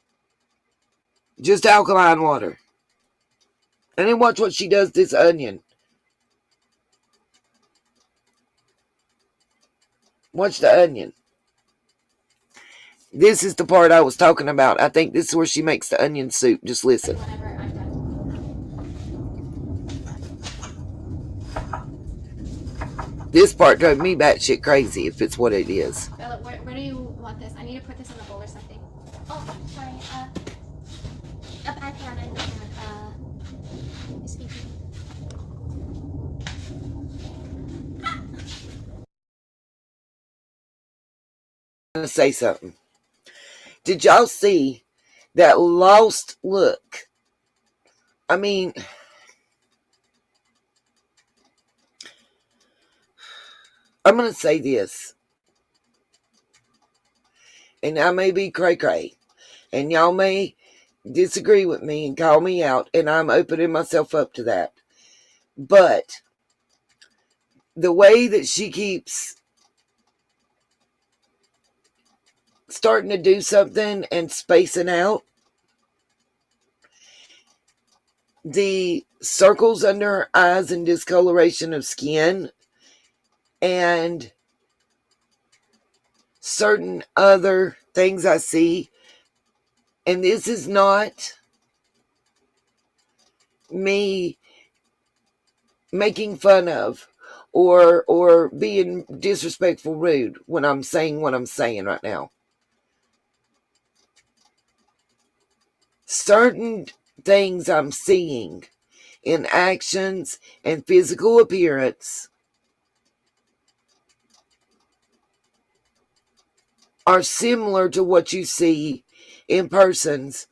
Just alkaline water. And then watch what she does to this onion. Watch the onion. This is the part I was talking about. I think this is where she makes the onion soup. Just listen. This part drove me batshit crazy, if it's what it is. Bella, where do you want this? I need to put this in a bowl or something. Oh, sorry. iPad and speaking. I'm going to say something. Did y'all see that lost look? I mean, I'm going to say this. And I may be cray-cray. And y'all may disagree with me and call me out. And I'm opening myself up to that. But the way that she keeps starting to do something and spacing out, the circles under her eyes and discoloration of skin, and certain other things I see, and this is not me making fun of or being disrespectful, rude when I'm saying what I'm saying right now. Certain things I'm seeing in actions and physical appearance are similar to what you see in persons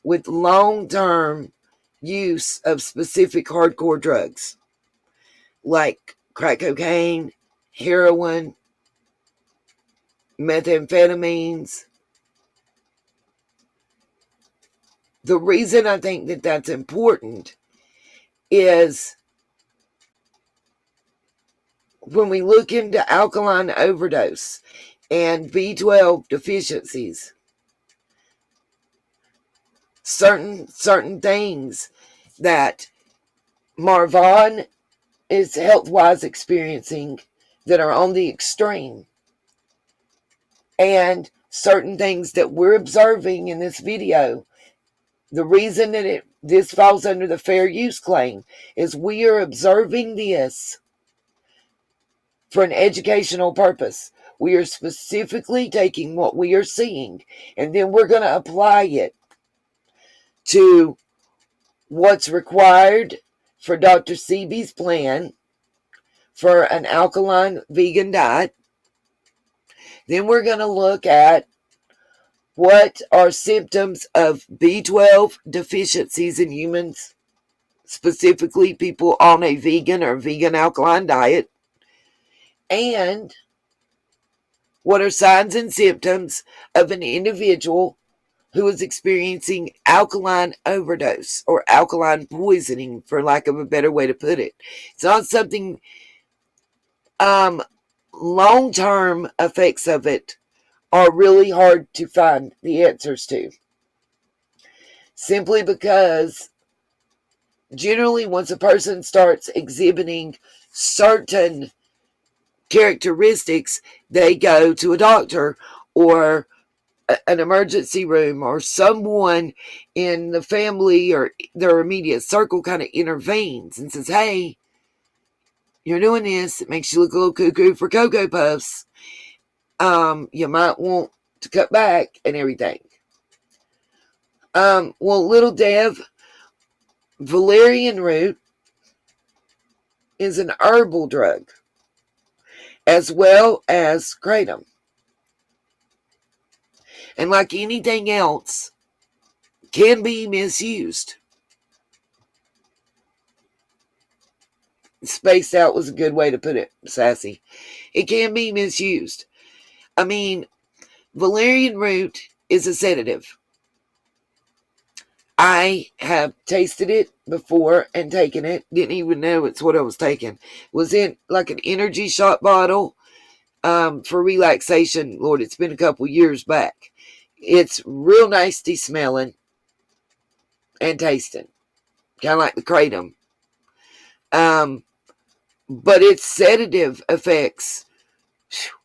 with long-term use of specific hardcore drugs like crack cocaine, heroin, methamphetamines. The reason I think that that's important is when we look into alkaline overdose and B12 deficiencies, certain things that Marvon is health-wise experiencing that are on the extreme, and certain things that we're observing in this video. The reason that this falls under the fair use claim is we are observing this for an educational purpose. We are specifically taking what we are seeing, and then we're going to apply it to what's required for Dr. Seby's plan for an alkaline vegan diet. Then we're going to look at what are symptoms of B12 deficiencies in humans, specifically people on a vegan or vegan alkaline diet, and what are signs and symptoms of an individual who is experiencing alkaline overdose or alkaline poisoning, for lack of a better way to put it. It's not something, long-term effects of it are really hard to find the answers to. Simply because generally once a person starts exhibiting certain characteristics, they go to a doctor or an emergency room, or someone in the family or their immediate circle kind of intervenes and says, hey, you're doing this. It makes you look a little cuckoo for Cocoa Puffs. You might want to cut back and everything. Well, little Dev, Valerian Root is an herbal drug as well as kratom. And like anything else, can be misused. Spaced out was a good way to put it, Sassy. It can be misused. I mean, Valerian root is a sedative. I have tasted it before and taken it. Didn't even know it's what I was taking. Was in like an energy shot bottle for relaxation. Lord, it's been a couple years back. It's real nasty smelling and tasting. Kind of like the kratom. But its sedative effects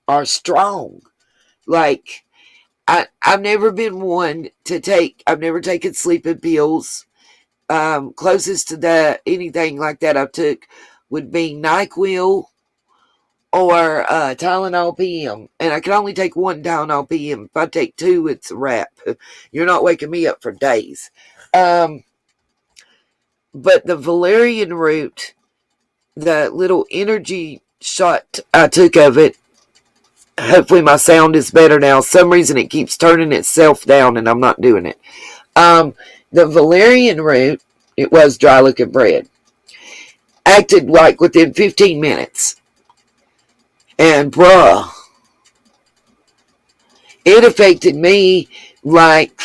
are strong. Like, I've never been one to take, I've never taken sleeping pills. Closest to that, anything like that I took would be NyQuil or Tylenol PM. And I can only take one Tylenol PM. If I take two, it's a wrap. You're not waking me up for days. But the valerian root, the little energy shot I took of it, hopefully my sound is better now. Some reason it keeps turning itself down and I'm not doing it. The valerian root, it was dry looking bread, acted like within 15 minutes. And bruh, it affected me like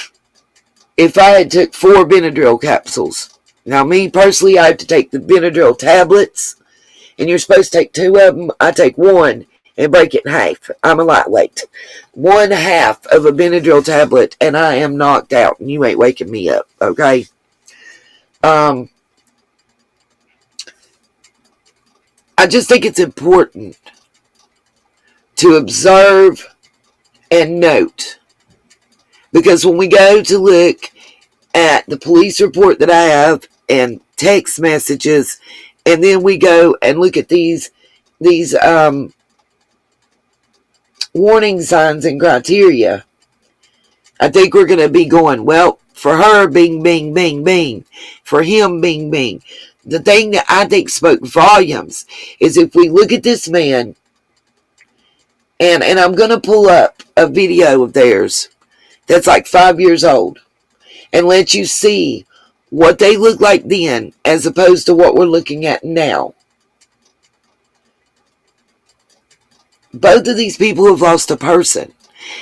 if I had took 4 Benadryl capsules. Now me personally, I have to take the Benadryl tablets, and you're supposed to take 2 of them. I take 1 and break it in half. I'm a lightweight. 1/2 of a Benadryl tablet, and I am knocked out, and you ain't waking me up, okay? I just think it's important to observe and note, because when we go to look at the police report that I have and text messages, and then we go and look at these warning signs and criteria, I think we're going to be going, well, for her, bing, bing, bing, bing. For him, bing, bing. The thing that I think spoke volumes is if we look at this man, and I'm going to pull up a video of theirs that's like 5 years old and let you see what they look like then as opposed to what we're looking at now. Both of these people have lost a person.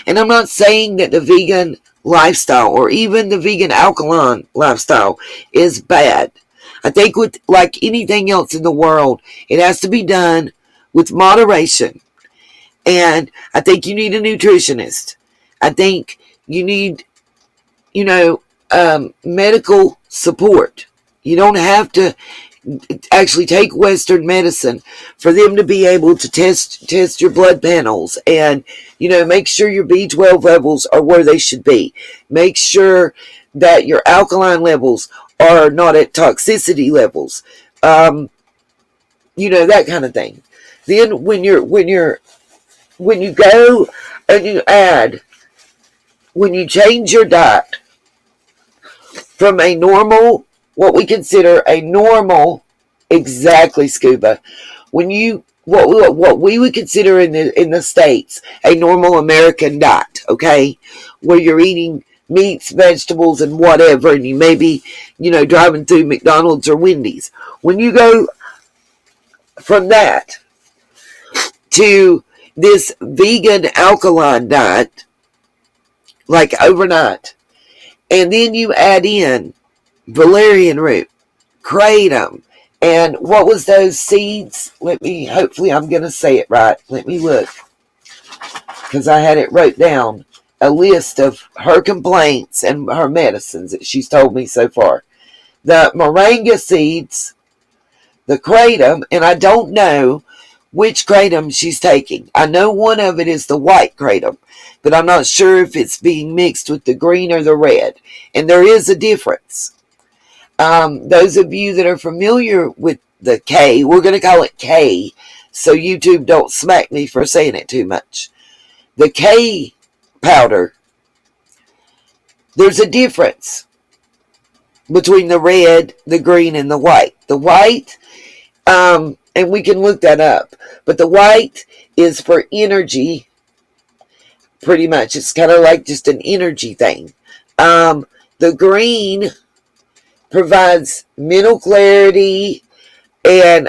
And I'm not saying that the vegan lifestyle or even the vegan alkaline lifestyle is bad. I think with like anything else in the world, it has to be done with moderation. And I think you need a nutritionist. I think you need, medical support. You don't have to actually take Western medicine for them to be able to test your blood panels and, make sure your B12 levels are where they should be. Make sure that your alkaline levels are not at toxicity levels. That kind of thing. Then when you go and when you change your diet from a normal, what we consider a normal, exactly, Scuba, what we would consider in the States a normal American diet, okay, where you're eating meats, vegetables, and whatever, and you may be, driving through McDonald's or Wendy's. When you go from that to this vegan alkaline diet, like overnight, and then you add in valerian root, kratom, and what was those seeds? Hopefully I'm going to say it right. Let me look, because I had it wrote down, a list of her complaints and her medicines that she's told me so far. The moringa seeds, the kratom, and I don't know which kratom she's taking. I know one of it is the white kratom, but I'm not sure if it's being mixed with the green or the red. And there is a difference. Those of you that are familiar with the K, we're going to call it K, so YouTube don't smack me for saying it too much. The K powder, there's a difference between the red, the green, and the white. The white, and we can look that up, but the white is for energy, pretty much. It's kind of like just an energy thing. The green provides mental clarity and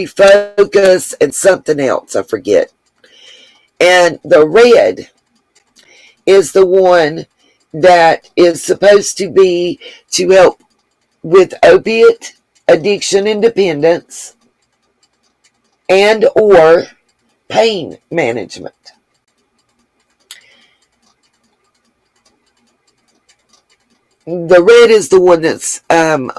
focus, and something else I forget. And the red is the one that is supposed to be to help with opiate addiction and dependence and or pain management. The red is the one that's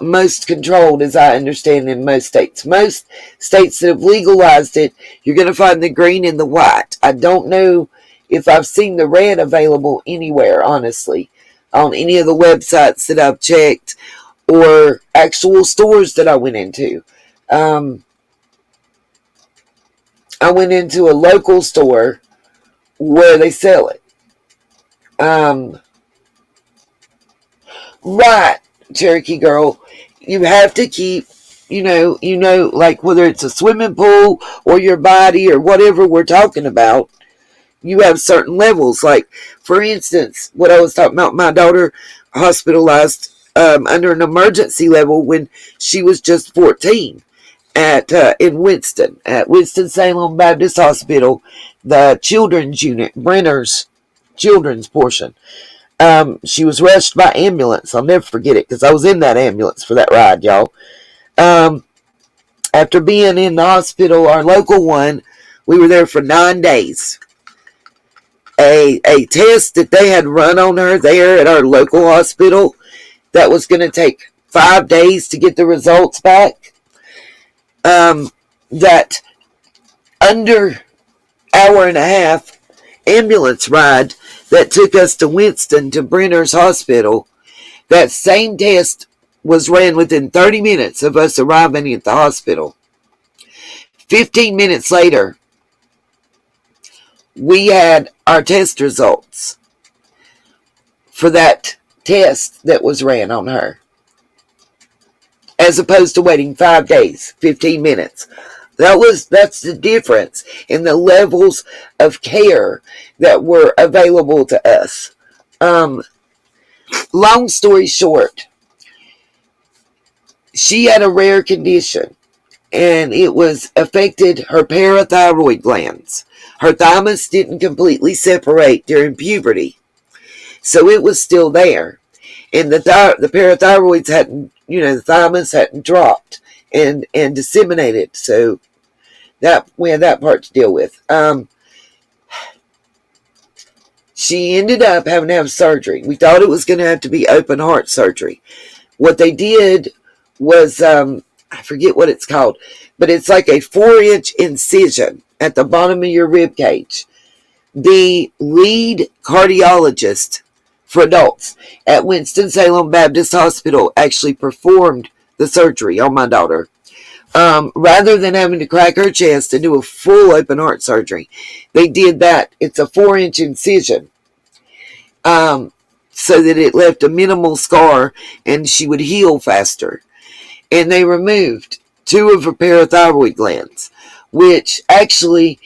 most controlled, as I understand, in most states. Most states that have legalized it, you're going to find the green and the white. I don't know if I've seen the red available anywhere, honestly, on any of the websites that I've checked or actual stores that I went into. I went into a local store where they sell it. Right, Cherokee girl. You have to keep, like whether it's a swimming pool or your body or whatever we're talking about, you have certain levels. Like, for instance, what I was talking about, my daughter hospitalized under an emergency level when she was just 14 in Winston, at Winston-Salem Baptist Hospital, the children's unit, Brenner's children's portion. She was rushed by ambulance. I'll never forget it because I was in that ambulance for that ride, y'all. After being in the hospital, our local one, we were there for 9 days. A test that they had run on her there at our local hospital that was going to take 5 days to get the results back. That under hour and a half ambulance ride that took us to Winston to Brenner's Hospital, that same test was ran within 30 minutes of us arriving at the hospital. 15 minutes later, we had our test results for that test that was ran on her, as opposed to waiting 5 days, 15 minutes. That's the difference in the levels of care that were available to us. Long story short, she had a rare condition, and it was affected her parathyroid glands. Her thymus didn't completely separate during puberty, so it was still there, and the parathyroids hadn't, the thymus hadn't dropped and disseminated, so that we had that part to deal with. She ended up having to have surgery. We thought it was going to have to be open heart surgery. What they did was, I forget what it's called, but it's like a 4-inch incision at the bottom of your rib cage. The lead cardiologist for adults at Winston-Salem Baptist Hospital actually performed the surgery on my daughter. Rather than having to crack her chest and do a full open heart surgery, they did that. It's a 4-inch incision, so that it left a minimal scar and she would heal faster. And they removed 2 of her parathyroid glands, which actually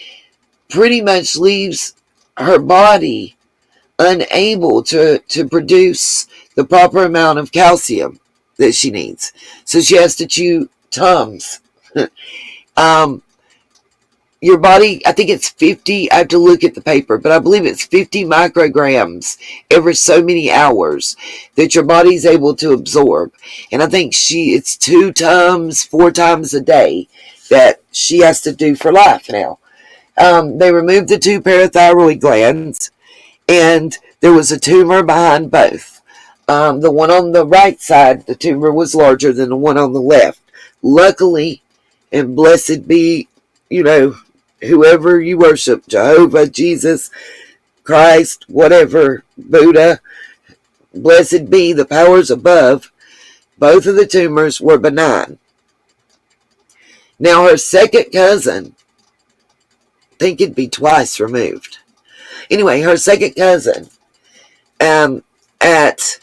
pretty much leaves her body unable to produce the proper amount of calcium that she needs. So she has to chew Tums. Your body, I think it's 50, I have to look at the paper, but I believe it's 50 micrograms every so many hours that your body's able to absorb. And I think it's 2 Tums, 4 times a day that she has to do for life now. They removed the 2 parathyroid glands, and there was a tumor behind both. The one on the right side, the tumor was larger than the one on the left. Luckily, and blessed be, whoever you worship, Jehovah, Jesus, Christ, whatever, Buddha, blessed be the powers above, both of the tumors were benign. Now her second cousin, I think it'd be twice removed. Anyway, her second cousin, at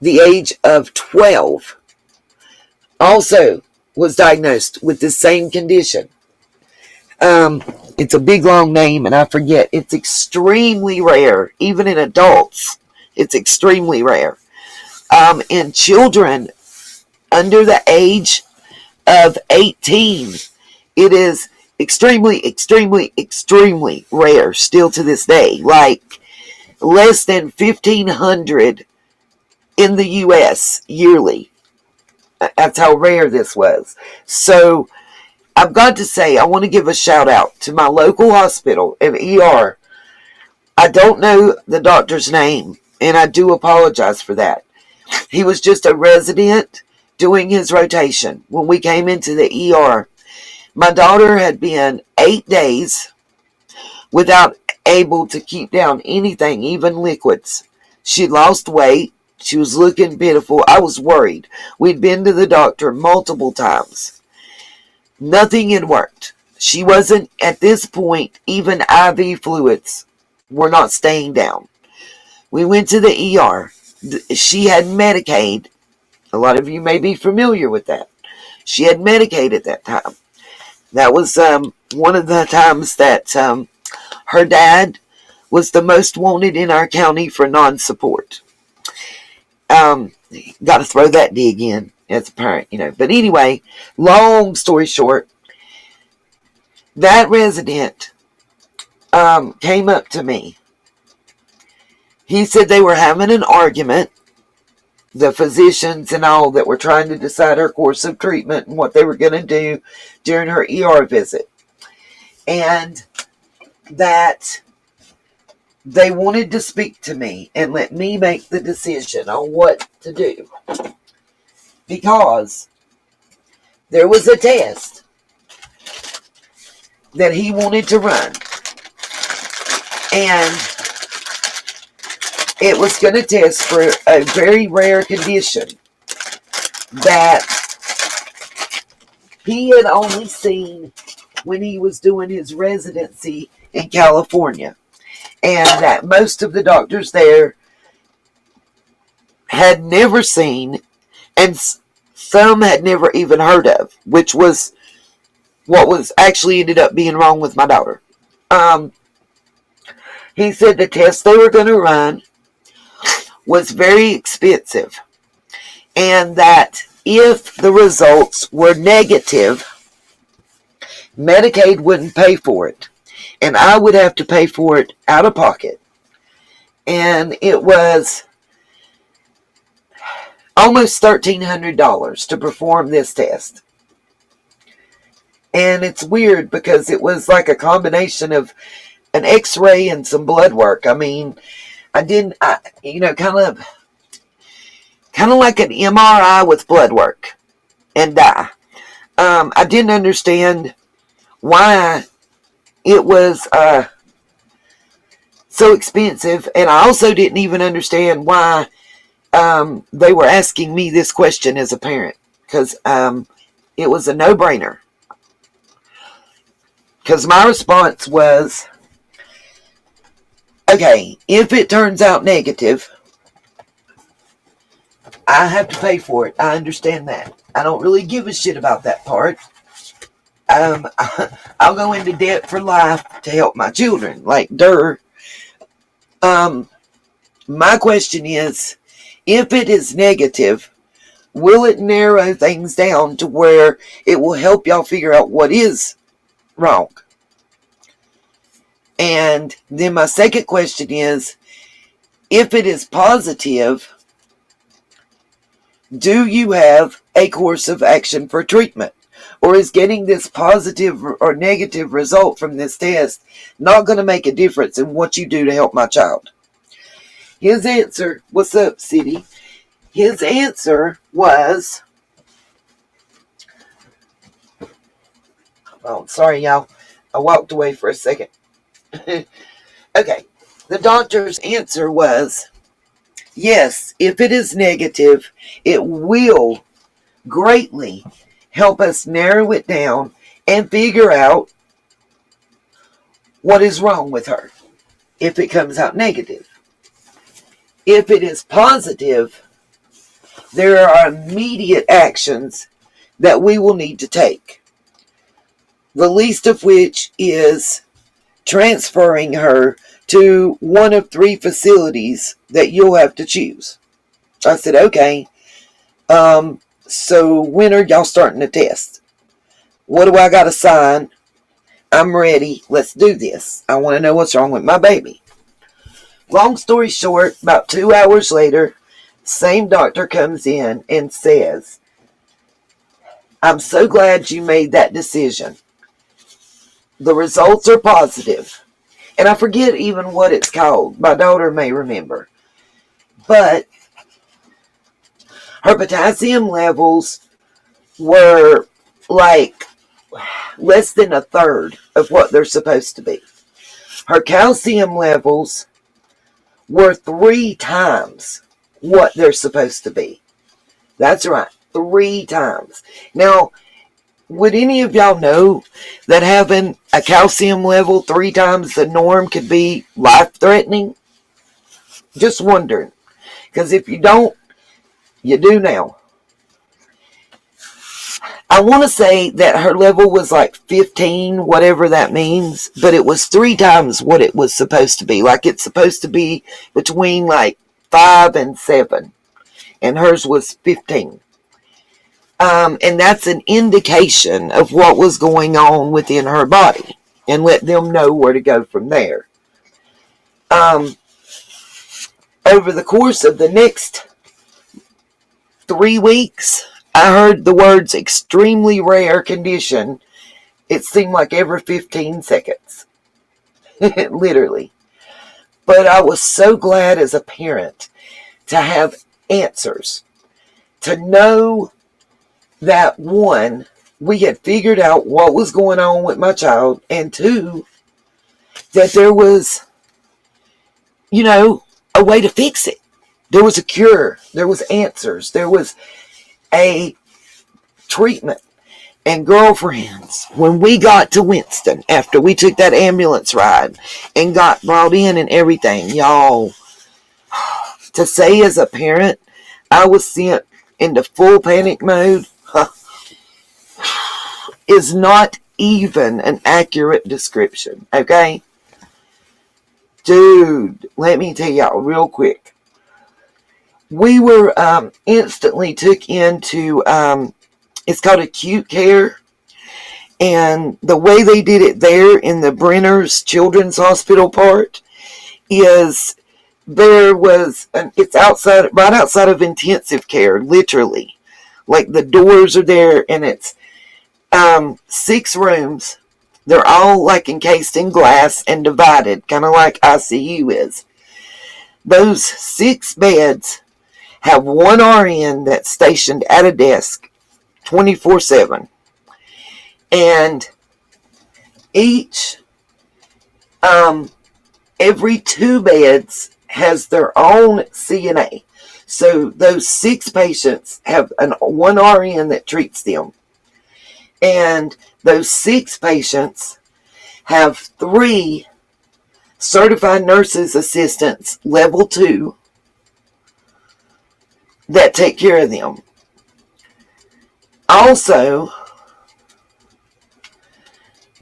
the age of 12, also was diagnosed with the same condition. It's a big long name and I forget. It's extremely rare, even in adults. It's extremely rare. In children under the age of 18, it is extremely, extremely, extremely rare still to this day. Like less than 1,500 in the U.S. yearly. That's how rare this was. So I've got to say, I want to give a shout out to my local hospital and ER. I don't know the doctor's name, and I do apologize for that. He was just a resident doing his rotation when we came into the ER. My daughter had been 8 days without able to keep down anything, even liquids. She lost weight. She was looking pitiful. I was worried. We'd been to the doctor multiple times. Nothing had worked. She wasn't, at this point, even IV fluids were not staying down. We went to the ER. She had Medicaid. A lot of you may be familiar with that. She had Medicaid at that time. That was one of the times that her dad was the most wanted in our county for non-support. Got to throw that dig in as a parent, you know. But anyway, long story short, that resident came up to me. He said they were having an argument, the physicians and all that were trying to decide her course of treatment and what they were going to do during her ER visit. And that they wanted to speak to me and let me make the decision on what to do. Because there was a test that he wanted to run. And it was going to test for a very rare condition that he had only seen when he was doing his residency in California. And that most of the doctors there had never seen, and some had never even heard of, which was what was actually ended up being wrong with my daughter. He said the test they were going to run was very expensive, and that if the results were negative, Medicaid wouldn't pay for it, and I would have to pay for it out of pocket. And it was almost $1,300 to perform this test. And it's weird because it was like a combination of an x-ray and some blood work. I mean, kind of like an MRI with blood work and dye. I didn't understand why it was so expensive, and I also didn't even understand why they were asking me this question as a parent, because it was a no-brainer. Because my response was, okay, if it turns out negative, I have to pay for it. I understand that. I don't really give a shit about that part. I'll go into debt for life to help my children. Like, my question is, if it is negative, will it narrow things down to where it will help y'all figure out what is wrong? And then my second question is, if it is positive, do you have a course of action for treatment? Or is getting this positive or negative result from this test not going to make a difference in what you do to help my child? His answer, what's up, City? His answer was, oh, sorry, y'all. I walked away for a second. Okay. The doctor's answer was, yes, if it is negative, it will greatly help us narrow it down and figure out what is wrong with her if it comes out negative. If it is positive, there are immediate actions that we will need to take. The least of which is transferring her to one of 3 facilities that you'll have to choose. I said, okay, so when are y'all starting the test? What do I got to sign? I'm ready. Let's do this. I want to know what's wrong with my baby. Long story short, about 2 hours later, same doctor comes in and says, I'm so glad you made that decision. The results are positive. And I forget even what it's called. My daughter may remember. But her potassium levels were like less than a third of what they're supposed to be. Her calcium levels were 3 times what they're supposed to be. That's right, 3 times. Now, would any of y'all know that having a calcium level 3 times the norm could be life-threatening? Just wondering. Because if you don't, you do now. I want to say that her level was like 15, whatever that means, but it was 3 times what it was supposed to be. Like it's supposed to be between like 5 and 7, and hers was 15. And that's an indication of what was going on within her body, and let them know where to go from there. Over the course of the next 3 weeks, I heard the words extremely rare condition. It seemed like every 15 seconds. Literally. But I was so glad as a parent to have answers. To know that, 1, we had figured out what was going on with my child, and 2, that there was, a way to fix it. There was a cure. There was answers. There was a treatment. And girlfriends, when we got to Winston, after we took that ambulance ride and got brought in and everything, y'all, to say as a parent, I was sent into full panic mode, is not even an accurate description, okay? Dude, let me tell y'all real quick. We were instantly took into, it's called acute care. And the way they did it there in the Brenner's Children's Hospital part is it's outside, right outside of intensive care, literally. Like the doors are there, and it's 6 rooms. They're all like encased in glass and divided, kind of like ICU is. Those 6 beds have 1 RN that's stationed at a desk 24/7. And each, every 2 beds has their own CNA. So those 6 patients have 1 RN that treats them. And those 6 patients have 3 certified nurses assistants, level 2, that take care of them. Also,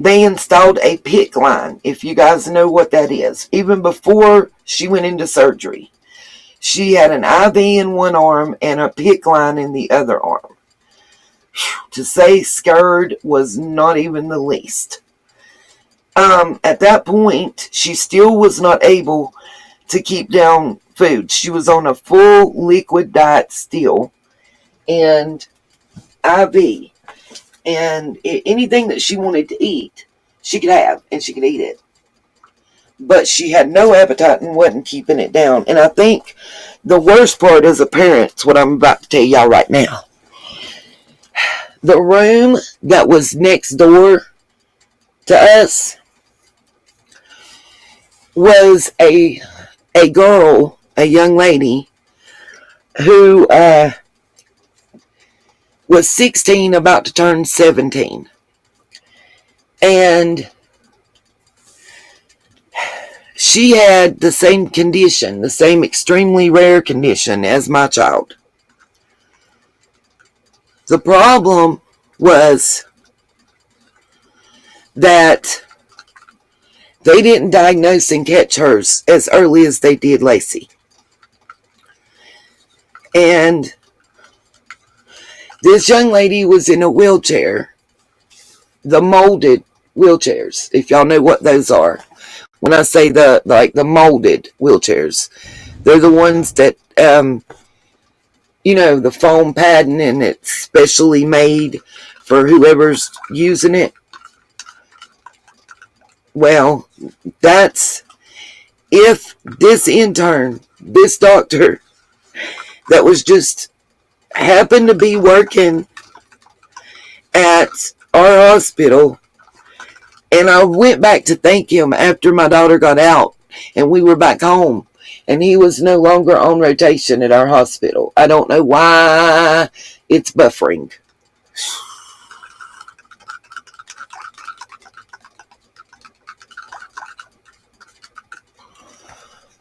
they installed a PICC line, if you guys know what that is. Even before she went into surgery, she had an IV in one arm and a PICC line in the other arm. To say scared was not even the least. At that point, she still was not able to keep down food. She was on a full liquid diet still, and IV. And anything that she wanted to eat, she could have, and she could eat it. But she had no appetite and wasn't keeping it down. And I think the worst part as a parent is what I'm about to tell y'all right now. The room that was next door to us was a girl, a young lady, who was 16, about to turn 17. And she had the same condition, the same extremely rare condition as my child. The problem was that they didn't diagnose and catch hers as early as they did Lacey. And this young lady was in a wheelchair, the molded wheelchairs, if y'all know what those are. When I say the molded wheelchairs, they're the ones that, the foam padding, and it's specially made for whoever's using it. Well, that's if this intern, this doctor that was just happened to be working at our hospital, and I went back to thank him after my daughter got out and we were back home, and he was no longer on rotation at our hospital. I don't know why it's buffering.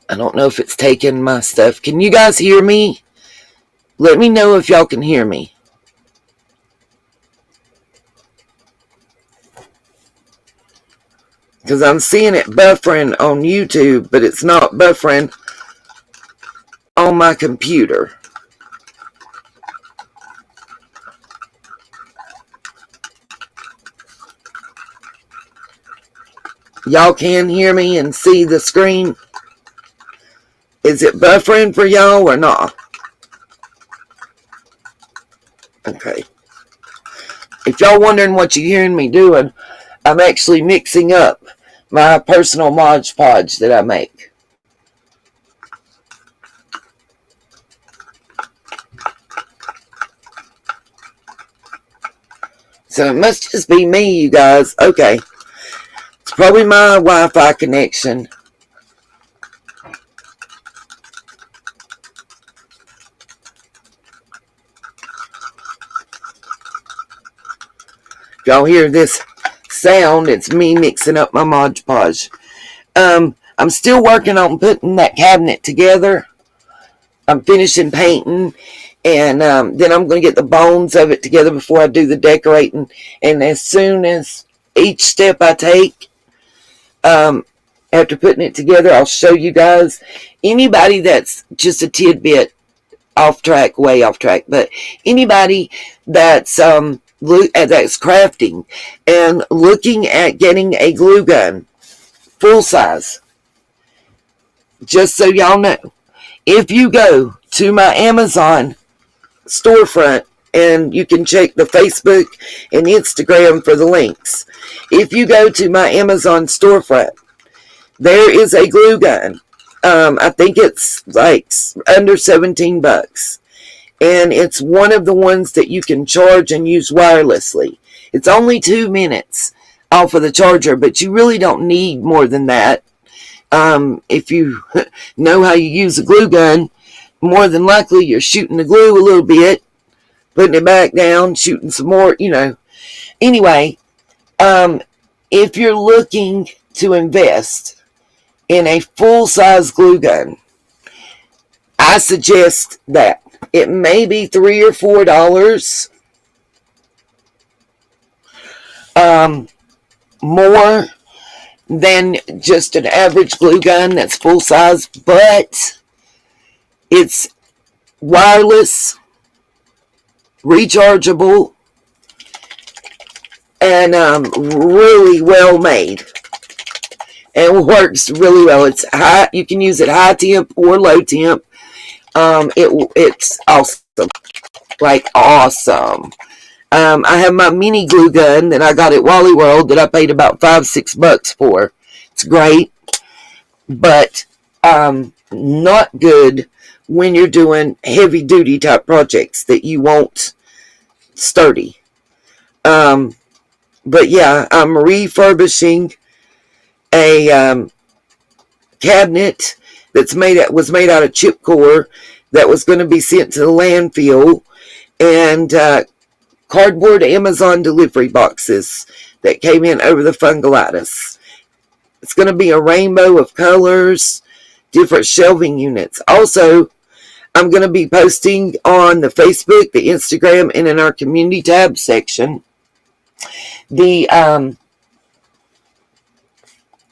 I don't know if it's taking my stuff. Can you guys hear me? Let me know if y'all can hear me. Because I'm seeing it buffering on YouTube, but it's not buffering on my computer. Y'all can hear me and see the screen? Is it buffering for y'all or not? Okay. If y'all wondering what you're hearing me doing, I'm actually mixing up my personal Mod Podge that I make. So it must just be me, you guys. Okay. It's probably my Wi-Fi connection. If y'all hear this sound, it's me mixing up my Mod Podge. I'm still working on putting that cabinet together. I'm finishing painting, and then I'm going to get the bones of it together before I do the decorating. And as soon as each step I take, after putting it together, I'll show you guys. Anybody that's just a tidbit off track, way off track, but anybody that's crafting and looking at getting a glue gun, full size, just so y'all know, if you go to my Amazon storefront, and you can check the Facebook and Instagram for the links. If you go to my Amazon storefront, there is a glue gun. I think it's like under $17. And it's one of the ones that you can charge and use wirelessly. It's only 2 minutes off of the charger, but you really don't need more than that. If you know how you use a glue gun, more than likely you're shooting the glue a little bit, putting it back down, shooting some more, Anyway, if you're looking to invest in a full-size glue gun, I suggest that. It may be $3 or $4 more than just an average glue gun that's full size, but it's wireless, rechargeable, and really well made, and works really well. It's high. You can use it high temp or low temp. It's awesome, like awesome. I have my mini glue gun that I got at Wally World that I paid about $5-6 for. It's great, but not good when you're doing heavy duty type projects that you want sturdy. But yeah, I'm refurbishing a cabinet that's was made out of chipcore that was going to be sent to the landfill, and cardboard Amazon delivery boxes that came in over the fungalitis. It's going to be a rainbow of colors, different shelving units. Also, I'm going to be posting on the Facebook, the Instagram, and in our community tab section the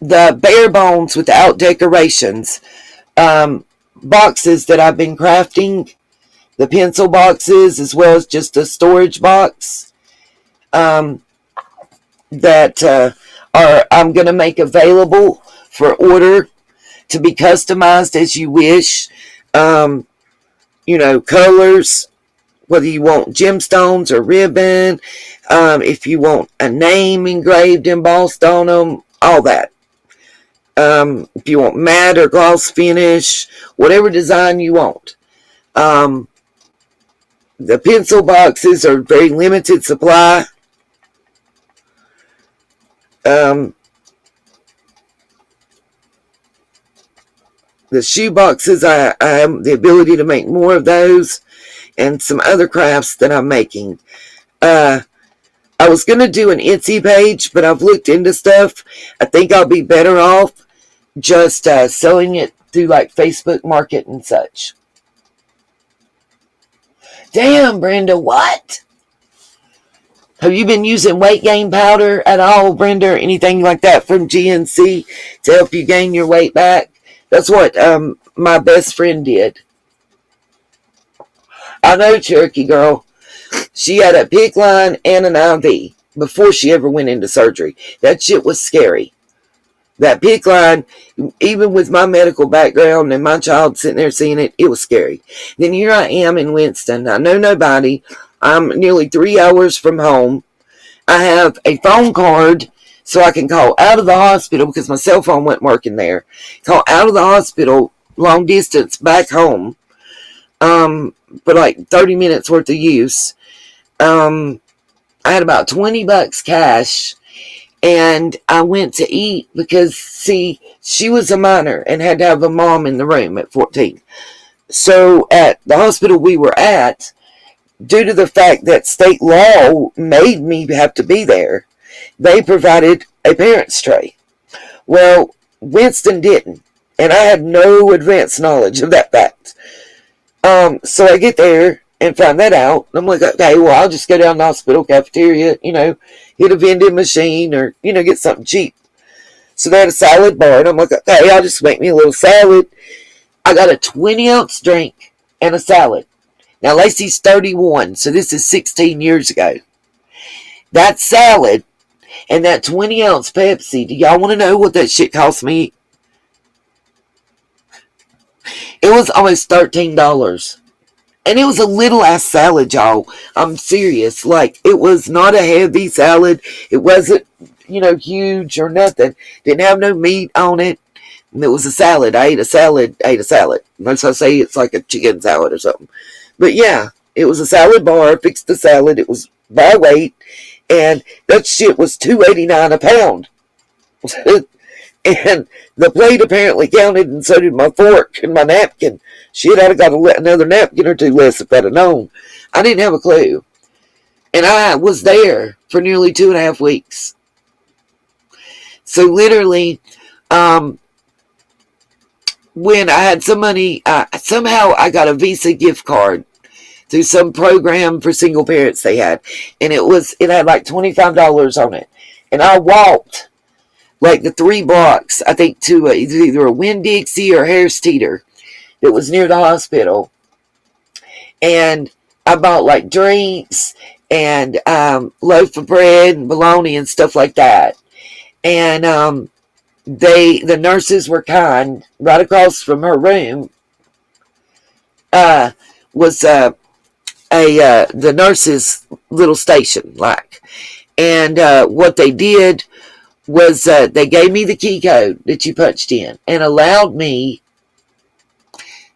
bare bones without decorations boxes that I've been crafting, the pencil boxes as well as just a storage box that I'm going to make available for order to be customized as you wish. Colors, whether you want gemstones or ribbon, if you want a name engraved, embossed on them, all that. If you want matte or gloss finish, whatever design you want. The pencil boxes are very limited supply. The shoe boxes, I have the ability to make more of those, and some other crafts that I'm making. I was going to do an Etsy page, but I've looked into stuff. I think I'll be better off just selling it through like Facebook Market and such. Damn, Brenda, what? Have you been using weight gain powder at all, Brenda, or anything like that from GNC to help you gain your weight back? That's what my best friend did. I know, Cherokee girl. She had a PICC line and an IV before she ever went into surgery. That shit was scary. That PICC line, even with my medical background and my child sitting there seeing it, it was scary. Then here I am in Winston. I know nobody. I'm nearly 3 hours from home. I have a phone card so I can call out of the hospital because my cell phone wasn't working there. Call out of the hospital, long distance, back home, for like 30 minutes worth of use. I had about $20 cash. And I went to eat because, see, she was a minor and had to have a mom in the room at 14. So at the hospital we were at, due to the fact that state law made me have to be there, they provided a parent's tray. Well, Winston didn't, and I had no advanced knowledge of that fact. So I get there and find that out. I'm like, okay, well, I'll just go down to the hospital cafeteria, hit a vending machine or, get something cheap. So they had a salad bar, and I'm like, okay, I'll just make me a little salad. I got a 20-ounce drink and a salad. Now, Lacey's 31, so this is 16 years ago. That salad and that 20-ounce Pepsi, do y'all want to know what that shit cost me? It was almost $13. And it was a little ass salad, y'all. I'm serious. Like, it was not a heavy salad. It wasn't, huge or nothing. Didn't have no meat on it. And it was a salad. I ate a salad. Unless I say it's like a chicken salad or something. But yeah, it was a salad bar. Fixed the salad. It was by weight. And that shit was $2.89 a pound. And the plate apparently counted, and so did my fork and my napkin. Shit, I'd have got another napkin or two less if I'd have known. I didn't have a clue. And I was there for nearly 2.5 weeks. So literally, when I had some money, somehow I got a Visa gift card through some program for single parents they had. And it had like $25 on it. And I walked like the 3 blocks, I think, to either a Winn-Dixie or Harris Teeter that was near the hospital. And I bought like drinks and loaf of bread and bologna and stuff like that. And the nurses were kind. Right across from her room was the nurses' little station, like. And what they did was they gave me the key code that you punched in and allowed me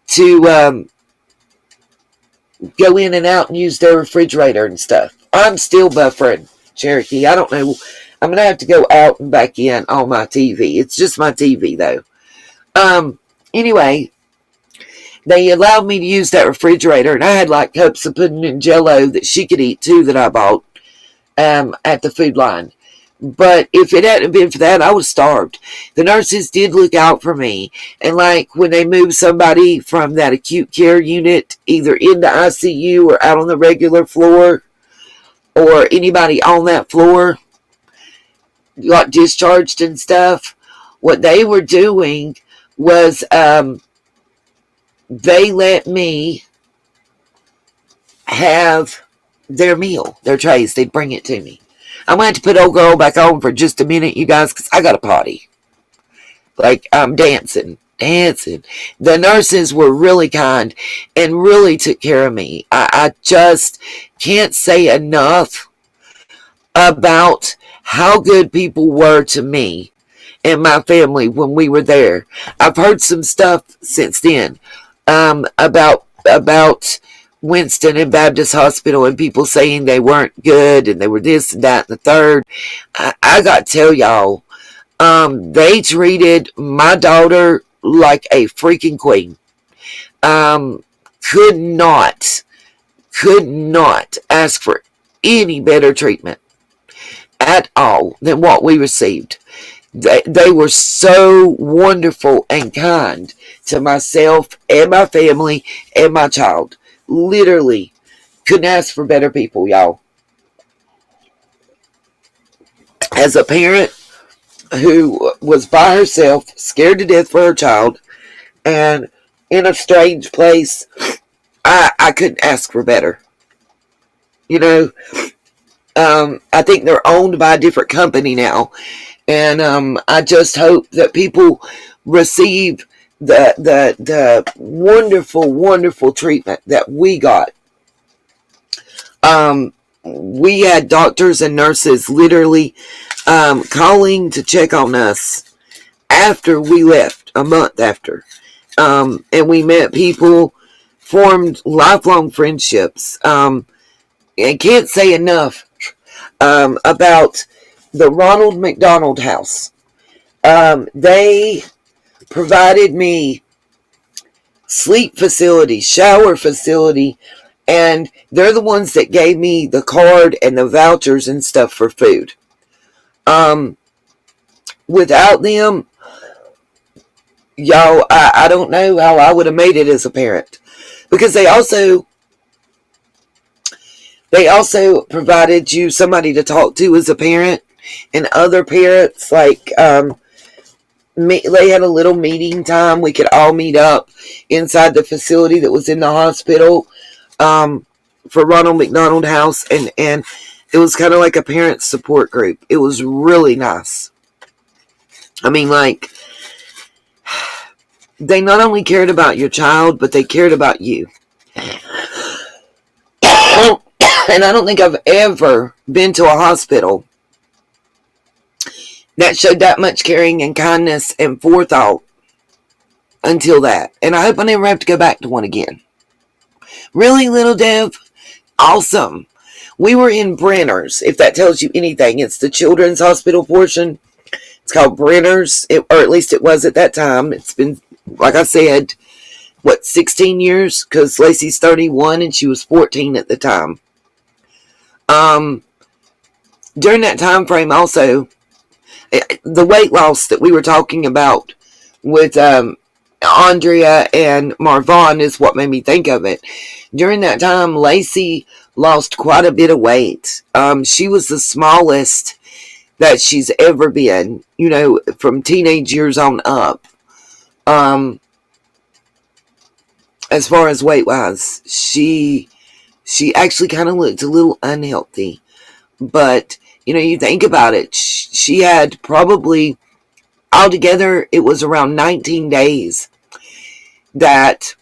to go in and out and use their refrigerator and stuff. I'm still buffering, Cherokee. I don't know. I'm going to have to go out and back in on my TV. It's just my TV, though. Anyway, they allowed me to use that refrigerator, and I had like cups of pudding and Jell-O that she could eat, too, that I bought at the food line. But if it hadn't been for that, I was starved. The nurses did look out for me. And like when they moved somebody from that acute care unit, either into ICU or out on the regular floor, or anybody on that floor got discharged and stuff, what they were doing was they let me have their meal, their trays. They'd bring it to me. I'm going to have to put old girl back on for just a minute, you guys, because I got a potty. Like, I'm dancing. The nurses were really kind and really took care of me. I just can't say enough about how good people were to me and my family when we were there. I've heard some stuff since then about Winston and Baptist Hospital and people saying they weren't good and they were this and that and the third. I got to tell y'all, they treated my daughter like a freaking queen. Could not ask for any better treatment at all than what we received. They were so wonderful and kind to myself and my family and my child. Literally couldn't ask for better people, y'all. As a parent who was by herself, scared to death for her child, and in a strange place, I couldn't ask for better. You know, I think they're owned by a different company now, and I just hope that people receive the wonderful treatment that we got. We had doctors and nurses literally calling to check on us after we left, a month after. And we met people, formed lifelong friendships. And can't say enough about the Ronald McDonald House. They provided me sleep facility, shower facility, and they're the ones that gave me the card and the vouchers and stuff for food. Without them, y'all, I don't know how I would have made it as a parent. Because they also provided you somebody to talk to as a parent, and other parents, like, they had a little meeting time. We could all meet up inside the facility that was in the hospital, for Ronald McDonald House, and it was kind of like a parent support group. It was really nice. I mean, like, they not only cared about your child, but they cared about you. And I don't think I've ever been to a hospital that showed that much caring and kindness and forethought until that. And I hope I never have to go back to one again. Really, little Dev? Awesome. We were in Brenner's, if that tells you anything. It's the children's hospital portion. It's called Brenner's, or at least it was at that time. It's been, like I said, 16 years? Because Lacey's 31 and she was 14 at the time. During that time frame also, the weight loss that we were talking about with Andrea and Marvon is what made me think of it. During that time, Lacey lost quite a bit of weight. She was the smallest that she's ever been, you know, from teenage years on up. As far as weight wise, she actually kind of looked a little unhealthy. But, you know, you think about it, she had probably, altogether, it was around 19 days that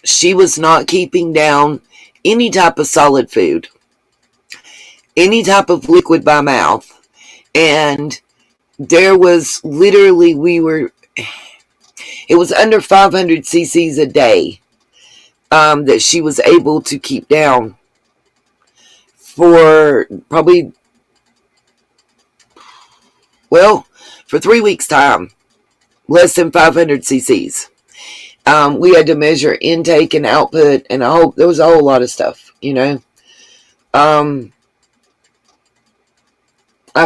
she was not keeping down any type of solid food, any type of liquid by mouth. And there was literally, it was under 500 cc's a day that she was able to keep down for probably, well, for 3 weeks' time. Less than 500 cc's. We had to measure intake and output, and there was a whole lot of stuff, you know. I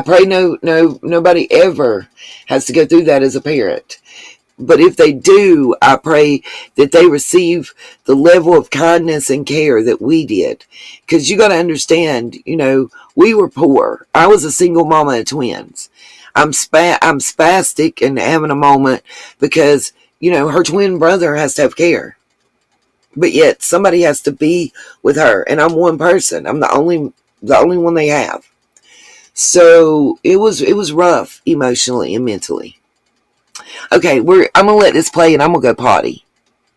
pray nobody ever has to go through that as a parent. But if they do, I pray that they receive the level of kindness and care that we did. Because you got to understand, you know, we were poor. I was a single mama of twins. I'm spastic and having a moment because, you know, her twin brother has to have care. But yet somebody has to be with her. And I'm one person. I'm the only The only one they have. So it was rough emotionally and mentally. Okay, I'm gonna let this play and I'm gonna go potty.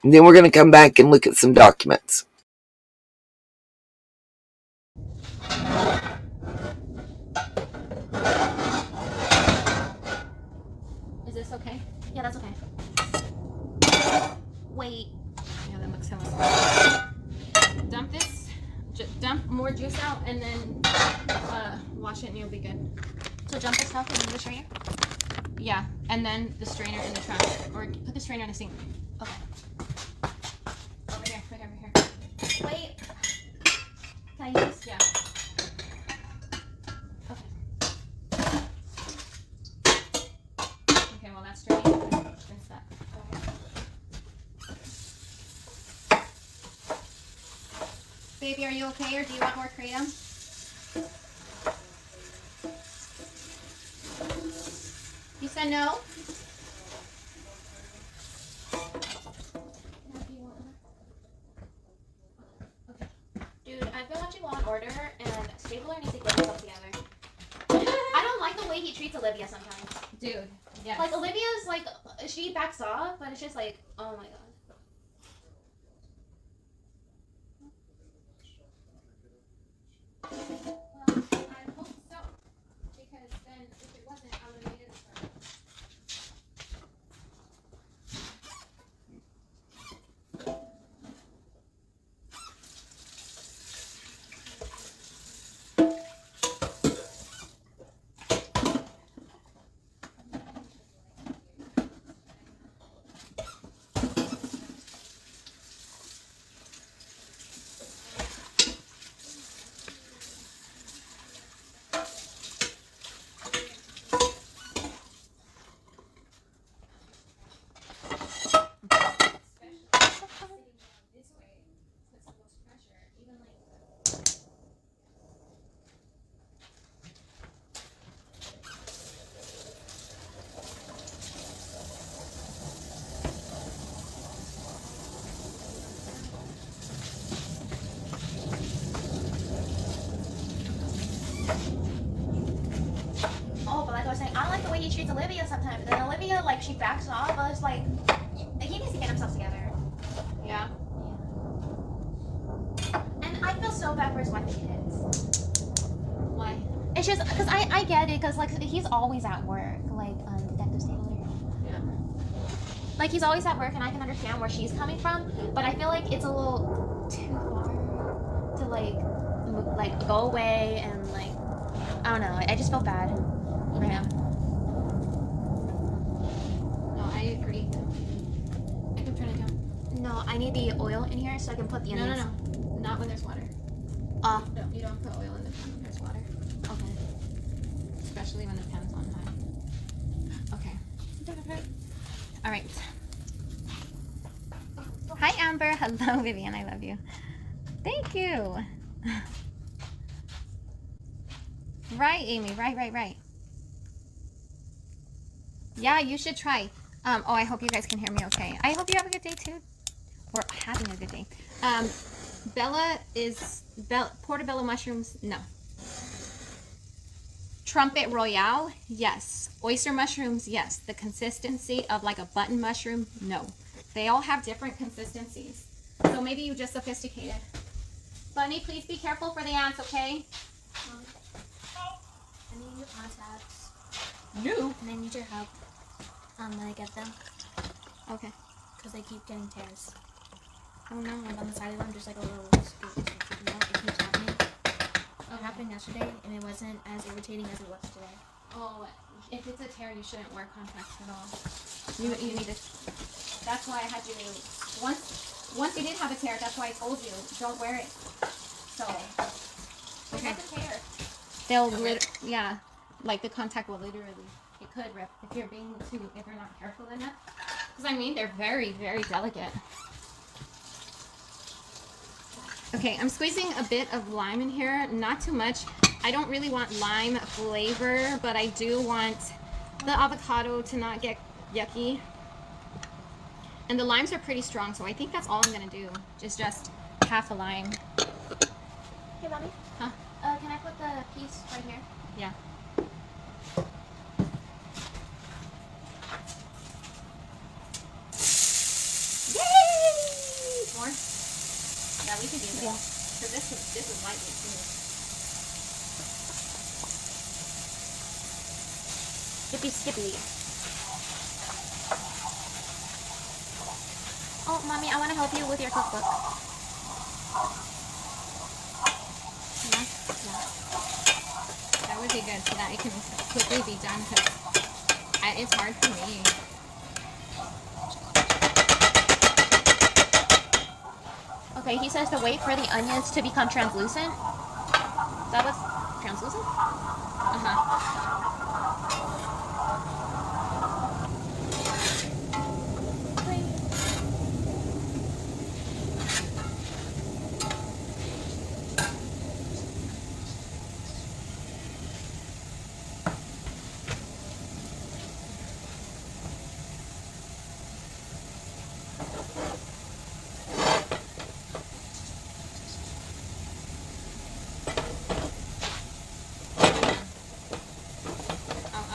And then we're gonna come back and look at some documents. Is this okay? Yeah, that's okay. Wait. Yeah, that looks hella. Dump this. Dump more juice out and then wash it and you'll be good. So dump the stuff in the strainer? Yeah, and then the strainer in the trash. Or put the strainer in the sink. Okay. Over here, right over here. Wait. Can I use? Yeah. Okay, well that's straight. Rinse that. Baby, are you okay or do you want more kratom? You said no? Dude, I've been watching Law & Order and Stapler needs to get himself together. I don't like the way he treats Olivia sometimes. Dude, yeah. Like, Olivia's like, she backs off, but it's just like, oh my god. Well, I hope so. Because then if it wasn't, I would have made it for Oh, but like I was saying, I don't like the way he treats Olivia sometimes. And Olivia, like, she backs off, but it's like, he needs to get himself together. Yeah. And I feel so bad for his wife and kids. Why? It's just, because I get it, because, like, he's always at work, like, Detective Stapler. Yeah. Like, he's always at work, and I can understand where she's coming from, but I feel like it's a little too far to, like go away and, like, I don't know. I just feel bad for him. No, I agree. I can turn it down. No, I need the oil in here so I can put the onions. No. Not when there's water. No, you don't put oil in the pan when there's water. Okay. Especially when the pan's on high. Okay. All right. Hi, Amber. Hello, Vivian. I love you. Thank you. Right, Amy. Right. Yeah, you should try. Oh, I hope you guys can hear me okay. I hope you have a good day, too. Or having a good day. Portobello mushrooms, no. Trumpet Royale, yes. Oyster mushrooms, yes. The consistency of like a button mushroom, no. They all have different consistencies. So maybe you're just sophisticated. Bunny, please be careful for the ants, okay? I need new contacts. New? And I need your help when I get them. Okay. Because they keep getting tears. Oh no. Like on the side of them, there's like a little scoop. It keeps happening. It happened yesterday, and it wasn't as irritating as it was today. Oh, if it's a tear, you shouldn't wear contacts at all. You need to. That's why I had you. Once you did have a tear, that's why I told you don't wear it. So. Okay. It's a tear. They'll yeah, like the contact will literally. It could rip if you're not careful enough. Because I mean, they're very, very delicate. Okay, I'm squeezing a bit of lime in here, not too much. I don't really want lime flavor, but I do want the avocado to not get yucky. And the limes are pretty strong, so I think that's all I'm gonna do. Just half a lime. Hey, mommy. Huh? Can I Yeah. Yay! More? Yeah, we can do this. Because this is lightweight too. Skippy. Oh, mommy, I want to help you with your cookbook. Yeah. That would be good so that it can quickly be done because it's hard for me. Okay, he says to wait for the onions to become translucent. That was translucent?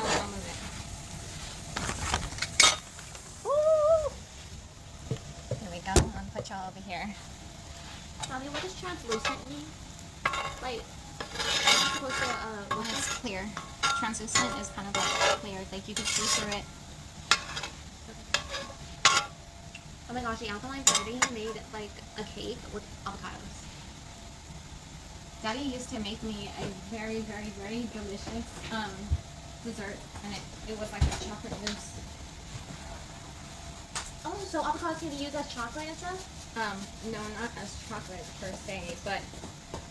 I'll move it. Here we go. I'll put y'all over here. Mommy, what does translucent mean? Like, I'm supposed to, When it's clear. Translucent is kind of like clear. Like you can see through it. oh my gosh, the Alkaline Poisoning made like a cake with avocados. Daddy used to make me a very, very, very delicious dessert, and it was like a chocolate mousse. Oh, so avocados can be used as chocolate and stuff? No, not as chocolate per se, but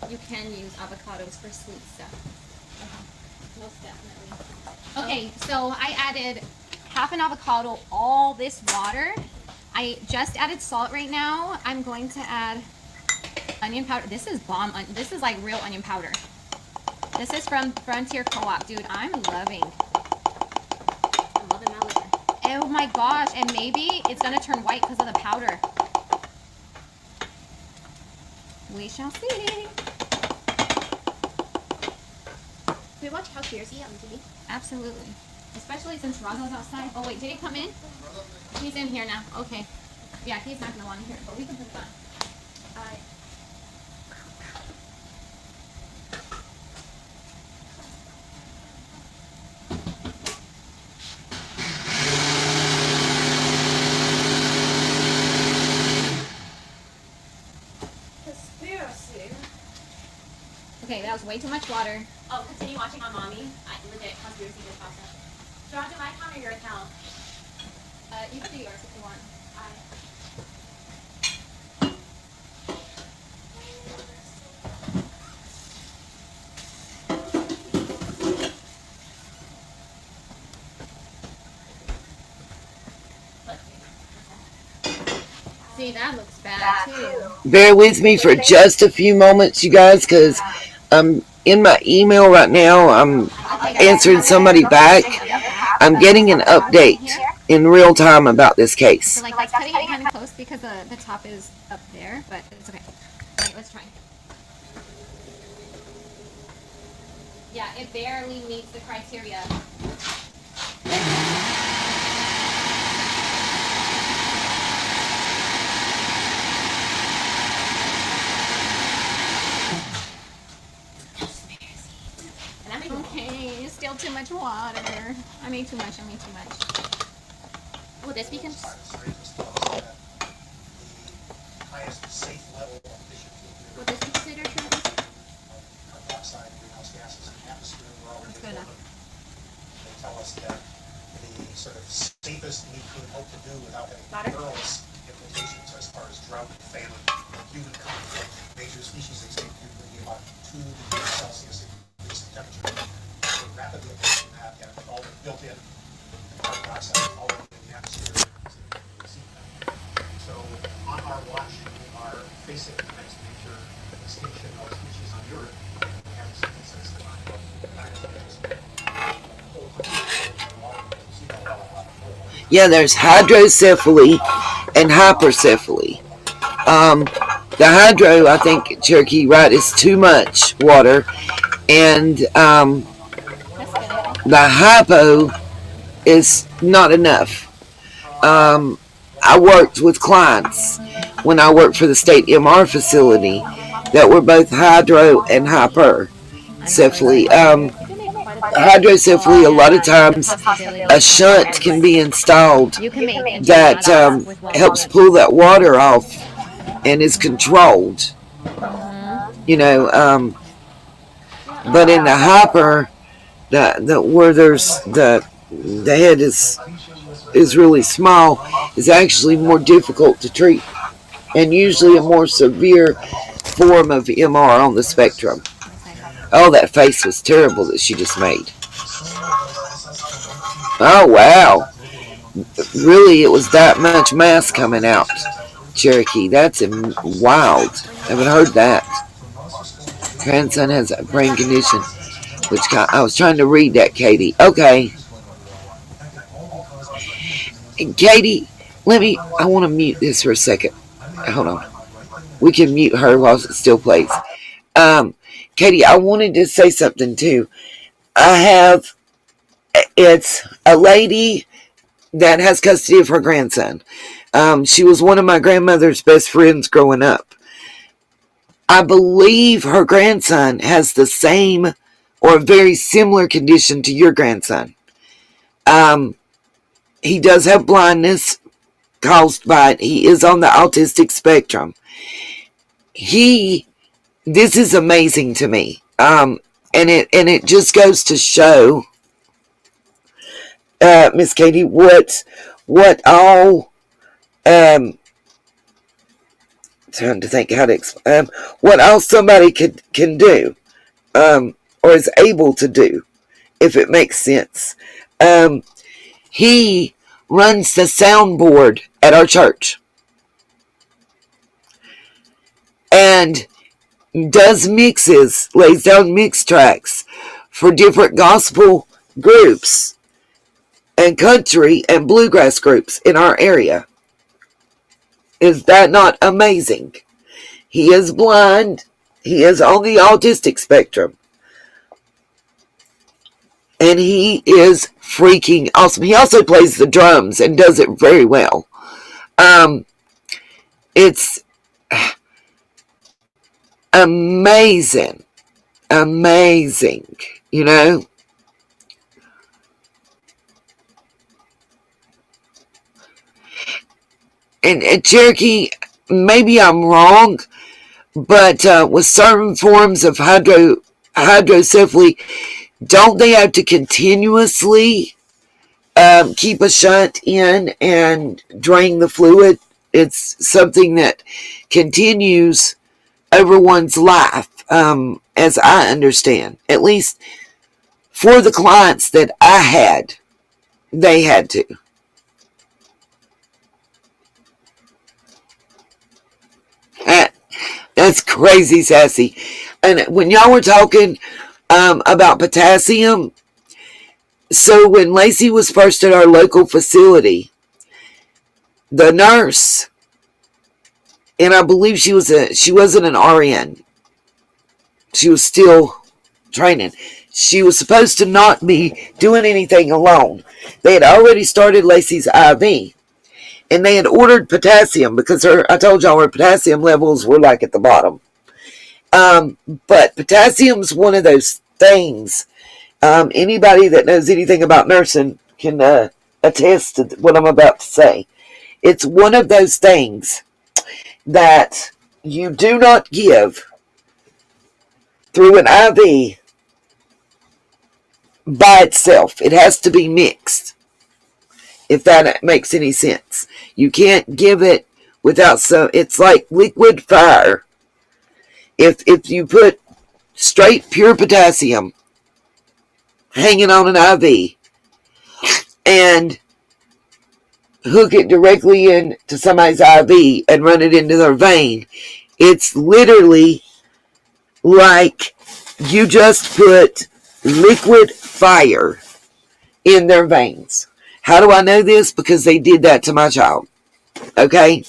you can use avocados for sweet stuff. Most definitely. Okay, so I added half an avocado, all this water. I just added salt right now. I'm going to add onion powder. This is bomb. This is like real onion powder. This is from Frontier Co-op, dude. I'm loving. I'm loving my liquor. Oh my gosh, and maybe it's gonna turn white because of the powder. We shall see. Can we watch Cowspiracy on TV? Absolutely. Especially since Razo's outside. Oh wait, did he come in? He's in here now. Okay. Yeah, he's not gonna want to hear it, but we can put it on. Okay, that was way too much water. Oh, continue watching on Mommy. I legit Cowspiracy did pasta. Do I do my account or your account? You can do yours if you want. See, that looks bad too. Bear with me for just a few moments, you guys, because I'm in my email right now. I'm answering somebody back. I'm getting an update in real time about this case. So like cutting it kind of close because the top is up there, but it's okay. Alright, let's try. Yeah, it barely meets the criteria. Okay, still too much water. I made too much. Will this be highest safe level of efficiency. Will this be considered translucent? Carbon dioxide, greenhouse gases in the atmosphere were already That's good enough. They tell us that the sort of safest we could hope to do without having perilous implications as far as drought and famine, human conflict, major species extinction would be about 2 degrees Celsius increase in temperature. We're rapidly approaching that, and all built in carbon dioxide already in the atmosphere. So on our watch, we are facing the next major extinction of species on Earth. We haven't seen it since the time of dinosaurs. Yeah, there's hydrocephaly and hypercephaly. The hydro, I think, Cherokee, right, is too much water. And The hypo is not enough. I worked with clients when I worked for the state MR facility that were both hydro and hypercephaly. Hydrocephaly, a lot of times a shunt can be installed that helps pull that water off and is controlled. You know, but in the hyper, the where there's the head is really small, is actually more difficult to treat, and usually a more severe form of MR on the spectrum. Oh, that face was terrible that she just made. Oh, wow. Really, it was that much mass coming out, Cherokee. That's wild. I haven't heard that. Grandson has a brain condition, which I was trying to read that, Katie. Okay. And Katie, I want to mute this for a second. Hold on. We can mute her while it still plays. Katie, I wanted to say something too. It's a lady that has custody of her grandson. She was one of my grandmother's best friends growing up. I believe her grandson has the same or a very similar condition to your grandson. He does have blindness caused by it. He is on the autistic spectrum. This is amazing to me. And it just goes to show, Miss Katie, what all, trying to think how to explain, what all somebody can do, or is able to do, if it makes sense. He runs the soundboard at our church and does mixes, lays down mix tracks for different gospel groups and country and bluegrass groups in our area. Is that not amazing? He is blind. He is on the autistic spectrum. And he is freaking awesome. He also plays the drums and does it very well. It's amazing. Amazing. You know? And Cherokee, maybe I'm wrong, but with certain forms of hydrocephaly, don't they have to continuously keep a shunt in and drain the fluid? It's something that continues over one's life, as I understand. At least for the clients that I had, they had to. That's crazy, Sassy. And when y'all were talking about potassium, so when Lacey was first at our local facility, the nurse, and I believe she wasn't an RN. She was still training. She was supposed to not be doing anything alone. They had already started Lacey's IV. And they had ordered potassium because I told y'all her potassium levels were like at the bottom. But potassium's one of those things. Anybody that knows anything about nursing can attest to what I'm about to say. It's one of those things that you do not give through an IV by itself. It has to be mixed, if that makes any sense. You can't give it without some. It's like liquid fire. If you put straight pure potassium hanging on an IV and hook it directly into somebody's IV and run it into their vein, it's literally like you just put liquid fire in their veins. How do I know this? Because they did that to my child. Okay?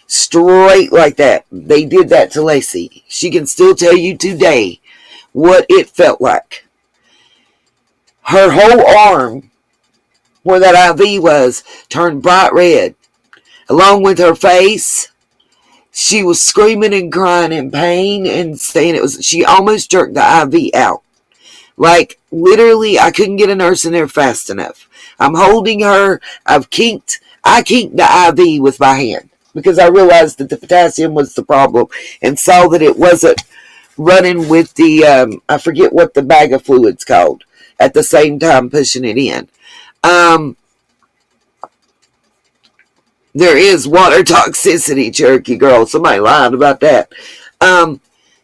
Straight like that. They did that to Lacey. She can still tell you today what it felt like. Her whole arm, where that IV was, turned bright red. Along with her face, she was screaming and crying in pain and saying she almost jerked the IV out. Like, literally, I couldn't get a nurse in there fast enough. I'm holding her. I kinked the IV with my hand because I realized that the potassium was the problem and saw that it wasn't running with the, I forget what the bag of fluid's called, at the same time pushing it in. There is water toxicity, Cherokee girl. Somebody lied about that.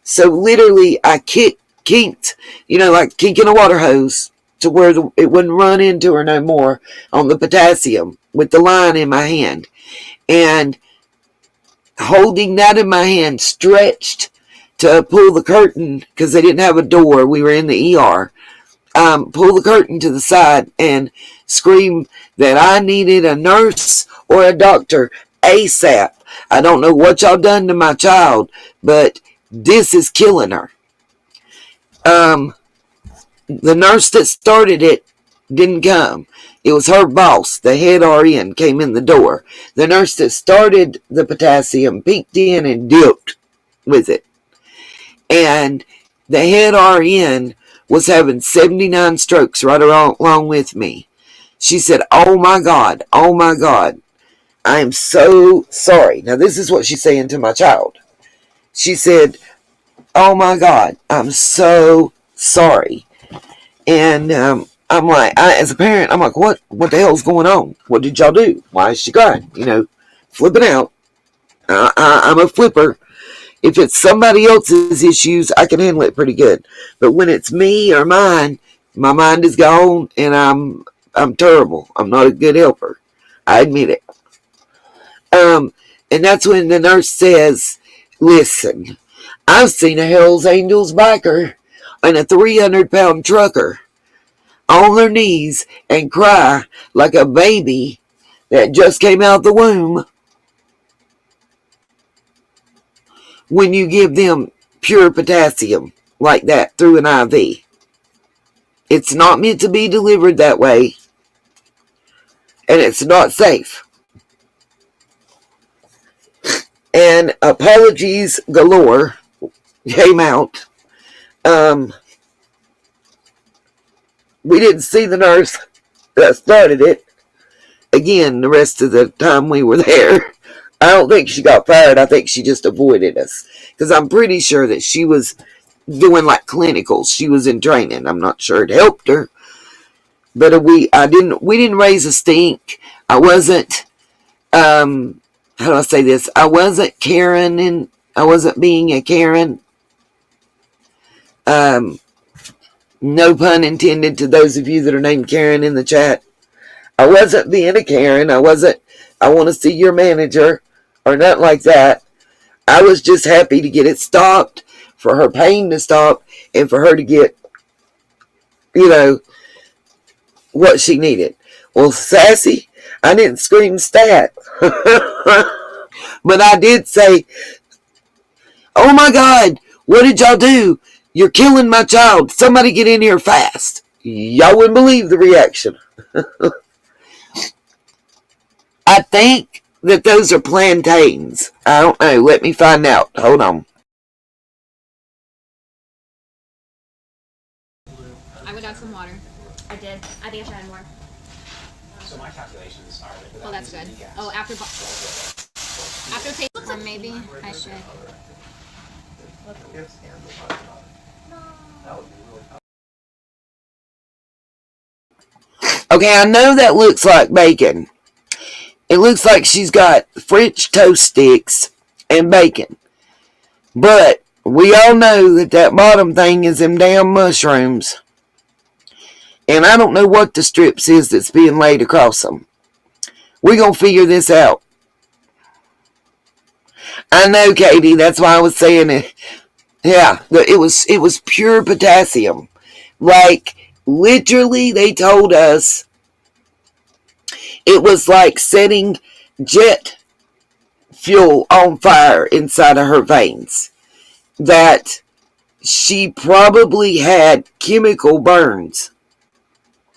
So literally, I kinked, like kinking a water hose to where it wouldn't run into her no more on the potassium with the line in my hand. And holding that in my hand, stretched to pull the curtain because they didn't have a door. We were in the ER. Pull the curtain to the side and scream that I needed a nurse or a doctor ASAP. I don't know what y'all done to my child, but this is killing her. The nurse that started it didn't come. It was her boss, the head RN, came in the door. The nurse that started the potassium peeked in and dipped with it. And the head RN was having 79 strokes right along with me. She said, oh my God, I am so sorry. Now this is what she's saying to my child. She said, oh my God, I'm so sorry. And I'm like, as a parent, I'm like, what the hell's going on? What did y'all do? Why is she crying? Flipping out. I'm a flipper. If it's somebody else's issues, I can handle it pretty good. But when it's me or mine, my mind is gone, and I'm terrible. I'm not a good helper. I admit it. And that's when the nurse says, listen, I've seen a Hell's Angels biker and a 300-pound trucker on their knees and cry like a baby that just came out the womb when you give them pure potassium like that through an IV. It's not meant to be delivered that way, and it's not safe. And apologies galore came out. We didn't see the nurse that started it. Again, the rest of the time we were there. I don't think she got fired. I think she just avoided us. Because I'm pretty sure that she was doing like clinicals. She was in training. I'm not sure it helped her. But we didn't raise a stink. I wasn't, how do I say this? I wasn't Karen, and I wasn't being a Karen. No pun intended to those of you that are named Karen in the chat. I wasn't being a Karen. I want to see your manager or nothing like that. I was just happy to get it stopped, for her pain to stop, and for her to get, what she needed. Well, sassy, I didn't scream stat. But I did say, oh my God, what did y'all do? You're killing my child. Somebody get in here fast. Y'all wouldn't believe the reaction. I think that those are plantains. I don't know. Let me find out. Hold on. I would add some water. I did. I think I should add more. So my calculations are that Oh, that's good. Oh, after taste, or maybe I should. Okay, I know that looks like bacon. It looks like she's got French toast sticks and bacon. But we all know that bottom thing is them damn mushrooms. And I don't know what the strips is that's being laid across them. We're going to figure this out. I know, Katie, that's why I was saying it. Yeah, it was pure potassium. Like, literally, they told us it was like setting jet fuel on fire inside of her veins. That she probably had chemical burns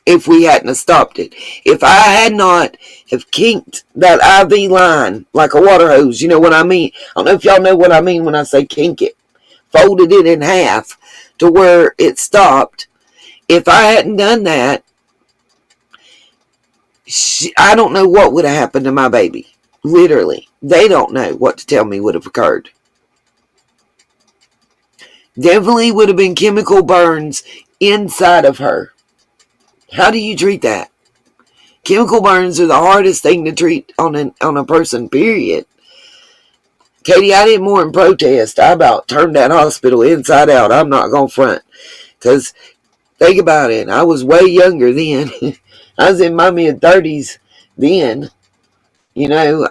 if we hadn't have stopped it. If I had not have kinked that IV line like a water hose, you know what I mean? I don't know if y'all know what I mean when I say kink it. Folded it in half to where it stopped. If I hadn't done that, I don't know what would have happened to my baby. Literally. They don't know what to tell me would have occurred. Definitely would have been chemical burns inside of her. How do you treat that? Chemical burns are the hardest thing to treat on a person, period. Katie, I did more in protest. I about turned that hospital inside out. I'm not going to front. Because, think about it. I was way younger then. I was in my mid-30s then. You know,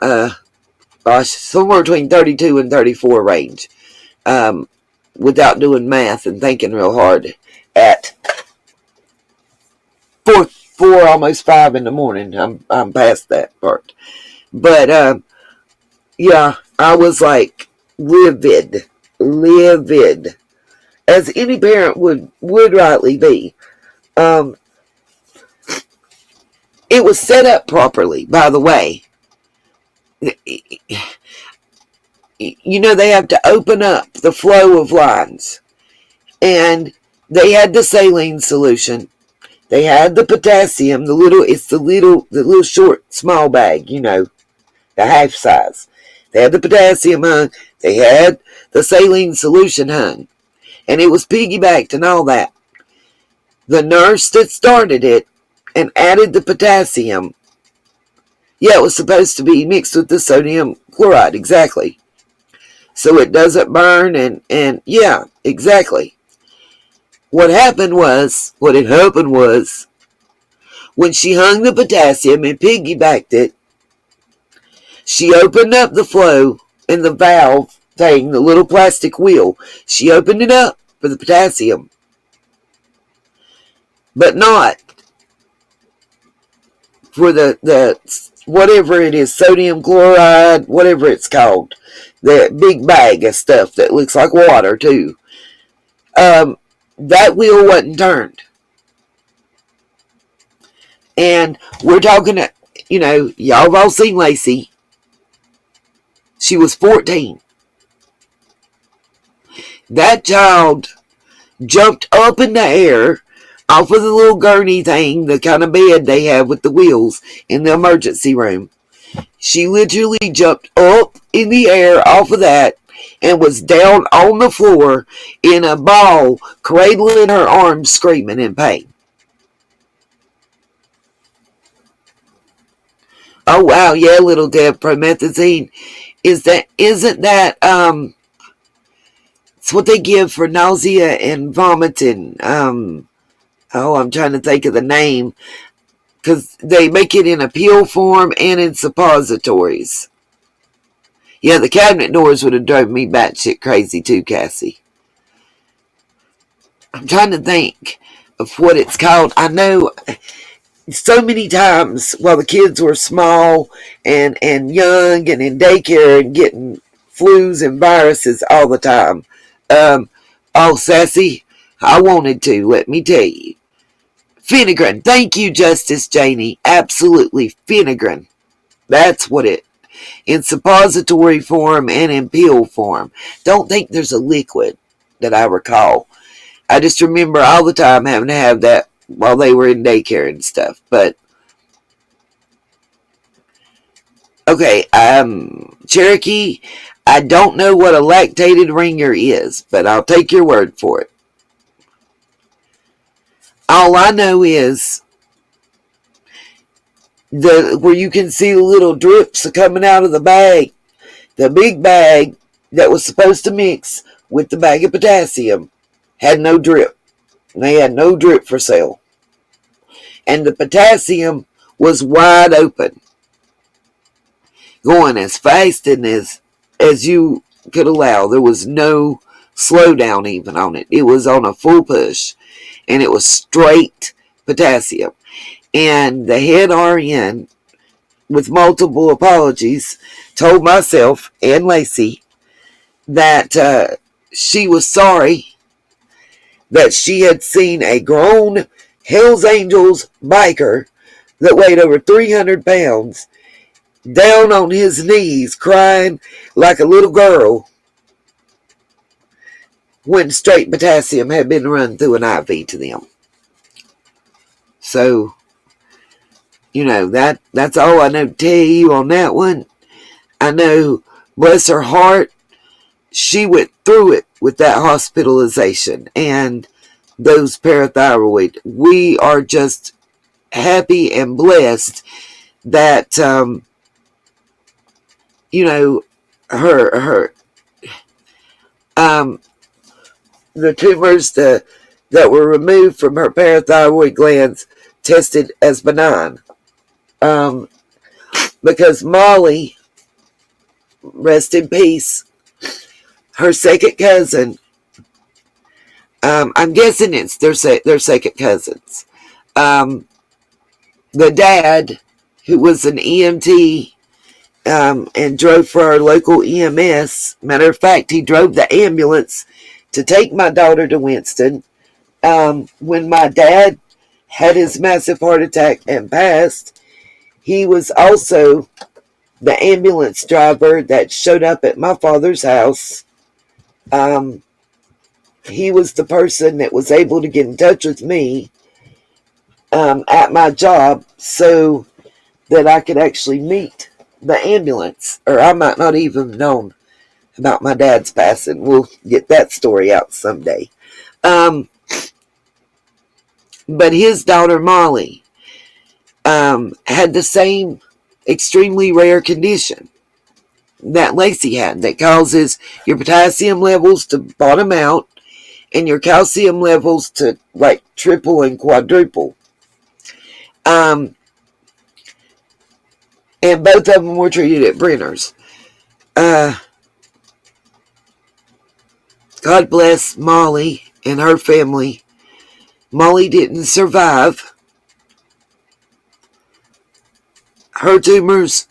somewhere between 32 and 34 range. Without doing math and thinking real hard at 4, almost 5 in the morning. I'm past that part. But, yeah, I was like livid, as any parent would rightly be. It was set up properly, by the way. You know, they have to open up the flow of lines, and they had the saline solution. They had the potassium, the little short, small bag, you know, the half size. They had the potassium hung. They had the saline solution hung. And it was piggybacked and all that. The nurse that started it and added the potassium, yeah, it was supposed to be mixed with the sodium chloride, exactly. So it doesn't burn and yeah, exactly. What had happened was, when she hung the potassium and piggybacked it, she opened up the flow and the valve thing, the little plastic wheel. She opened it up for the potassium. But not for the whatever it is, sodium chloride, whatever it's called. That big bag of stuff that looks like water too. That wheel wasn't turned. And we're talking, you know, y'all have all seen Lacey. She was 14. That child jumped up in the air off of the little gurney thing, the kind of bed they have with the wheels in the emergency room. She literally jumped up in the air off of that and was down on the floor in a ball, cradling her arms, screaming in pain. Oh wow, yeah, little Deb, promethazine. Isn't that it's what they give for nausea and vomiting. I'm trying to think of the name, because they make it in a pill form and in suppositories. Yeah, the cabinet doors would have drove me batshit crazy too, Cassie. I'm trying to think of what it's called. I know so many times while the kids were small and young and in daycare and getting flus and viruses all the time. Sassy, I wanted to, let me tell you. Finnegan. Thank you, Justice Janie. Absolutely, Finnegan. That's what it, in suppository form and in pill form. Don't think there's a liquid that I recall. I just remember all the time having to have that while they were in daycare and stuff. But, okay, Cherokee, I don't know what a lactated ringer is, but I'll take your word for it. All I know is where you can see the little drips coming out of the bag. The big bag that was supposed to mix with the bag of potassium had no drip. They had no drip for sale. And the potassium was wide open, going as fast and as you could allow. There was no slowdown even on it. It was on a full push, and it was straight potassium. And the head RN, with multiple apologies, told myself and Lacey that she was sorry that she had seen a grown Hell's Angels biker that weighed over 300 pounds down on his knees crying like a little girl when straight potassium had been run through an IV to them. So, you know, that's all I know to tell you on that one. I know, bless her heart, she went through it with that hospitalization and those parathyroid. We are just happy and blessed that, you know, the tumors that were removed from her parathyroid glands tested as benign. Because Molly, rest in peace, her second cousin, I'm guessing it's their second cousins. The dad, who was an EMT and drove for our local EMS, matter of fact, he drove the ambulance to take my daughter to Winston. When my dad had his massive heart attack and passed, he was also the ambulance driver that showed up at my father's house. He was the person that was able to get in touch with me at my job so that I could actually meet the ambulance, or I might not even have known about my dad's passing. We'll get that story out someday. But his daughter Molly had the same extremely rare condition that Lacey had that causes your potassium levels to bottom out and your calcium levels to like triple and quadruple. And both of them were treated at Brenner's. God bless Molly and her family. Molly didn't survive. Her tumors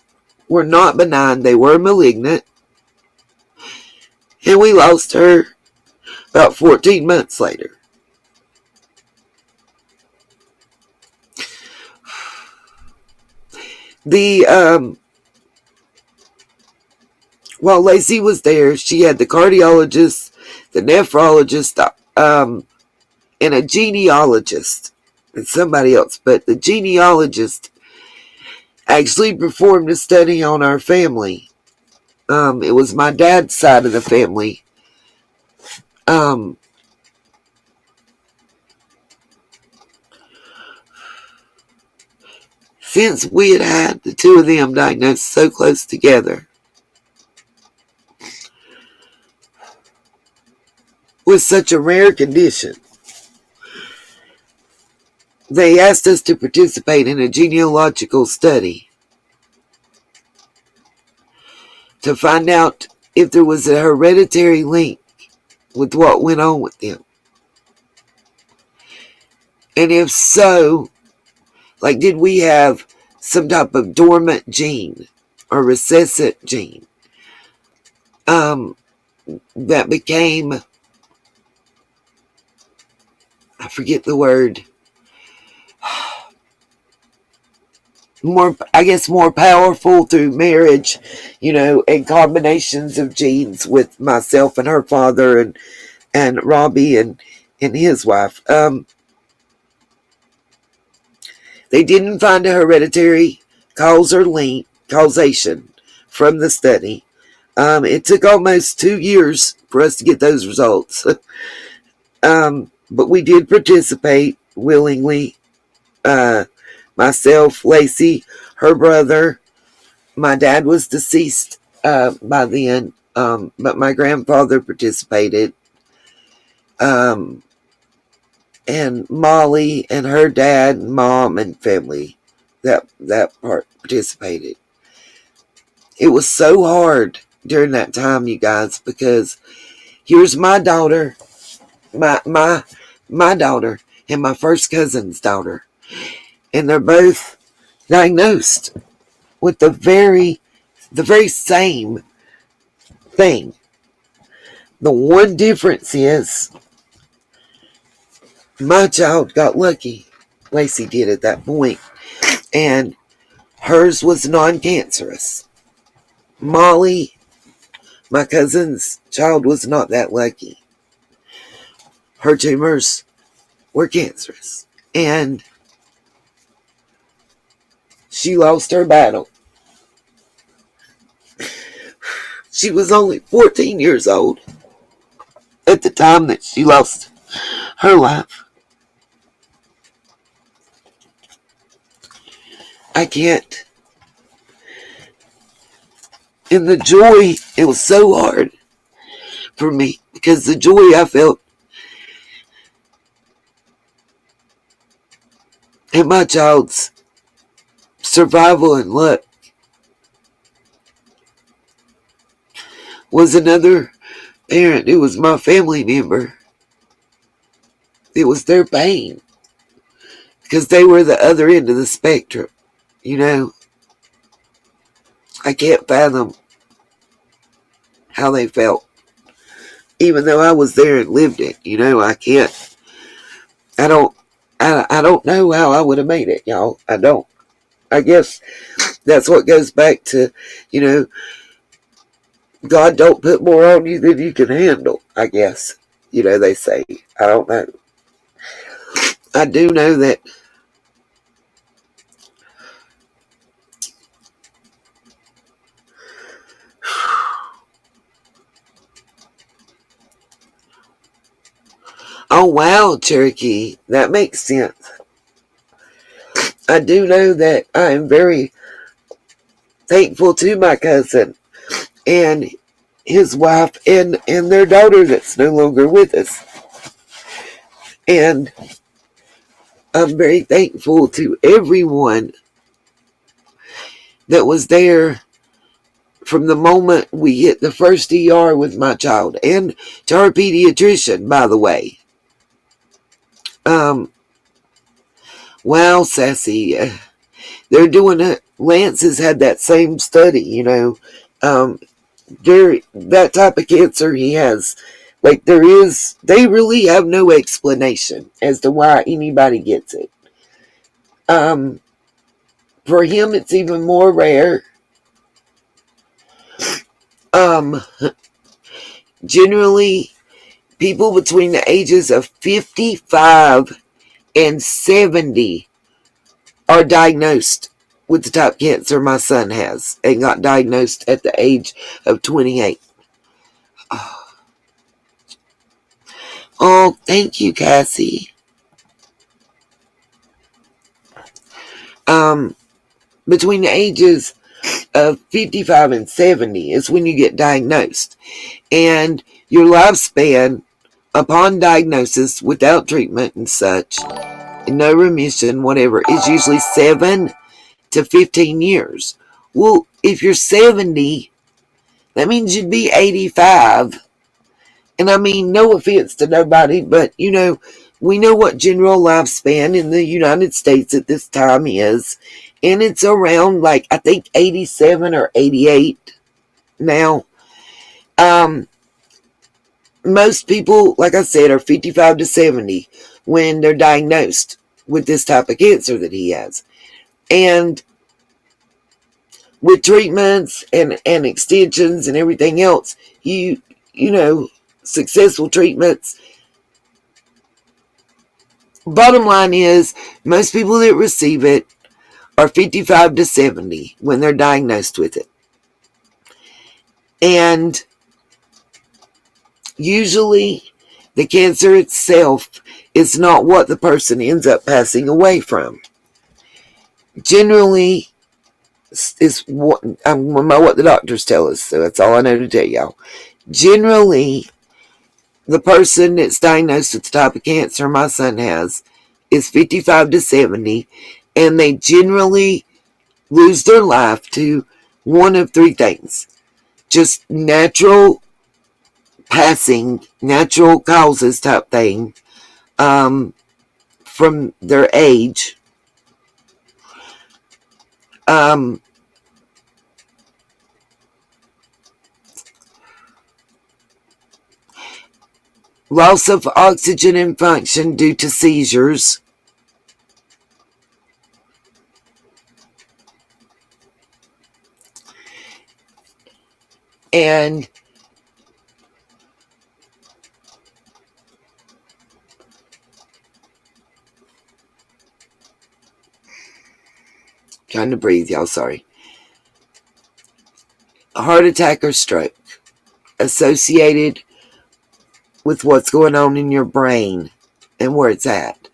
were not benign. They were malignant. And we lost her about 14 months later. While Lacey was there, she had the cardiologist, the nephrologist, and a genealogist, and somebody else. But the genealogist actually performed a study on our family. It was my dad's side of the family. Since we had the two of them diagnosed so close together with such a rare condition, they asked us to participate in a genealogical study to find out if there was a hereditary link with what went on with them. And if so, like, did we have some type of dormant gene or recessive gene that became, I forget the word, more powerful through marriage, you know, and combinations of genes with myself and her father and Robbie and his wife. They didn't find a hereditary cause or link, causation from the study. It took almost 2 years for us to get those results. But we did participate willingly. Myself, Lacey, her brother. My dad was deceased by then, but my grandfather participated. And Molly and her dad, mom, and family, that part participated. It was so hard during that time, you guys, because here's my daughter, my daughter, and my first cousin's daughter, and they're both diagnosed with the very same thing. The one difference is my child got lucky Lacey did at that point. And hers was non-cancerous. Molly, my cousin's child, was not that lucky. Her tumors were cancerous. And she lost her battle. She was only 14 years old at the time that she lost her life. I can't. And the joy, it was so hard for me because the joy I felt in my child's survival and luck was another parent. It was my family member. It was their pain because they were the other end of the spectrum. You know, I can't fathom how they felt, even though I was there and lived it. You know, I can't. I don't know how I would have made it, y'all. I don't. I guess that's what goes back to, you know, God don't put more on you than you can handle, I guess. You know, they say. I don't know. I do know that oh, wow, Cherokee. That makes sense. I do know that I am very thankful to my cousin and his wife and their daughter that's no longer with us. And I'm very thankful to everyone that was there from the moment we hit the first ER with my child, and to our pediatrician, by the way. Wow, Sassy, they're doing it. Lance has had that same study, you know. That type of cancer he has, like they really have no explanation as to why anybody gets it. For him, it's even more rare. Generally, people between the ages of 55 and 70 are diagnosed with the type of cancer my son has, and got diagnosed at the age of 28. Oh, thank you, Cassie. Between the ages of 55 and 70 is when you get diagnosed. And your lifespan upon diagnosis without treatment and such, no remission, whatever, is usually 7 to 15 years. Well, if you're 70, that means you'd be 85. And I mean, no offense to nobody, but, you know, we know what general lifespan in the United States at this time is. And it's around, like, I think 87 or 88 now. Most people, like I said, are 55 to 70 when they're diagnosed with this type of cancer that he has. And with treatments and extensions and everything else, you know, successful treatments. Bottom line is, most people that receive it are 55 to 70 when they're diagnosed with it. And usually the cancer itself is not what the person ends up passing away from. Generally, is what the doctors tell us, so that's all I know to tell y'all. Generally, the person that's diagnosed with the type of cancer my son has is 55 to 70, and they generally lose their life to one of three things. Just natural passing, natural causes type thing, from their age, loss of oxygen and function due to seizures, And trying to breathe, y'all, sorry. A heart attack or stroke associated with what's going on in your brain and where it's at.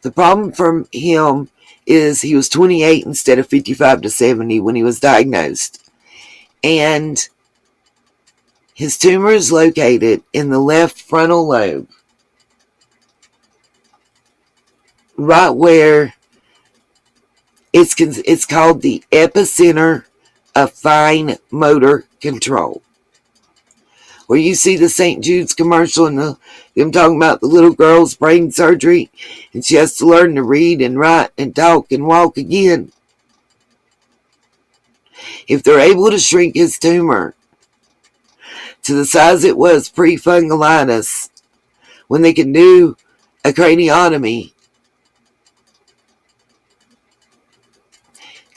The problem for him is he was 28 instead of 55 to 70 when he was diagnosed. And his tumor is located in the left frontal lobe, right where it's called the epicenter of fine motor control. Where you see the St. Jude's commercial and them talking about the little girl's brain surgery, and she has to learn to read and write and talk and walk again. If they're able to shrink his tumor to the size it was pre-fungalitis, when they can do a craniotomy,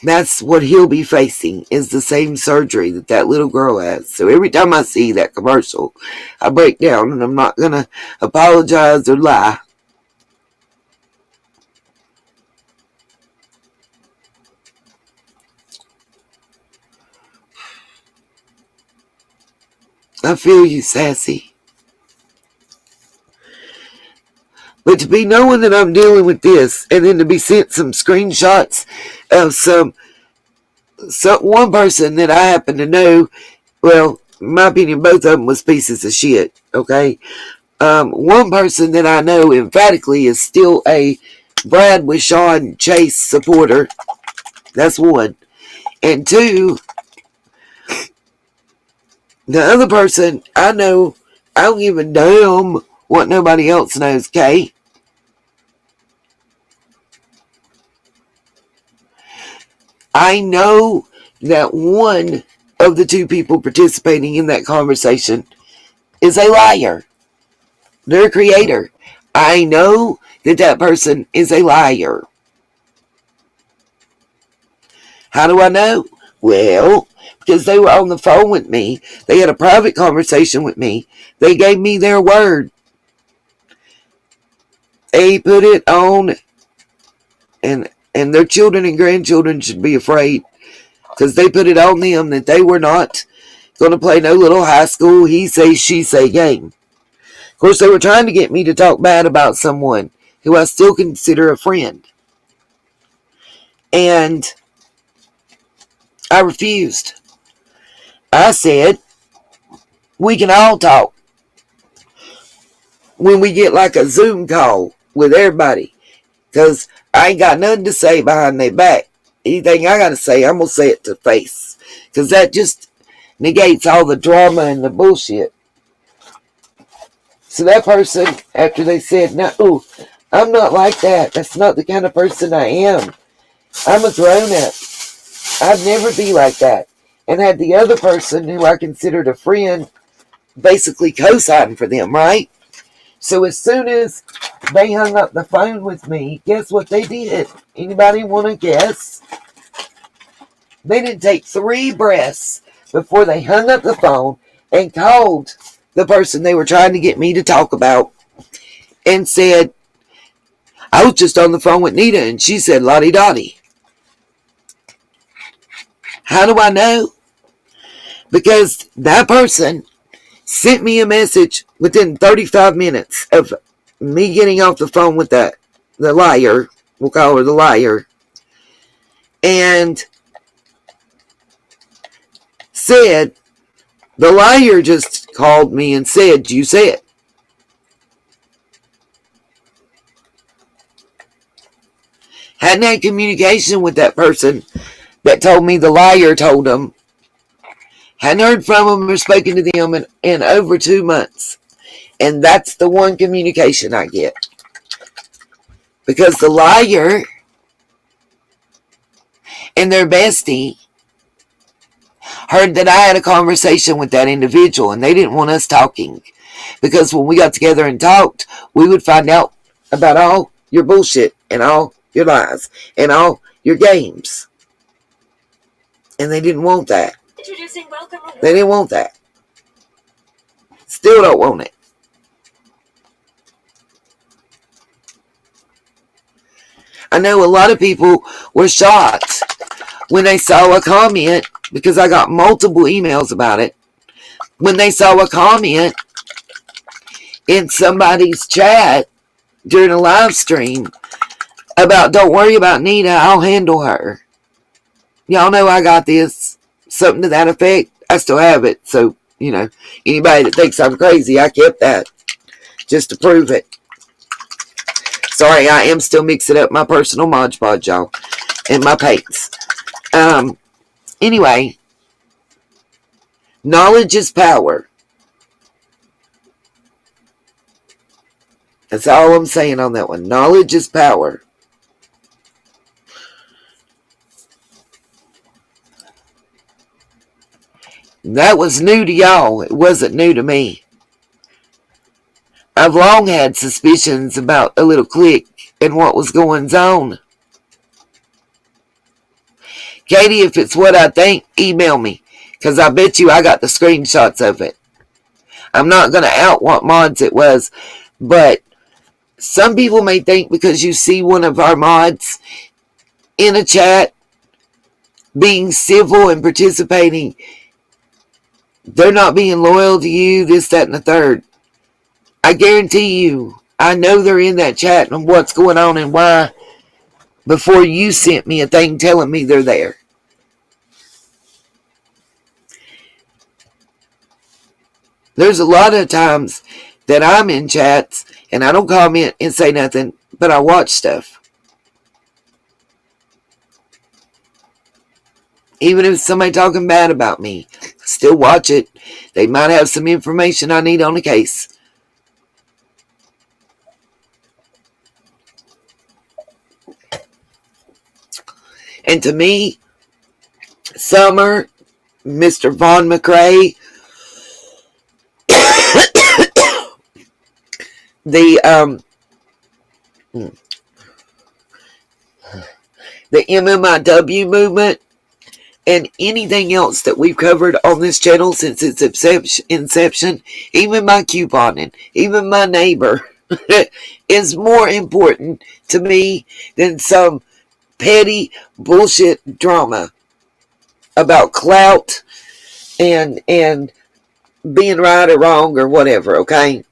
that's what he'll be facing, is the same surgery that little girl has. So every time I see that commercial, I break down, and I'm not going to apologize or lie. I feel you, Sassy. But to be knowing that I'm dealing with this, and then to be sent some screenshots of one person that I happen to know, well, in my opinion, both of them was pieces of shit, okay? One person that I know emphatically is still a Brad with Sean Chase supporter. That's one. And two, the other person, I know, I don't give a damn what nobody else knows, Kay. I know that one of the two people participating in that conversation is a liar. Their creator. I know that person is a liar. How do I know? Well, because they were on the phone with me. They had a private conversation with me. They gave me their word. They put it on, and their children and grandchildren should be afraid, because they put it on them that they were not going to play no little high school he say, she say game. Of course, they were trying to get me to talk bad about someone who I still consider a friend. And I refused. I said, we can all talk when we get like a Zoom call with everybody, because I ain't got nothing to say behind their back. Anything I got to say, I'm going to say it to face, because that just negates all the drama and the bullshit. So that person, after they said, no, I'm not like that. That's not the kind of person I am. I'm a grown-up. I'd never be like that. And had the other person, who I considered a friend, basically co-sign for them, right? So as soon as they hung up the phone with me, guess what they did? Anybody want to guess? They didn't take 3 breaths before they hung up the phone and called the person they were trying to get me to talk about and said, I was just on the phone with Nita and she said lottie dottie. How do I know? Because that person sent me a message within 35 minutes of me getting off the phone with the liar. We'll call her the liar. And said, the liar just called me and said, you said. Hadn't had communication with that person that told me the liar told them. Hadn't heard from them or spoken to them in over 2 months. And that's the one communication I get. Because the liar and their bestie heard that I had a conversation with that individual, and they didn't want us talking. Because when we got together and talked, we would find out about all your bullshit and all your lies and all your games. And they didn't want that. They didn't want that. Still don't want it. I know a lot of people were shocked when they saw a comment, because I got multiple emails about it. When they saw a comment in somebody's chat during a live stream about, don't worry about Nita, I'll handle her. Y'all know I got this. Something to that effect. I still have it. So, you know, anybody that thinks I'm crazy, I kept that just to prove it. Sorry, I am still mixing up my personal Mod Podge, y'all, and my paints. Anyway, knowledge is power. That's all I'm saying on that one. Knowledge is power. That was new to y'all. It wasn't new to me. I've long had suspicions about a little clique and what was going on. Katie, if it's what I think, email me, because I bet you I got the screenshots of it. I'm not going to out what mods it was, but some people may think because you see one of our mods in a chat being civil and participating, they're not being loyal to you, this, that, and the third. I guarantee you, I know they're in that chat and what's going on and why before you sent me a thing telling me they're there. There's a lot of times that I'm in chats and I don't comment and say nothing, but I watch stuff. Even if somebody talking bad about me, still watch it. They might have some information I need on the case. And to me, Summer, Mr. Von McRae, the MMIW movement, and anything else that we've covered on this channel since its inception, even my couponing, even my neighbor, is more important to me than some petty bullshit drama about clout and being right or wrong or whatever, okay?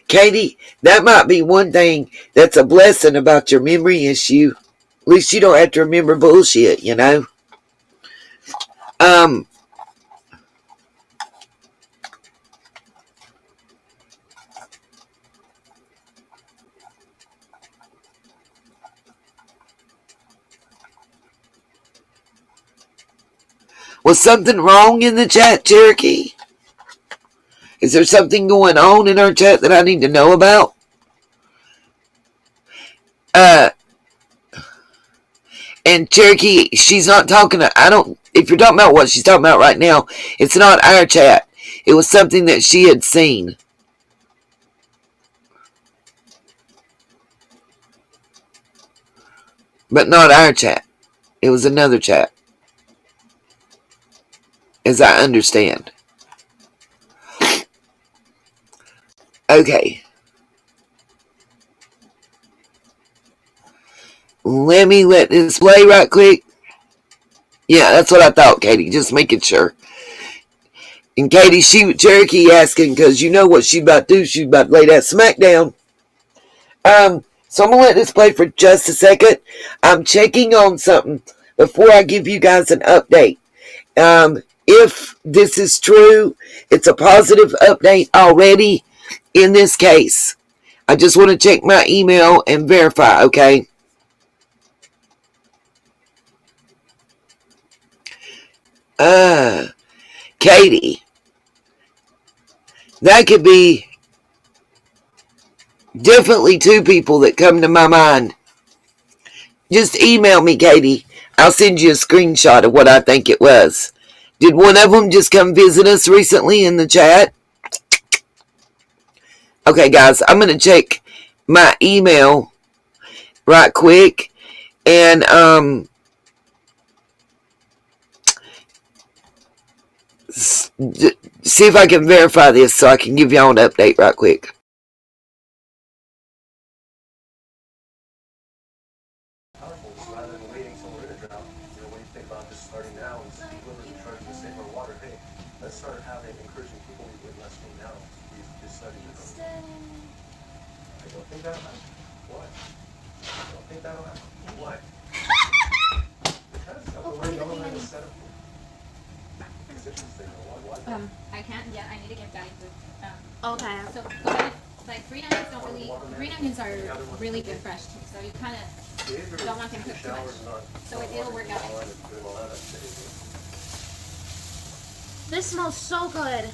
Katie, that might be one thing that's a blessing about your memory issue. At least you don't have to remember bullshit, you know? Was something wrong in the chat, Cherokee? Is there something going on in our chat that I need to know about? And Cherokee, she's not talking to, if you're talking about what she's talking about right now, it's not our chat. It was something that she had seen. But not our chat. It was another chat. As I understand. Okay. Let me let this play right quick. Yeah, that's what I thought, Katie. Just making sure. And Katie, Cherokee asking, because you know what she's about to do. She's about to lay that smack down. So I'm going to let this play for just a second. I'm checking on something before I give you guys an update. If this is true, it's a positive update already in this case. I just want to check my email and verify, okay? Katie. That could be definitely two people that come to my mind. Just email me, Katie. I'll send you a screenshot of what I think it was. Did one of them just come visit us recently in the chat? Okay, guys, I'm going to check my email right quick. And see if I can verify this so I can give y'all an update right quick. Rather than waiting until we're in a drought, when you think about just starting now and literally trying to save our water, hey, let's start encouraging people with less rain now. These studies are going. I don't think that'll happen. Why? I don't think that'll happen. Why? Because of the way government is set up. It's interesting. Why? I can't yet. I need to give Daddy food. Okay. So go ahead. Like green onions don't really. Green onions are really good fresh too. So you kind of don't want them cooked too much. So it'll work out. This smells so good.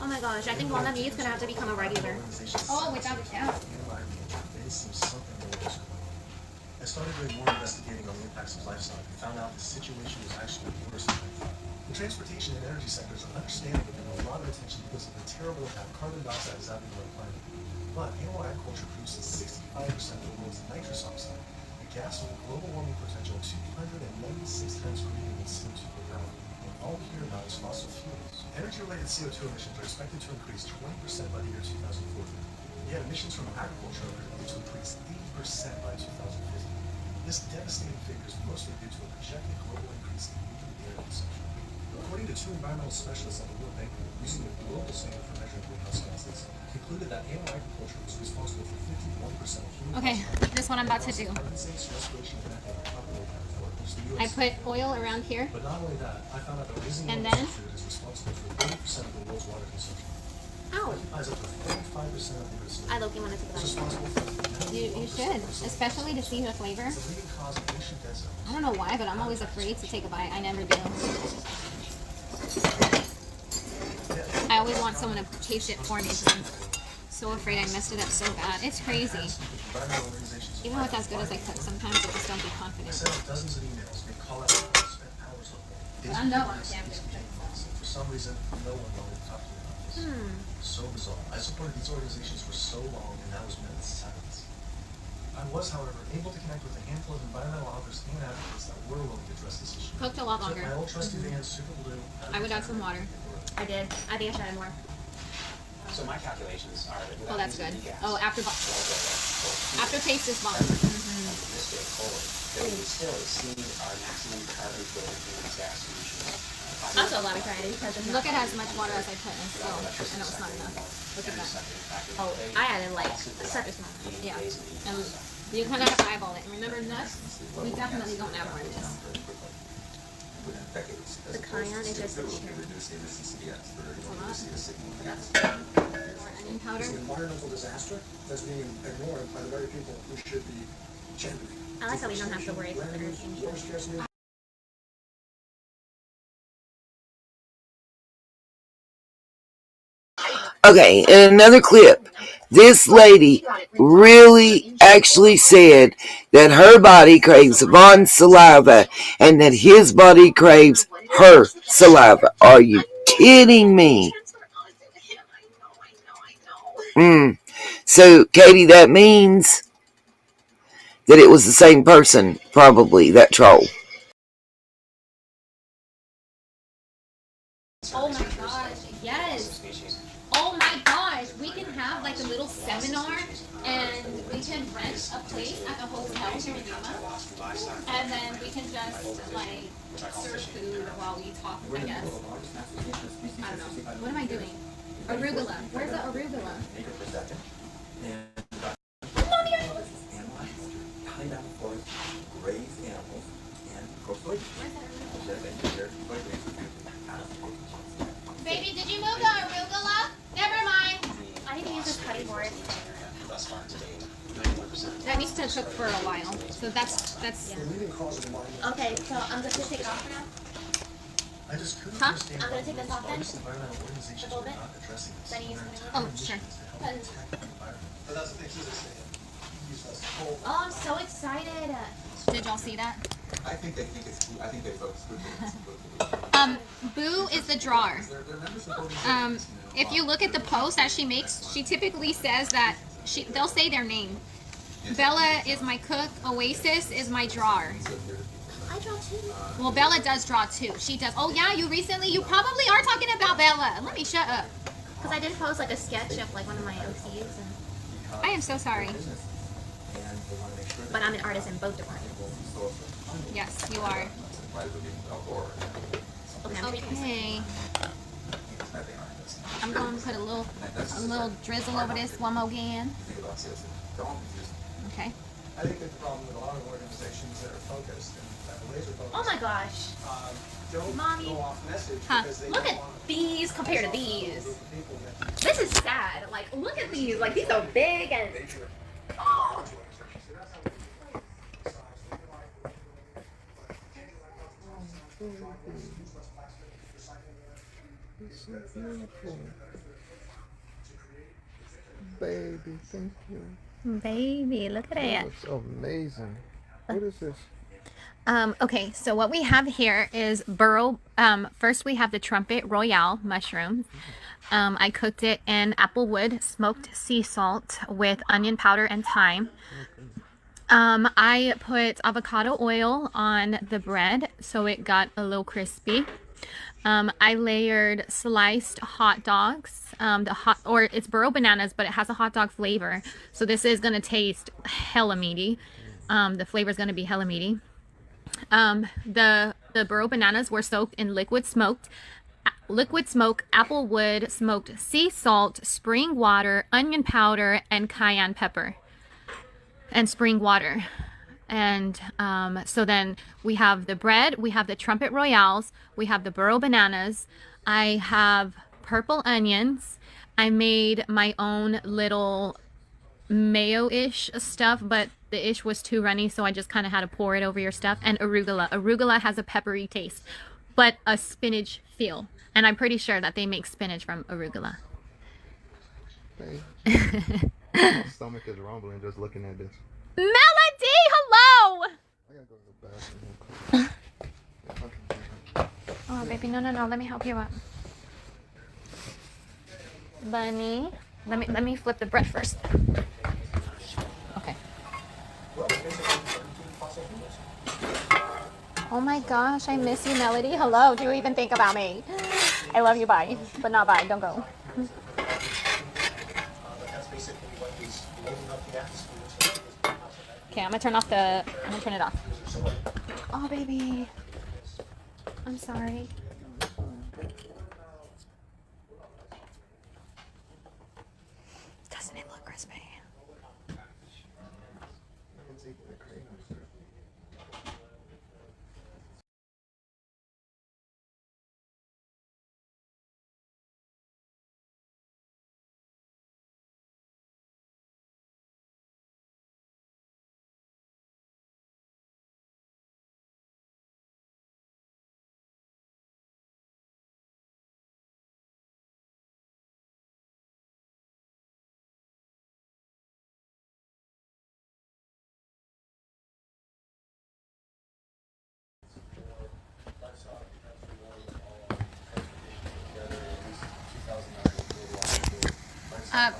Oh my gosh, I think walnut meat's gonna have to become a regular. Oh, without a doubt. I started doing more investigating on the impacts of livestock and found out the situation was actually worse than I thought. The transportation and energy sectors are understandably getting a lot of attention because of the terrible impact carbon dioxide is having on the planet. But animal agriculture produces 65% of the world's nitrous oxide, a gas with a global warming potential of 296 times greater than CO2 per pound. And all we hear about is fossil fuels. Energy-related CO2 emissions are expected to increase 20% by the year 2040. Yet emissions from agriculture are predicted to increase 80% by 2050. This devastating figure is mostly due to a projected global increase in air consumption. According to two environmental specialists at the World Bank, using the global standard for measuring greenhouse gases, concluded that animal agriculture was responsible for 51% of human Okay, this is what I'm about to do. I put oil around here. But not only that, I found out that raising and food then is responsible for 30% of the world's water consumption. Ow. Occupies up to 45% of the Earth's I low-key want to take that. you should, especially to see the flavor. I don't know why, but I'm always afraid to take a bite. I never do. I always want someone to taste it for me because I'm so afraid I messed it up so bad. It's crazy. Even with as good as I cook, sometimes I just don't be confident. But I know I'm damn good. For some reason, no one wanted to talk to me about this. So bizarre. I supported these organizations for so long, and that was minutes seconds. I was, however, able to connect with a handful of environmental authors and advocates that were willing to address this issue. Cooked a lot longer. My old trusty van, Super Blue. I would add some water. I did. I think I should add more. So my calculations are that Oh, that's good. Oh, aftertaste is bomb. This day forward, that we would still exceed our maximum carbon equivalent greenhouse gas emissions. That's a lot of credit. Look at as much water as I put in still, and it was not enough. Look at that. Oh, I added like such a small. Yeah. And you kind of have to eyeball it. And remember nuts? We definitely don't add more to this. The cayenne is just More onion powder. It's an environmental disaster that's being ignored by the very people who should be championing. I like how we don't have to worry about everything. Okay, in another clip, this lady really actually said that her body craves Vaughn's saliva and that his body craves her saliva. Are you kidding me? So, Katie, that means that it was the same person, probably, that troll. Oh my gosh, yes. Oh my gosh, we can have like a little seminar and we can rent a place at the hotel here in Yuma. And then we can just like serve food while we talk, I guess. I don't know. What am I doing? Arugula. Where's the arugula? Baby, did you move the arugula? Never mind. I need to use this cutting board. That needs to cook for a while. So that's yeah. Okay, so I'm going to take off now. Huh? I'm going to take this off then. A little bit. Then you use it. Oh, sure. Oh, I'm so excited. Did y'all see that? I think they focus. Boo is the drawer. If you look at the post that she makes, she typically says that they'll say their name. Bella is my cook. Oasis is my drawer. I draw 2. Well, Bella does draw too. She does. Oh yeah, you probably are talking about Bella. Let me shut up. Because I did post like a sketch of like one of my OCs. And I am so sorry. but I'm an artist in both departments. Yes, you are. Okay. I'm going to put a little drizzle over this one more again. Okay. I think that the problem with a lot of organizations that are focused and laser focused. Oh my gosh. Don't Mommy. go off message Huh. because they Look don't at want these compared to these. This is sad. Like, look at these. Like, these are big and. Oh. It's so beautiful. Baby, thank you. Baby, look at it. It's amazing. What is this? Okay, so what we have here is burro. First we have the trumpet royale mushroom. I cooked it in applewood smoked sea salt with onion powder and thyme. I put avocado oil on the bread so it got a little crispy. I layered sliced hot dogs. It's burro bananas, but it has a hot dog flavor. So this is gonna taste hella meaty. The flavor is gonna be hella meaty. The burro bananas were soaked in liquid smoke, applewood smoked sea salt, spring water, onion powder, and cayenne pepper, and spring water. And so then we have the bread, we have the trumpet royales, we have the burro bananas, I have purple onions. I made my own little mayo-ish stuff, but the ish was too runny, so I just kind of had to pour it over your stuff. And arugula. Arugula has a peppery taste, but a spinach feel. And I'm pretty sure that they make spinach from arugula. My stomach is rumbling just looking at this. Melody, hello! I gotta go to the bathroom. Oh, baby, no, let me help you up. Bunny, let me flip the bread first. Okay. Oh my gosh, I miss you, Melody. Hello, do you even think about me? I love you, bye. But not bye, don't go. Okay, I'm gonna turn it off. Oh, baby. I'm sorry. Doesn't it look crispy?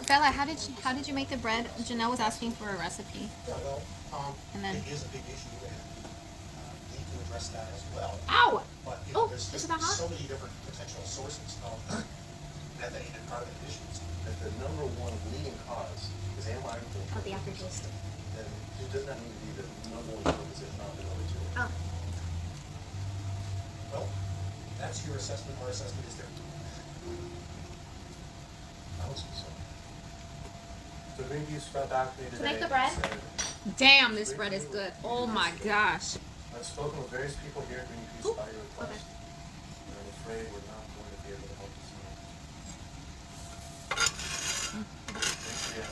Bella, how did you make the bread? Janelle was asking for a recipe. And then it is a big issue and need to address that as well. Ow! But there's is that hot? so many different potential sources of methane and carbon emissions that the number one leading cause is aniline poisoning. Oh, the aftertaste. Then it does not need to be the number one focus, if not the number two. Oh. Well, that's your assessment. Our assessment is different. I don't see so. So maybe you spelled back to me today. To make the bread? Damn, this bread is good. Oh my gosh. I've spoken with various people here at Greenpeace by your request. And I'm afraid we're not going to be able to help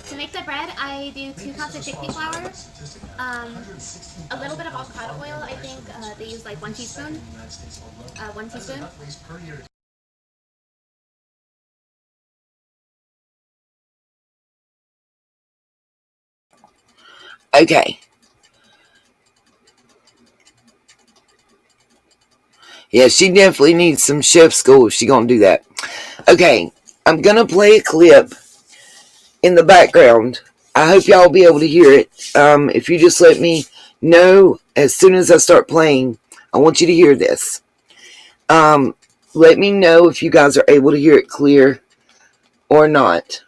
you. To make the bread, I do 2 cups of chickpea flour, a little bit of avocado oil. I think they use like 1 teaspoon. 1 teaspoon. Okay. Yeah, she definitely needs some chef school if she's gonna do that. Okay, I'm gonna play a clip in the background. I hope y'all will be able to hear it. If you just let me know as soon as I start playing I want you to hear this. Let me know if you guys are able to hear it clear or not.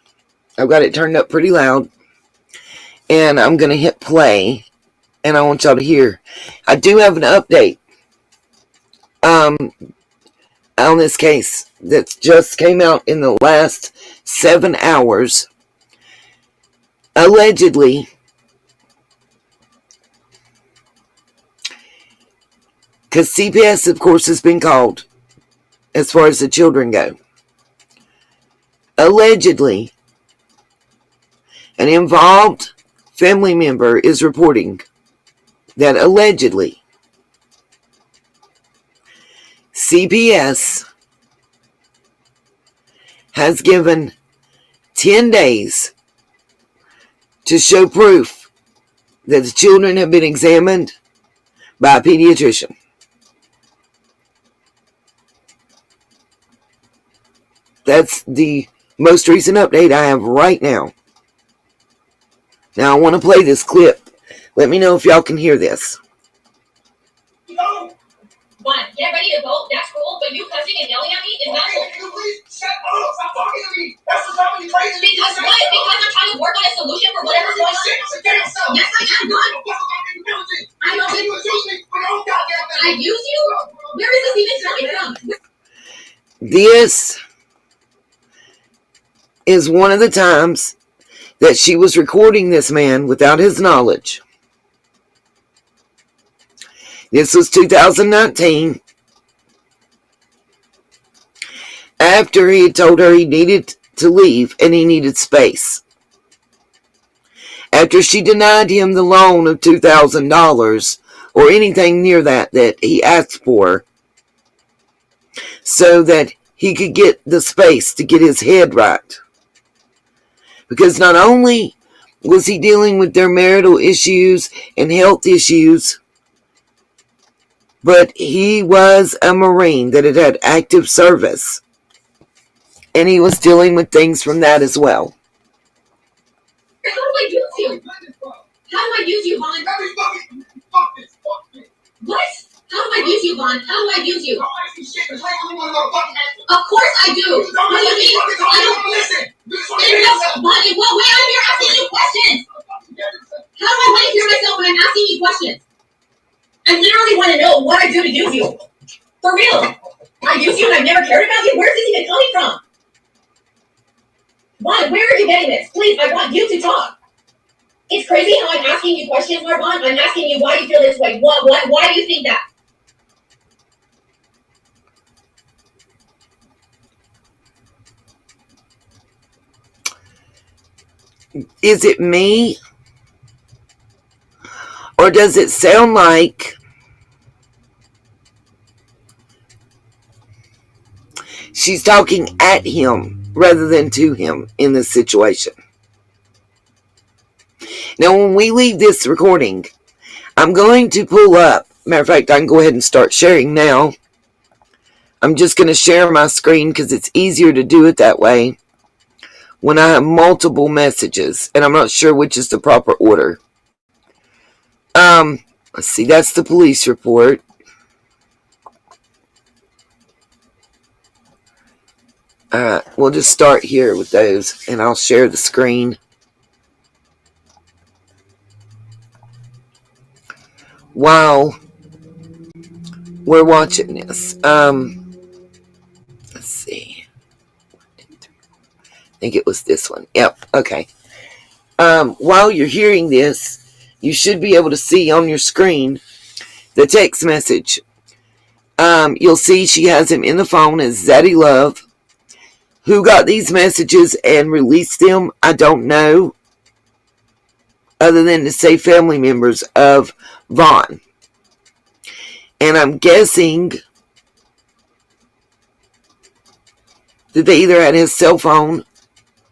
I've got it turned up pretty loud. And I'm going to hit play. And I want y'all to hear. I do have an update on this case that just came out in the last 7 hours. Allegedly, because CPS, of course, has been called as far as the children go. Allegedly, an involved family member is reporting that allegedly CPS has given 10 days to show proof that the children have been examined by a pediatrician. That's the most recent update I have right now. Now I want to play this clip. Let me know if y'all can hear this. No! One, get ready to go. That's cool, but you cussing and yelling at me is not cool. Can you please shut up? Stop talking to me. That's what's driving you crazy. Because what? Because I'm trying to work on a solution for whatever's going on. Yes, I am. What? I know. You use me for your own goddamn thing. I use you? Where is this even coming from? This is one of the times that she was recording this man without his knowledge. This was 2019. After he had told her he needed to leave and he needed space. After she denied him the loan of $2,000 or anything near that he asked for so that he could get the space to get his head right. Because not only was he dealing with their marital issues and health issues, but he was a Marine that had had active service. And he was dealing with things from that as well. How do I use you? How do I use you, Vaughn? What? How do I use you, Vaughn? How do I use you? Of course I do. What do you mean? I don't listen. Vaughn, well, wait, I'm here asking you questions. How do I want to hear myself when I'm asking you questions? I literally want to know what I do to use you. For real. I use you and I've never cared about you? Where's this even coming from? Vaughn, where are you getting this? Please, I want you to talk. It's crazy how I'm asking you questions, Vaughn. I'm asking you why you feel this way. Why do you think that? Is it me? Or does it sound like she's talking at him rather than to him in this situation? Now, when we leave this recording, I'm going to pull up. Matter of fact, I can go ahead and start sharing now. I'm just going to share my screen because it's easier to do it that way when I have multiple messages, and I'm not sure which is the proper order. Let's see, that's the police report. We'll just start here with those, and I'll share the screen. While we're watching this, let's see. I think it was this one. Yep, okay. While you're hearing this, you should be able to see on your screen the text message. You'll see she has him in the phone as Zaddy Love. Who got these messages and released them, I don't know. Other than to say family members of Vaughn. And I'm guessing that they either had his cell phone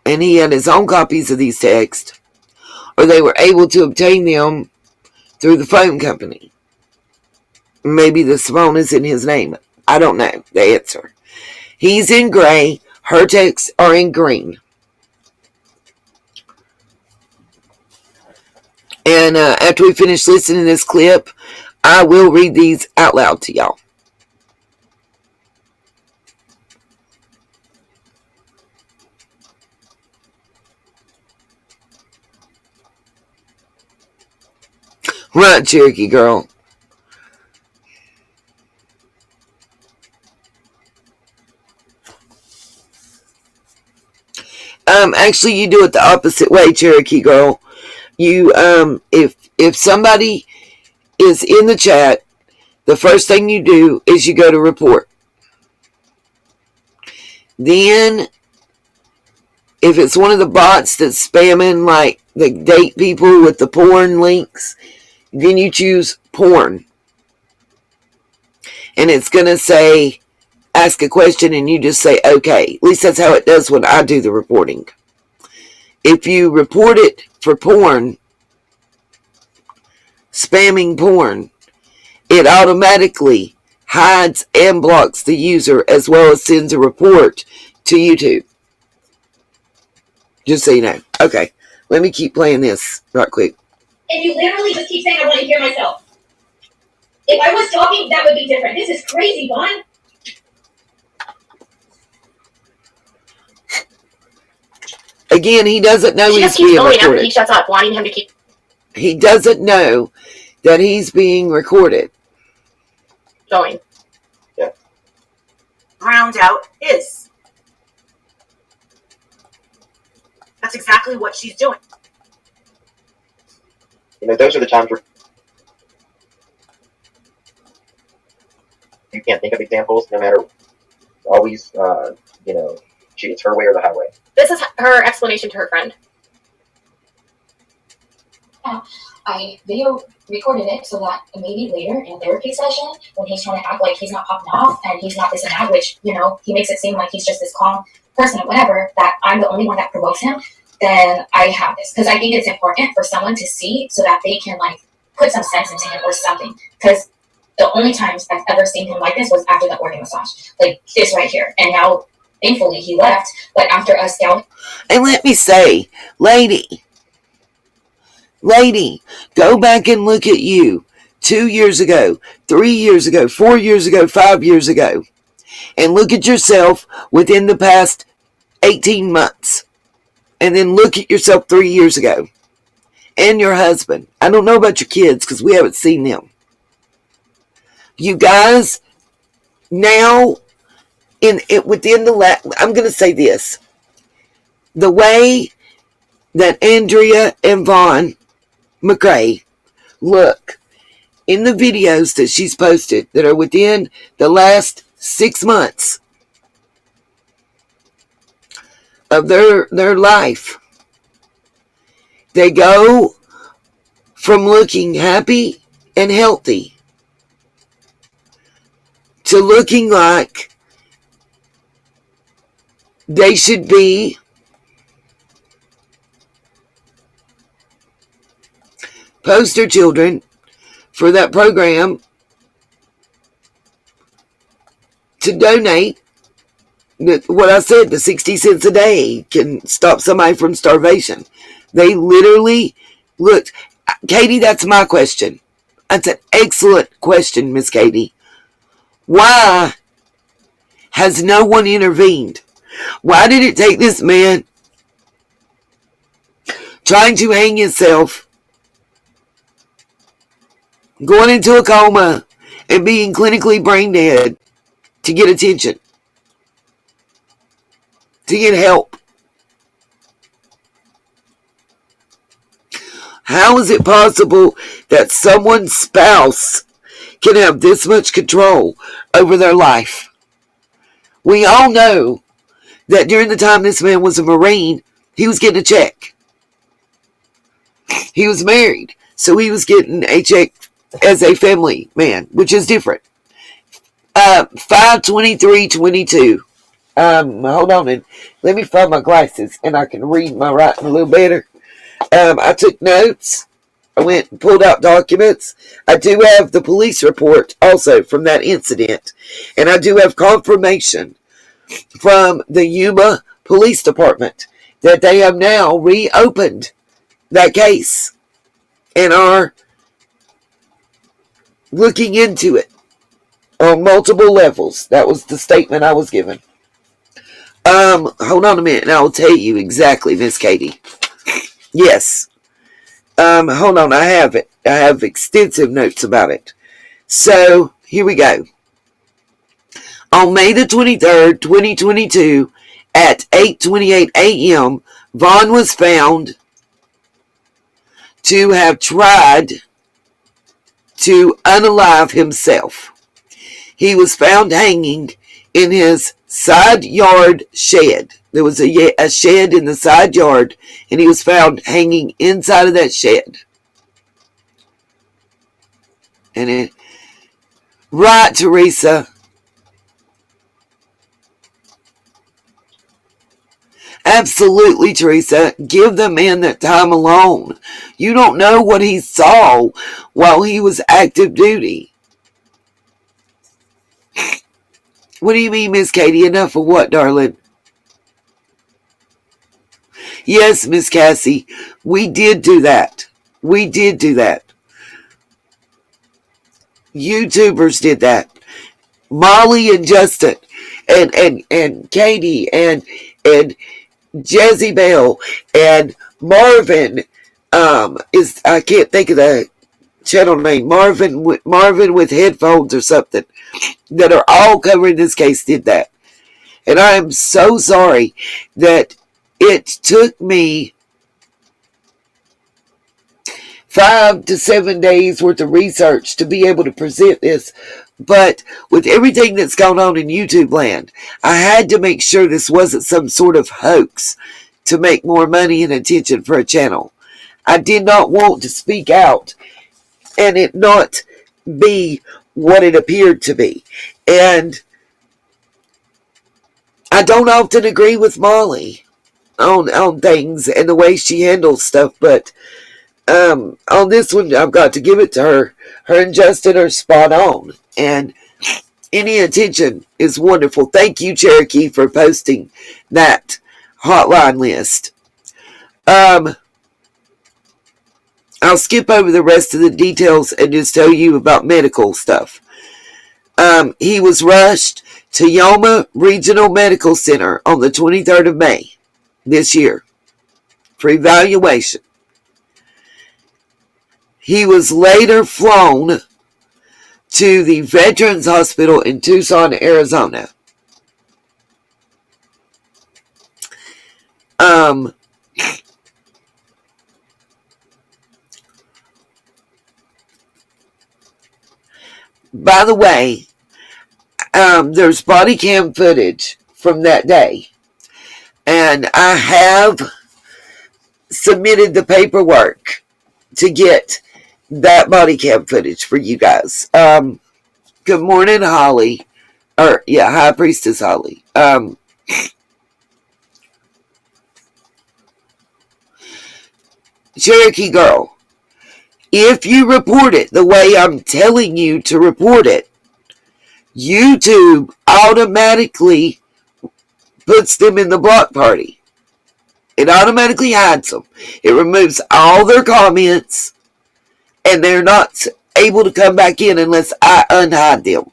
and he had his own copies of these texts, or they were able to obtain them through the phone company. Maybe this phone is in his name. I don't know the answer. He's in gray. Her texts are in green. And after we finish listening to this clip, I will read these out loud to y'all. Right, Cherokee girl. Actually, you do it the opposite way, Cherokee girl. You, if somebody is in the chat, the first thing you do is you go to report. Then, if it's one of the bots that's spamming, like, the date people with the porn links, then you choose porn. And it's going to say, ask a question, and you just say, okay. At least that's how it does when I do the reporting. If you report it for porn, spamming porn, it automatically hides and blocks the user as well as sends a report to YouTube. Just so you know. Okay, let me keep playing this right quick. And you literally just keep saying I want to hear myself. If I was talking, that would be different. This is crazy, Vaughn. Again, he doesn't know She he's just keeps being going after recorded. he shuts up, wanting him to keep He doesn't know that he's being recorded. going. Yeah. Ground out is. That's exactly what she's doing. You know, those are the times where you can't think of examples, no matter, always, you know, it's her way or the highway. This is her explanation to her friend. I video recorded it so that maybe later in a therapy session, when he's trying to act like he's not popping off and he's not this and that, which, you know, he makes it seem like he's just this calm person or whatever, that I'm the only one that provokes him, then I have this. Because I think it's important for someone to see so that they can, like, put some sense into him or something. Because the only times I've ever seen him like this was after the organ massage. Like, this right here. And now, thankfully, he left. But after us down. And let me say, lady, go back and look at you 2 years ago, 3 years ago, 4 years ago, 5 years ago, and look at yourself within the past 18 months. And then look at yourself 3 years ago. And your husband. I don't know about your kids because we haven't seen them. You guys, now, within the I'm going to say this. The way that Andrea and Vaughn McRae look in the videos that she's posted that are within the last 6 months of their life, they go from looking happy and healthy to looking like they should be poster children for that program to donate. What I said, the 60 cents a day can stop somebody from starvation. They literally looked. Katie, that's my question. That's an excellent question, Miss Katie. Why has no one intervened? Why did it take this man trying to hang himself, going into a coma, and being clinically brain dead to get attention, to get help? How is it possible that someone's spouse can have this much control over their life? We all know that during the time this man was a Marine, he was getting a check. He was married, so he was getting a check as a family man, which is different. 5/23/22. Hold on, and let me find my glasses, and I can read my writing a little better. I took notes. I went and pulled out documents. I do have the police report also from that incident, and I do have confirmation from the Yuma Police Department that they have now reopened that case and are looking into it on multiple levels. That was the statement I was given. Hold on a minute and I'll tell you exactly, Miss Katie. Yes. Hold on, I have it. I have extensive notes about it. So, here we go. On May the 23rd, 2022, at 8:28 a.m., Vaughn was found to have tried to unalive himself. He was found hanging in his side yard shed. There was a shed in the side yard, and he was found hanging inside of that shed. And right, Teresa. Absolutely, Teresa. Give the man that time alone. You don't know what he saw while he was active duty. What do you mean, Miss Katie? Enough of what, darling? Yes, Miss Cassie, we did do that. We did do that. YouTubers did that. Molly and Justin and Katie and Jezebel and Marvin I can't think of the channel name. Marvin with headphones or something, that are all covering this case, did that. And I am so sorry that it took me 5 to 7 days worth of research to be able to present this. But with everything that's gone on in YouTube land, I had to make sure this wasn't some sort of hoax to make more money and attention for a channel. I did not want to speak out and it not be what it appeared to be. And I don't often agree with Molly on things and the way she handles stuff, but on this one, I've got to give it to her. Her and Justin are spot on. And any attention is wonderful. Thank you, Cherokee, for posting that hotline list. I'll skip over the rest of the details and just tell you about medical stuff. He was rushed to Yoma Regional Medical Center on the 23rd of May this year for evaluation. He was later flown to the Veterans Hospital in Tucson, Arizona. By the way, there's body cam footage from that day. And I have submitted the paperwork to get that body cam footage for you guys. Good morning, Holly. High Priestess Holly. Cherokee girl, if you report it the way I'm telling you to report it, YouTube automatically puts them in the block party. It automatically hides them. It removes all their comments, and they're not able to come back in unless I unhide them.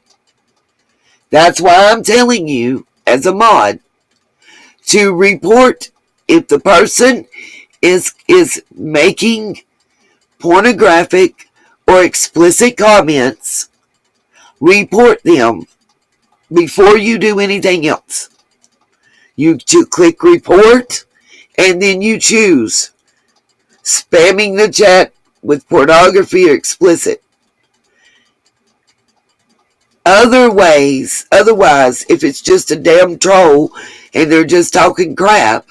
That's why I'm telling you, as a mod, to report if the person is making pornographic or explicit comments. Report them before you do anything else. You click report, and then you choose spamming the chat with pornography or explicit. Otherwise, if it's just a damn troll and they're just talking crap,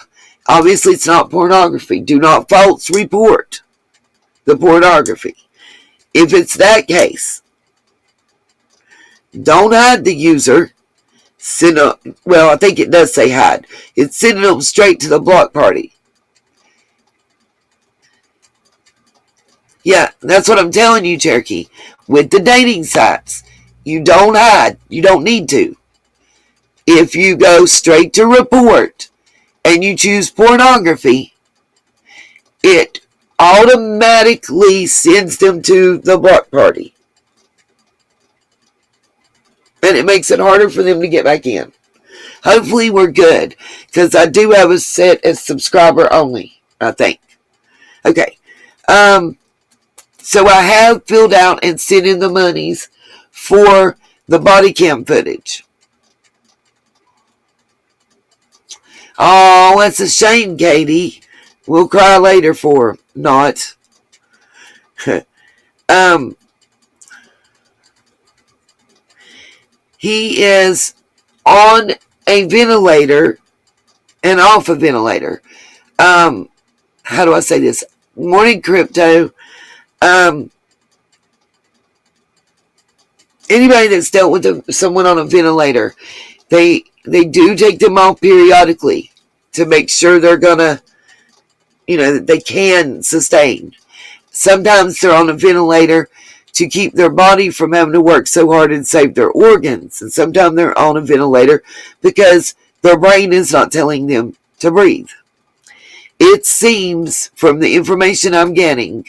obviously it's not pornography. Do not false report the pornography. If it's that case, don't hide the user. I think it does say hide. It's sending them straight to the block party. Yeah, that's what I'm telling you, Cherokee. With the dating sites, you don't hide. You don't need to. If you go straight to report and you choose pornography, it automatically sends them to the block party. And it makes it harder for them to get back in. Hopefully we're good, because I do have a set as subscriber only, I think. Okay. So I have filled out and sent in the monies for the body cam footage. Oh, that's a shame, Katie. We'll cry later for not. He is on a ventilator and off a ventilator. How do I say this? Morning Crypto. Anybody that's dealt with someone on a ventilator, they do take them off periodically to make sure they're gonna, that they can sustain. Sometimes they're on a ventilator to keep their body from having to work so hard and save their organs. And sometimes they're on a ventilator because their brain is not telling them to breathe. It seems, from the information I'm getting,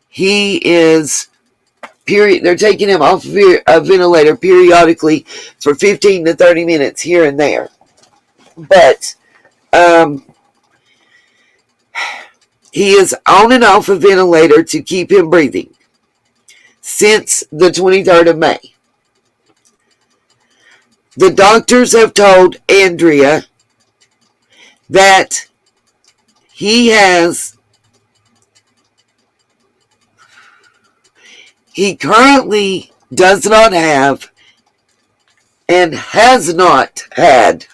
he is, they're taking him off a ventilator periodically for 15 to 30 minutes here and there. But he is on and off a ventilator to keep him breathing since the 23rd of May. The doctors have told Andrea that he currently does not have and has not had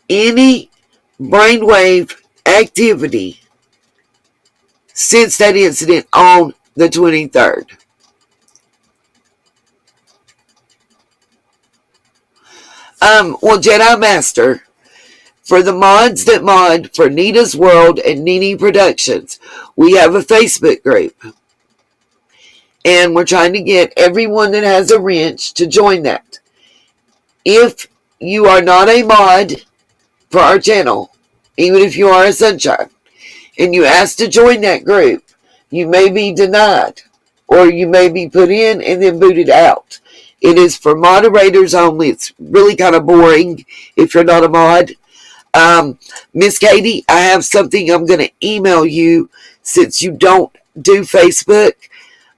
any brainwave activity since that incident on the 23rd. Well, Jedi Master, for the mods that mod for Nita's World and Nini Productions, we have a Facebook group. And we're trying to get everyone that has a wrench to join that. If you are not a mod for our channel, even if you are a Sunshine, and you ask to join that group, you may be denied, or you may be put in and then booted out. It is for moderators only. It's really kind of boring if you're not a mod. Miss Katie, I have something I'm going to email you since you don't do Facebook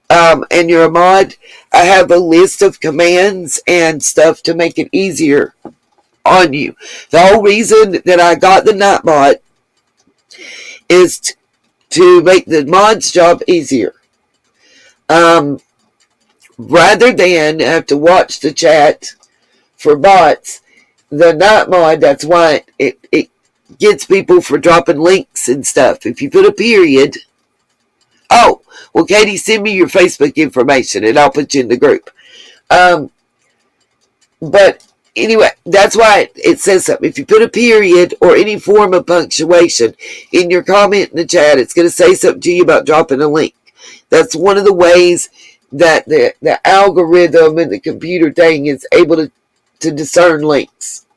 and you're a mod. I have a list of commands and stuff to make it easier on you. The whole reason that I got the Nightbot is to make the mod's job easier. Rather than have to watch the chat for bots, the night mod, that's why it gets people for dropping links and stuff. If you put a period, oh, well, Katie, send me your Facebook information and I'll put you in the group. But anyway, that's why it says something. If you put a period or any form of punctuation in your comment in the chat, it's going to say something to you about dropping a link. That's one of the ways that the algorithm and the computer thing is able to discern links.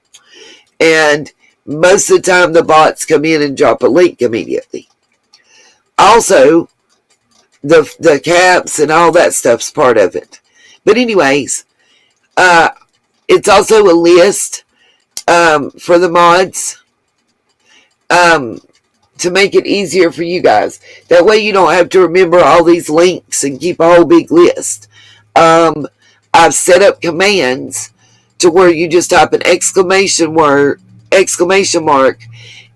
And most of the time the bots come in and drop a link immediately. Also, the caps and all that stuff's part of it. But anyways, it's also a list for the mods to make it easier for you guys. That way you don't have to remember all these links and keep a whole big list. I've set up commands to where you just type an exclamation mark,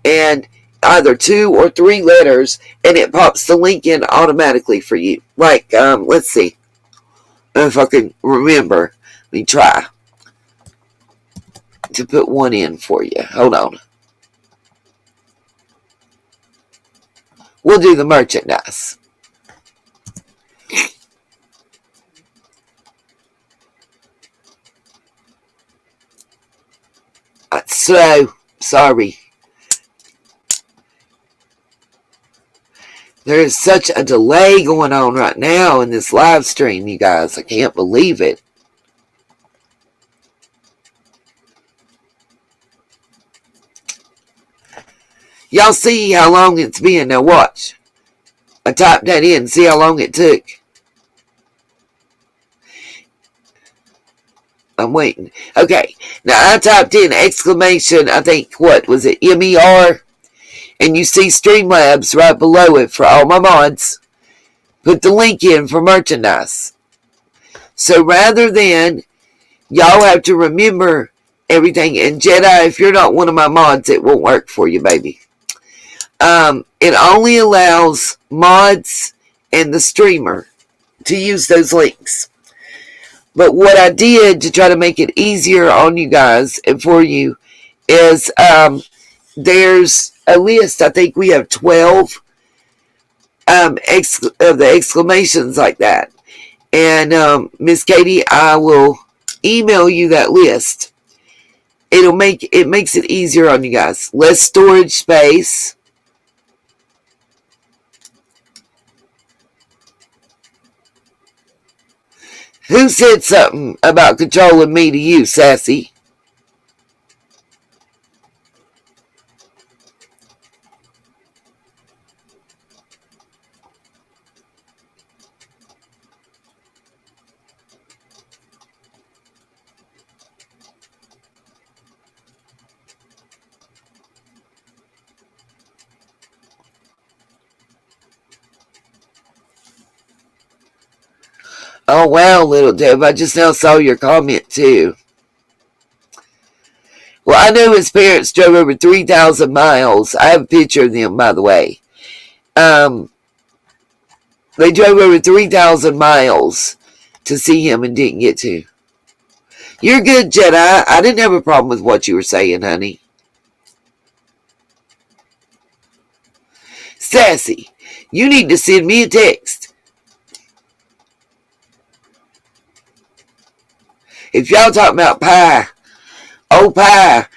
and either 2 or 3 letters, and it pops the link in automatically for you. Like, let's see if I can remember. Let me try to put one in for you. Hold on. We'll do the merchandise. Slow. Sorry. There is such a delay going on right now in this live stream, you guys. I can't believe it. Y'all see how long it's been. Now watch. I typed that in. See how long it took. I'm waiting. Okay. Now I typed in exclamation, I think, what was it, MER? And you see Streamlabs right below it for all my mods. Put the link in for merchandise. So rather than y'all have to remember everything, and Jedi, if you're not one of my mods, it won't work for you, baby. It only allows mods and the streamer to use those links. But what I did to try to make it easier on you guys and for you is there's a list. I think we have 12 of the exclamations like that. And Miss Katie, I will email you that list. It makes it easier on you guys. Less storage space. Who said something about controlling me to you, Sassy? Oh, wow, little Deb. I just now saw your comment, too. Well, I know his parents drove over 3,000 miles. I have a picture of them, by the way. They drove over 3,000 miles to see him and didn't get to. You're good, Jedi. I didn't have a problem with what you were saying, honey. Sassy, you need to send me a text. If y'all talking about pie, old pie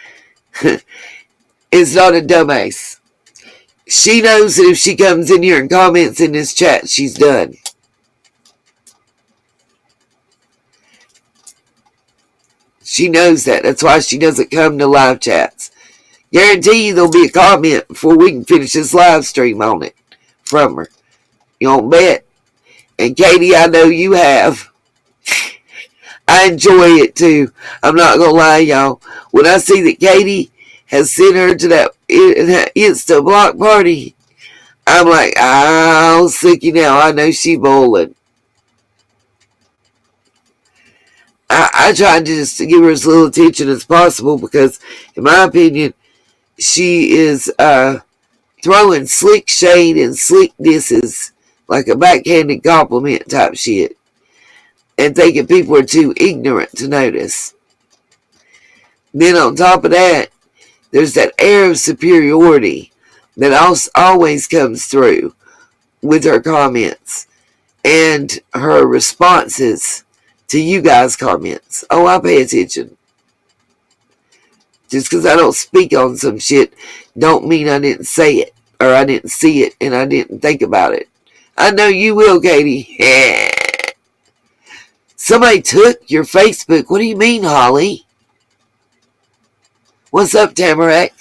is not a dumbass. She knows that if she comes in here and comments in this chat, she's done. She knows that. That's why she doesn't come to live chats. Guarantee you there'll be a comment before we can finish this live stream on it from her. You won't bet. And Katie, I know you have. I enjoy it too. I'm not going to lie, y'all. When I see that Katie has sent her to that Insta block party, I'm like, I'll sick you now. I know she bowling. I tried to just give her as little attention as possible because, in my opinion, she is throwing slick shade and slick disses like a backhanded compliment type shit. And thinking people are too ignorant to notice. Then on top of that, there's that air of superiority that always comes through with her comments and her responses to you guys' comments. Oh, I pay attention. Just because I don't speak on some shit don't mean I didn't say it or I didn't see it and I didn't think about it. I know you will, Katie. Somebody took your Facebook. What do you mean, Holly? What's up, Tamarack?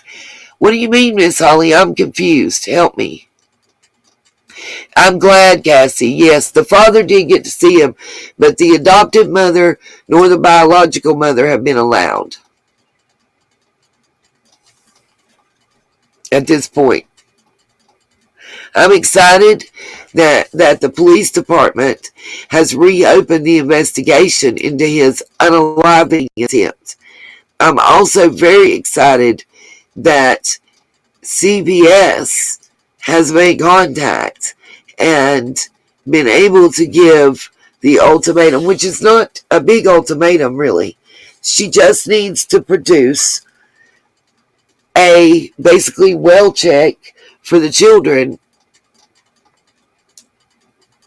What do you mean, Miss Holly? I'm confused. Help me. I'm glad, Cassie. Yes, the father did get to see him, but the adoptive mother nor the biological mother have been allowed at this point. I'm excited that the police department has reopened the investigation into his unaliving attempt. I'm also very excited that CPS has made contact and been able to give the ultimatum, which is not a big ultimatum, really. She just needs to produce a basically well check for the children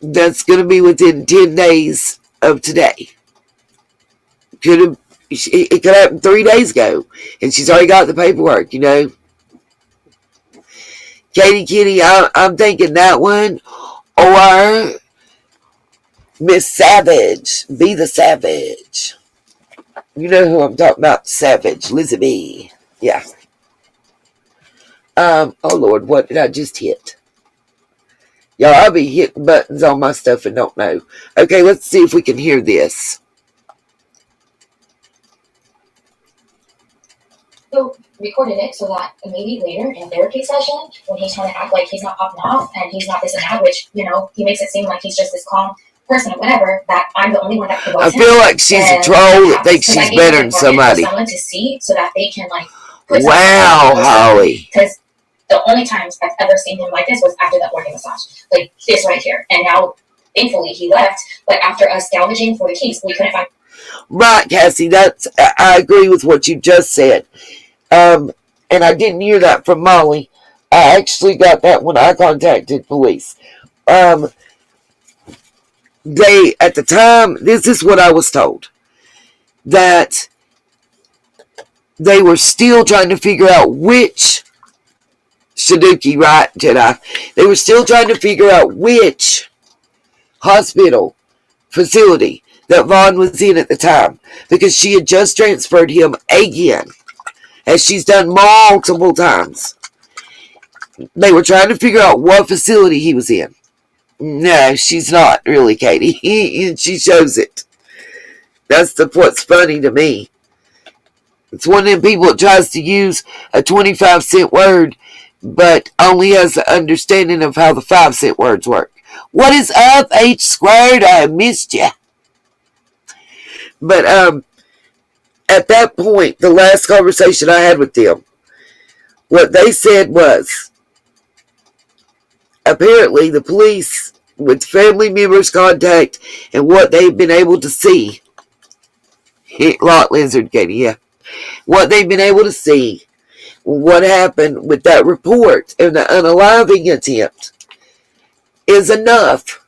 that's going to be within 10 days of today. It could happen 3 days ago, and she's already got the paperwork, you know. Katie Kitty, I'm thinking that one, or Miss Savage, Be the Savage. You know who I'm talking about, Savage, Lizzie B. Yeah. Oh Lord, what did I just hit? Y'all, I'll be hitting buttons on my stuff and don't know. Okay, let's see if we can hear this. video recorded it so that maybe later in a therapy session, when he's trying to act like he's not popping off and he's not this and that, which, you know, he makes it seem like he's just this calm person or whatever, that I'm the only one that provokes him. I feel like she's a troll that thinks she's better than somebody. For someone to see so that they can, like, wow, Holly. Because the only times I've ever seen him like this was after that organ massage. Like this right here. And now, thankfully, he left. But after us scavenging for the keys, we couldn't find. Right, Cassie. I agree with what you just said. And I didn't hear that from Molly. I actually got that when I contacted police. They, at the time, this is what I was told. That they were still trying to figure out which Sudoku, right, Jedi? They were still trying to figure out which hospital facility that Vaughn was in at the time, because she had just transferred him again, as she's done multiple times. They were trying to figure out what facility he was in. No, she's not really, Katie. She shows it. That's what's funny to me. It's one of them people that tries to use a 25-cent word, but only has the understanding of how the 5-cent words work. What is up, H squared? I missed you. But at that point, the last conversation I had with them, what they said was, apparently the police, with family members' contact and what they've been able to see, lot lizard, Katie, yeah. What they've been able to see, what happened with that report and the unaliving attempt is enough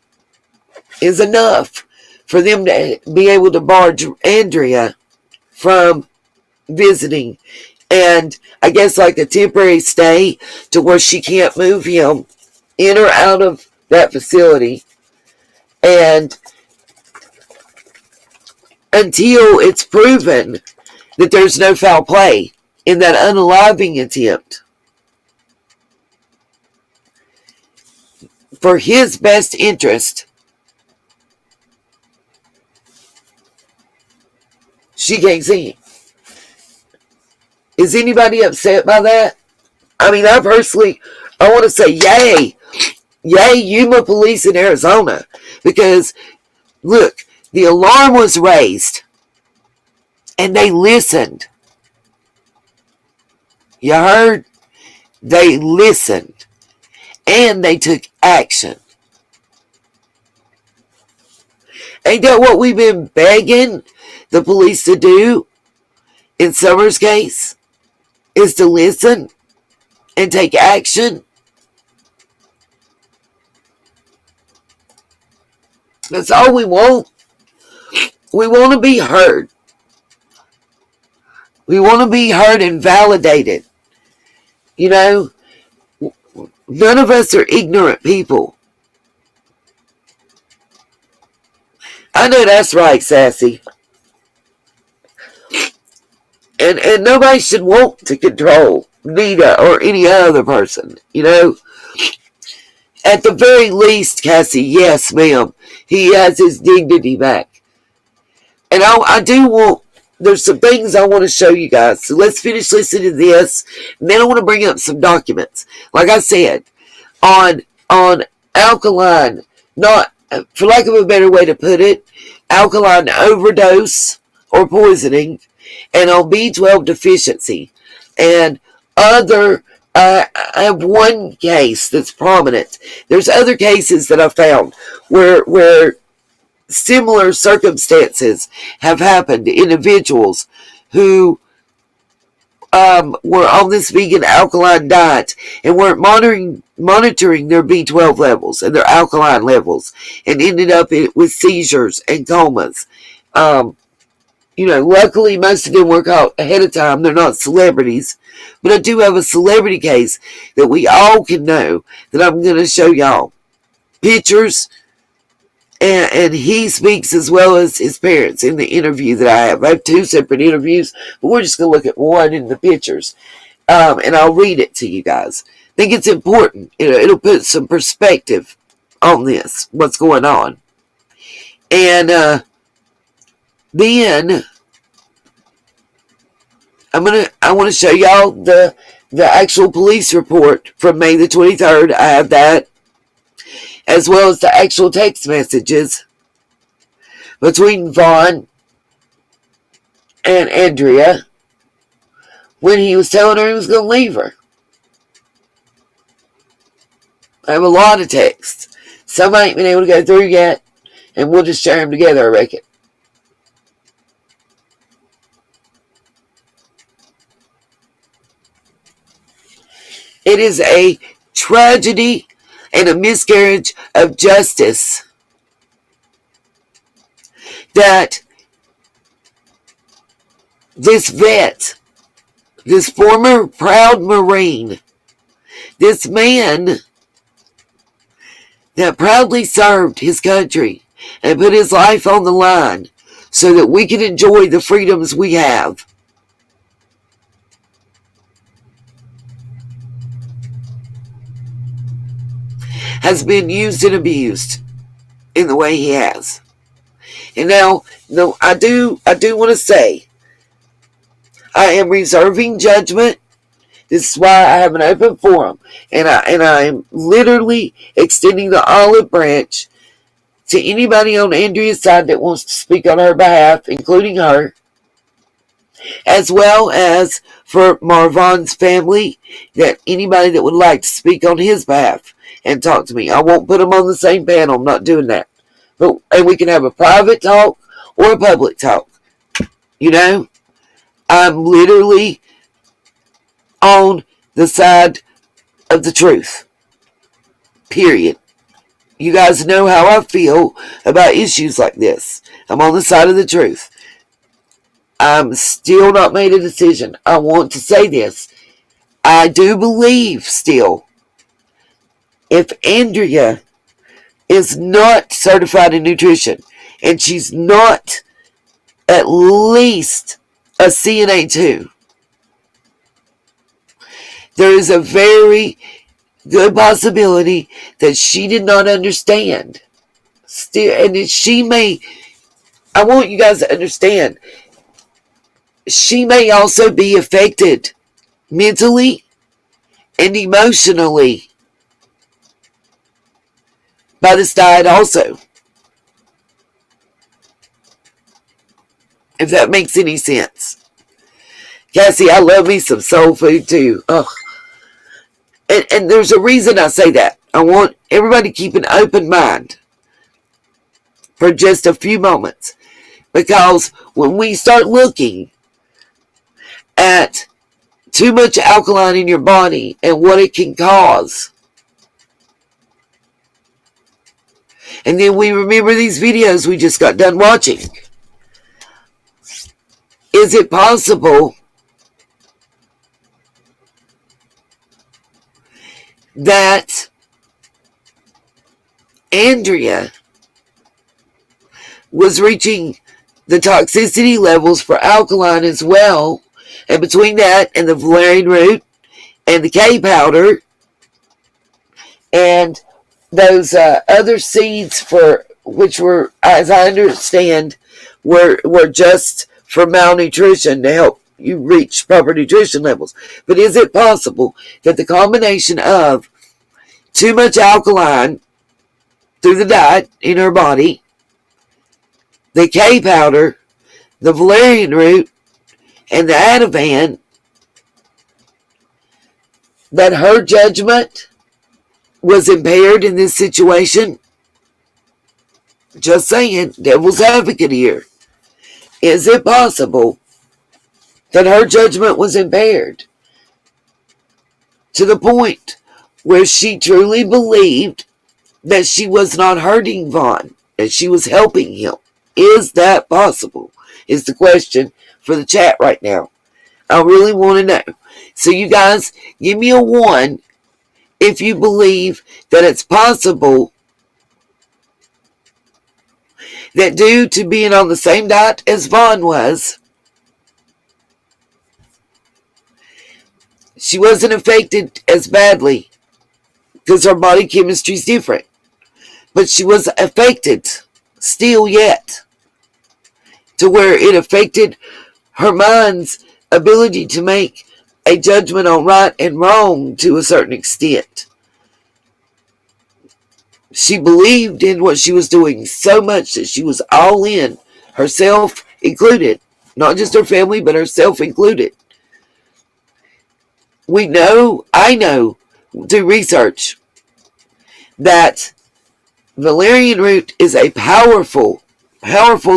for them to be able to bar Andrea from visiting. And I guess like a temporary stay to where she can't move him in or out of that facility. And until it's proven that there's no foul play in that unaliving attempt, for his best interest, she can't see him. Is anybody upset by that? I mean, I want to say yay, Yuma police in Arizona, because look, the alarm was raised and they listened. You heard? They listened and they took action. Ain't that what we've been begging the police to do in Summer's case? Is to listen and take action? That's all we want. We want to be heard. We want to be heard and validated. You know, none of us are ignorant people. I know that's right, Sassy. And nobody should want to control Nita or any other person, you know. At the very least, Cassie, yes, ma'am, he has his dignity back. And I do want, there's some things I want to show you guys. So let's finish listening to this. And then I want to bring up some documents. Like I said, on alkaline, not, for lack of a better way to put it, alkaline overdose or poisoning, and on B12 deficiency. And other, I have one case that's prominent. There's other cases that I found where similar circumstances have happened to individuals who were on this vegan alkaline diet and weren't monitoring their B12 levels and their alkaline levels, and ended up with seizures and comas. You know, luckily most of them were caught ahead of time. They're not celebrities. But I do have a celebrity case that we all can know that I'm going to show y'all pictures. And he speaks as well as his parents in the interview that I have. I have two separate interviews, but we're just going to look at one in the pictures. And I'll read it to you guys. I think it's important. It'll put some perspective on this, what's going on. And then I want to show y'all the actual police report from May the 23rd. I have that, as well as the actual text messages between Vaughn and Andrea when he was telling her he was going to leave her. I have a lot of texts. Some I ain't been able to go through yet, and we'll just share them together, I reckon. It is a tragedy and a miscarriage of justice that this vet, this former proud Marine, this man that proudly served his country and put his life on the line so that we can enjoy the freedoms we have, has been used and abused in the way he has. And now, no, I do want to say, I am reserving judgment. This is why I have an open forum, and I am literally extending the olive branch to anybody on Andrea's side that wants to speak on her behalf, including her, as well as for Marvon's family, that anybody that would like to speak on his behalf and talk to me. I won't put them on the same panel. I'm not doing that. And we can have a private talk or a public talk. You know, I'm literally on the side of the truth. Period. You guys know how I feel about issues like this. I'm on the side of the truth. I'm still not made a decision. I want to say this. I do believe still, if Andrea is not certified in nutrition, and she's not at least a CNA 2, there is a very good possibility that she did not understand. Still, and she may, I want you guys to understand, she may also be affected mentally and emotionally by this diet also. If that makes any sense. Cassie, I love me some soul food too. Oh. And there's a reason I say that. I want everybody to keep an open mind for just a few moments. Because when we start looking at too much alkaline in your body and what it can cause, and then we remember these videos we just got done watching, is it possible that Andrea was reaching the toxicity levels for alkaline as well, and between that and the Valerian Root and the K powder and those other seeds, for which were, as I understand, were just for malnutrition to help you reach proper nutrition levels. But is it possible that the combination of too much alkaline through the diet in her body, the K powder, the Valerian Root, and the Ativan, that her judgment was impaired in this situation? Just saying, devil's advocate here. Is it possible that her judgment was impaired to the point where she truly believed that she was not hurting Vaughn, that she was helping him? Is that possible? Is the question for the chat right now. I really want to know. So you guys, give me a 1 if you believe that it's possible that due to being on the same diet as Vaughn was, she wasn't affected as badly because her body chemistry is different. But she was affected still yet, to where it affected her mind's ability to make a judgment on right and wrong to a certain extent. She believed in what she was doing so much that she was all in, herself included. Not just her family, but herself included. I know through research that Valerian Root is a powerful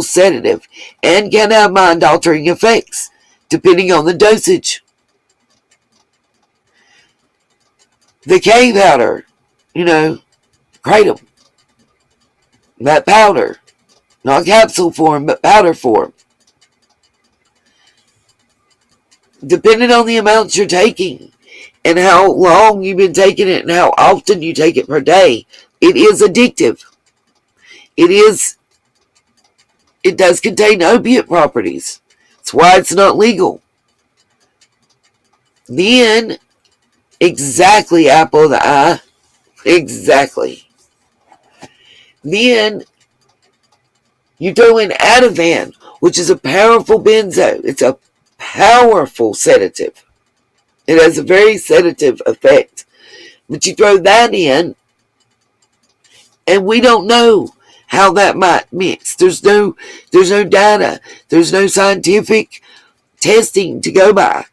sedative and can have mind-altering effects depending on the dosage. The K powder, kratom, that powder, not capsule form, but powder form. Depending on the amounts you're taking and how long you've been taking it and how often you take it per day, it is addictive. It does contain opiate properties. That's why it's not legal. Then, exactly, apple of the eye. Exactly. Then, you throw in Ativan, which is a powerful benzo. It's a powerful sedative. It has a very sedative effect. But you throw that in, and we don't know how that might mix. There's no data. There's no scientific testing to go by.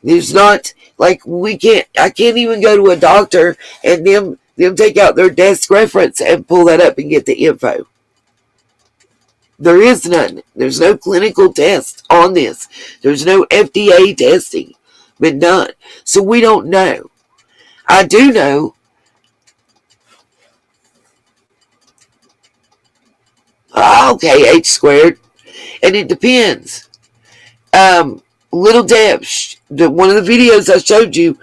There's not, like, I can't even go to a doctor and them take out their desk reference and pull that up and get the info. There is none. There's no clinical test on this. There's no FDA testing been done. So we don't know. I do know okay, H squared. And it depends. Little Deb, one of the videos I showed you,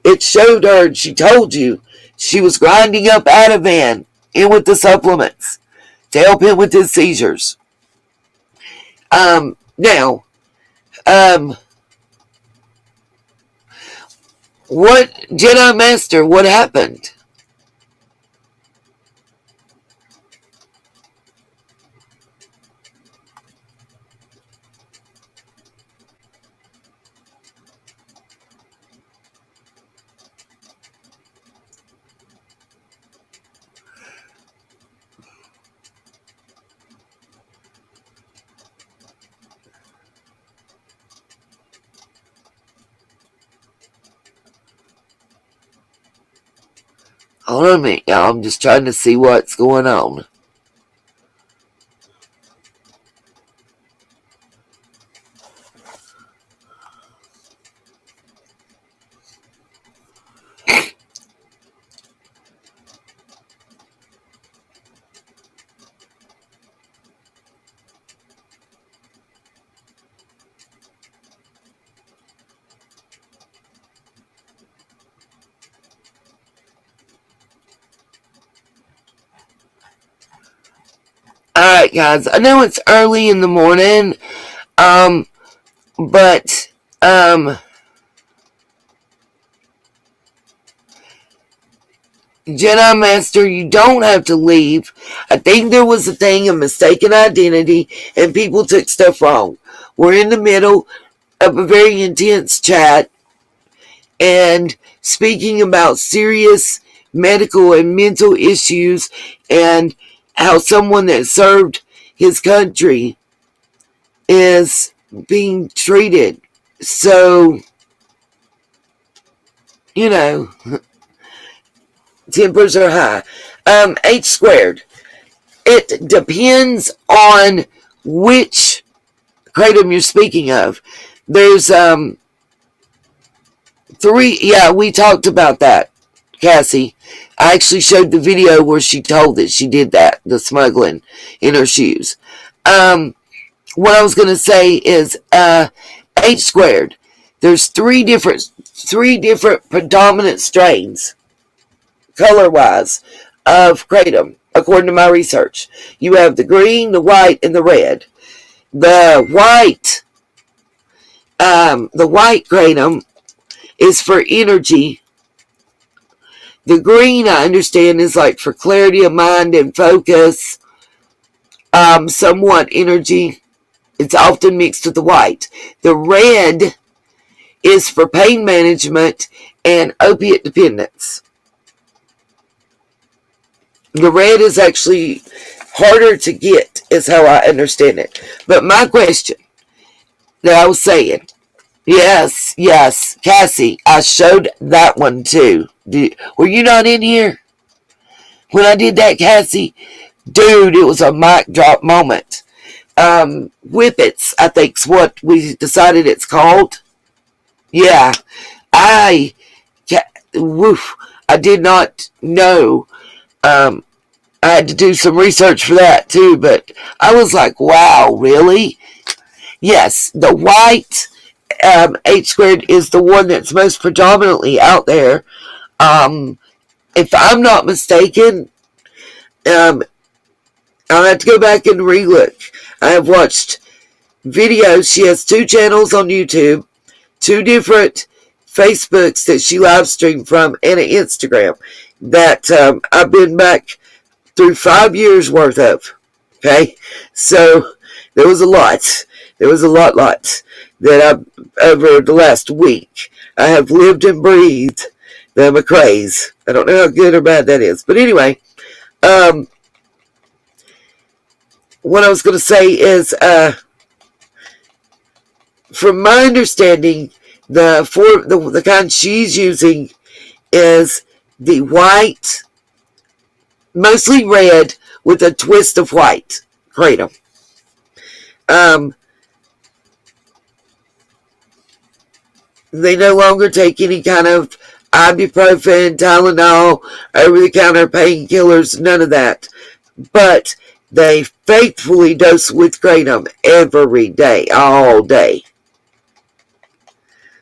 it showed her and she told you she was grinding up Ativan in with the supplements to help him with his seizures. Now, what Jedi Master, what happened? Hold on a minute, y'all. I'm just trying to see what's going on. Alright, guys. I know it's early in the morning, but, Jedi Master, you don't have to leave. I think there was a thing of mistaken identity and people took stuff wrong. We're in the middle of a very intense chat and speaking about serious medical and mental issues and how someone that served his country is being treated. So, tempers are high. H squared. It depends on which kratom you're speaking of. There's three. Yeah, we talked about that, Cassie. I actually showed the video where she told that she did that, the smuggling in her shoes. What I was going to say is H squared. There's three different predominant strains, color-wise, of kratom, according to my research. You have the green, the white, and the red. The white kratom is for energy. The green, I understand, is like for clarity of mind and focus, somewhat energy. It's often mixed with the white. The red is for pain management and opiate dependence. The red is actually harder to get, is how I understand it. But my question that I was saying, yes, Cassie, I showed that one too. Were you not in here when I did that, Cassie? Dude, it was a mic drop moment. Whippets, I think's what we decided it's called. Yeah, I did not know. I had to do some research for that too, but I was like, wow, really? Yes, the white H squared is the one that's most predominantly out there. If I'm not mistaken, I'll have to go back and relook. I have watched videos. She has 2 channels on YouTube, 2 different Facebooks that she live streamed from, and an Instagram that I've been back through 5 years worth of. Okay, so there was a lot. There was a lot that over the last week I have lived and breathed the McCrae's. I don't know how good or bad that is, but anyway, what I was going to say is, from my understanding, the kind she's using is the white, mostly red with a twist of white kratom. They no longer take any kind of ibuprofen, Tylenol, over-the-counter painkillers, none of that. But they faithfully dose with kratom every day, all day.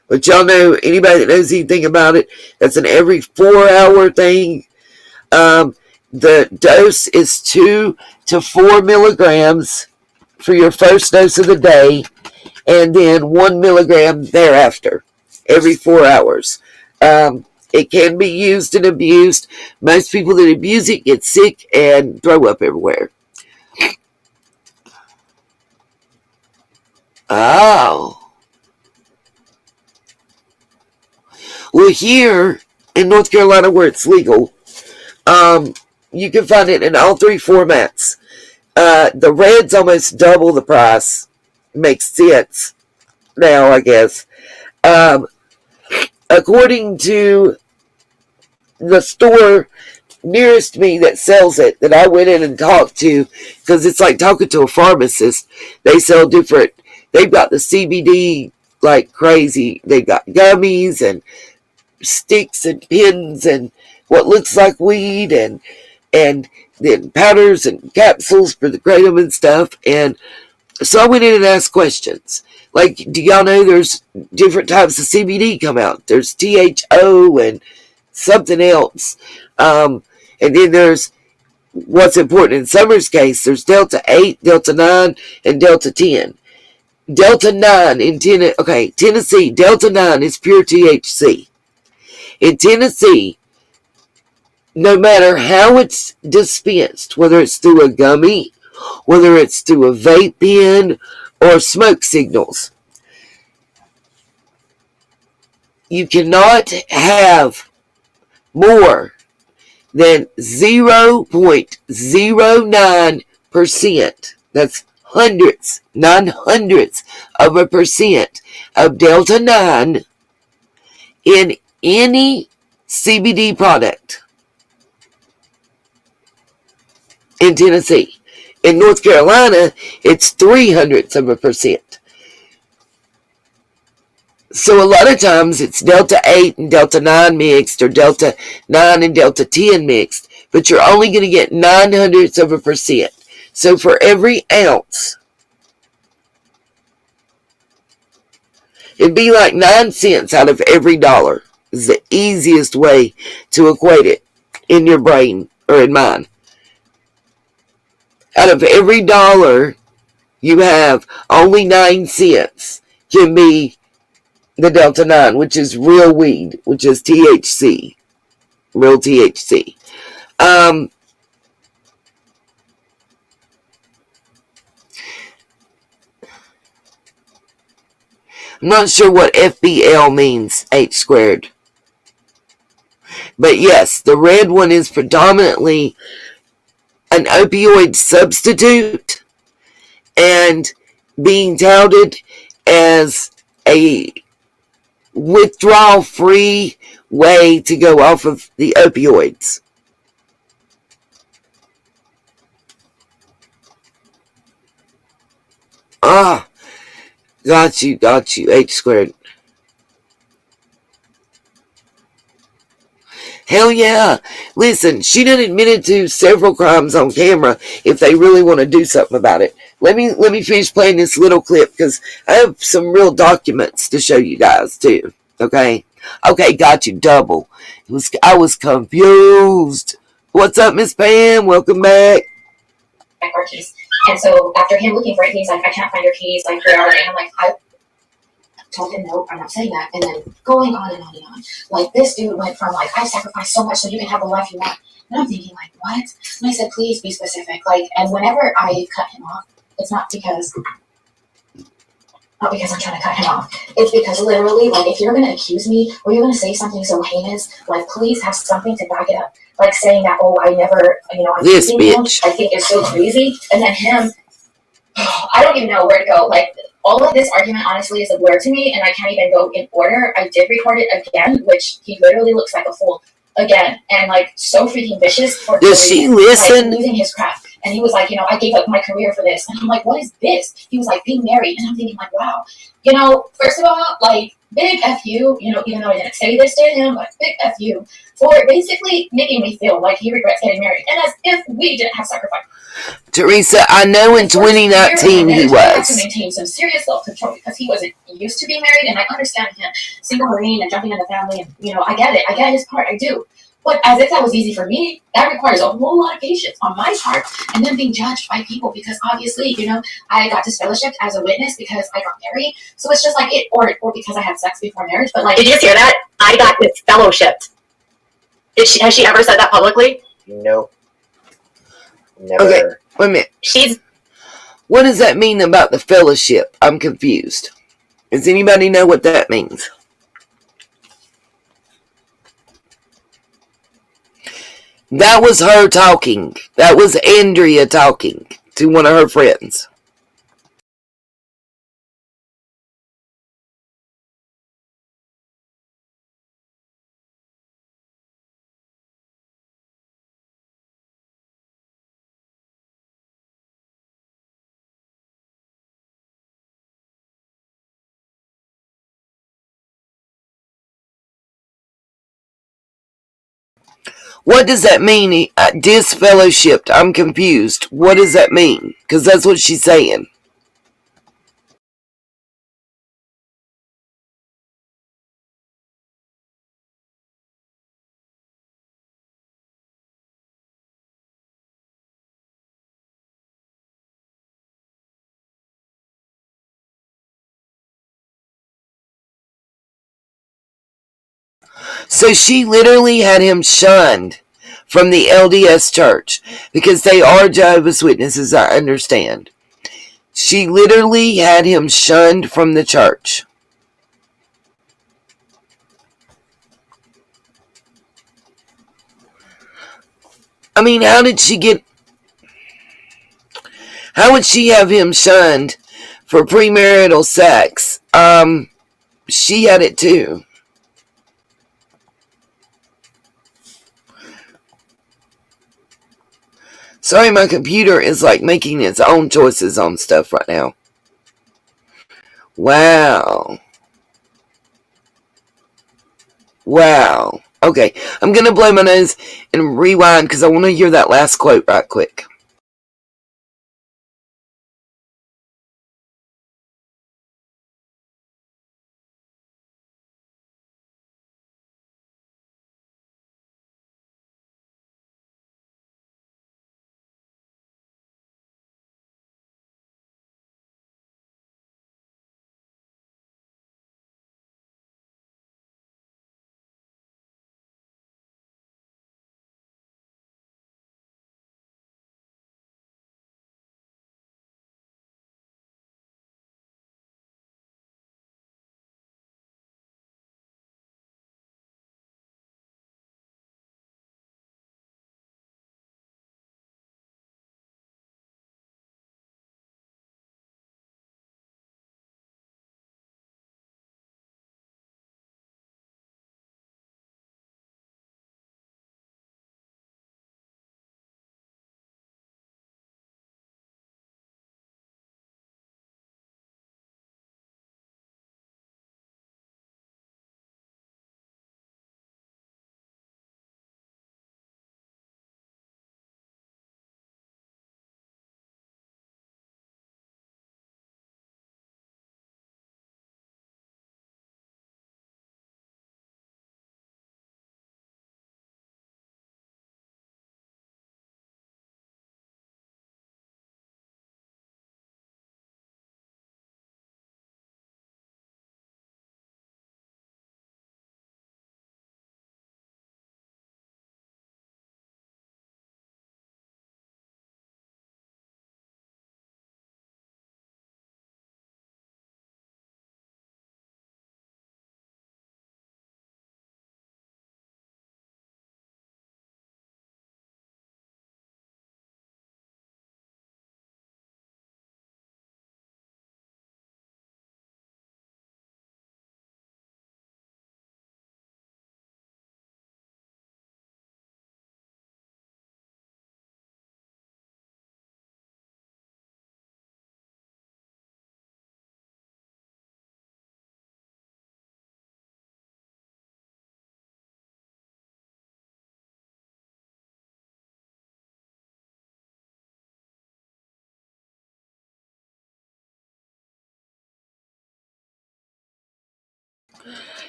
But y'all know, anybody that knows anything about it, that's an every 4-hour thing. The dose is 2 to 4 milligrams for your first dose of the day, and then 1 milligram thereafter, every 4 hours. It can be used and abused. Most people that abuse it get sick and throw up everywhere. Oh. Well, here in North Carolina where it's legal, you can find it in all 3 formats. The red's almost double the price. Makes sense now, I guess. According to the store nearest me that sells it, that I went in and talked to, because it's like talking to a pharmacist. They sell different, they've got the CBD like crazy. They've got gummies and sticks and pins and what looks like weed, and then powders and capsules for the kratom and stuff. And so I went in and asked questions. Like, do y'all know there's different types of CBD come out? There's THO and something else. And then there's, what's important in Summer's case, there's Delta 8, Delta 9, and Delta 10. Delta 9 in Tennessee, Delta 9 is pure THC. In Tennessee, no matter how it's dispensed, whether it's through a gummy, whether it's through a vape pen, or smoke signals, you cannot have more than 0.09%. That's hundreds, 900ths of a percent of Delta 9 in any CBD product in Tennessee. In North Carolina, it's 0.03%. So a lot of times it's Delta 8 and Delta 9 mixed, or Delta 9 and Delta 10 mixed, but you're only going to get 0.09%. So for every ounce, it'd be like 9 cents out of every dollar. Is the easiest way to equate it in your brain or in mine. Out of every dollar you have, only 9 cents can be the Delta 9, which is real weed, which is THC. Real THC. I'm not sure what FBL means, H squared. But yes, the red one is predominantly an opioid substitute and being touted as a withdrawal-free way to go off of the opioids. Ah, got you, H squared. Hell yeah. Listen, she done admitted to several crimes on camera if they really want to do something about it. Let me finish playing this little clip because I have some real documents to show you guys too. Okay? Okay, got you double. I was confused. What's up, Miss Pam? Welcome back. My car keys. And so after him looking for it, he's like, I can't find your keys, like where are they? And I'm like, I told him no, I'm not saying that. And then going on and on and on. Like this dude went from like, I sacrificed so much so you can have the life you want. And I'm thinking like, what? And I said, please be specific. Like, and whenever I cut him off, it's not because I'm trying to cut him off. It's because literally, like, if you're going to accuse me or you're going to say something so heinous, like, please have something to back it up. Like saying that, oh, I never, I'm this accusing bitch. him, I think is so crazy. And then him, I don't even know where to go. Like, all of this argument, honestly, is a blur to me, and I can't even go in order. I did record it again, which he literally looks like a fool again, and, like, so freaking vicious. Does she listen? Like, losing his crap. And he was like, I gave up my career for this. And I'm like, what is this? He was like, being married. And I'm thinking, like, wow. First of all, like, big F you, even though I didn't say this to him, but big F you for basically making me feel like he regrets getting married. And as if we didn't have sacrifice. Teresa, I know in 2019 he I had to was. maintain some serious self-control because he wasn't used to being married, and I understand him, single Marine and jumping in the family, and, I get it. I get his part, I do. But as if that was easy for me, that requires a whole lot of patience on my part, and then being judged by people because obviously, I got disfellowshipped as a witness because I got married. So it's just like it, or because I had sex before marriage. But like, Did you just hear that? I got disfellowshipped. Has she ever said that publicly? No. Never. Okay, wait a minute. What does that mean about the fellowship? I'm confused. Does anybody know what that means? That was her talking. That was Andrea talking to one of her friends. What does that mean? Disfellowshipped. I'm confused. What does that mean? Because that's what she's saying. So she literally had him shunned from the LDS church because they are Jehovah's Witnesses, I understand. She literally had him shunned from the church. I mean, how would she have him shunned for premarital sex? She had it too. Sorry, my computer is like making its own choices on stuff right now. Wow. Okay, I'm going to blow my nose and rewind because I want to hear that last quote right quick.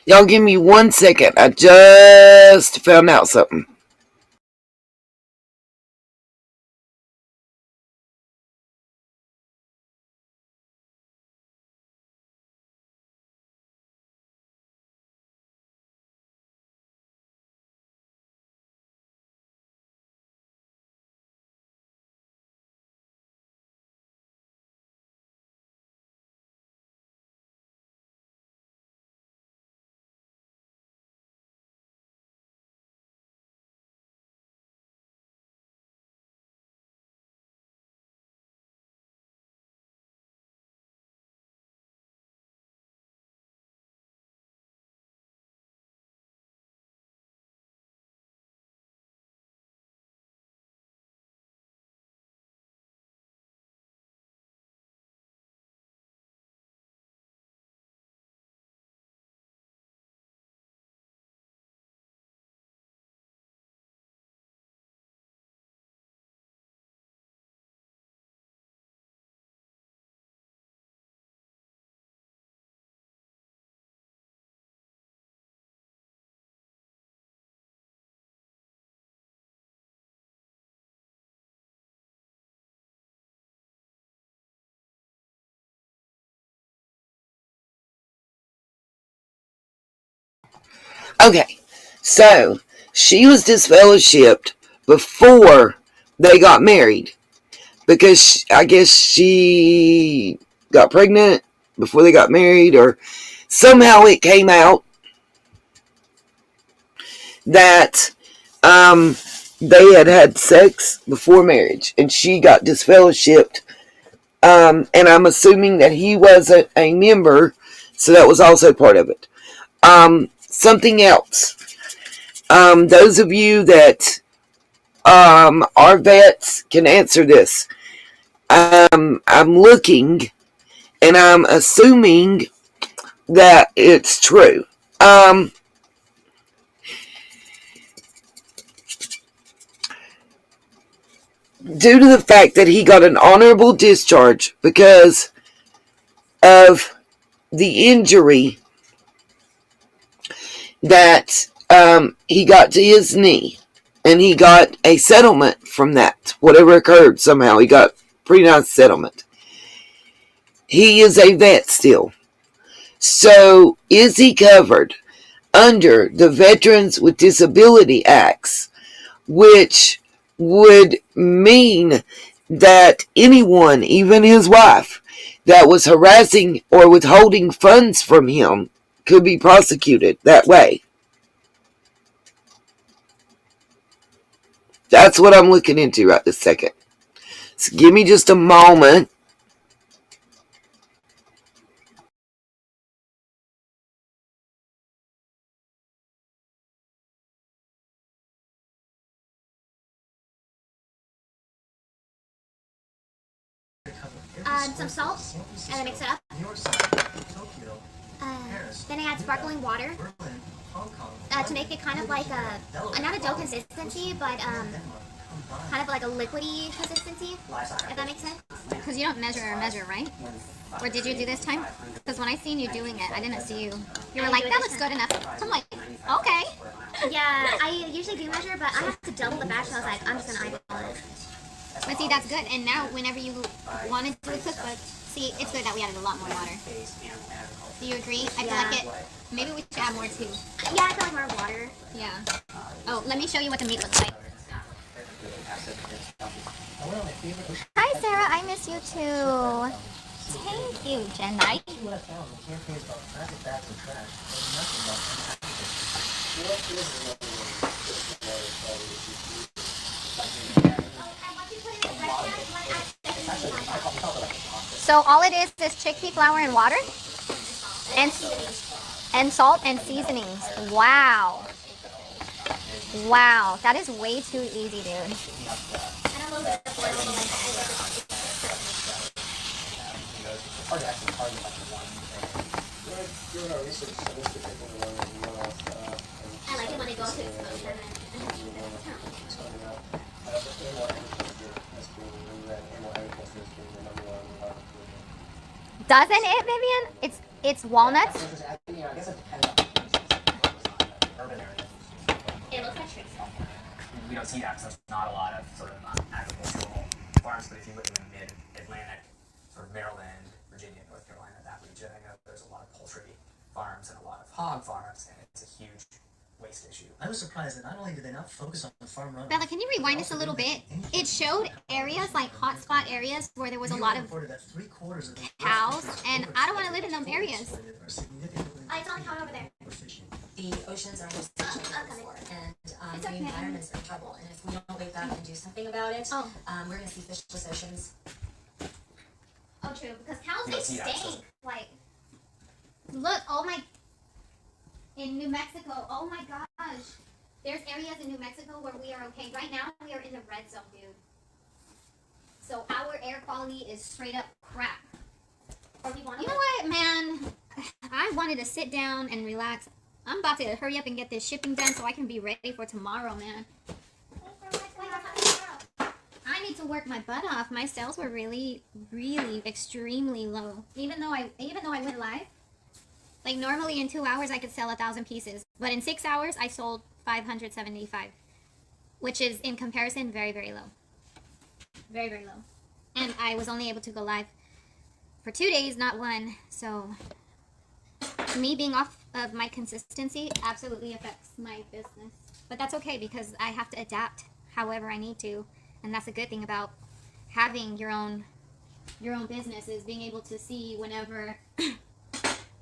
Y'all give me 1 second. I just found out something. Okay, so she was disfellowshipped before they got married because I guess she got pregnant before they got married, or somehow it came out that they had sex before marriage, and she got disfellowshipped. And I'm assuming that he wasn't a member, so that was also part of it. Something else. Those of you that are vets can answer this. I'm looking, and I'm assuming that it's true. Due to the fact that he got an honorable discharge because of the injury that he got to his knee, and he got a settlement from that. Whatever occurred, somehow he got a pretty nice settlement. He is a vet still. So is he covered under the Veterans with Disability Acts, which would mean that anyone, even his wife, that was harassing or withholding funds from him could be prosecuted that way? That's what I'm looking into right this second. So give me just a moment. Some salt, and then mix it up. Then I add sparkling water to make it kind of like not a dough consistency, but kind of like a liquidy consistency, if that makes sense. Because you don't measure, right? Or did you do this time? Because when I seen you doing it, I didn't see you. You were like, that looks good enough. I'm like, okay. Yeah, I usually do measure, but I have to double the batch, so I was like, I'm just gonna eyeball it. But see, that's good. And now, whenever you want to do a cookbook, see, it's good that we added a lot more water. Do you agree? I feel like it. Maybe we should add more too. Yeah, I feel like more water. Yeah. Oh, let me show you what the meat looks like. Hi, Sarah. I miss you too. Thank you, Jenna. So all it is chickpea flour and water, and salt and seasonings. Wow. Wow, that is way too easy, dude. I like it when it goes to exposure. Doesn't it, Vivian? It's walnuts. you don't see that because there's not a lot of sort of agricultural farms. But if you look in the mid-Atlantic, sort of Maryland, Virginia, North Carolina, that region, I know there's a lot of poultry farms and a lot of hog farms, and it's a huge waste issue. I was surprised that not only did they not focus on the farm runoff. Bella, can you rewind this a little bit? It showed areas like hotspot areas where there was a lot of cows, and I don't want to live in those areas. I saw the cow over there. The oceans are more saturated before, and the environment's in trouble. And if we don't wake up and do something about it, we're going to see fishless oceans. Oh, true. Because cows, they stink. Like, look, oh my... In New Mexico, oh my gosh. There's areas in New Mexico where we are okay. Right now, we are in the red zone, dude. So our air quality is straight up crap. You know what, man? I wanted to sit down and relax. I'm about to hurry up and get this shipping done so I can be ready for tomorrow, man. I need to work my butt off. My sales were really, really extremely low. Even though I went live, like normally in 2 hours I could sell 1,000 pieces, but in 6 hours I sold 575, which is in comparison very, very low. Very, very low. And I was only able to go live for 2 days, not 1. So me being off of my consistency absolutely affects my business. But that's okay because I have to adapt however I need to. And that's a good thing about having your own business, is being able to see whenever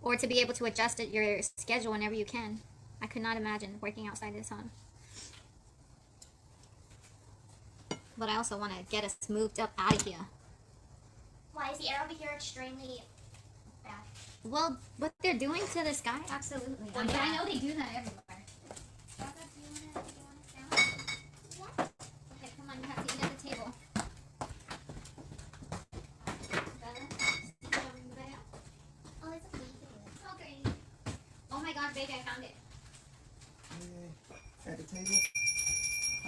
or to be able to adjust your schedule whenever you can. I could not imagine working outside this sun. But I also want to get us moved up out of here. Why is the air over here extremely bad? Well, what they're doing to the sky, absolutely. Well, But yeah. I know they do that everywhere. Okay, come on, you have to eat at the table. Oh, it's okay. Okay. Oh my god, baby, I found it. At the table?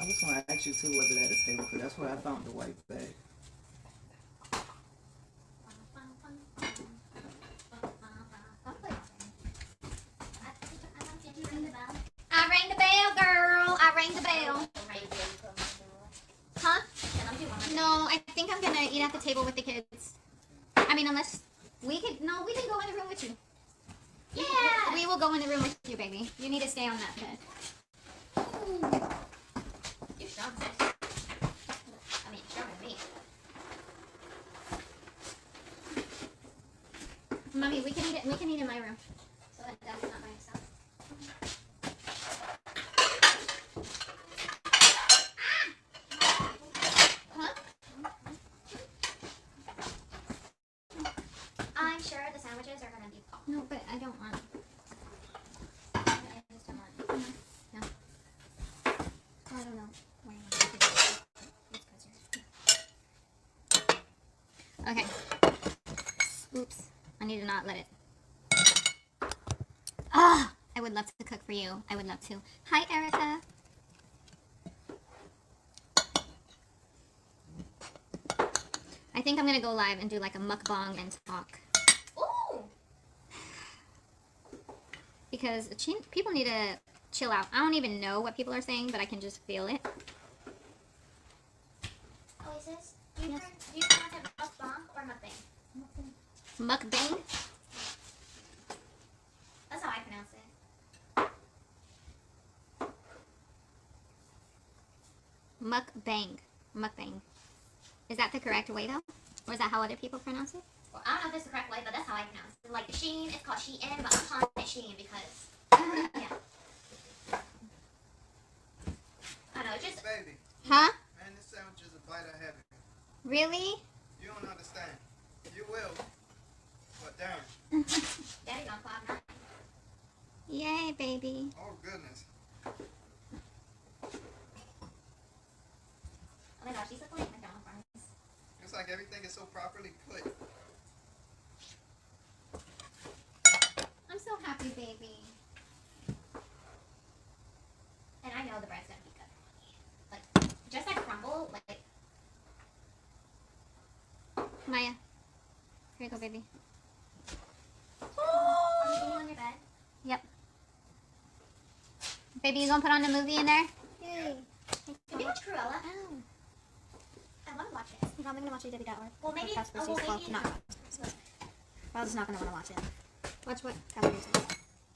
I was going to ask you too, was it at the table? Because that's where I found the white bag. I rang the bell, girl. I rang the bell. Huh? No, I think I'm gonna eat at the table with the kids. I mean, unless we can. No, we can go in the room with you. Yeah, we will go in the room with you, baby. You need to stay on that bed. You're strong. I mean, stronger than me. Mommy, we can eat it. We can eat in my room, so that Dad's not by himself. Huh? I'm sure the sandwiches are gonna be popped. No, but I don't want. I just don't want. No. Oh, I don't know. Okay. Oops. I need to not let it. Ah! I would love to cook for you. I would love to. Hi, Erica. I think I'm gonna go live and do like a mukbang and talk. Ooh! Because people need to chill out. I don't even know what people are saying, but I can just feel it. Oasis, do you pronounce it mukbang or mukbang? Mukbang? That's how I pronounce it. Mukbang. Mukbang. Is that the correct way though? Or is that how other people pronounce it? Well, I don't know if it's the correct way, but that's how I pronounce it. Like Sheen, it's called Shein, but I'm calling it Sheen because, yeah. I don't know, it's just... Baby. Huh? Man, this sandwich is a bite of heaven. Really? You don't understand. You will. But damn. Daddy's on cloud nine. Yay, baby. Oh, goodness. Oh my gosh, these look like McDonald's fries. It's like everything is so properly put. I'm so happy, baby. And I know the bread's gonna be good. Like, just like crumble, like... Maya. Here you go, baby. Are you eating on your bed? Yep. Baby, you gonna put on the movie in there? Yay. Thank you. probably gonna watch it Debbie Dowler. Well, maybe. Casper's Well, well, maybe. not Casper's, but Roz is not gonna want to watch it. Watch what? Casper's.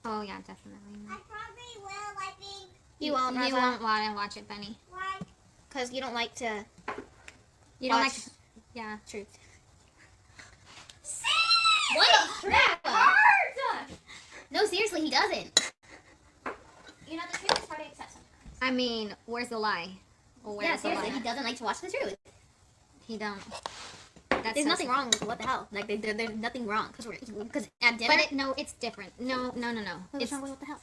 Oh yeah, definitely. I probably will. I think. You won't want to watch it, Benny. Why? Because you don't like to. You don't like. Yeah, truth. What? That hurt! No, seriously, he doesn't. You know, the truth is hard to accept sometimes. I mean, where's the lie? Well, Yeah, where's the seriously, lie? he doesn't like to watch the truth. He don't. There's nothing wrong with what the hell. Like, there's nothing wrong. Because at dinner. But no, it's different. No. What's wrong with what the hell?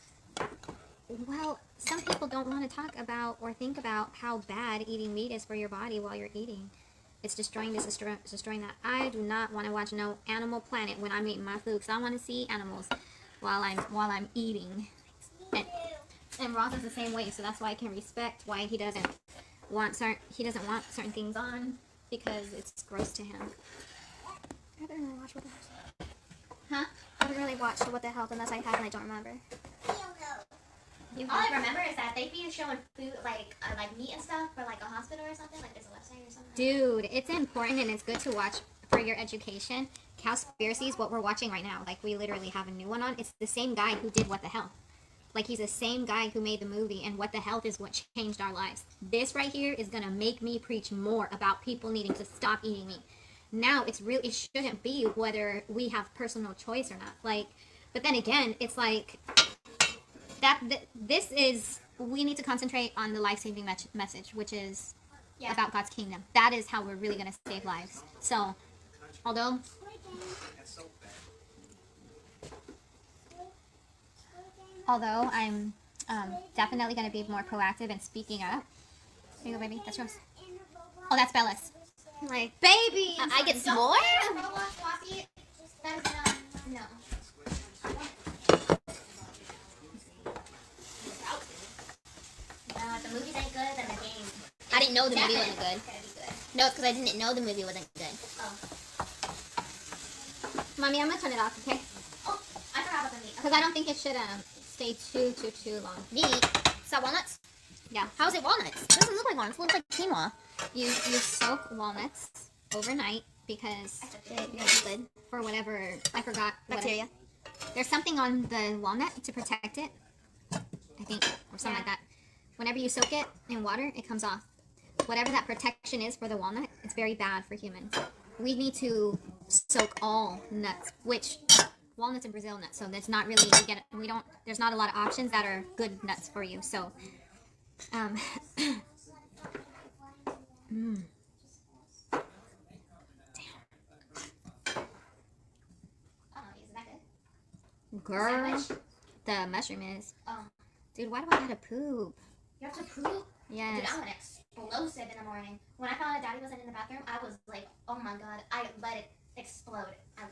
Well, some people don't want to talk about or think about how bad eating meat is for your body while you're eating. It's destroying this, destroying that. I do not want to watch no Animal Planet when I'm eating my food, because I want to see animals while I'm eating. And Ross is the same way, so that's why I can respect why he doesn't want certain things on, because it's gross to him. I haven't really watched What the Health. Huh? I haven't really watched What the Health unless I have and I don't remember. You All I remember is that they be showing food, like meat and stuff for like a hospital or something. Like there's a website or something. Dude, it's important and it's good to watch for your education. Cowspiracy is what we're watching right now. Like, we literally have a new one on. It's the same guy who did What the Health. Like, he's the same guy who made the movie, and What the Health is what changed our lives. This right here is gonna make me preach more about people needing to stop eating meat. Now, it shouldn't be whether we have personal choice or not. Like, but then again, it's like we need to concentrate on the life-saving message, which is about God's kingdom. That is how we're really going to save lives. So, although I'm definitely going to be more proactive and speaking up. Here you go, baby. That's yours. Oh, that's Bella's. Like, baby! I get some more? No. The movies ain't good, then the game. I didn't know the movie wasn't good. No, it's because I didn't know the movie wasn't good. Oh. Mommy, I'm gonna turn it off, okay? Oh, I forgot about the meat. Because I don't think it should stay too long. Meat? Is that walnuts? Yeah. How is it walnuts? It doesn't look like walnuts. It looks like quinoa. You soak walnuts overnight because they're good for whatever, I forgot. Bacteria. There's something on the walnut to protect it, I think, or something like that. Whenever you soak it in water, it comes off. Whatever that protection is for the walnut, it's very bad for humans. We need to soak all nuts, which walnuts and Brazil nuts. So there's not really there's not a lot of options that are good nuts for you. So, Girl, the mushroom is. Dude, why do I gotta poop? You have to poop? Yes. Dude, I'm an explosive in the morning. When I found out Daddy wasn't in the bathroom, I was like, oh my god. I let it explode. Oh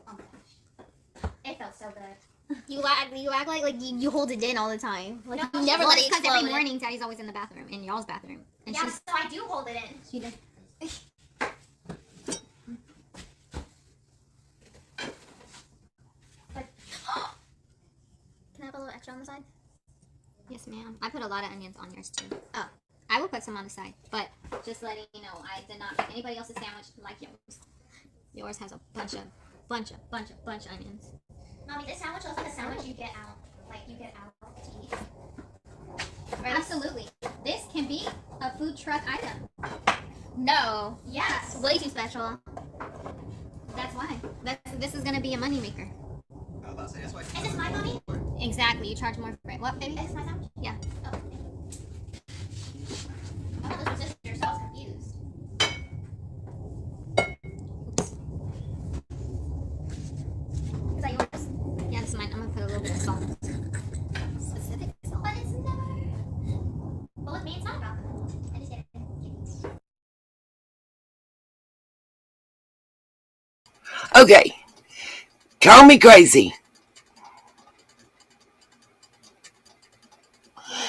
my gosh. It felt so good. You act like you hold it in all the time. Like, No, you never well, let it because explode. every Morning, Daddy's always in the bathroom, in y'all's bathroom. And Yeah, so I do hold it in. She did. Can I have a little extra on the side? Yes, ma'am. I put a lot of onions on yours too. Oh, I will put some on the side, but just letting you know, I did not make anybody else's sandwich like yours. Yours has a bunch of onions. Mommy, this sandwich looks like a sandwich you get out. Like, you get out to eat. Absolutely. This can be a food truck item. No. Yes. Way too special. That's why. This is going to be a moneymaker. Is this my money? Exactly. You charge more for it. What, baby? Is this my sandwich? Yeah. Oh, okay. I thought this was just yours, so I was confused. Is that yours? Yeah, this is mine. I'm going to put a little bit of salt. Specific salt? But it's never... Well, with me, it's not about them. I just get it. Okay. Call me crazy.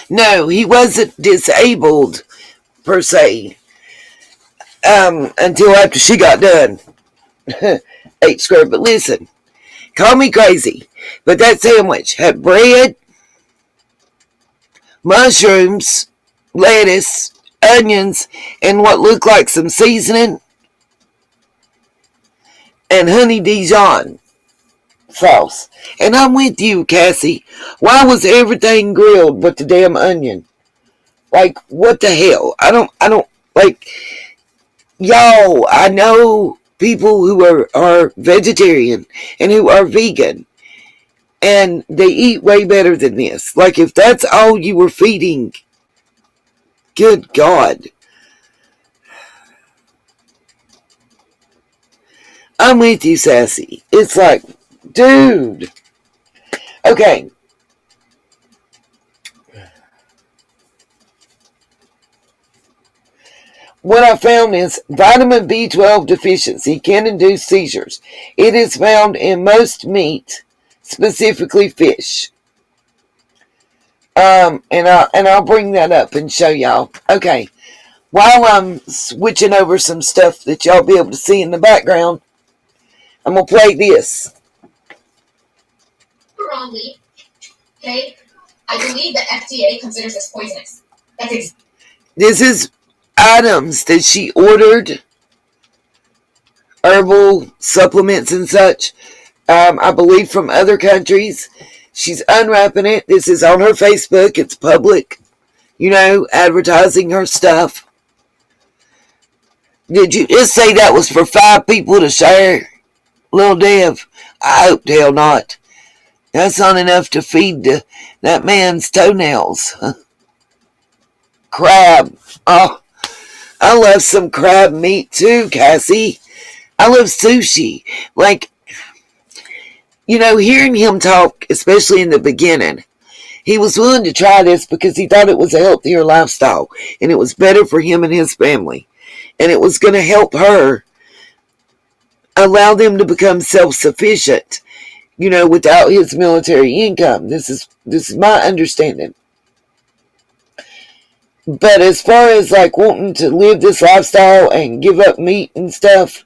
No, he wasn't disabled, per se, until after she got done. Ate square, but listen. Call me crazy, but that sandwich had bread, mushrooms, lettuce, onions, and what looked like some seasoning. and honey Dijon sauce. And I'm with you, Cassie. Why was everything grilled but the damn onion? Like, what the hell? I don't, like, y'all, I know people who are vegetarian and who are vegan, and they eat way better than this. Like, if that's all you were feeding, good God. I'm with you, Sassy. It's like, dude. Okay. What I found is vitamin B12 deficiency can induce seizures. It is found in most meat, specifically fish. And I'll bring that up and show y'all. Okay. While I'm switching over some stuff that y'all be able to see in the background, I'm gonna play this. Wrongly, okay? I believe the FDA considers this poisonous. This is items that she ordered, herbal supplements and such, I believe from other countries. She's unwrapping it. This is on her Facebook. It's public, advertising her stuff. Did you just say that was for 5 people to share, Lil Dev? I hope the hell not. That's not enough to feed that man's toenails. Crab. Oh, I love some crab meat too, Cassie. I love sushi. Like, hearing him talk, especially in the beginning, he was willing to try this because he thought it was a healthier lifestyle and it was better for him and his family. And it was going to help her allow them to become self-sufficient, without his military income. This is my understanding. But as far as like wanting to live this lifestyle and give up meat and stuff,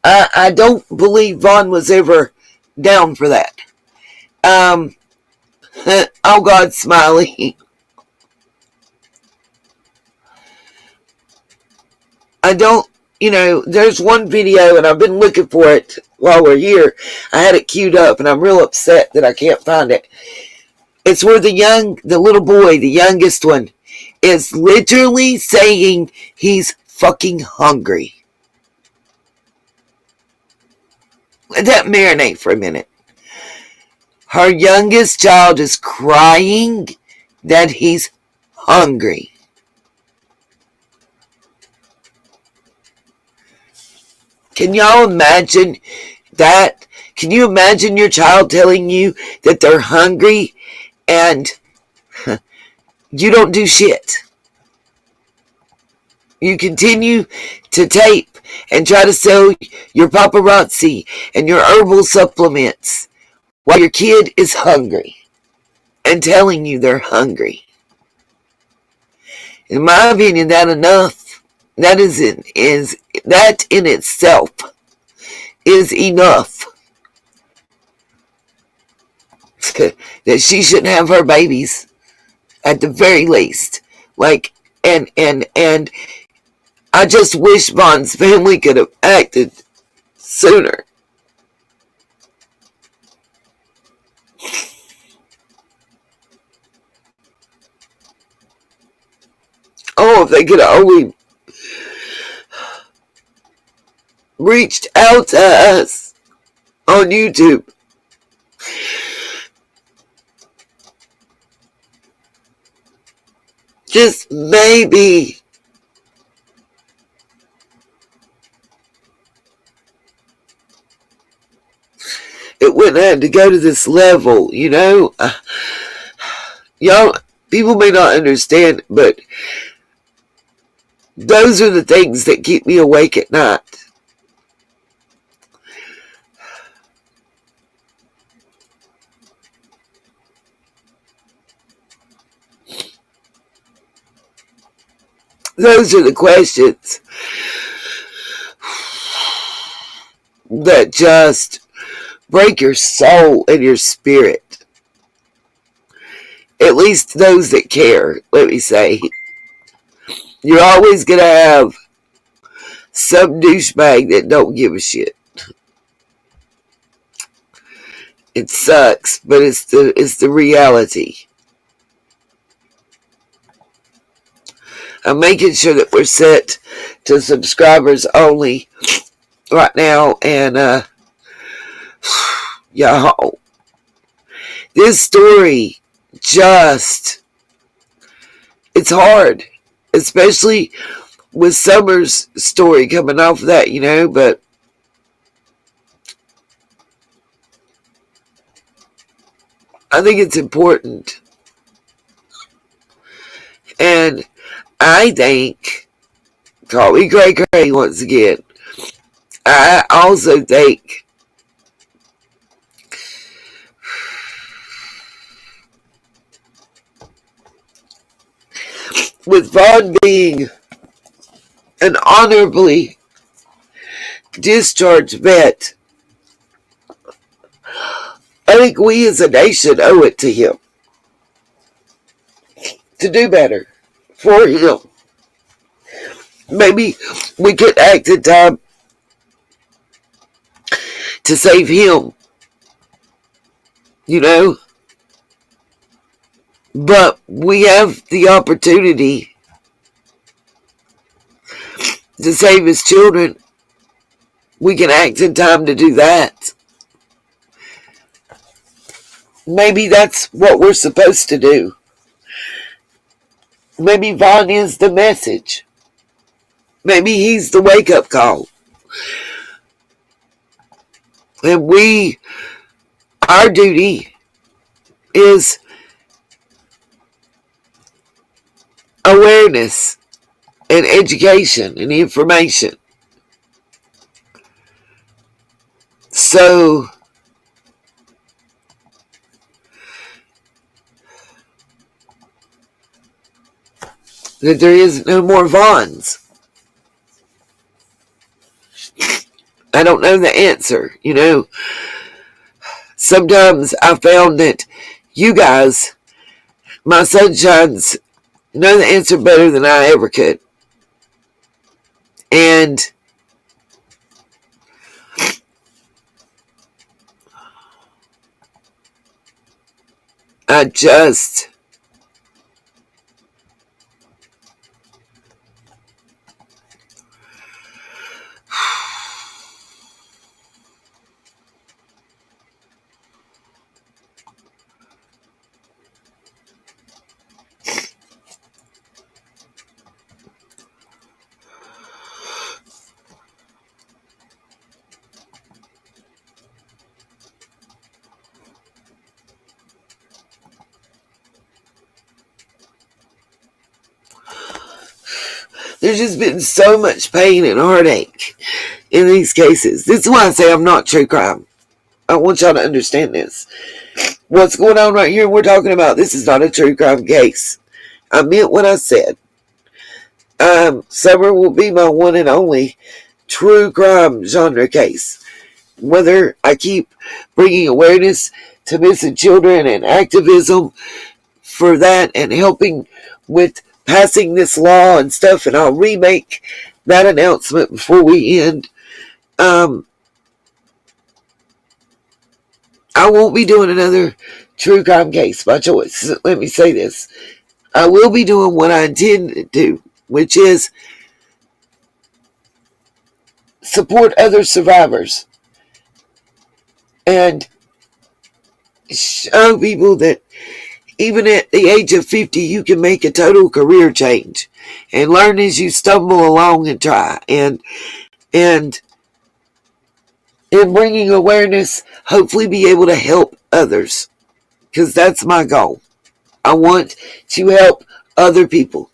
I don't believe Vaughn was ever down for that. Oh God, Smiley. I don't, there's one video, and I've been looking for it while we're here. I had it queued up, and I'm real upset that I can't find it. It's where the little boy, the youngest one, is literally saying he's fucking hungry. Let that marinate for a minute. Her youngest child is crying that he's hungry. Can y'all imagine that? Can you imagine your child telling you that they're hungry and you don't do shit? You continue to tape and try to sell your paparazzi and your herbal supplements while your kid is hungry and telling you they're hungry. In my opinion, that in itself is enough that she shouldn't have her babies at the very least. Like, and I just wish Vaughn's family could have acted sooner. Oh, if they could have only reached out to us on YouTube. Just maybe. It wouldn't have to go to this level, y'all, people may not understand, but those are the things that keep me awake at night. Those are the questions that just break your soul and your spirit. At least those that care, let me say. You're always going to have some douchebag that don't give a shit. It sucks, but it's the reality. I'm making sure that we're set to subscribers only right now, and y'all, this story just, it's hard, especially with Summer's story coming off of that, but I think it's important. And I think, call me Cray Cray once again, I also think with Vaughn being an honorably discharged vet, I think we as a nation owe it to him to do better for him. Maybe we could act in time to save him, but we have the opportunity to save his children. We can act in time to do that. Maybe that's what we're supposed to do. Maybe Vaughn is the message. Maybe he's the wake-up call. And our duty is awareness and education and information. So that there is no more Vaughns. I don't know the answer, Sometimes I found that you guys, my sunshines, know the answer better than I ever could. And I just there's just been so much pain and heartache in these cases. This is why I say I'm not true crime. I want y'all to understand this. What's going on right here we're talking about, this is not a true crime case. I meant what I said. Summer will be my one and only true crime genre case. Whether I keep bringing awareness to missing children and activism for that and helping with passing this law and stuff, and I'll remake that announcement before we end. I won't be doing another true crime case by choice. Let me say this. I will be doing what I intend to do, which is support other survivors and show people that even at the age of 50, you can make a total career change and learn as you stumble along and try. And in bringing awareness, hopefully be able to help others, because that's my goal. I want to help other people.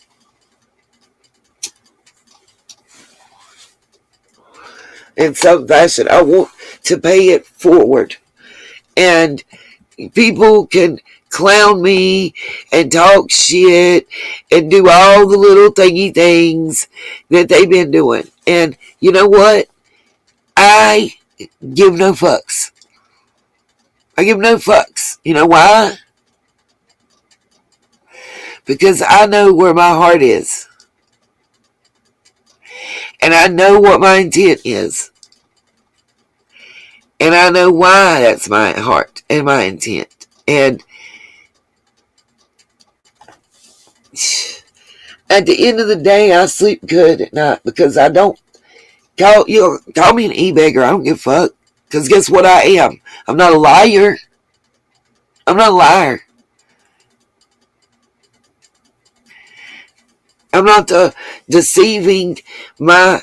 In some fashion, I want to pay it forward. And people can clown me and talk shit and do all the little thingy things that they've been doing. And you know what? I give no fucks. I give no fucks. You know why? Because I know where my heart is. And I know what my intent is. And I know why that's my heart and my intent. And at the end of the day, I sleep good at night because I don't call me an e-beggar. I don't give a fuck. Because guess what I am? I'm not a liar. I'm not a liar. I'm not deceiving my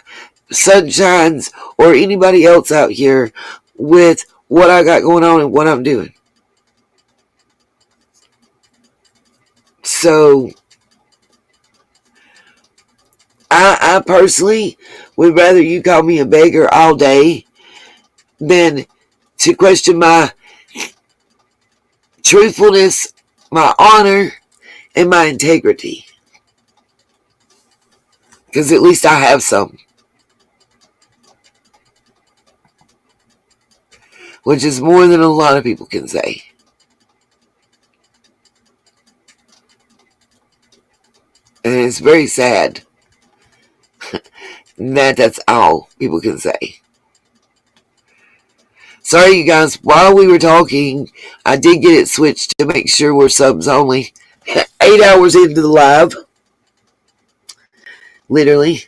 sunshines or anybody else out here with what I got going on and what I'm doing. So, I personally would rather you call me a beggar all day than to question my truthfulness, my honor, and my integrity. Because at least I have some. Which is more than a lot of people can say. And it's very sad that that's all people can say. Sorry, you guys. While we were talking, I did get it switched to make sure we're subs only. 8 hours into the live. Literally.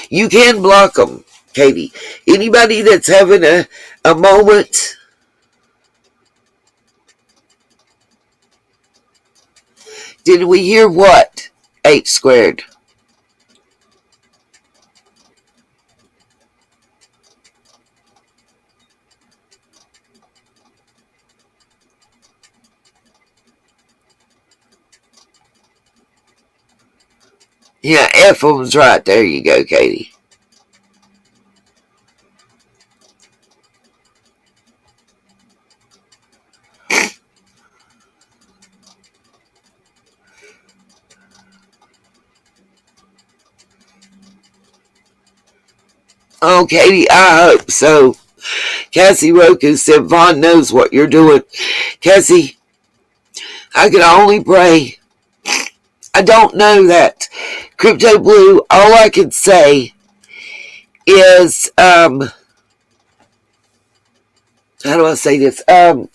You can block them, Katie. Anybody that's having a moment. Did we hear what? H squared. Yeah, F-um's right. There you go, Katie. Oh, Katie, I hope so. Cassie Roku said, Vaughn knows what you're doing. Cassie, I can only pray. I don't know that. Crypto Blue, all I can say is, how do I say this? They're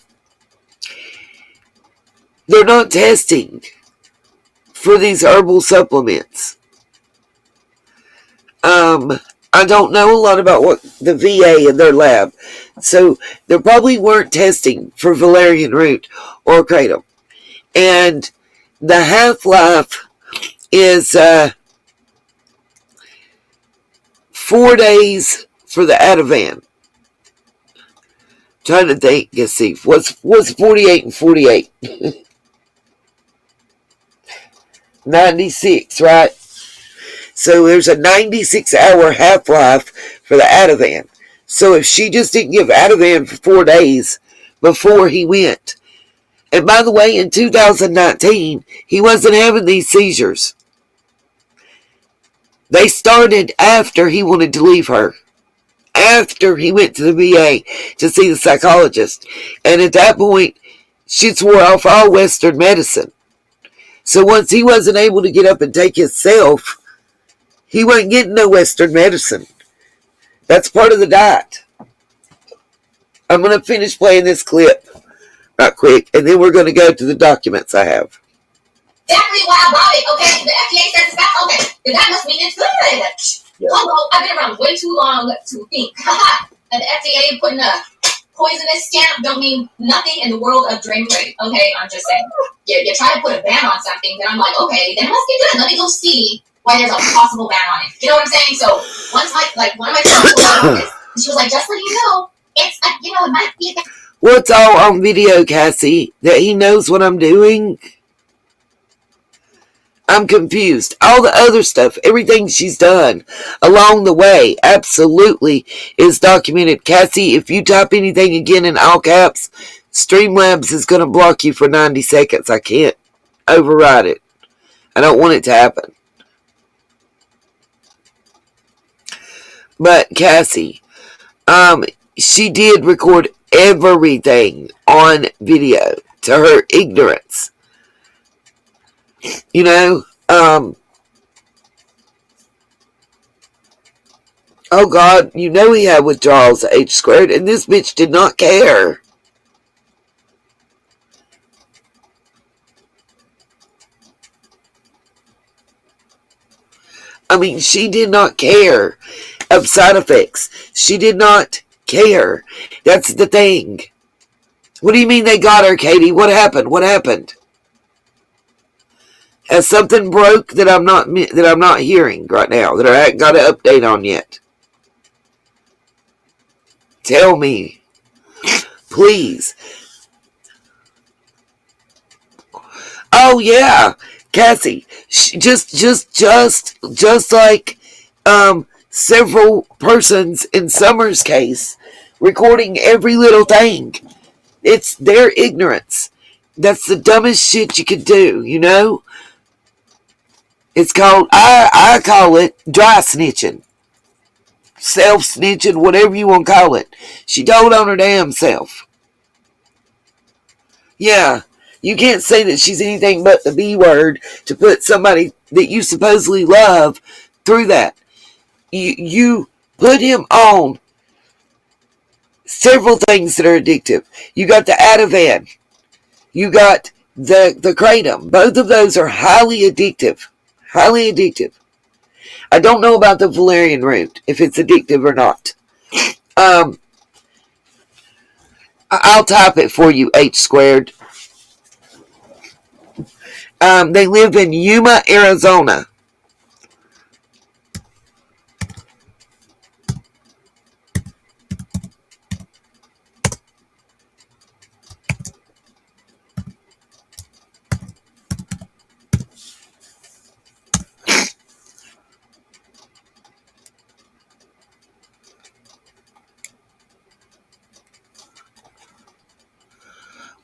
not testing for these herbal supplements. I don't know a lot about what the VA in their lab. So they probably weren't testing for Valerian Root or Kratom. And the half-life is 4 days for the Ativan. Trying to think, let's see, what's 48 and 48? 96, right? So there's a 96-hour half-life for the Ativan. So if she just didn't give Ativan for 4 days before he went. And by the way, in 2019, he wasn't having these seizures. They started after he wanted to leave her. After he went to the VA to see the psychologist. And at that point, she swore off all Western medicine. So once he wasn't able to get up and take himself, he wasn't getting no Western medicine. That's part of the diet. I'm going to finish playing this clip right quick, and then we're going to go to the documents I have. Exactly why I bought it, okay? The FDA says it's bad, okay. Then that must mean it's good. Hello, I've been around way too long to think. And the FDA putting a poisonous stamp don't mean nothing in the world of drapery, okay? I'm just saying. You try to put a ban on something, then I'm like, okay, then it must be good. Let me go see why there's a possible ban on it. You know what I'm saying? So once one of my friends told me about this, and she was like, just so you know, it's it might be a What's all on video, Cassie? That he knows what I'm doing? I'm confused. All the other stuff, everything she's done along the way, absolutely is documented. Cassie, if you type anything again in all caps, Streamlabs is going to block you for 90 seconds. I can't override it. I don't want it to happen. But Cassie, she did record everything on video to her ignorance. You know, Oh God, you know he had withdrawals at H squared, and this bitch did not care. I mean, she did not care of side effects. She did not care. That's the thing. What do you mean they got her, Katie? What happened? What happened? Has something broke that I'm not hearing right now, that I haven't got an update on yet? Tell me, please. Oh yeah, Cassie. Just like several persons in Summer's case, recording every little thing. It's their ignorance. That's the dumbest shit you could do, you know? It's called, I call it dry snitching. Self-snitching, whatever you want to call it. She told on her damn self. Yeah, you can't say that she's anything but the B word to put somebody that you supposedly love through that. You put him on several things that are addictive. You got the Ativan. You got the Kratom. Both of those are highly addictive. Highly addictive. I don't know about the Valerian Root, if it's addictive or not. I'll type it for you, H squared. They live in Yuma, Arizona.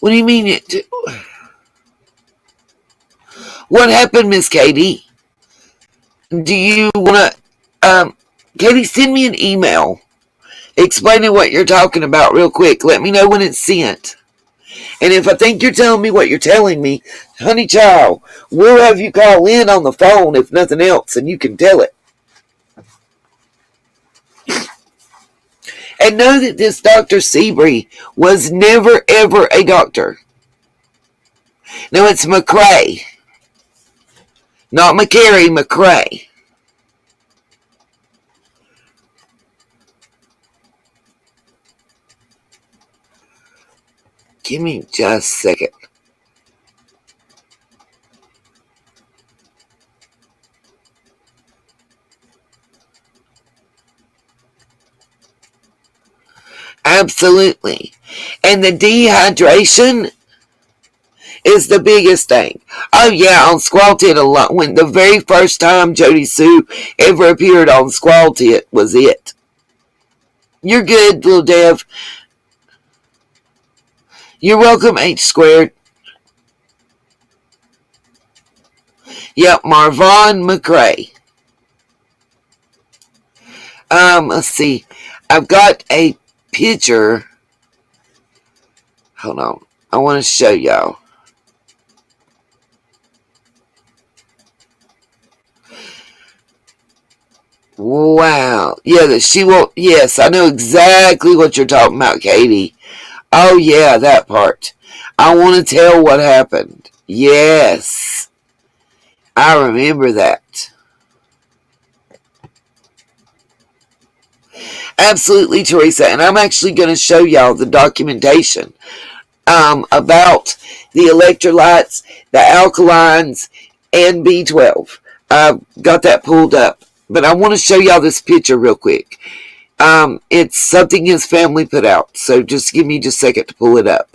What do you mean it? What happened, Miss Katie? Do you want to, Katie, send me an email explaining what you're talking about real quick. Let me know when it's sent. And if I think you're telling me what you're telling me, honey child, we'll have you call in on the phone if nothing else, and you can tell it. And know that this Dr. Seabury was never, ever a doctor. No, it's McCrae. Not McCary, McCrae. Give me just a second. Absolutely. And the dehydration is the biggest thing. Oh yeah, on Squall Tit alone. When the very first time Jody Sue ever appeared on Squall Tit was it. You're good, little Dev. You're welcome, H squared. Yep, Marvon McCrae. Let's see. I've got a picture. Hold on. I want to show y'all. Wow. Yeah, that she will. Yes, I know exactly what you're talking about, Katie. Oh, yeah, that part. I want to tell what happened. Yes. I remember that. Absolutely, Teresa. And I'm actually going to show y'all the documentation about the electrolytes, the alkalines, and B12. I've got that pulled up. But I want to show y'all this picture real quick. It's something his family put out. So just give me just a second to pull it up.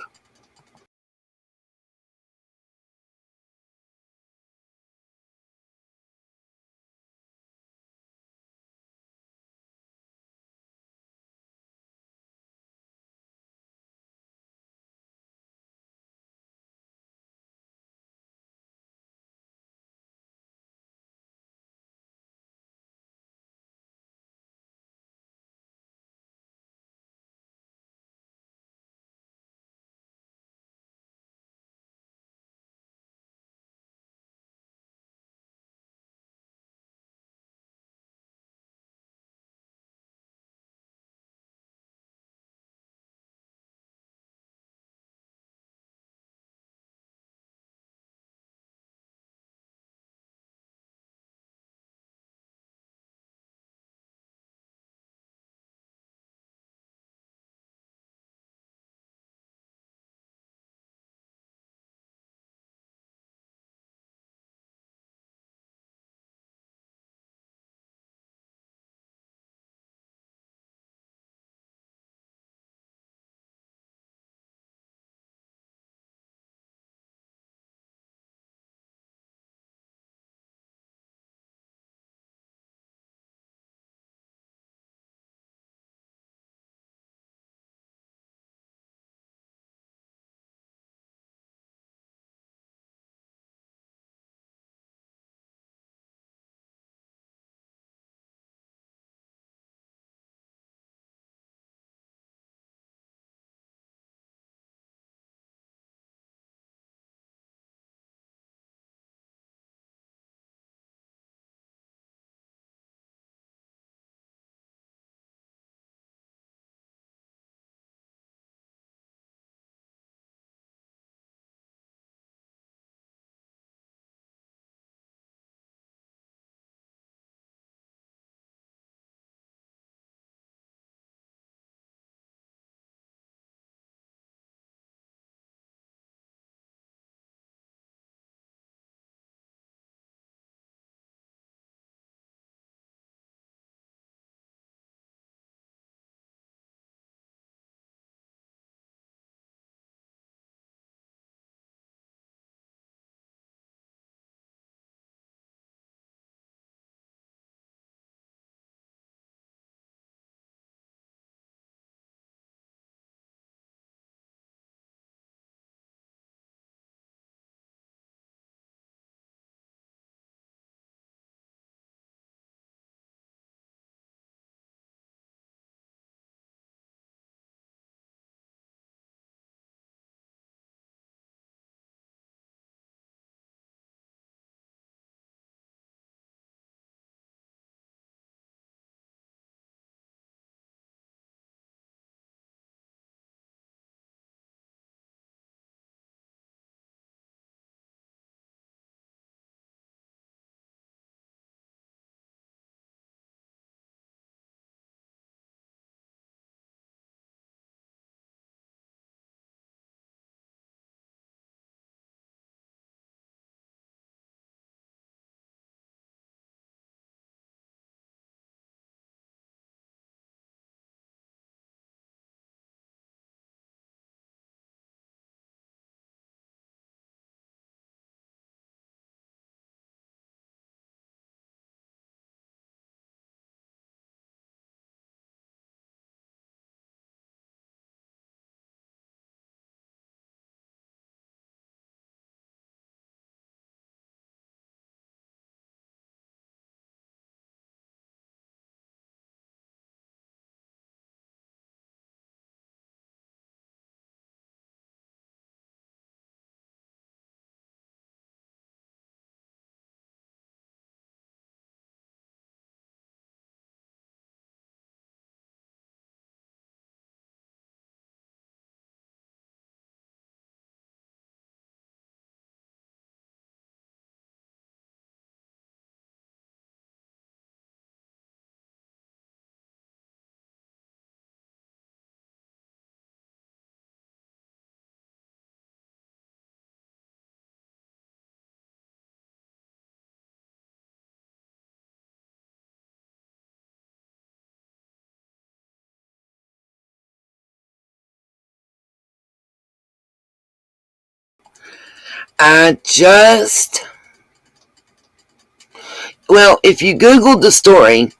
Well, if you Googled the story,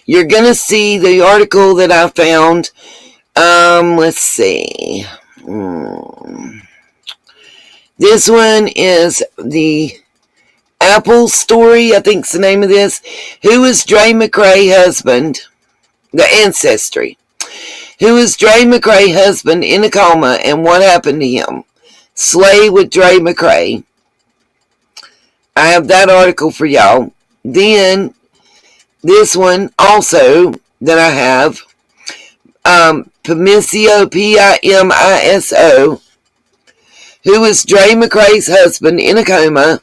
you're going to see the article that I found. Let's see. This one is the Apple story, I think's the name of this. Who is Dre McRae husband? The Ancestry. Who is Dre McRae husband in a coma and what happened to him? Slay with Dre McRae. I have that article for y'all. Then, this one also that I have, Pimiso, P-I-M-I-S-O, who is Dre McRae's husband in a coma,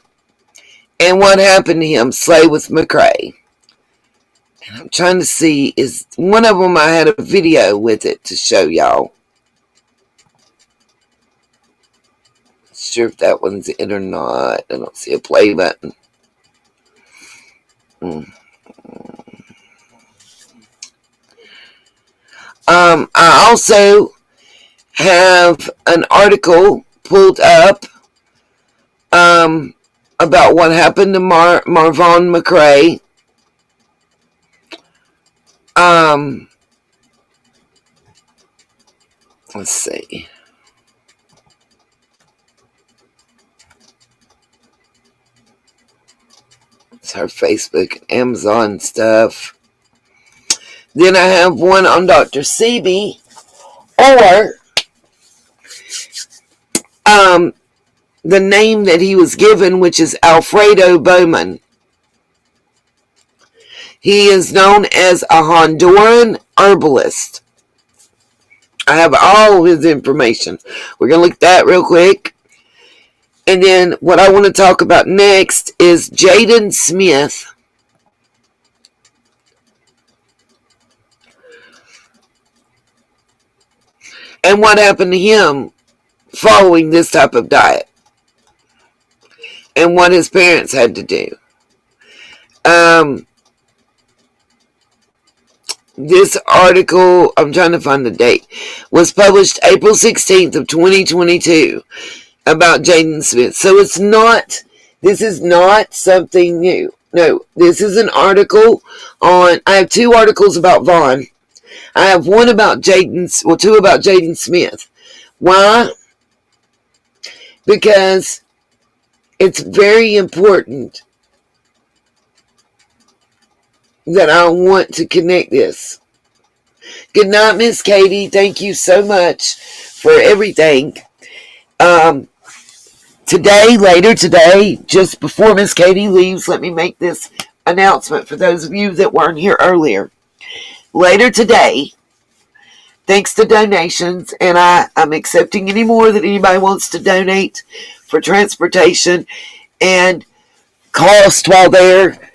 and what happened to him, Slay with McRae. And I'm trying to see, is one of them I had a video with it to show y'all. Not sure if that one's it or not. I don't see a play button. I also have an article pulled up about what happened to Marvon McRae. Let's see. It's her Facebook, Amazon stuff. Then I have one on Dr. Sebi, or the name that he was given, which is Alfredo Bowman. He is known as a Honduran herbalist. I have all his information. We're going to look at that real quick. And then what I want to talk about next is Jaden Smith. And what happened to him following this type of diet. And what his parents had to do. This article, I'm trying to find the date, was published April 16th of 2022 about Jaden Smith. So this is not something new. No, this is an article I have two articles about Vaughn. I have one about two about Jaden Smith. Why? Because it's very important that I want to connect this. Good night, Miss Katie. Thank you so much for everything. Later today, just before Miss Katie leaves, let me make this announcement for those of you that weren't here earlier. Later today, thanks to donations, and I'm accepting any more that anybody wants to donate for transportation and cost while there.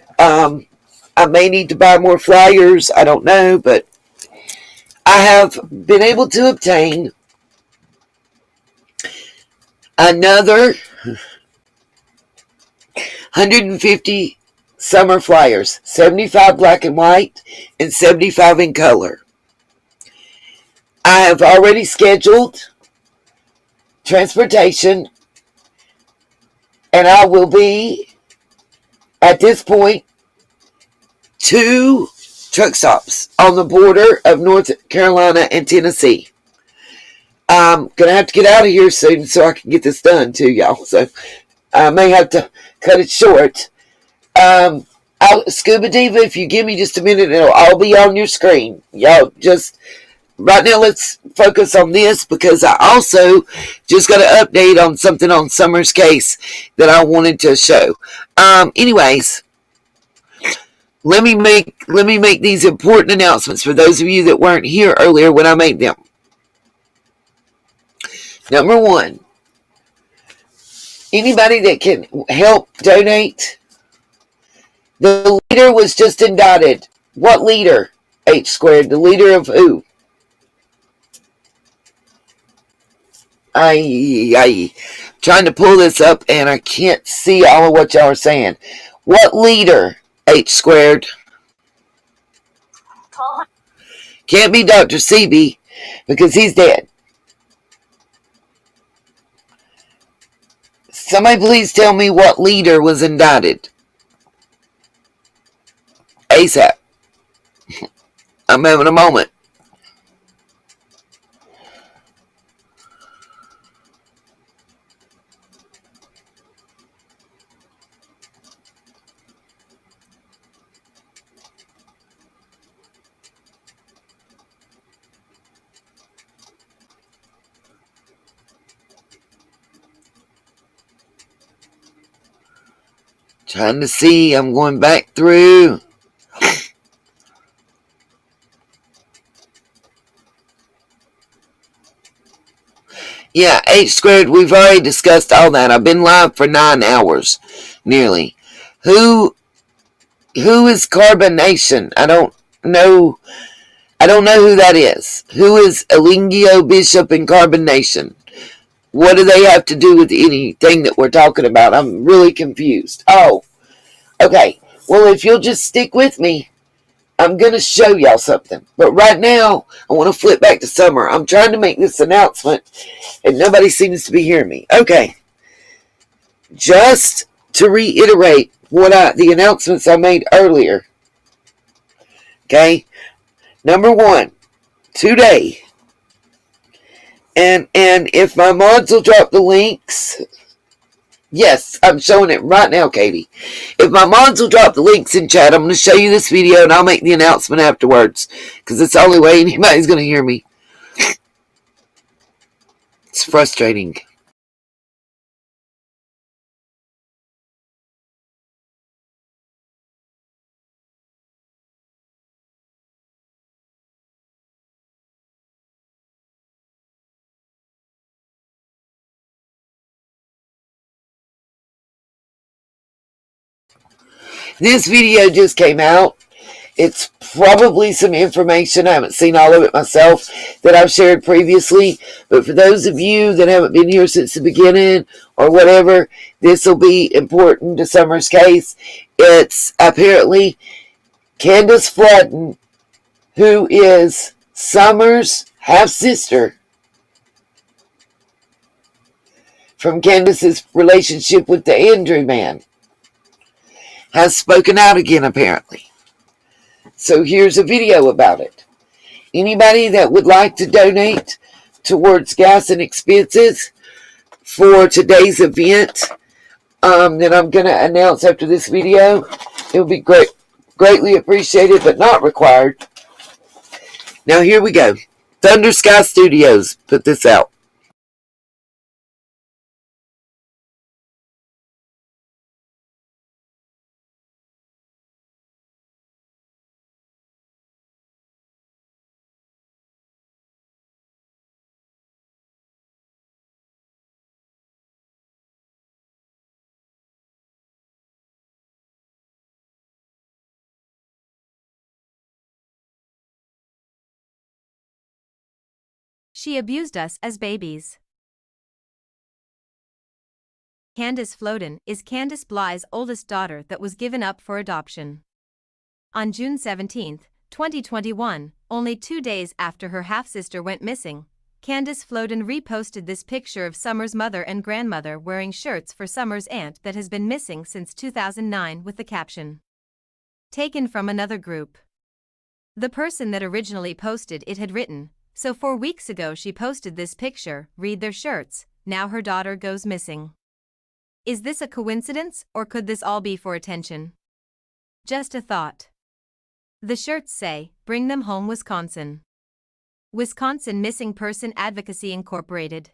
I may need to buy more flyers. I don't know, but I have been able to obtain another 150 summer flyers, 75 black and white and 75 in color. I have already scheduled transportation, and I will be, at this point, 2 truck stops on the border of North Carolina and Tennessee. I'm going to have to get out of here soon so I can get this done too, y'all. So I may have to cut it short. Scuba Diva, if you give me just a minute, it'll all be on your screen. Y'all just, right now let's focus on this because I also just got an update on something on Summer's case that I wanted to show. Anyways, let me make these important announcements for those of you that weren't here earlier when I made them. Number 1, anybody that can help donate. The leader was just indicted. What leader? H squared. The leader of who? Trying to pull this up and I can't see all of what y'all are saying. What leader? H squared. Can't be Dr. Sebi because he's dead. Somebody please tell me what leader was indicted. ASAP. I'm having a moment. Trying to see. I'm going back through. Yeah, H squared, we've already discussed all that. I've been live for 9 hours, nearly. Who is Carbonation? I don't know who that is. Who is Alingio, Bishop, and Carbonation? What do they have to do with anything that we're talking about? I'm really confused. Oh, okay. Well, if you'll just stick with me, I'm going to show y'all something. But right now, I want to flip back to Summer. I'm trying to make this announcement, and nobody seems to be hearing me. Okay. Just to reiterate the announcements I made earlier. Okay. Number 1, today. And if my mods will drop the links. Yes, I'm showing it right now, Katie. If my mods will drop the links in chat, I'm going to show you this video and I'll make the announcement afterwards. Because it's the only way anybody's going to hear me. It's frustrating. This video just came out. It's probably some information, I haven't seen all of it myself, that I've shared previously. But for those of you that haven't been here since the beginning or whatever, this will be important to Summer's case. It's apparently Candace Flodden, who is Summer's half-sister from Candace's relationship with the Andrew man, has spoken out again, apparently. So here's a video about it. Anybody that would like to donate towards gas and expenses for today's event that I'm going to announce after this video, it will be greatly appreciated, but not required. Now here we go. Thunder Sky Studios put this out. She abused us as babies. Candace Flodden is Candace Bly's oldest daughter that was given up for adoption. On June 17, 2021, only 2 days after her half-sister went missing, Candace Flodden reposted this picture of Summer's mother and grandmother wearing shirts for Summer's aunt that has been missing since 2009 with the caption, "Taken from another group." The person that originally posted it had written, "So 4 weeks ago she posted this picture, read their shirts, now her daughter goes missing." Is this a coincidence, or could this all be for attention? Just a thought. The shirts say, "Bring them home Wisconsin." Wisconsin Missing Person Advocacy Incorporated.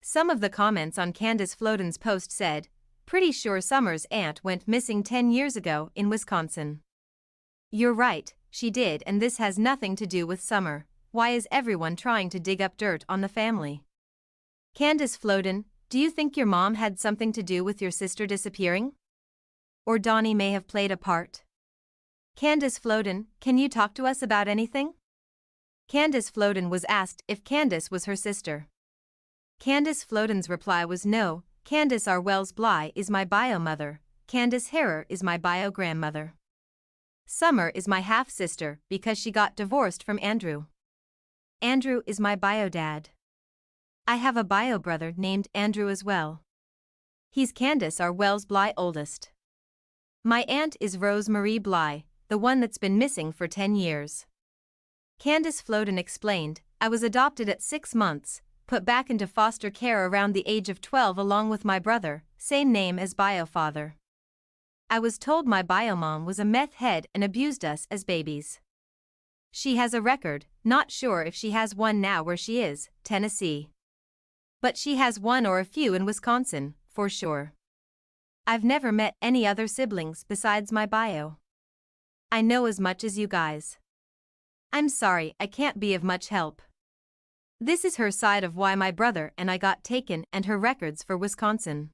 Some of the comments on Candace Flodden's post said, "Pretty sure Summer's aunt went missing 10 years ago in Wisconsin." You're right, she did, and this has nothing to do with Summer. Why is everyone trying to dig up dirt on the family? Candace Flodden, do you think your mom had something to do with your sister disappearing? Or Donnie may have played a part? Candace Flodden, can you talk to us about anything? Candace Flodden was asked if Candace was her sister. Candace Flodden's reply was no. Candace R. Wells Bly is my bio mother. Candace Harrer is my bio grandmother. Summer is my half-sister because she got divorced from Andrew. Andrew is my bio dad. I have a bio brother named Andrew as well. He's Candace R. Wells Bly oldest. My aunt is Rose Marie Bly, the one that's been missing for 10 years. Candace Floden explained, I was adopted at 6 months, put back into foster care around the age of 12 along with my brother, same name as bio-father. I was told my bio-mom was a meth head and abused us as babies. She has a record, not sure if she has one now where she is, Tennessee. But she has one or a few in Wisconsin, for sure. I've never met any other siblings besides my bio. I know as much as you guys. I'm sorry I can't be of much help. This is her side of why my brother and I got taken and her records for Wisconsin.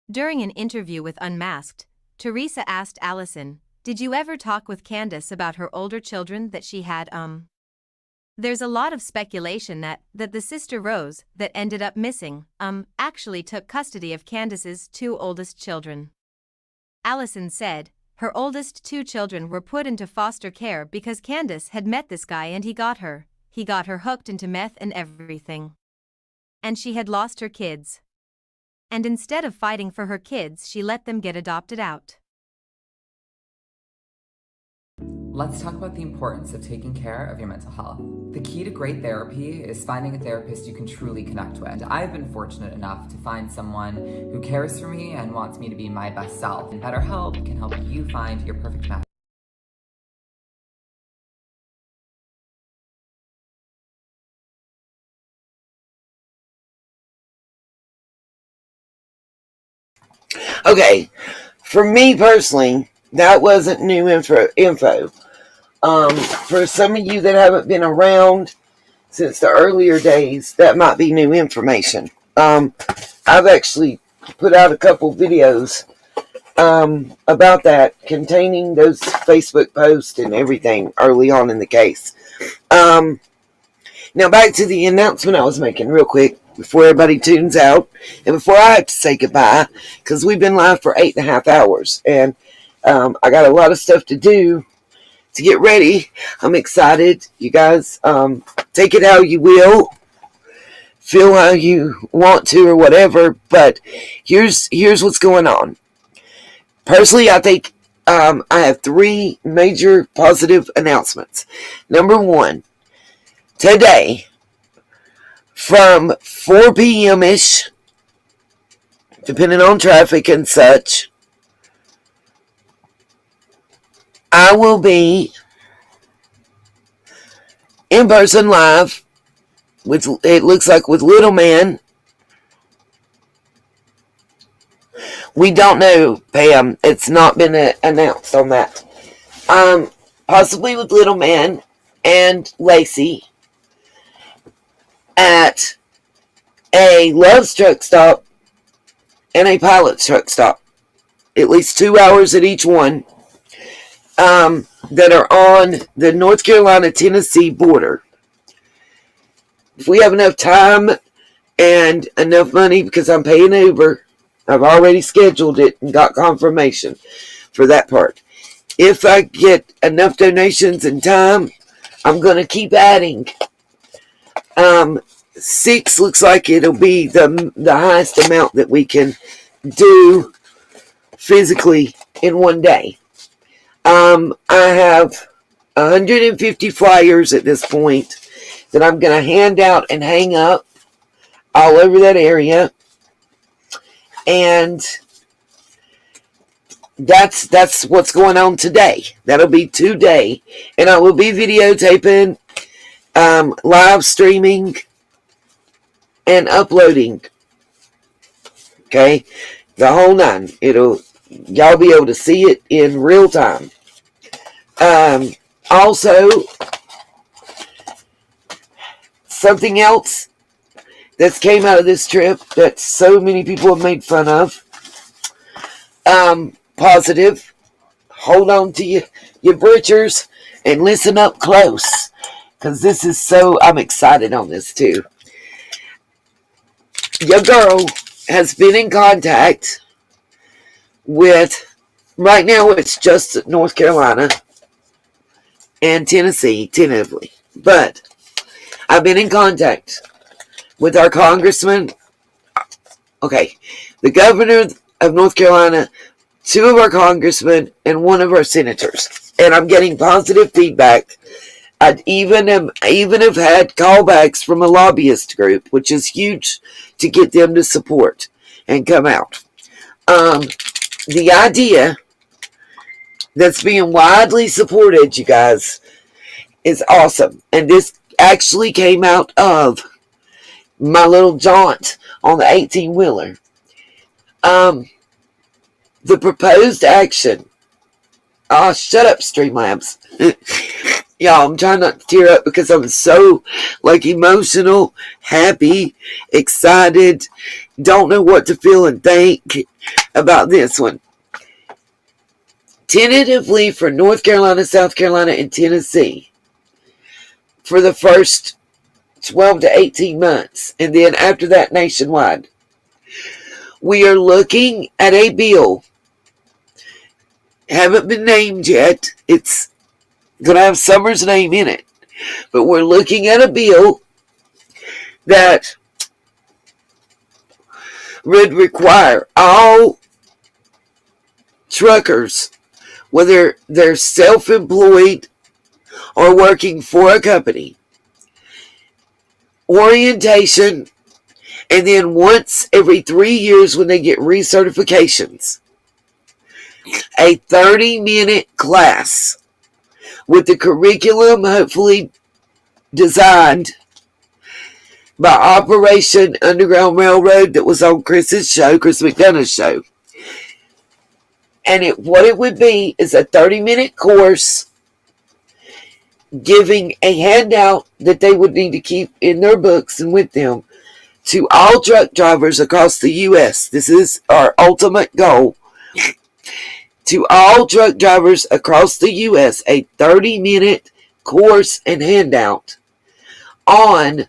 During an interview with Unmasked, Teresa asked Allison, did you ever talk with Candace about her older children that she had, There's a lot of speculation that the sister Rose that ended up missing, actually took custody of Candace's 2 oldest children. Allison said, her oldest 2 children were put into foster care because Candace had met this guy and he got her hooked into meth and everything. And she had lost her kids. And instead of fighting for her kids, she let them get adopted out. Let's talk about the importance of taking care of your mental health. The key to great therapy is finding a therapist you can truly connect with. I've been fortunate enough to find someone who cares for me and wants me to be my best self. And BetterHelp can help you find your perfect match. Okay, for me personally, that wasn't new info. For some of you that haven't been around since the earlier days, that might be new information. I've actually put out a couple videos about that, containing those Facebook posts and everything early on in the case. Now back to the announcement I was making real quick before everybody tunes out and before I have to say goodbye, because we've been live for 8.5 hours and I got a lot of stuff to do to get ready. I'm excited. You guys, take it how you will, feel how you want to or whatever, but here's what's going on. Personally, I think I have 3 major positive announcements. Number 1, today, from 4 p.m.-ish, depending on traffic and such, I will be in person live with, it looks like, with Little Man. We don't know, Pam. It's not been announced on that. Possibly with Little Man and Lacey at a Love's truck stop and a Pilot's truck stop. At least 2 hours at each one. That are on the North Carolina-Tennessee border. If we have enough time and enough money, because I'm paying Uber, I've already scheduled it and got confirmation for that part. If I get enough donations and time, I'm going to keep adding. 6 looks like it'll be the highest amount that we can do physically in one day. I have 150 flyers at this point that I'm going to hand out and hang up all over that area. And that's what's going on today. That'll be today. And I will be videotaping, live streaming, and uploading. Okay? The whole 9. Y'all be able to see it in real time. Also, something else that's came out of this trip that so many people have made fun of. Positive. Hold on to your britchers and listen up close, because this is so, I'm excited on this too. Your girl has been in contact with, right now it's just North Carolina and Tennessee, tentatively. But I've been in contact with our congressman Okay, the governor of North Carolina, 2 of our congressmen, and 1 of our senators. And I'm getting positive feedback. I even have had callbacks from a lobbyist group, which is huge to get them to support and come out. The idea that's being widely supported, you guys, is awesome. And this actually came out of my little jaunt on the 18-wheeler. The proposed action. Oh, shut up, Streamlabs. Y'all, I'm trying not to tear up because I'm so, emotional, happy, excited, don't know what to feel and think about this one. Tentatively for North Carolina, South Carolina, and Tennessee for the first 12 to 18 months, and then after that nationwide. We are looking at a bill. Haven't been named yet. It's going to have Summer's name in it. But we're looking at a bill that would require all truckers, whether they're self-employed or working for a company, orientation, and then once every 3 years when they get recertifications, a 30-minute class with the curriculum hopefully designed by Operation Underground Railroad that was on Chris's show, Chris McDonough's show. And what it would be is a 30-minute course giving a handout that they would need to keep in their books and with them to all truck drivers across the U.S. This is our ultimate goal. To all truck drivers across the U.S., a 30-minute course and handout on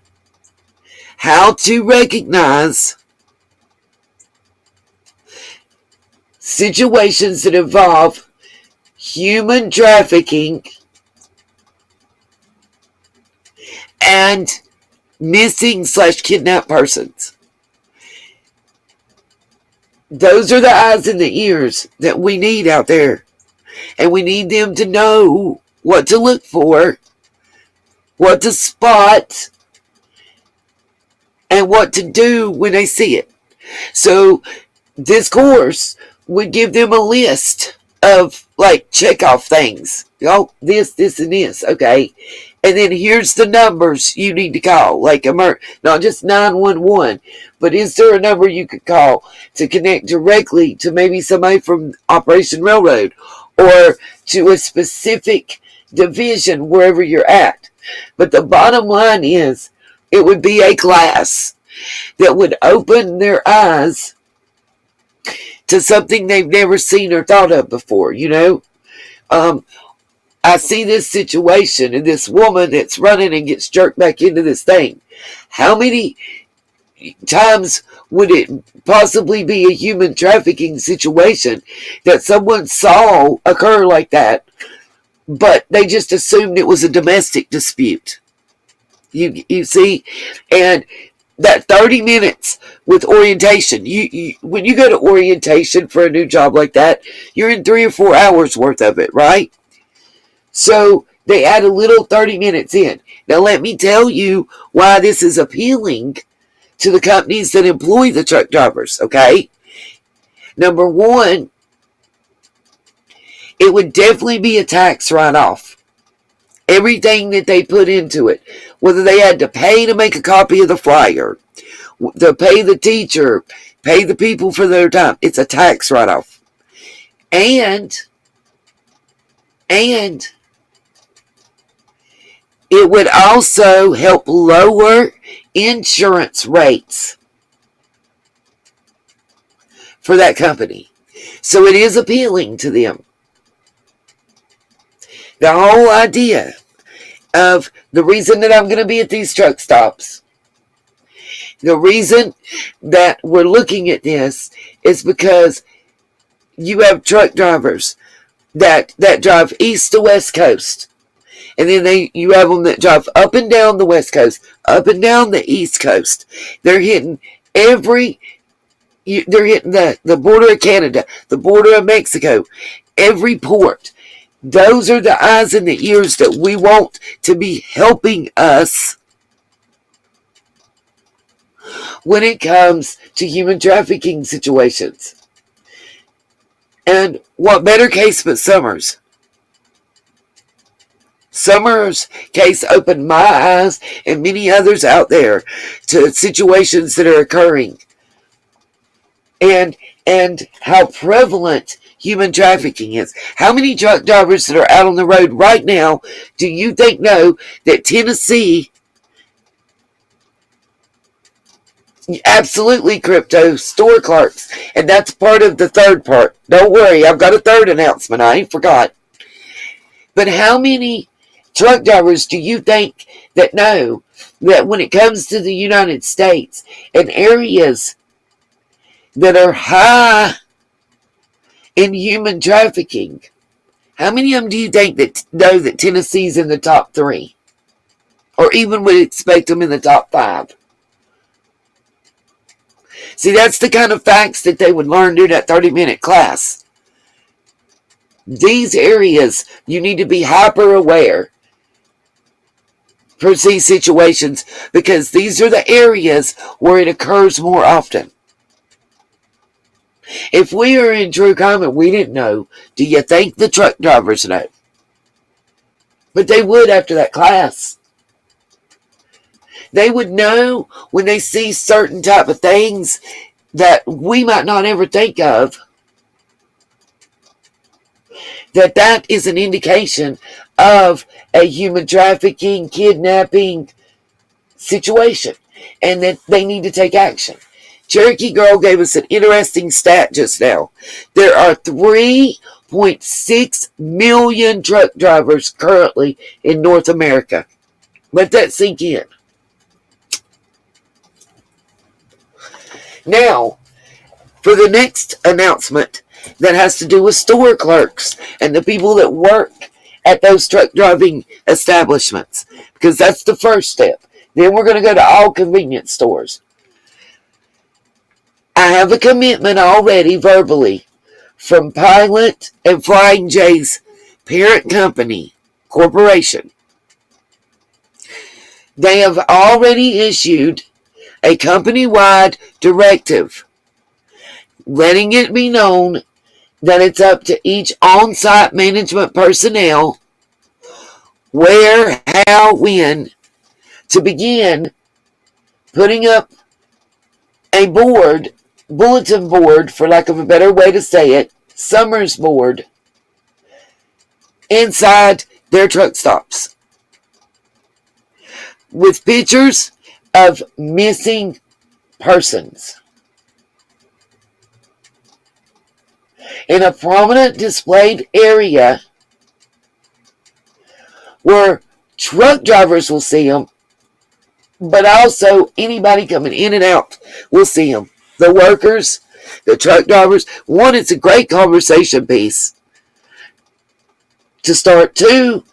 how to recognize situations that involve human trafficking and missing/kidnapped persons. Those are the eyes and the ears that we need out there. And we need them to know what to look for, what to spot, and what to do when they see it. So this course would give them a list of check off things. Oh, this, and this. Okay. And then here's the numbers you need to call. Not just 911, but is there a number you could call to connect directly to maybe somebody from Operation Railroad or to a specific division wherever you're at? But the bottom line is it would be a class that would open their eyes to something they've never seen or thought of before, I see this situation and this woman that's running and gets jerked back into this thing. How many times would it possibly be a human trafficking situation that someone saw occur like that, but they just assumed it was a domestic dispute? You see? And that 30 minutes with orientation, when you go to orientation for a new job like that, you're in 3 or 4 hours worth of it, right? So they add a little 30 minutes in. Now let me tell you why this is appealing to the companies that employ the truck drivers, okay? Number one, it would definitely be a tax write-off. Everything that they put into it, whether they had to pay to make a copy of the flyer, to pay the teacher, pay the people for their time, it's a tax write-off. And it would also help lower insurance rates for that company. So it is appealing to them. The whole idea of the reason that I'm going to be at these truck stops, the reason that we're looking at this is because you have truck drivers that drive east to west coast. And then you have them that drive up and down the west coast, up and down the east coast. They're hitting every they're hitting the border of Canada, the border of Mexico, every port. Those are the eyes and the ears that we want to be helping us when it comes to human trafficking situations. And what better case but Summers? Summers' case opened my eyes and many others out there to situations that are occurring and how prevalent human trafficking is. How many truck drivers that are out on the road right now do you think know that Tennessee, absolutely, crypto, store clerks, and that's part of the third part. Don't worry, I've got a third announcement. I ain't forgot. But how many truck drivers do you think that know that when it comes to the United States and areas that are high in human trafficking, how many of them do you think that know that Tennessee's in the top 3? Or even would expect them in the top 5? See, that's the kind of facts that they would learn during that 30-minute class. These areas, you need to be hyper aware for these situations because these are the areas where it occurs more often. If we are in true comment, we didn't know. Do you think the truck drivers know? But they would after that class. They would know when they see certain type of things that we might not ever think of, that is an indication of a human trafficking, kidnapping situation, and that they need to take action. Cherokee Girl gave us an interesting stat just now. There are 3.6 million truck drivers currently in North America. Let that sink in. Now, for the next announcement that has to do with store clerks and the people that work at those truck driving establishments, because that's the first step. Then we're going to go to all convenience stores. I have a commitment already verbally from Pilot and Flying J's parent company, corporation. They have already issued a company-wide directive letting it be known that it's up to each on-site management personnel where, how, when to begin putting up a board, bulletin board, for lack of a better way to say it, Summers board, inside their truck stops with pictures of missing persons in a prominent displayed area where truck drivers will see them, but also anybody coming in and out will see them. The workers, the truck drivers. One, it's a great conversation piece to start. Two,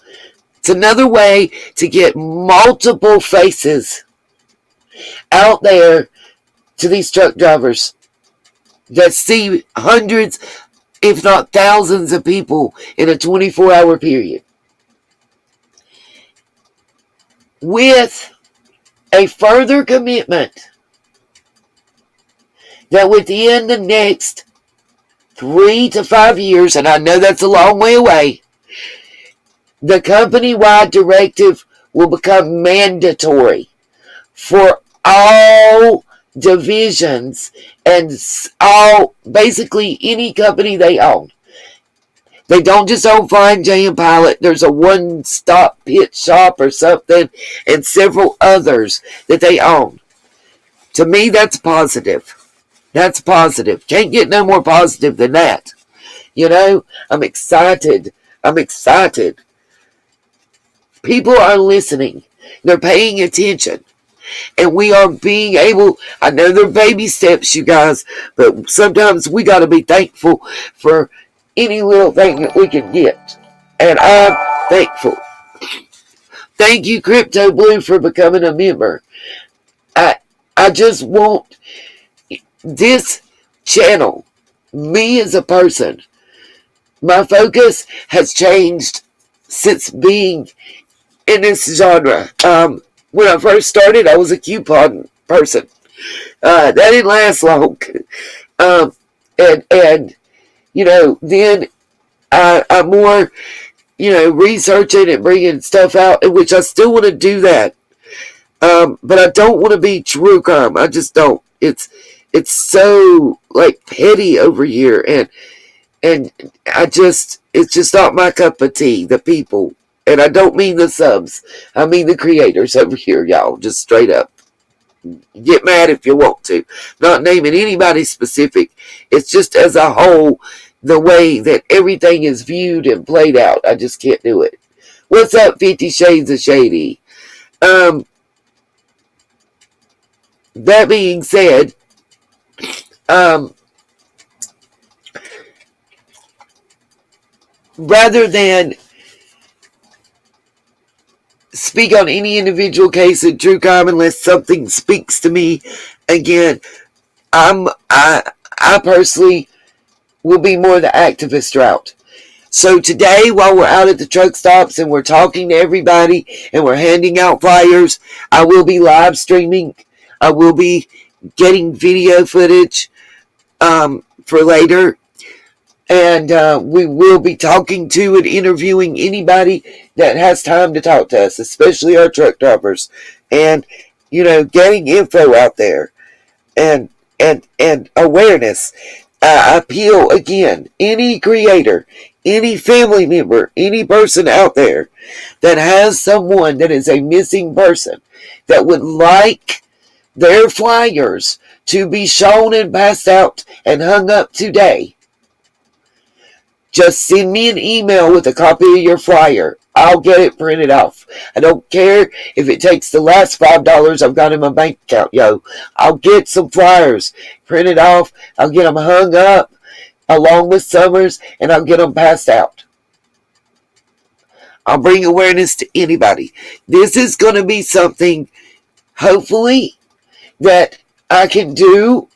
it's another way to get multiple faces out there to these truck drivers that see hundreds, if not thousands of people in a 24-hour period. With a further commitment that within the next 3 to 5 years, and I know that's a long way away, the company-wide directive will become mandatory for all divisions and all, basically any company they own. They don't just own Flying J and Pilot. There's a one-stop pit shop or something and several others that they own. To me, that's positive. That's positive. Can't get no more positive than that. You know, I'm excited. I'm excited. People are listening. They're paying attention. And we are being able, I know they're baby steps, you guys, but sometimes we got to be thankful for any little thing that we can get. And I'm thankful. Thank you, Crypto Blue, for becoming a member. I just want this channel, me as a person. My focus has changed since being in this genre. When I first started, I was a coupon person. That didn't last long. And then I'm more, researching and bringing stuff out, in which I still want to do that. But I don't want to be true crime. I just don't. It's so like petty over here, and it's just not my cup of tea. The people, and I don't mean the subs. I mean the creators over here, y'all. Just straight up. Get mad if you want to. Not naming anybody specific. It's just as a whole, the way that everything is viewed and played out. I just can't do it. What's up, 50 Shades of Shady? That being said, rather than speak on any individual case in true crime unless something speaks to me, again, I personally will be more the activist route. So today, while we're out at the truck stops and we're talking to everybody and we're handing out flyers, I will be live streaming. I will be getting video footage for later. And we will be talking to and interviewing anybody that has time to talk to us, especially our truck drivers. And, getting info out there and awareness. I appeal again, any creator, any family member, any person out there that has someone that is a missing person that would like their flyers to be shown and passed out and hung up today, just send me an email with a copy of your flyer. I'll get it printed off. I don't care if it takes the last $5 I've got in my bank account, yo. I'll get some flyers printed off. I'll get them hung up along with Summers, and I'll get them passed out. I'll bring awareness to anybody. This is going to be something, hopefully, that I can do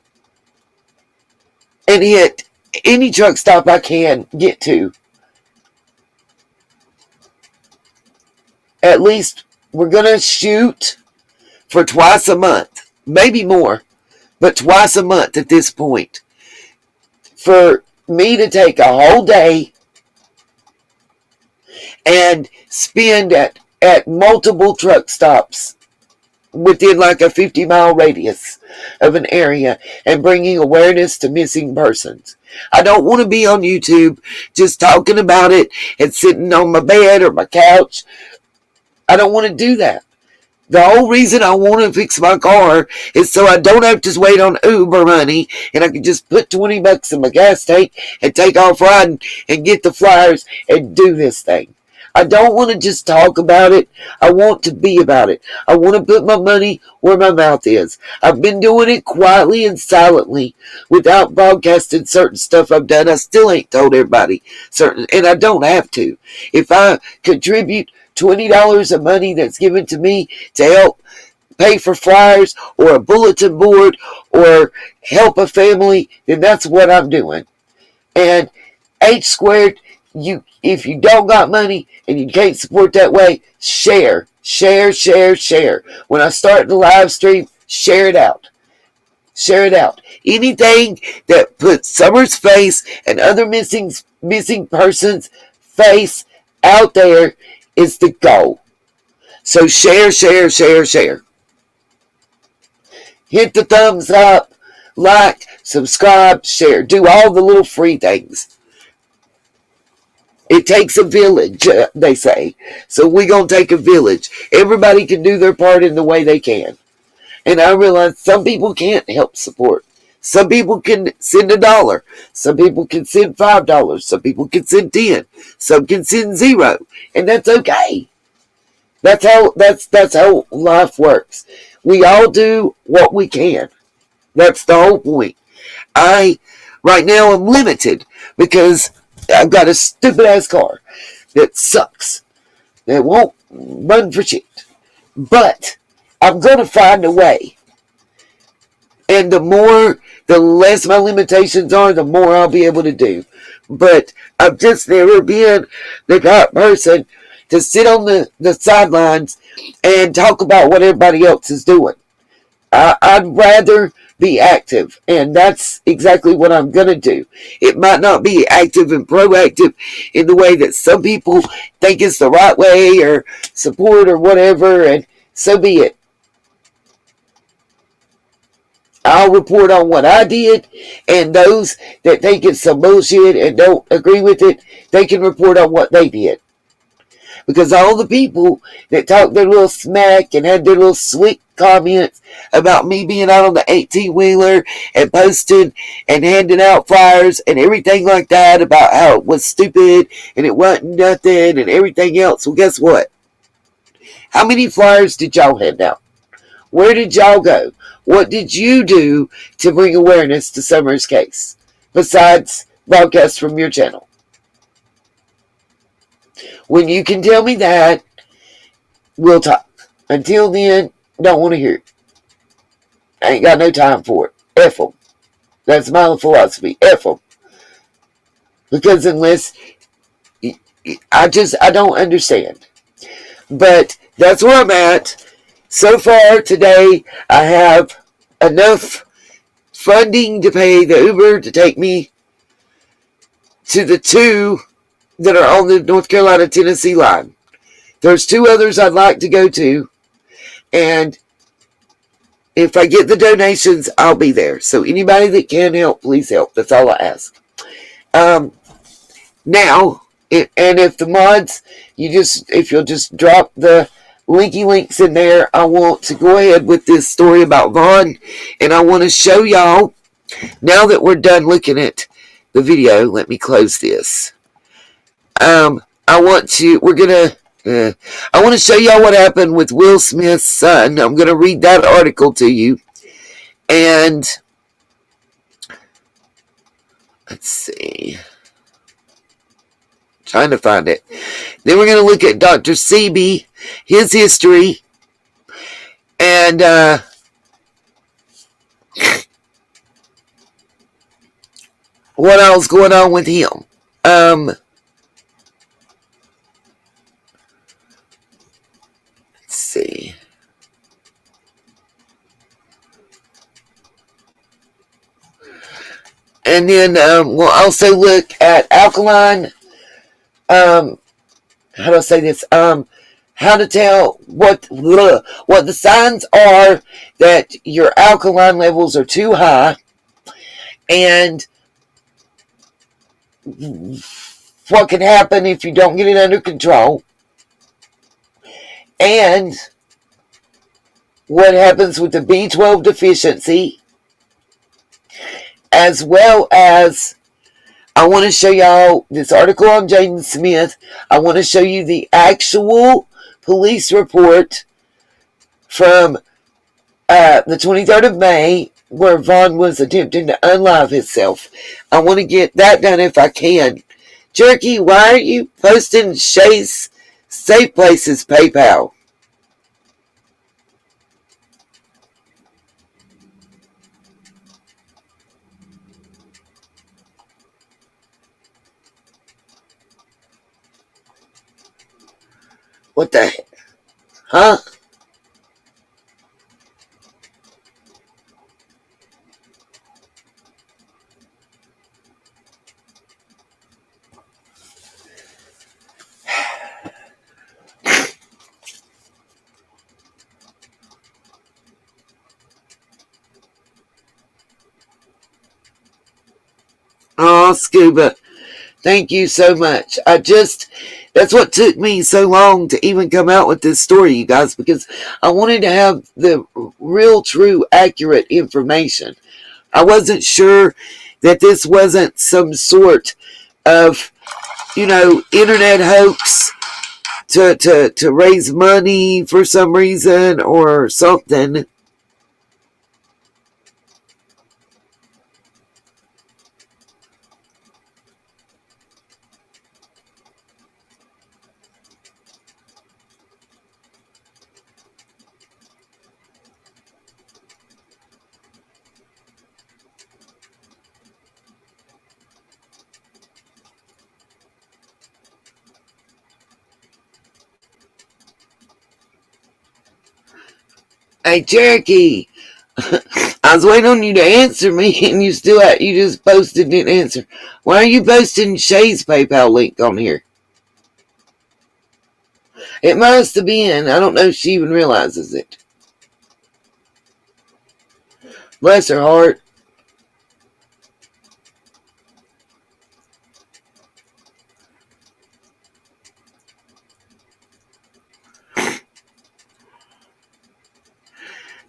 and hit any truck stop I can get to. At least we're going to shoot for twice a month. Maybe more, but twice a month at this point. For me to take a whole day and spend at multiple truck stops within like a 50-mile radius of an area and bringing awareness to missing persons. I don't want to be on YouTube just talking about it and sitting on my bed or my couch. I don't want to do that. The whole reason I want to fix my car is so I don't have to wait on Uber money, and I can just put $20 in my gas tank and take off riding and get the flyers and do this thing. I don't want to just talk about it. I want to be about it. I want to put my money where my mouth is. I've been doing it quietly and silently without broadcasting certain stuff I've done. I still ain't told everybody certain, and I don't have to. If I contribute $20 of money that's given to me to help pay for flyers or a bulletin board or help a family, then that's what I'm doing. And H squared, if you don't got money and you can't support that way, share. When I start the live stream, share it out. Share it out. Anything that puts Summer's face and other missing persons' face out there is the goal. So share. Hit the thumbs up, like, subscribe, share. Do all the little free things. It takes a village, they say. So we're going to take a village. Everybody can do their part in the way they can. And I realize some people can't help support. Some people can send $1. Some people can send $5. Some people can send 10. Some can send 0. And that's okay. That's how life works. We all do what we can. That's the whole point. Right now, I'm limited because I've got a stupid ass car that sucks. That won't run for shit. But I'm going to find a way. And the more The less my limitations are, the more I'll be able to do. But I've just never been the type person to sit on the sidelines and talk about what everybody else is doing. I'd rather be active, and that's exactly what I'm going to do. It might not be active and proactive in the way that some people think is the right way or support or whatever, and so be it. I'll report on what I did, and those that think it's some bullshit and don't agree with it, they can report on what they did. Because all the people that talked their little smack and had their little slick comments about me being out on the 18-wheeler and posting and handing out flyers and everything like that about how it was stupid and it wasn't nothing and everything else. Well, guess what? How many flyers did y'all hand out? Where did y'all go? What did you do to bring awareness to Summer's case besides broadcasts from your channel? When you can tell me that, we'll talk. Until then, don't want to hear it. I ain't got no time for it. F them. That's my philosophy. F them. Because unless, I don't understand. But that's where I'm at. So far today, I have enough funding to pay the Uber to take me to the two that are on the North Carolina-Tennessee line. There's two others I'd like to go to, and if I get the donations, I'll be there. So anybody that can help, please help. That's all I ask. Now, and if the mods, if you'll just drop the links in there, I want to go ahead with this story about Vaughn, and I want to show y'all, now that we're done looking at the video, let me close this. I want to show y'all what happened with Will Smith's son. I'm going to read that article to you. And let's see. Trying to find it. Then we're going to look at Dr. Sebi, his history, and what else going on with him. Let's see. And then we'll also look at alkaline. How do I say this? How to tell what the signs are that your alkaline levels are too high, and what can happen if you don't get it under control, and what happens with the B12 deficiency, as well as I want to show y'all this article on Jaden Smith. I want to show you the actual police report from the 23rd of May, where Vaughn was attempting to unalive himself. I want to get that done if I can. Jerky, why are you posting Shay's Safe Places PayPal? What the heck? Huh? Oh, Scuba, thank you so much. That's what took me so long to even come out with this story, you guys, because I wanted to have the real, true, accurate information. I wasn't sure that this wasn't some sort of, internet hoax to raise money for some reason or something. Hey, Cherokee. I was waiting on you to answer me, and you just posted didn't answer. Why are you posting Shay's PayPal link on here? It must have been. I don't know if she even realizes it. Bless her heart.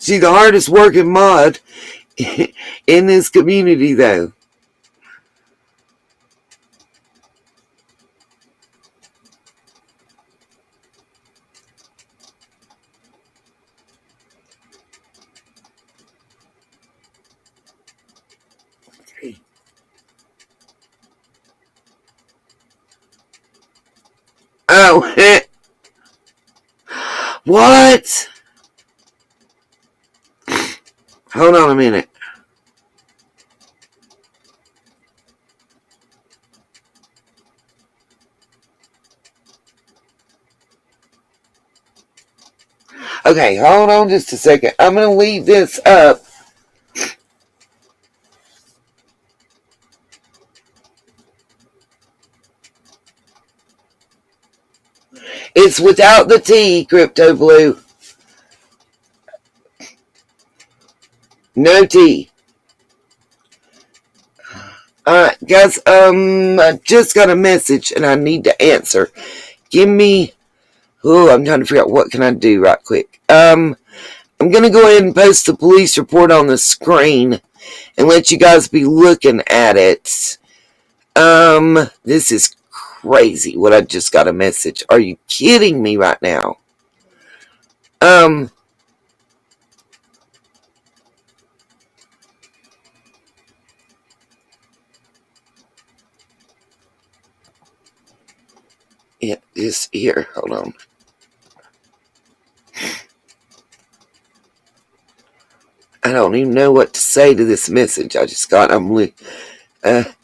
She's the hardest working mod in this community, though. Oh, what? Hold on a minute. Okay, hold on just a second. I'm going to leave this up. It's without the T, Crypto Blue. No T. Alright, guys, I just got a message and I need to answer. Give me... Oh, I'm trying to figure out what can I do right quick. I'm going to go ahead and post the police report on the screen and let you guys be looking at it. This is crazy what I just got a message. Are you kidding me right now? It is here. Hold on. I don't even know what to say to this message I just got. That's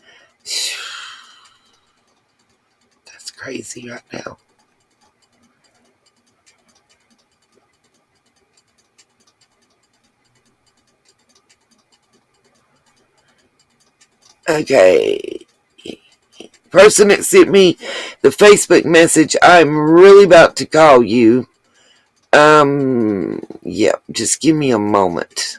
crazy right now. Okay. Person that sent me the Facebook message, I'm really about to call you. Yeah, just give me a moment.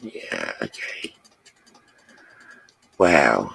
Yeah, okay. Wow.